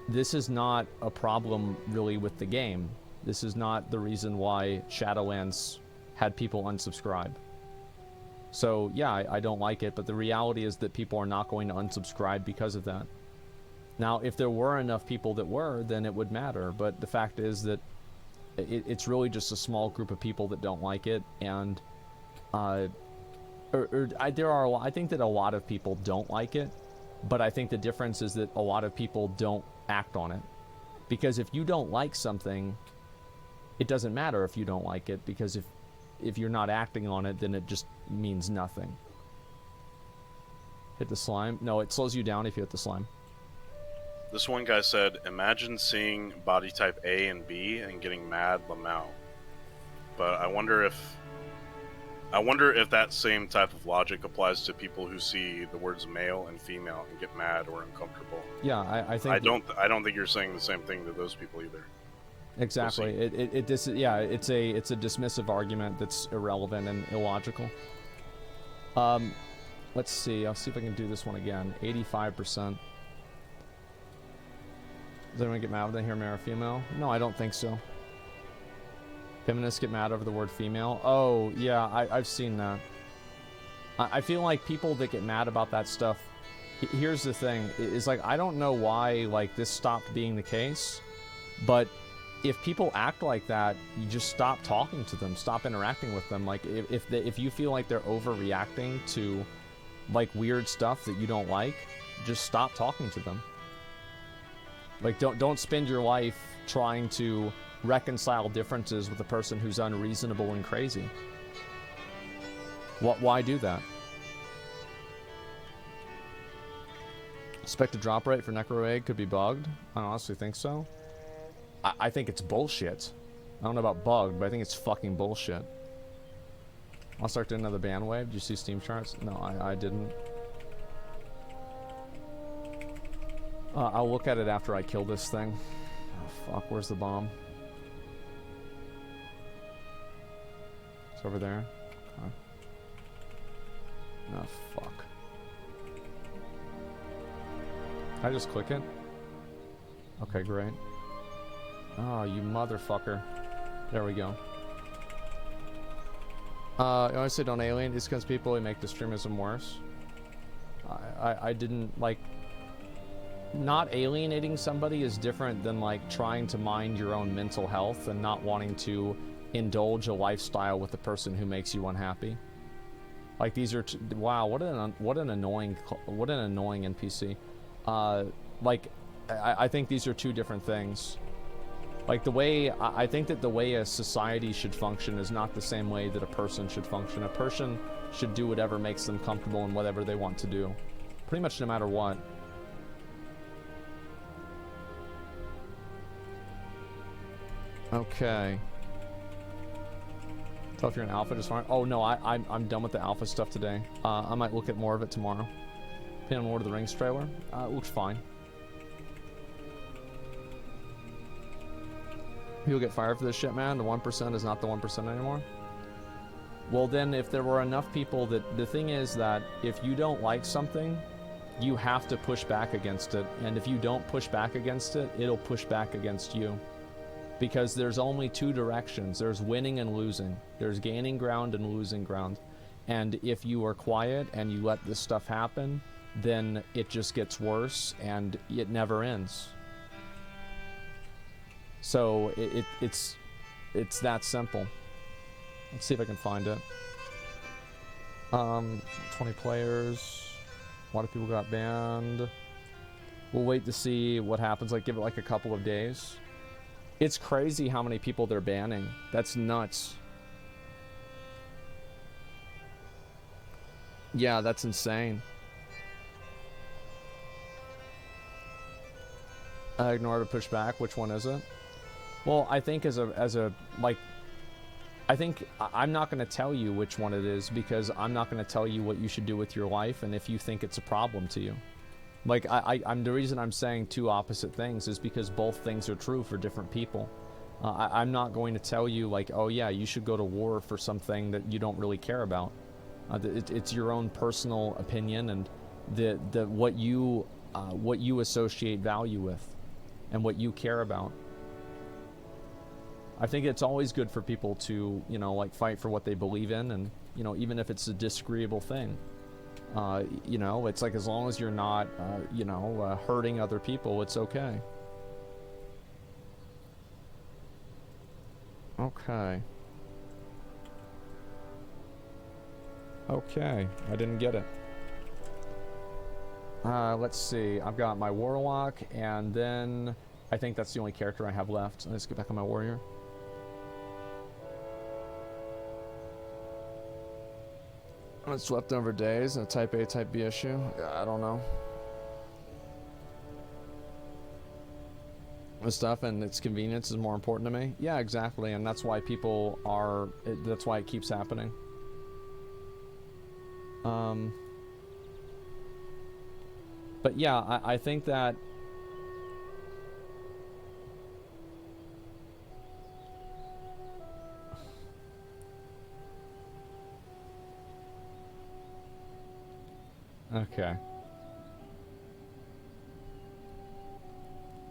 this is not a problem really with the game. This is not the reason why Shadowlands had people unsubscribe. So yeah, I don't like it, but the reality is that people are not going to unsubscribe because of that. Now, if there were enough people that were, then it would matter, but the fact is that it's really just a small group of people that don't like it, and I think that a lot of people don't like it, but I think the difference is that a lot of people don't act on it. Because if you don't like something, it doesn't matter if you don't like it, because if you're not acting on it, then it just means nothing. Hit the slime? No, it slows you down if you hit the slime. This one guy said, imagine seeing body type A and B and getting mad Lamau. But I wonder if that same type of logic applies to people who see the words male and female and get mad or uncomfortable. Yeah, I think I don't think you're saying the same thing to those people either. Exactly. We'll it's a dismissive argument that's irrelevant and illogical. Let's see. I'll see if I can do this one again. 85%. Does anyone get mad when they hear male or female? No, I don't think so. Feminists get mad over the word female. Oh, yeah, I've seen that. I feel like people that get mad about that stuff, here's the thing, is like, I don't know why, like, this stopped being the case, but if people act like that, you just stop talking to them, stop interacting with them. Like, if you feel like they're overreacting to, like, weird stuff that you don't like, just stop talking to them. Like, don't spend your life trying to reconcile differences with a person who's unreasonable and crazy. Why do that? Expected drop rate for Necro Egg could be bugged. I honestly think so. I think it's bullshit. I don't know about bugged, but I think it's fucking bullshit. I'll start doing another band wave. Did you see Steam charts? No, I didn't. I'll look at it after I kill this thing. Oh, fuck, where's the bomb? It's over there. Okay. Oh, fuck. Can I just click it? Okay, great. Oh, you motherfucker. There we go. I always say don't alien these kinds of people, they make the extremism worse. I didn't, like... Not alienating somebody is different than, like, trying to mind your own mental health and not wanting to indulge a lifestyle with the person who makes you unhappy. Like, these are... wow, what an annoying NPC. Like, I think these are two different things. Like, the way... I think that the way a society should function is not the same way that a person should function. A person should do whatever makes them comfortable and whatever they want to do. Pretty much no matter what. Okay. So if you're an alpha, just fine. Oh, no, I'm done with the alpha stuff today. I might look at more of it tomorrow. Depending on Lord of the Rings trailer. It looks fine. People get fired for this shit, man. The 1% is not the 1% anymore. Well, then, if there were enough people that... The thing is that if you don't like something, you have to push back against it. And if you don't push back against it, it'll push back against you. Because there's only two directions. There's winning and losing. There's gaining ground and losing ground. And if you are quiet and you let this stuff happen, then it just gets worse and it never ends. So it's that simple. Let's see if I can find it. 20 players. A lot of people got banned. We'll wait to see what happens. Like, give it like a couple of days. It's crazy how many people they're banning. That's nuts. Yeah, that's insane. Ignore to push back. Which one is it? Well, I think as a like, I think I'm not going to tell you which one it is because I'm not going to tell you what you should do with your life and if you think it's a problem to you. Like, I'm the reason I'm saying two opposite things is because both things are true for different people. I'm not going to tell you like, oh yeah, you should go to war for something that you don't really care about. It's your own personal opinion and what you associate value with and what you care about. I think it's always good for people to, you know, like fight for what they believe in, and you know, even if it's a disagreeable thing. You know, it's like as long as you're not, you know, hurting other people, it's okay. Okay. Okay, I didn't get it. Let's see. I've got my Warlock, and then I think that's the only character I have left. Let's get back on my Warrior. It's leftover days and a Type A, Type B issue. I don't know. The stuff and its convenience is more important to me. Yeah, exactly, and that's why people are. That's why it keeps happening. But yeah, I think that. Okay.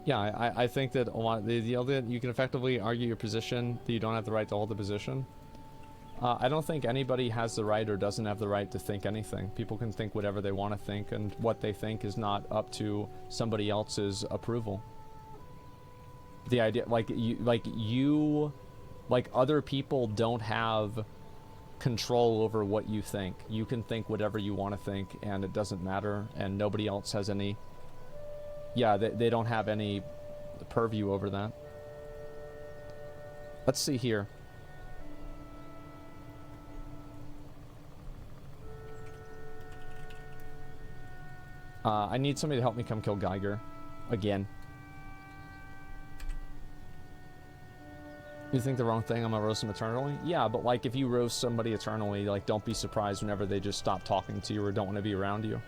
Yeah, I think that a lot the other you can effectively argue your position that you don't have the right to hold the position. I don't think anybody has the right or doesn't have the right to think anything. People can think whatever they want to think, and what they think is not up to somebody else's approval. The idea, like other people don't have control over what you think. You can think whatever you want to think, and it doesn't matter, and nobody else has any. Yeah, they don't have any purview over that. Let's see here. I need somebody to help me come kill Geiger. Again. You think the wrong thing, I'm gonna roast them eternally? Yeah, but like if you roast somebody eternally, like don't be surprised whenever they just stop talking to you or don't want to be around you.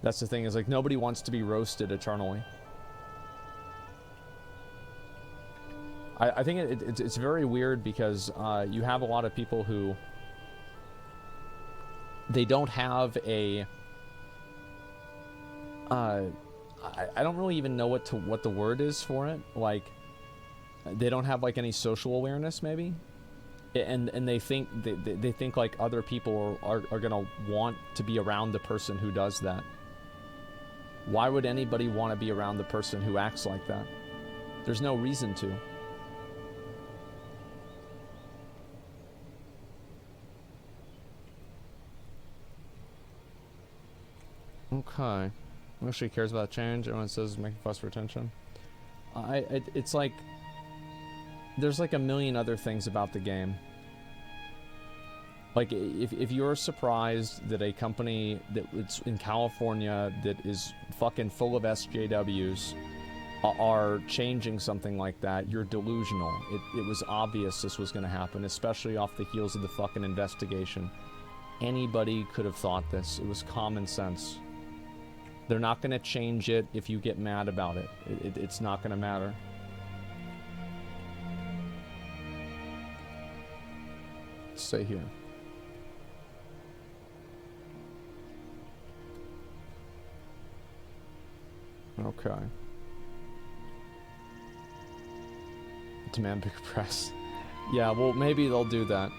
That's the thing, is like nobody wants to be roasted eternally. I think it's very weird because you have a lot of people who they don't have a I don't really even know what the word is for it. Like they don't have like any social awareness maybe, and they think they think like other people are gonna want to be around the person who does that. Why would anybody want to be around the person who acts like that? There's no reason to. Okay. Actually cares about change. Everyone says making fuss for attention. It's like there's like a million other things about the game. Like if you're surprised that a company that it's in California that is fucking full of SJWs are changing something like that, you're delusional. It was obvious this was going to happen, especially off the heels of the fucking investigation. Anybody could have thought this. It was common sense. They're not going to change it if you get mad about it. It's not going to matter. Stay here. Okay. Demand bigger press. Yeah, well, maybe they'll do that.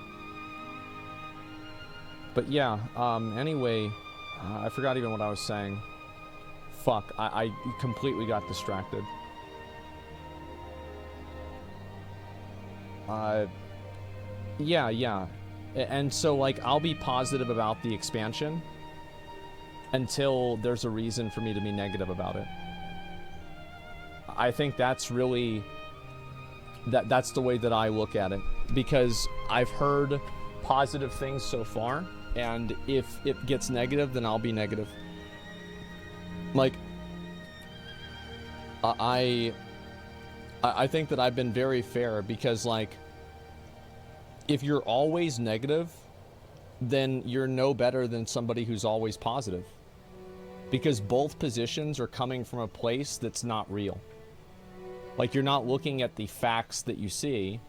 But yeah, anyway, I forgot even what I was saying. Fuck, I completely got distracted. Yeah. And so, like, I'll be positive about the expansion until there's a reason for me to be negative about it. I think that's really... That's the way that I look at it. Because I've heard positive things so far, and if it gets negative, then I'll be negative. Like, I think that I've been very fair, because, like, if you're always negative, then you're no better than somebody who's always positive. Because both positions are coming from a place that's not real. Like, you're not looking at the facts that you see,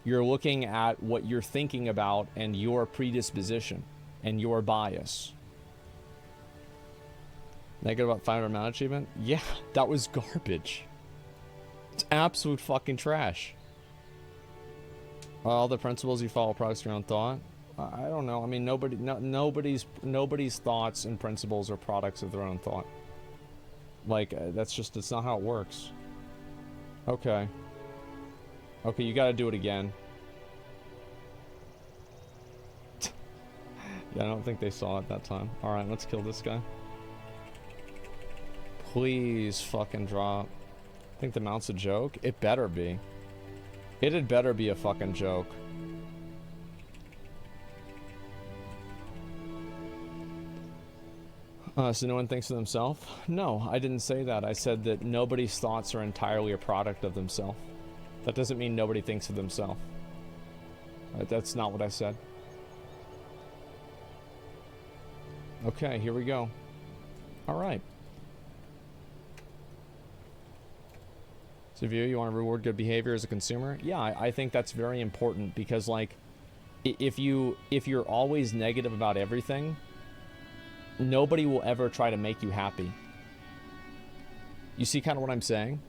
you're looking at what you're thinking about and your predisposition and your bias. Negative about 500 mount achievement? Yeah, that was garbage. It's absolute fucking trash. All the principles you follow products of your own thought? I don't know. I mean, nobody's thoughts and principles are products of their own thought. Like, that's not how it works. Okay. Okay, you gotta do it again. Yeah, I don't think they saw it that time. Alright, let's kill this guy. Please fucking drop. Think the mount's a joke? It better be. It had better be a fucking joke. So no one thinks of themselves? No, I didn't say that. I said that nobody's thoughts are entirely a product of themselves. That doesn't mean nobody thinks of themselves. That's not what I said. Okay, here we go. Alright. So if you want to reward good behavior as a consumer? Yeah, I think that's very important, because, like, if you're always negative about everything, nobody will ever try to make you happy. You see kind of what I'm saying?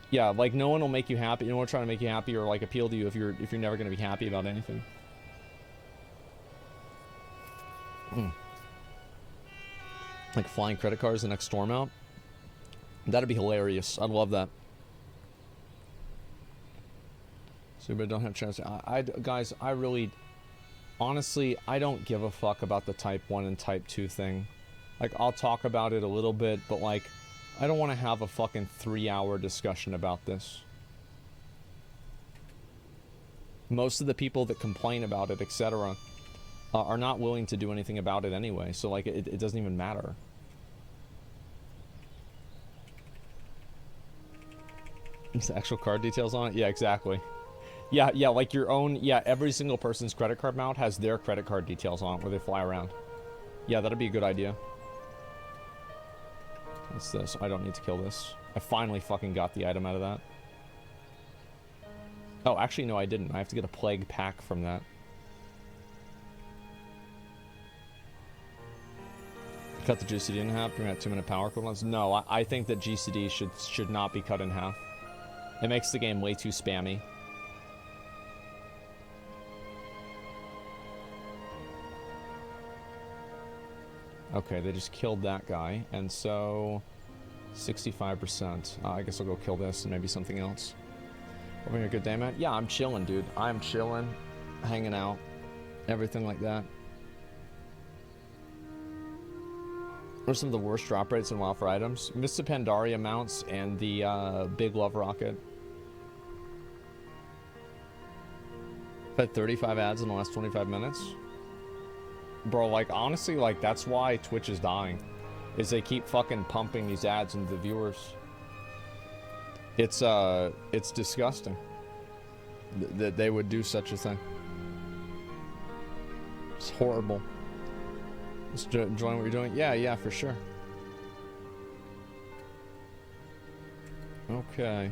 Yeah, like, no one will make you happy. No one will try to make you happy or, like, appeal to you if you're never going to be happy about anything. Like flying credit cards the next storm out? That'd be hilarious. I'd love that. So, but don't have a chance. Guys, I really, honestly, I don't give a fuck about the Type 1 and Type 2 thing. Like, I'll talk about it a little bit, but, like, I don't want to have a fucking 3-hour discussion about this. Most of the people that complain about it, etc., are not willing to do anything about it anyway, so, like, it doesn't even matter. Is the actual card details on it? Yeah, exactly. Yeah, like your own, every single person's credit card mount has their credit card details on it where they fly around. Yeah, that'd be a good idea. What's this? I don't need to kill this. I finally fucking got the item out of that. Oh, actually, no, I didn't. I have to get a plague pack from that. Cut the GCD in half, bring out 2-minute power equivalents. No, I think that GCD should not be cut in half. It makes the game way too spammy. Okay, they just killed that guy, and so 65%. I guess I'll go kill this and maybe something else. Having a good day, man? Yeah, I'm chilling, dude. I'm chilling, hanging out, everything like that. What are some of the worst drop rates in WoW for items? Mists of Pandaria mounts and the Big Love Rocket. I've had 35 ads in the last 25 minutes. Bro, like, honestly, like, that's why Twitch is dying. Is they keep fucking pumping these ads into the viewers. It's disgusting that they would do such a thing. It's horrible. Just enjoying what you're doing? Yeah, for sure. Okay.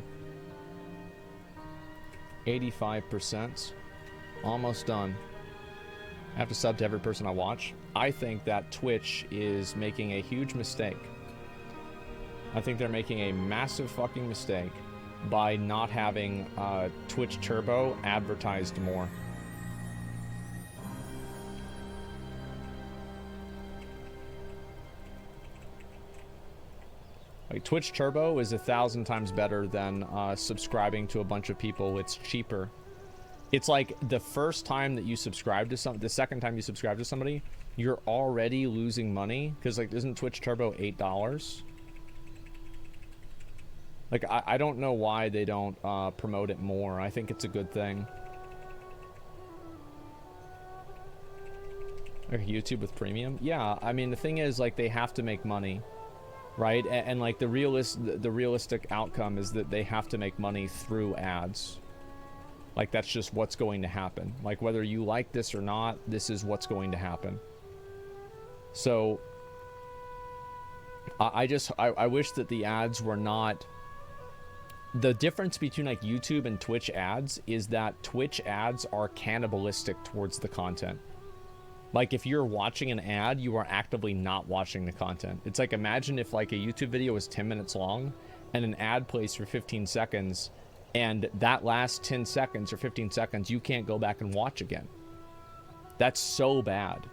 85%. Almost done. I have to sub to every person I watch. I think that Twitch is making a huge mistake. I think they're making a massive fucking mistake by not having Twitch Turbo advertised more. Like Twitch Turbo is 1,000 times better than subscribing to a bunch of people. It's cheaper. It's like the first time that you subscribe to something, the second time you subscribe to somebody, you're already losing money. Because, like, isn't Twitch Turbo $8? Like, I don't know why they don't promote it more. I think it's a good thing. Like YouTube with premium? Yeah, I mean, the thing is, like, they have to make money. Right? And like, the realistic outcome is that they have to make money through ads. Like, that's just what's going to happen. Like, whether you like this or not, this is what's going to happen. So, I wish that the ads were not... The difference between, like, YouTube and Twitch ads is that Twitch ads are cannibalistic towards the content. Like, if you're watching an ad, you are actively not watching the content. It's like, imagine if, like, a YouTube video was 10 minutes long, and an ad plays for 15 seconds, and that last 10 seconds or 15 seconds you can't go back and watch again. That's so bad.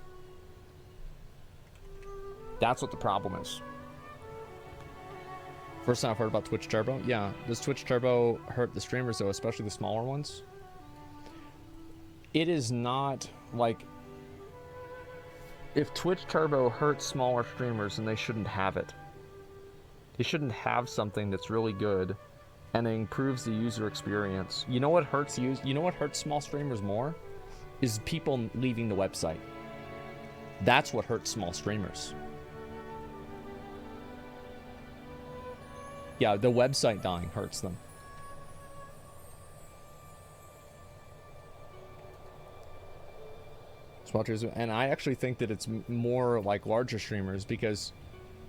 That's what the problem is. First time I've heard about Twitch Turbo. Yeah, does Twitch Turbo hurt the streamers though, especially the smaller ones? It is not like... If Twitch Turbo hurts smaller streamers, then they shouldn't have it. They shouldn't have something that's really good and it improves the user experience. You know what hurts small streamers more? Is people leaving the website. That's what hurts small streamers. Yeah, the website dying hurts them. And I actually think that it's more like larger streamers, because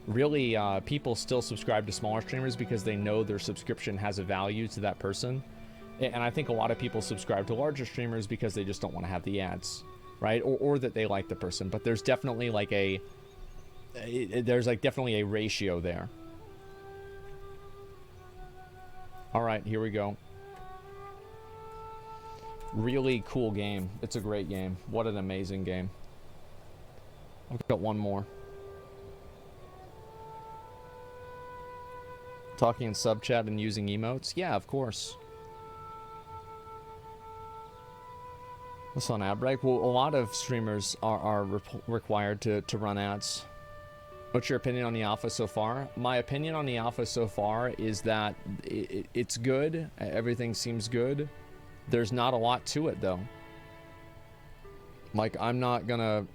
really people still subscribe to smaller streamers because they know their subscription has a value to that person. And I think a lot of people subscribe to larger streamers because they just don't want to have the ads, right? Or that they like the person. But there's definitely like definitely a ratio there. All right, here we go. Really cool game. It's a great game. What an amazing game. I've got one more. Talking in sub chat and using emotes? Yeah, of course. What's on ad break? Well, a lot of streamers are required to run ads. What's your opinion on the alpha so far? My opinion on the alpha so far is that it's good. Everything seems good. There's not a lot to it though. Like, I'm not gonna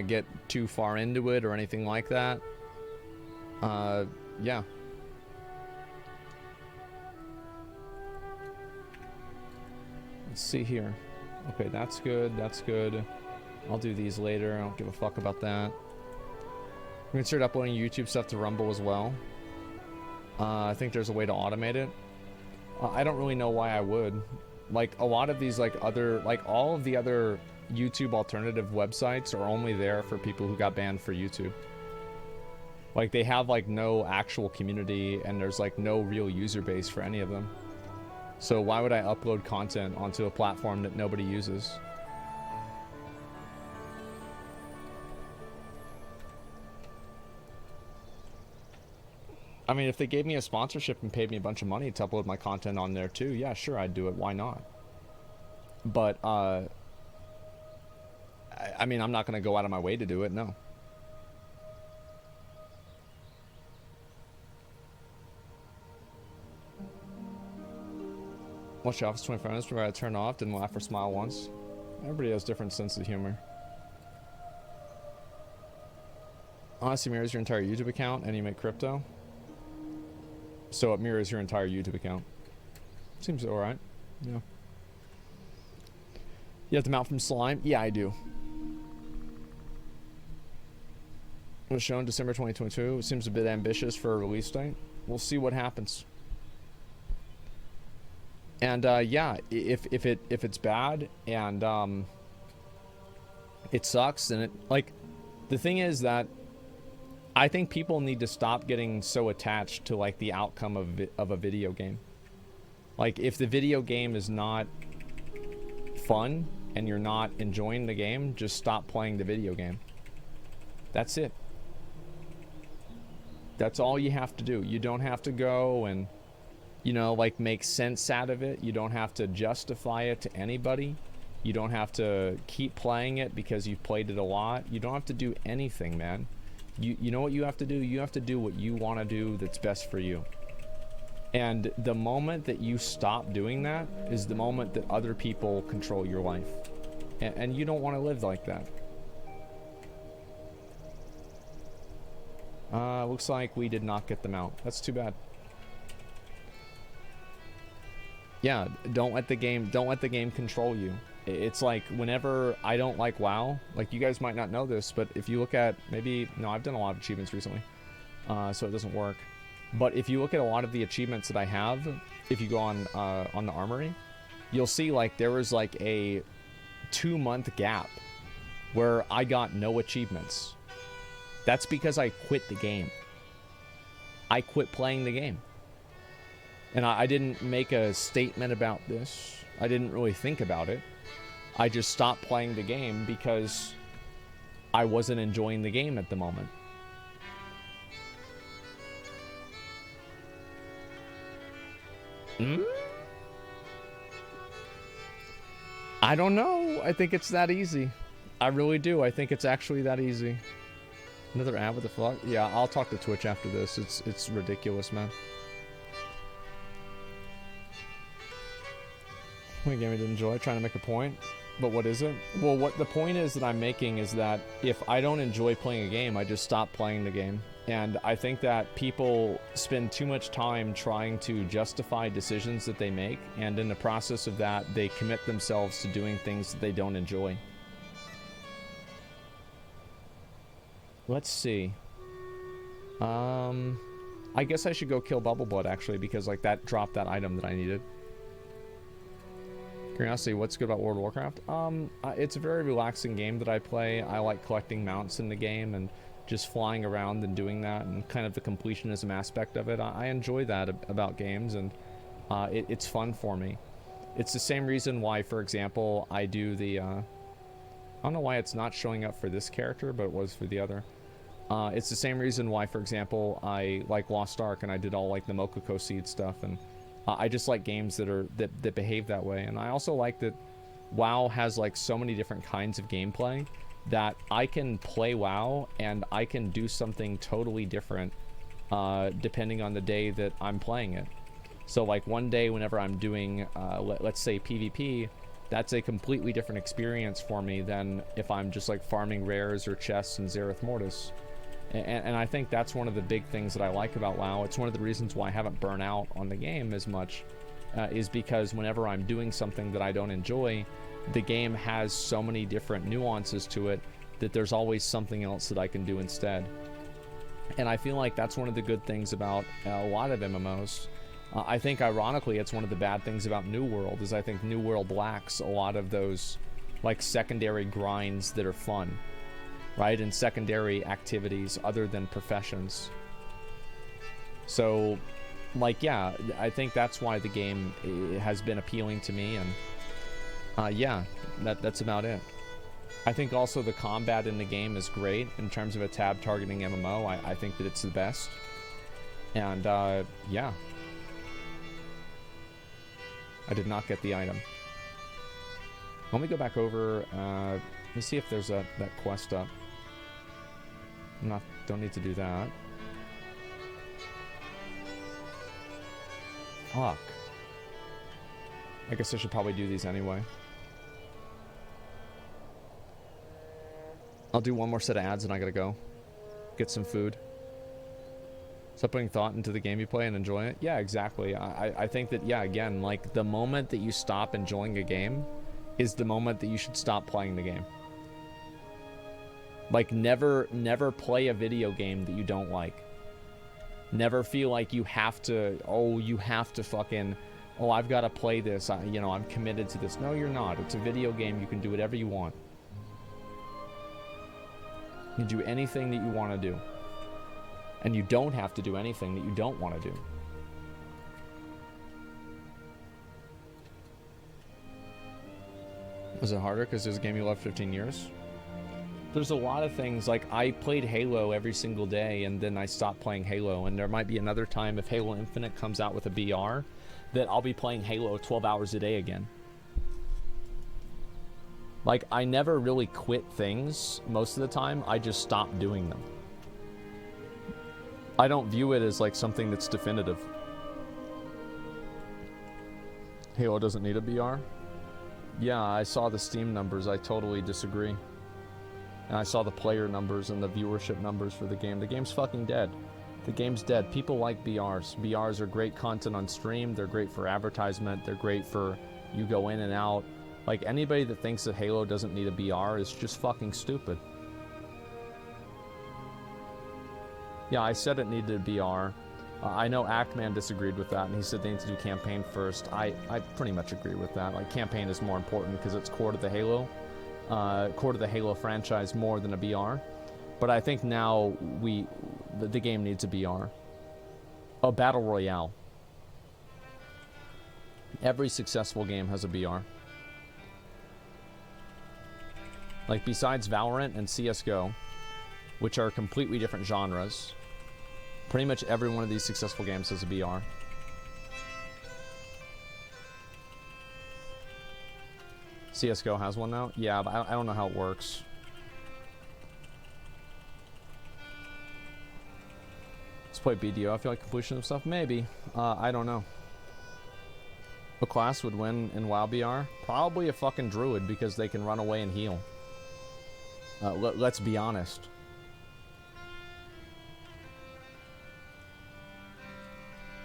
get too far into it or anything like that. Yeah. Let's see here. Okay, that's good. That's good. I'll do these later. I don't give a fuck about that. I'm gonna start uploading YouTube stuff to Rumble as well. I think there's a way to automate it. I don't really know why I would. Like, a lot of these, like, all of the other YouTube alternative websites are only there for people who got banned for YouTube. Like, they have, like, no actual community, and there's, like, no real user base for any of them. So why would I upload content onto a platform that nobody uses? I mean, if they gave me a sponsorship and paid me a bunch of money to upload my content on there too, yeah, sure, I'd do it. Why not? But, I mean, I'm not going to go out of my way to do it, no. Watch the Office 24 minutes where I turn off, didn't laugh or smile once. Everybody has different sense of humor. Honestly, mirrors your entire YouTube account and you make crypto. So it mirrors your entire YouTube account. Seems alright. Yeah. You have to mount from slime? Yeah, I do. It was shown December 2022. It seems a bit ambitious for a release date. We'll see what happens. And yeah, if it's bad and it sucks, and it, like, the thing is that I think people need to stop getting so attached to, like, the outcome of a video game. Like, if the video game is not fun and you're not enjoying the game, just stop playing the video game. That's it. That's all you have to do. You don't have to go and, you know, like make sense out of it. You don't have to justify it to anybody. You don't have to keep playing it because you've played it a lot. You don't have to do anything, man. You know what you have to do? You have to do what you want to do that's best for you. And the moment that you stop doing that is the moment that other people control your life. And you don't want to live like that. Looks like we did not get them out. That's too bad. Yeah, don't let the game control you. It's like whenever I don't like WoW, like you guys might not know this, but if you look at no, I've done a lot of achievements recently, so it doesn't work. But if you look at a lot of the achievements that I have, if you go on the armory, you'll see like there was like a 2-month gap where I got no achievements. That's because I quit the game. I quit playing the game. And I didn't make a statement about this. I didn't really think about it. I just stopped playing the game because I wasn't enjoying the game at the moment. I don't know. I think it's that easy. I really do. I think it's actually that easy. Another ad, what the fuck? Yeah, I'll talk to Twitch after this. It's ridiculous, man. What game I did enjoy? Trying to make a point. But what is it? Well, what the point is that I'm making is that if I don't enjoy playing a game, I just stop playing the game. And I think that people spend too much time trying to justify decisions that they make, and in the process of that, they commit themselves to doing things that they don't enjoy. Let's see. I guess I should go kill Bubble Blood, actually, because like that dropped that item that I needed. Curiosity, what's good about World of Warcraft? It's a very relaxing game that I play. I like collecting mounts in the game and just flying around and doing that, and kind of the completionism aspect of it. I enjoy that about games, and it's fun for me. It's the same reason why, for example, I do the... I don't know why it's not showing up for this character, but it was for the other. It's the same reason why, for example, I like Lost Ark, and I did all like the Mokoko Seed stuff, and I just like games that behave that way. And I also like that WoW has like so many different kinds of gameplay that I can play WoW and I can do something totally different depending on the day that I'm playing it. So like one day whenever I'm doing, let's say PvP, that's a completely different experience for me than if I'm just like farming rares or chests in Zereth Mortis. And I think that's one of the big things that I like about WoW. It's one of the reasons why I haven't burnt out on the game as much, is because whenever I'm doing something that I don't enjoy, the game has so many different nuances to it that there's always something else that I can do instead. And I feel like that's one of the good things about a lot of MMOs. I think ironically it's one of the bad things about New World, is I think New World lacks a lot of those like secondary grinds that are fun, right? And secondary activities other than professions. So like, yeah, I think that's why the game has been appealing to me, and yeah, that's about it. I think also the combat in the game is great in terms of a tab targeting MMO. I think that it's the best. And yeah. I did not get the item. Let me go back over. Let me see if there's that quest up. Don't need to do that. Fuck. I guess I should probably do these anyway. I'll do one more set of ads and I gotta go. Get some food. Stop putting thought into the game you play and enjoy it. Yeah, exactly. I think that, yeah, again, like the moment that you stop enjoying a game is the moment that you should stop playing the game. Like never play a video game that you don't like. Never feel like you have to, fucking, I've got to play this. I'm committed to this. No, you're not. It's a video game. You can do whatever you want. You can do anything that you want to do. And you don't have to do anything that you don't want to do. Was it harder because there's a game you loved 15 years? There's a lot of things, like I played Halo every single day and then I stopped playing Halo, and there might be another time if Halo Infinite comes out with a BR that I'll be playing Halo 12 hours a day again. Like, I never really quit things most of the time, I just stopped doing them. I don't view it as like something that's definitive. Halo doesn't need a BR? Yeah, I saw the Steam numbers, I totally disagree. And I saw the player numbers and the viewership numbers for the game. The game's fucking dead. The game's dead. People like BRs. BRs are great content on stream. They're great for advertisement. They're great for you go in and out. Like, anybody that thinks that Halo doesn't need a BR is just fucking stupid. Yeah, I said it needed a BR. I know Actman disagreed with that, and he said they need to do campaign first. I pretty much agree with that. Like, campaign is more important because it's core to the Halo. Core to the Halo franchise more than a BR. But I think now the game needs a BR. A Battle Royale. Every successful game has a BR. Like, besides Valorant and CSGO, which are completely different genres, pretty much every one of these successful games has a BR. CSGO has one now? Yeah, but I don't know how it works. Let's play BDO. I feel like completion of stuff? Maybe. I don't know. What class would win in WoW BR? Probably a fucking druid, because they can run away and heal. Let's be honest.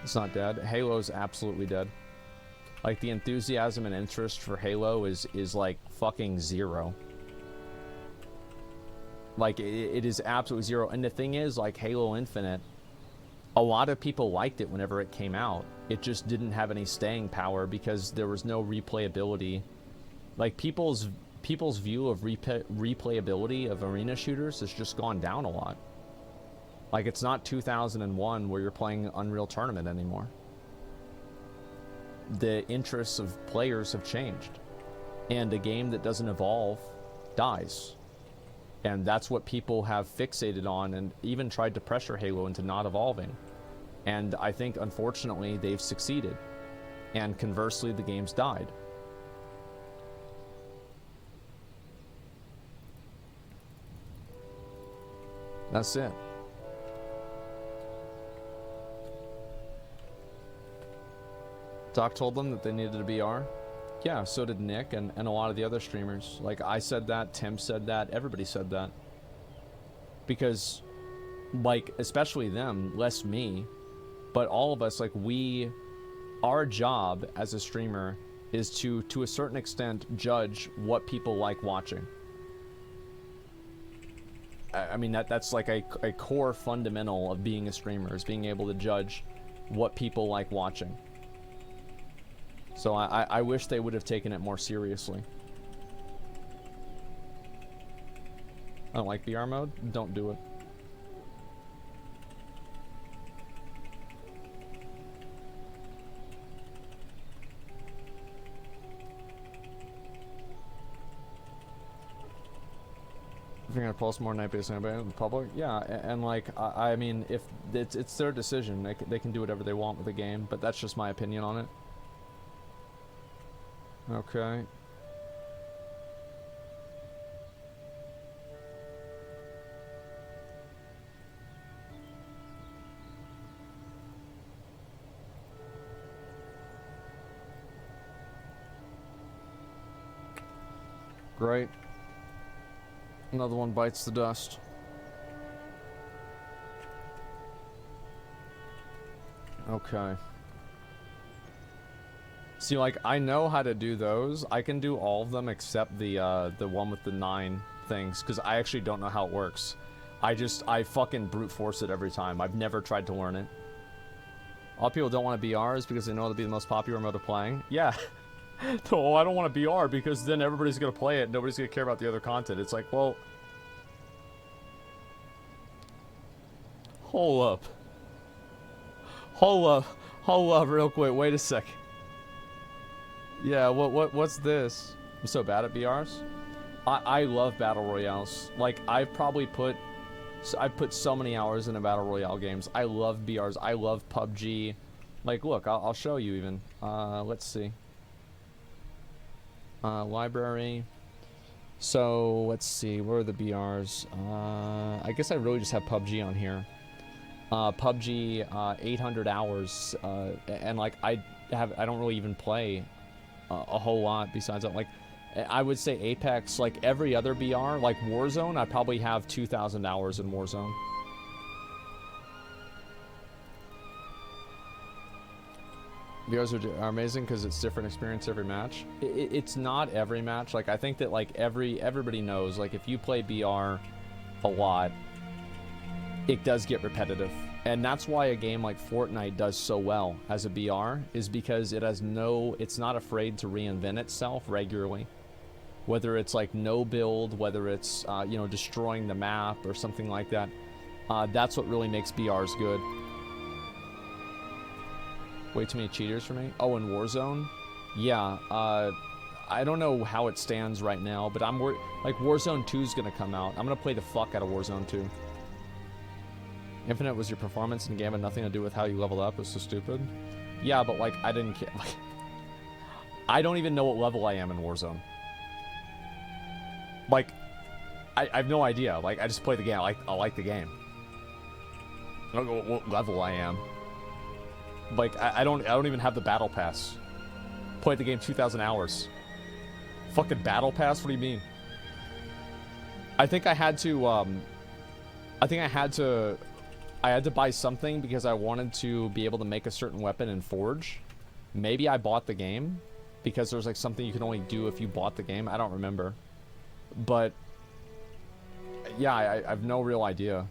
It's not dead. Halo's absolutely dead. Like, the enthusiasm and interest for Halo is like fucking zero. Like, it is absolutely zero. And the thing is, like, Halo Infinite, a lot of people liked it whenever it came out. It just didn't have any staying power because there was no replayability. Like, people's view of replayability of arena shooters has just gone down a lot. Like, it's not 2001 where you're playing Unreal Tournament anymore. The interests of players have changed. And a game that doesn't evolve dies. And that's what people have fixated on and even tried to pressure Halo into not evolving. And I think, unfortunately, they've succeeded. And conversely, the game's died. That's it. Doc told them that they needed a BR. Yeah, so did Nick and a lot of the other streamers. Like, I said that, Tim said that, everybody said that. Because, like, especially them, less me, but all of us, like, our job as a streamer is to a certain extent, judge what people like watching. I mean, that's like a core fundamental of being a streamer, is being able to judge what people like watching. So I wish they would have taken it more seriously. I don't like BR mode. Don't do it. If you're gonna post more night-based in the public, yeah, and like I mean, if it's their decision, they can do whatever they want with the game, but that's just my opinion on it. Okay. Great. Another one bites the dust. Okay. See, like, I know how to do those. I can do all of them except the one with the 9 things, because I actually don't know how it works. I fucking brute force it every time. I've never tried to learn it. A lot of people don't want to BRs because they know it'll be the most popular mode of playing. Yeah. Oh, I don't want to BR because then everybody's going to play it. Nobody's going to care about the other content. It's like, well... Hold up. Hold up real quick. Wait a second. Yeah, what's this? I'm so bad at BRs. I love battle royales. Like, I've put so many hours into battle royale games. I love BRs. I love PUBG. Like, look, I'll show you even. Let's see. Library. So, let's see. Where are the BRs? I guess I really just have PUBG on here. PUBG, 800 hours. And, like, I don't really even play a whole lot besides that. Like, I would say Apex, like every other BR, like Warzone, I probably have 2,000 hours in Warzone. BRs are amazing because it's different experience every match. It's not every match. Like, I think that, like, everybody knows, like, if you play BR a lot, it does get repetitive. And that's why a game like Fortnite does so well as a BR, is because it's not afraid to reinvent itself regularly. Whether it's like no build, whether it's you know, destroying the map or something like that, that's what really makes BRs good. Way too many cheaters for me. Oh, in Warzone, yeah. I don't know how it stands right now, but like Warzone 2 is gonna come out. I'm gonna play the fuck out of Warzone 2. Infinite was your performance in the game and nothing to do with how you leveled up. It was so stupid. Yeah, but like I didn't care. Like, I don't even know what level I am in Warzone. Like, I have no idea. Like, I just play the game. I like the game. I don't know what level I am. Like, I don't even have the battle pass. Played the game 2,000 hours. Fucking battle pass? What do you mean? I think I had to buy something because I wanted to be able to make a certain weapon in Forge. Maybe I bought the game because there's like something you can only do if you bought the game. I don't remember. But yeah, I have no real idea.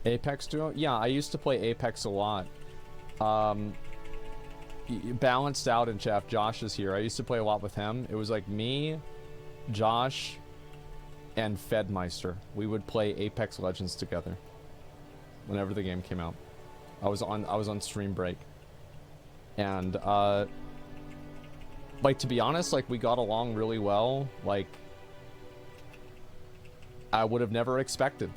Apex duo? Yeah, I used to play Apex a lot. Balanced out in chat. Josh is here. I used to play a lot with him. It was like me, Josh, and Fedmeister. We would play Apex Legends together whenever the game came out. I was on stream break. And like, to be honest, like, we got along really well. Like, I would have never expected.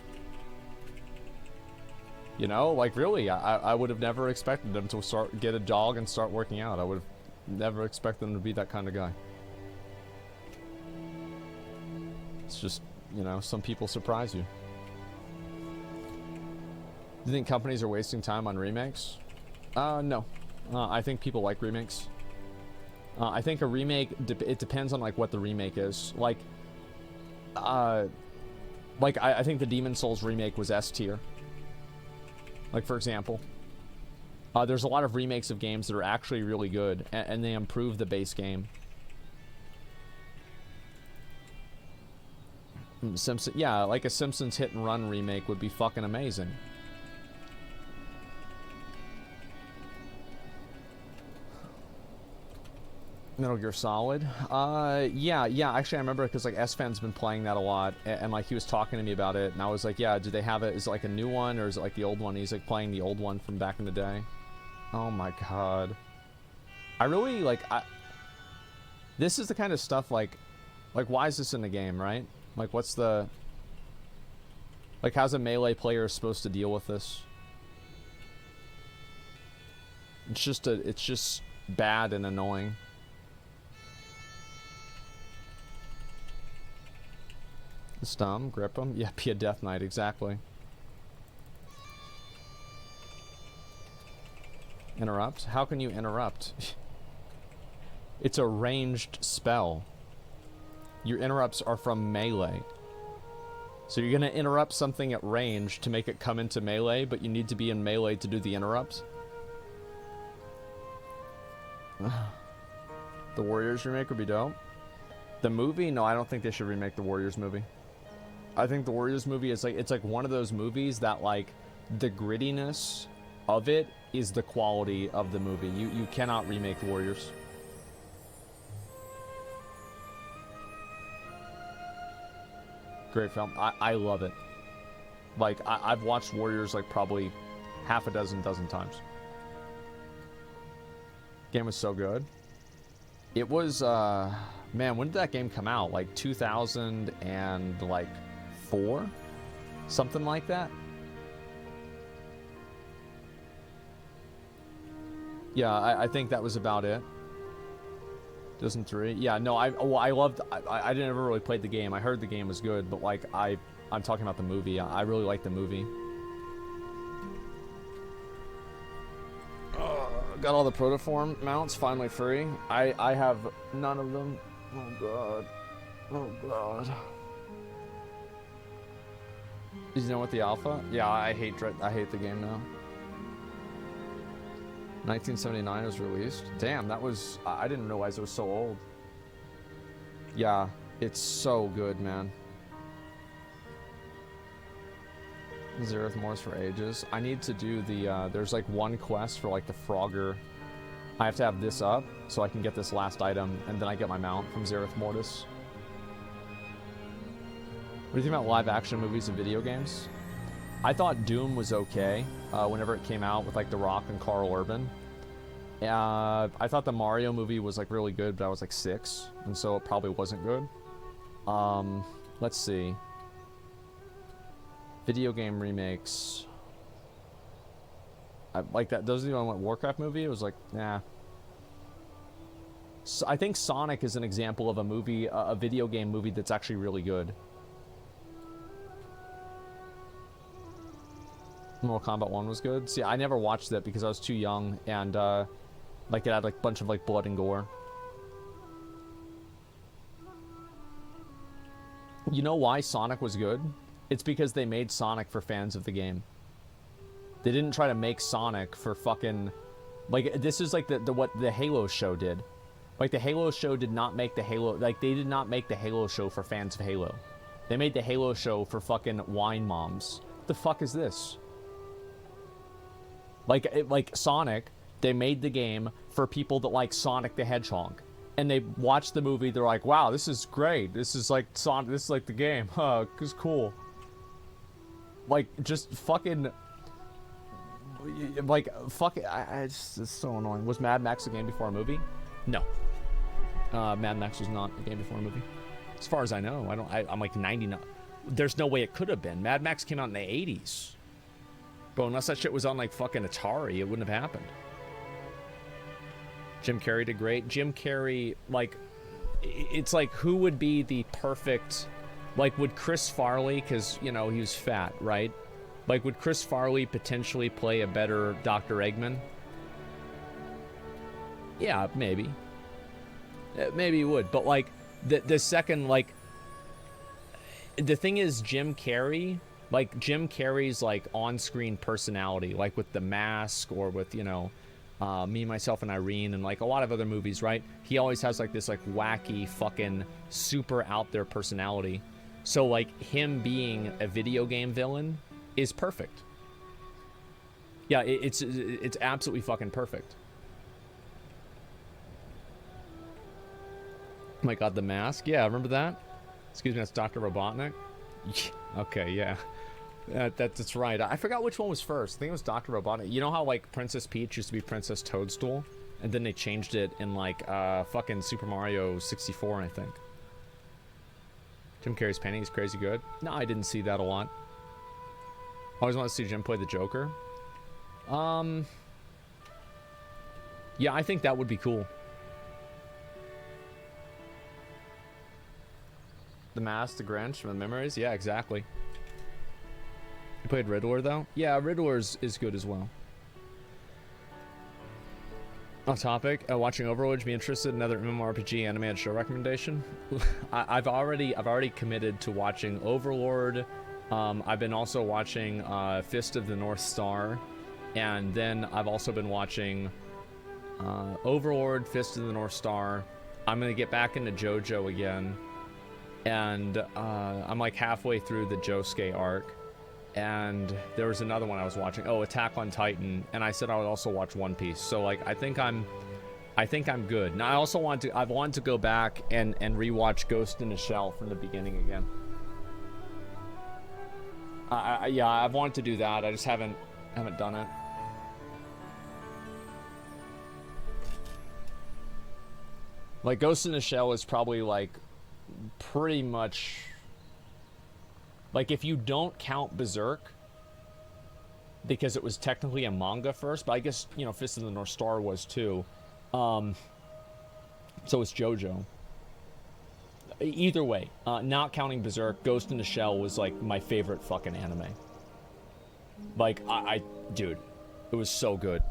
You know, like, really, I would have never expected them to get a dog and start working out. I would have never expected them to be that kind of guy. It's just, you know, some people surprise you. Do you think companies are wasting time on remakes? No. I think people like remakes. I think a remake, it depends on, like, what the remake is. Like, I think the Demon Souls remake was S tier. Like, for example, there's a lot of remakes of games that are actually really good, and they improve the base game. Simpson, yeah, like a Simpsons Hit and Run remake would be fucking amazing. Metal Gear Solid? Yeah, actually I remember because, like, S-Fan's been playing that a lot, and like, he was talking to me about it, and I was like, yeah, do they have it? Is it like a new one, or is it like the old one? He's like playing the old one from back in the day. Oh my god. I really, like, this is the kind of stuff, like, why is this in the game, right? Like, what's the, like, how's a melee player supposed to deal with this? It's just bad and annoying. Stomp, grip him. Yeah, be a Death Knight, exactly. Interrupt? How can you interrupt? It's a ranged spell. Your interrupts are from melee. So you're gonna interrupt something at range to make it come into melee, but you need to be in melee to do the interrupt? The Warriors remake would be dope. The movie? No, I don't think they should remake the Warriors movie. I think the Warriors movie is like, it's like one of those movies that, like, the grittiness of it is the quality of the movie. You cannot remake the Warriors. Great film. I love it. Like, I've watched Warriors like probably half a dozen times. Game was so good. It was, man, when did that game come out? Like 2004? Something like that? Yeah, I think that was about it. 2003. Yeah, no, I never really played the game. I heard the game was good, but like I'm talking about the movie. I really like the movie. Got all the protoform mounts finally free. I have none of them. Oh god. Oh god. Did you know what the alpha? Yeah, I hate the game now. 1979 was released. Damn, that was... I didn't realize it was so old. Yeah, it's so good, man. Zereth Morse for ages. I need to do the... there's like one quest for like the Frogger. I have to have this up so I can get this last item, and then I get my mount from Zereth Mortis. What do you think about live action movies and video games? I thought Doom was okay whenever it came out with like The Rock and Carl Urban. I thought the Mario movie was like really good, but I was like 6, and so it probably wasn't good. Let's see. Video game remakes. I like that. Those of you on what Warcraft movie? It was like, nah. So I think Sonic is an example of a movie, a video game movie that's actually really good. Mortal Kombat 1 was good. See, I never watched that because I was too young, and like it had like a bunch of like blood and gore. You know why Sonic was good? It's because they made Sonic for fans of the game. They didn't try to make Sonic for fucking... Like, this is like the what the Halo show did. Like, the Halo show did not make the Halo... Like, they did not make the Halo show for fans of Halo. They made the Halo show for fucking wine moms. What the fuck is this? Like Sonic, they made the game for people that like Sonic the Hedgehog. And they watched the movie, they're like, wow, this is great. This is like Sonic, this is like the game. Huh, this is cool. Like, just fucking... Like, fuck it. It's so annoying. Was Mad Max a game before a movie? No. Mad Max was not a game before a movie. As far as I know, I'm like 99. There's no way it could have been. Mad Max came out in the 80s. Bro, unless that shit was on like fucking Atari, it wouldn't have happened. Jim Carrey did great. Jim Carrey, like, it's like, who would be the perfect... Like, would Chris Farley, because, you know, he was fat, right? Like, would Chris Farley potentially play a better Dr. Eggman? Yeah, maybe. Maybe he would. But, like, the second, like... The thing is, Jim Carrey... Like, Jim Carrey's, like, on-screen personality, like with The Mask or with, you know, Me, Myself, and Irene and, like, a lot of other movies, right? He always has, like, this, like, wacky, fucking, super out-there personality. So, like, him being a video game villain is perfect. Yeah, it's absolutely fucking perfect. Oh my god, The Mask? Yeah, remember that? Excuse me, that's Dr. Robotnik? Okay, yeah. That's right. I forgot which one was first. I think it was Dr. Robotnik. You know how, like, Princess Peach used to be Princess Toadstool? And then they changed it in, like, fucking Super Mario 64, I think. Jim Carrey's painting is crazy good. No, I didn't see that a lot. I always want to see Jim play the Joker. Yeah, I think that would be cool. The Mask, the Grinch, from the Memories? Yeah, exactly. You played Riddler, though? Yeah, Riddler is good as well. Off topic, watching Overwatch, be interested in another MMORPG animated show recommendation? I've already committed to watching Overlord. I've been also watching Fist of the North Star, and then I've also been watching Overlord, Fist of the North Star. I'm gonna get back into JoJo again, and I'm like halfway through the Josuke arc. And there was another one I was watching. Oh, Attack on Titan. And I said I would also watch One Piece. So like I think I'm good. Now I also I've wanted to go back and rewatch Ghost in the Shell from the beginning again. Yeah, I've wanted to do that. I just haven't done it. Like, Ghost in the Shell is probably, like, pretty much... Like, if you don't count Berserk, because it was technically a manga first, but I guess, you know, Fist of the North Star was too. So it's JoJo. Either way, not counting Berserk, Ghost in the Shell was, like, my favorite fucking anime. Like, dude, it was so good.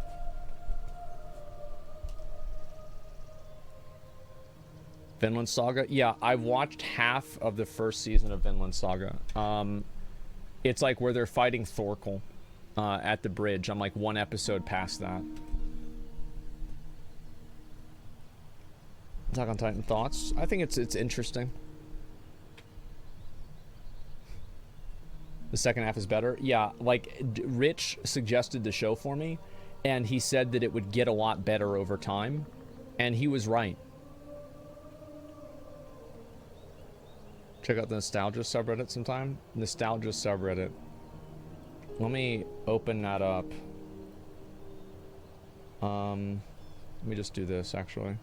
Vinland Saga? Yeah, I've watched half of the first season of Vinland Saga. It's like where they're fighting Thorkel at the bridge. I'm like one episode past that. Attack on Titan thoughts? I think it's interesting. The second half is better. Yeah, like Rich suggested the show for me, and he said that it would get a lot better over time, and he was right. Check out the Nostalgia subreddit sometime. Nostalgia subreddit. Let me open that up. Let me just do this, actually.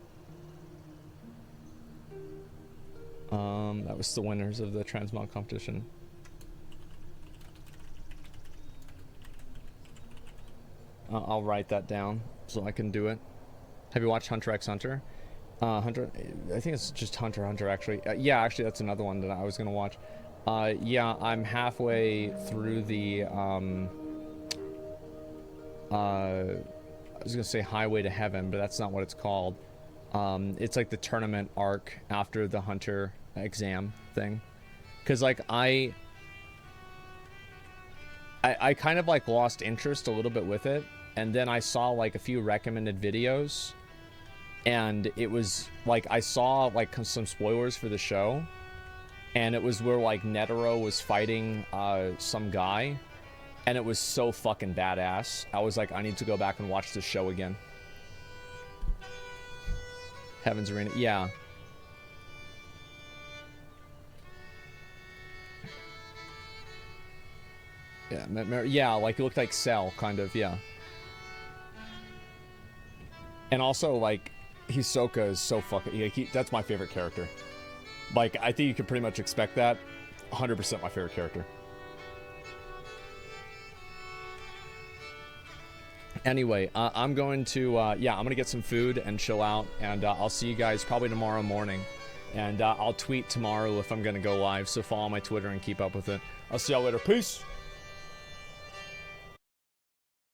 That was the winners of the Transmog competition. I'll write that down so I can do it. Have you watched Hunter x Hunter? Hunter, I think it's just Hunter x Hunter, actually. Yeah, actually, that's another one that I was gonna watch. Yeah, I'm halfway through the, I was gonna say Highway to Heaven, but that's not what it's called. It's like the tournament arc after the Hunter exam thing. Cause like, I kind of like lost interest a little bit with it, and then I saw like a few recommended videos, and it was like I saw like some spoilers for the show, and it was where like Netero was fighting some guy, and it was so fucking badass. I was like, I need to go back and watch this show again. Heaven's Arena, yeah. Yeah, yeah, like it looked like Cell, kind of, yeah. And also, like, Hisoka is so fucking... that's my favorite character. Like, I think you can pretty much expect that. 100% my favorite character. Anyway, I'm going to... yeah, I'm going to get some food and chill out. And I'll see you guys probably tomorrow morning. And I'll tweet tomorrow if I'm going to go live. So follow my Twitter and keep up with it. I'll see y'all later. Peace!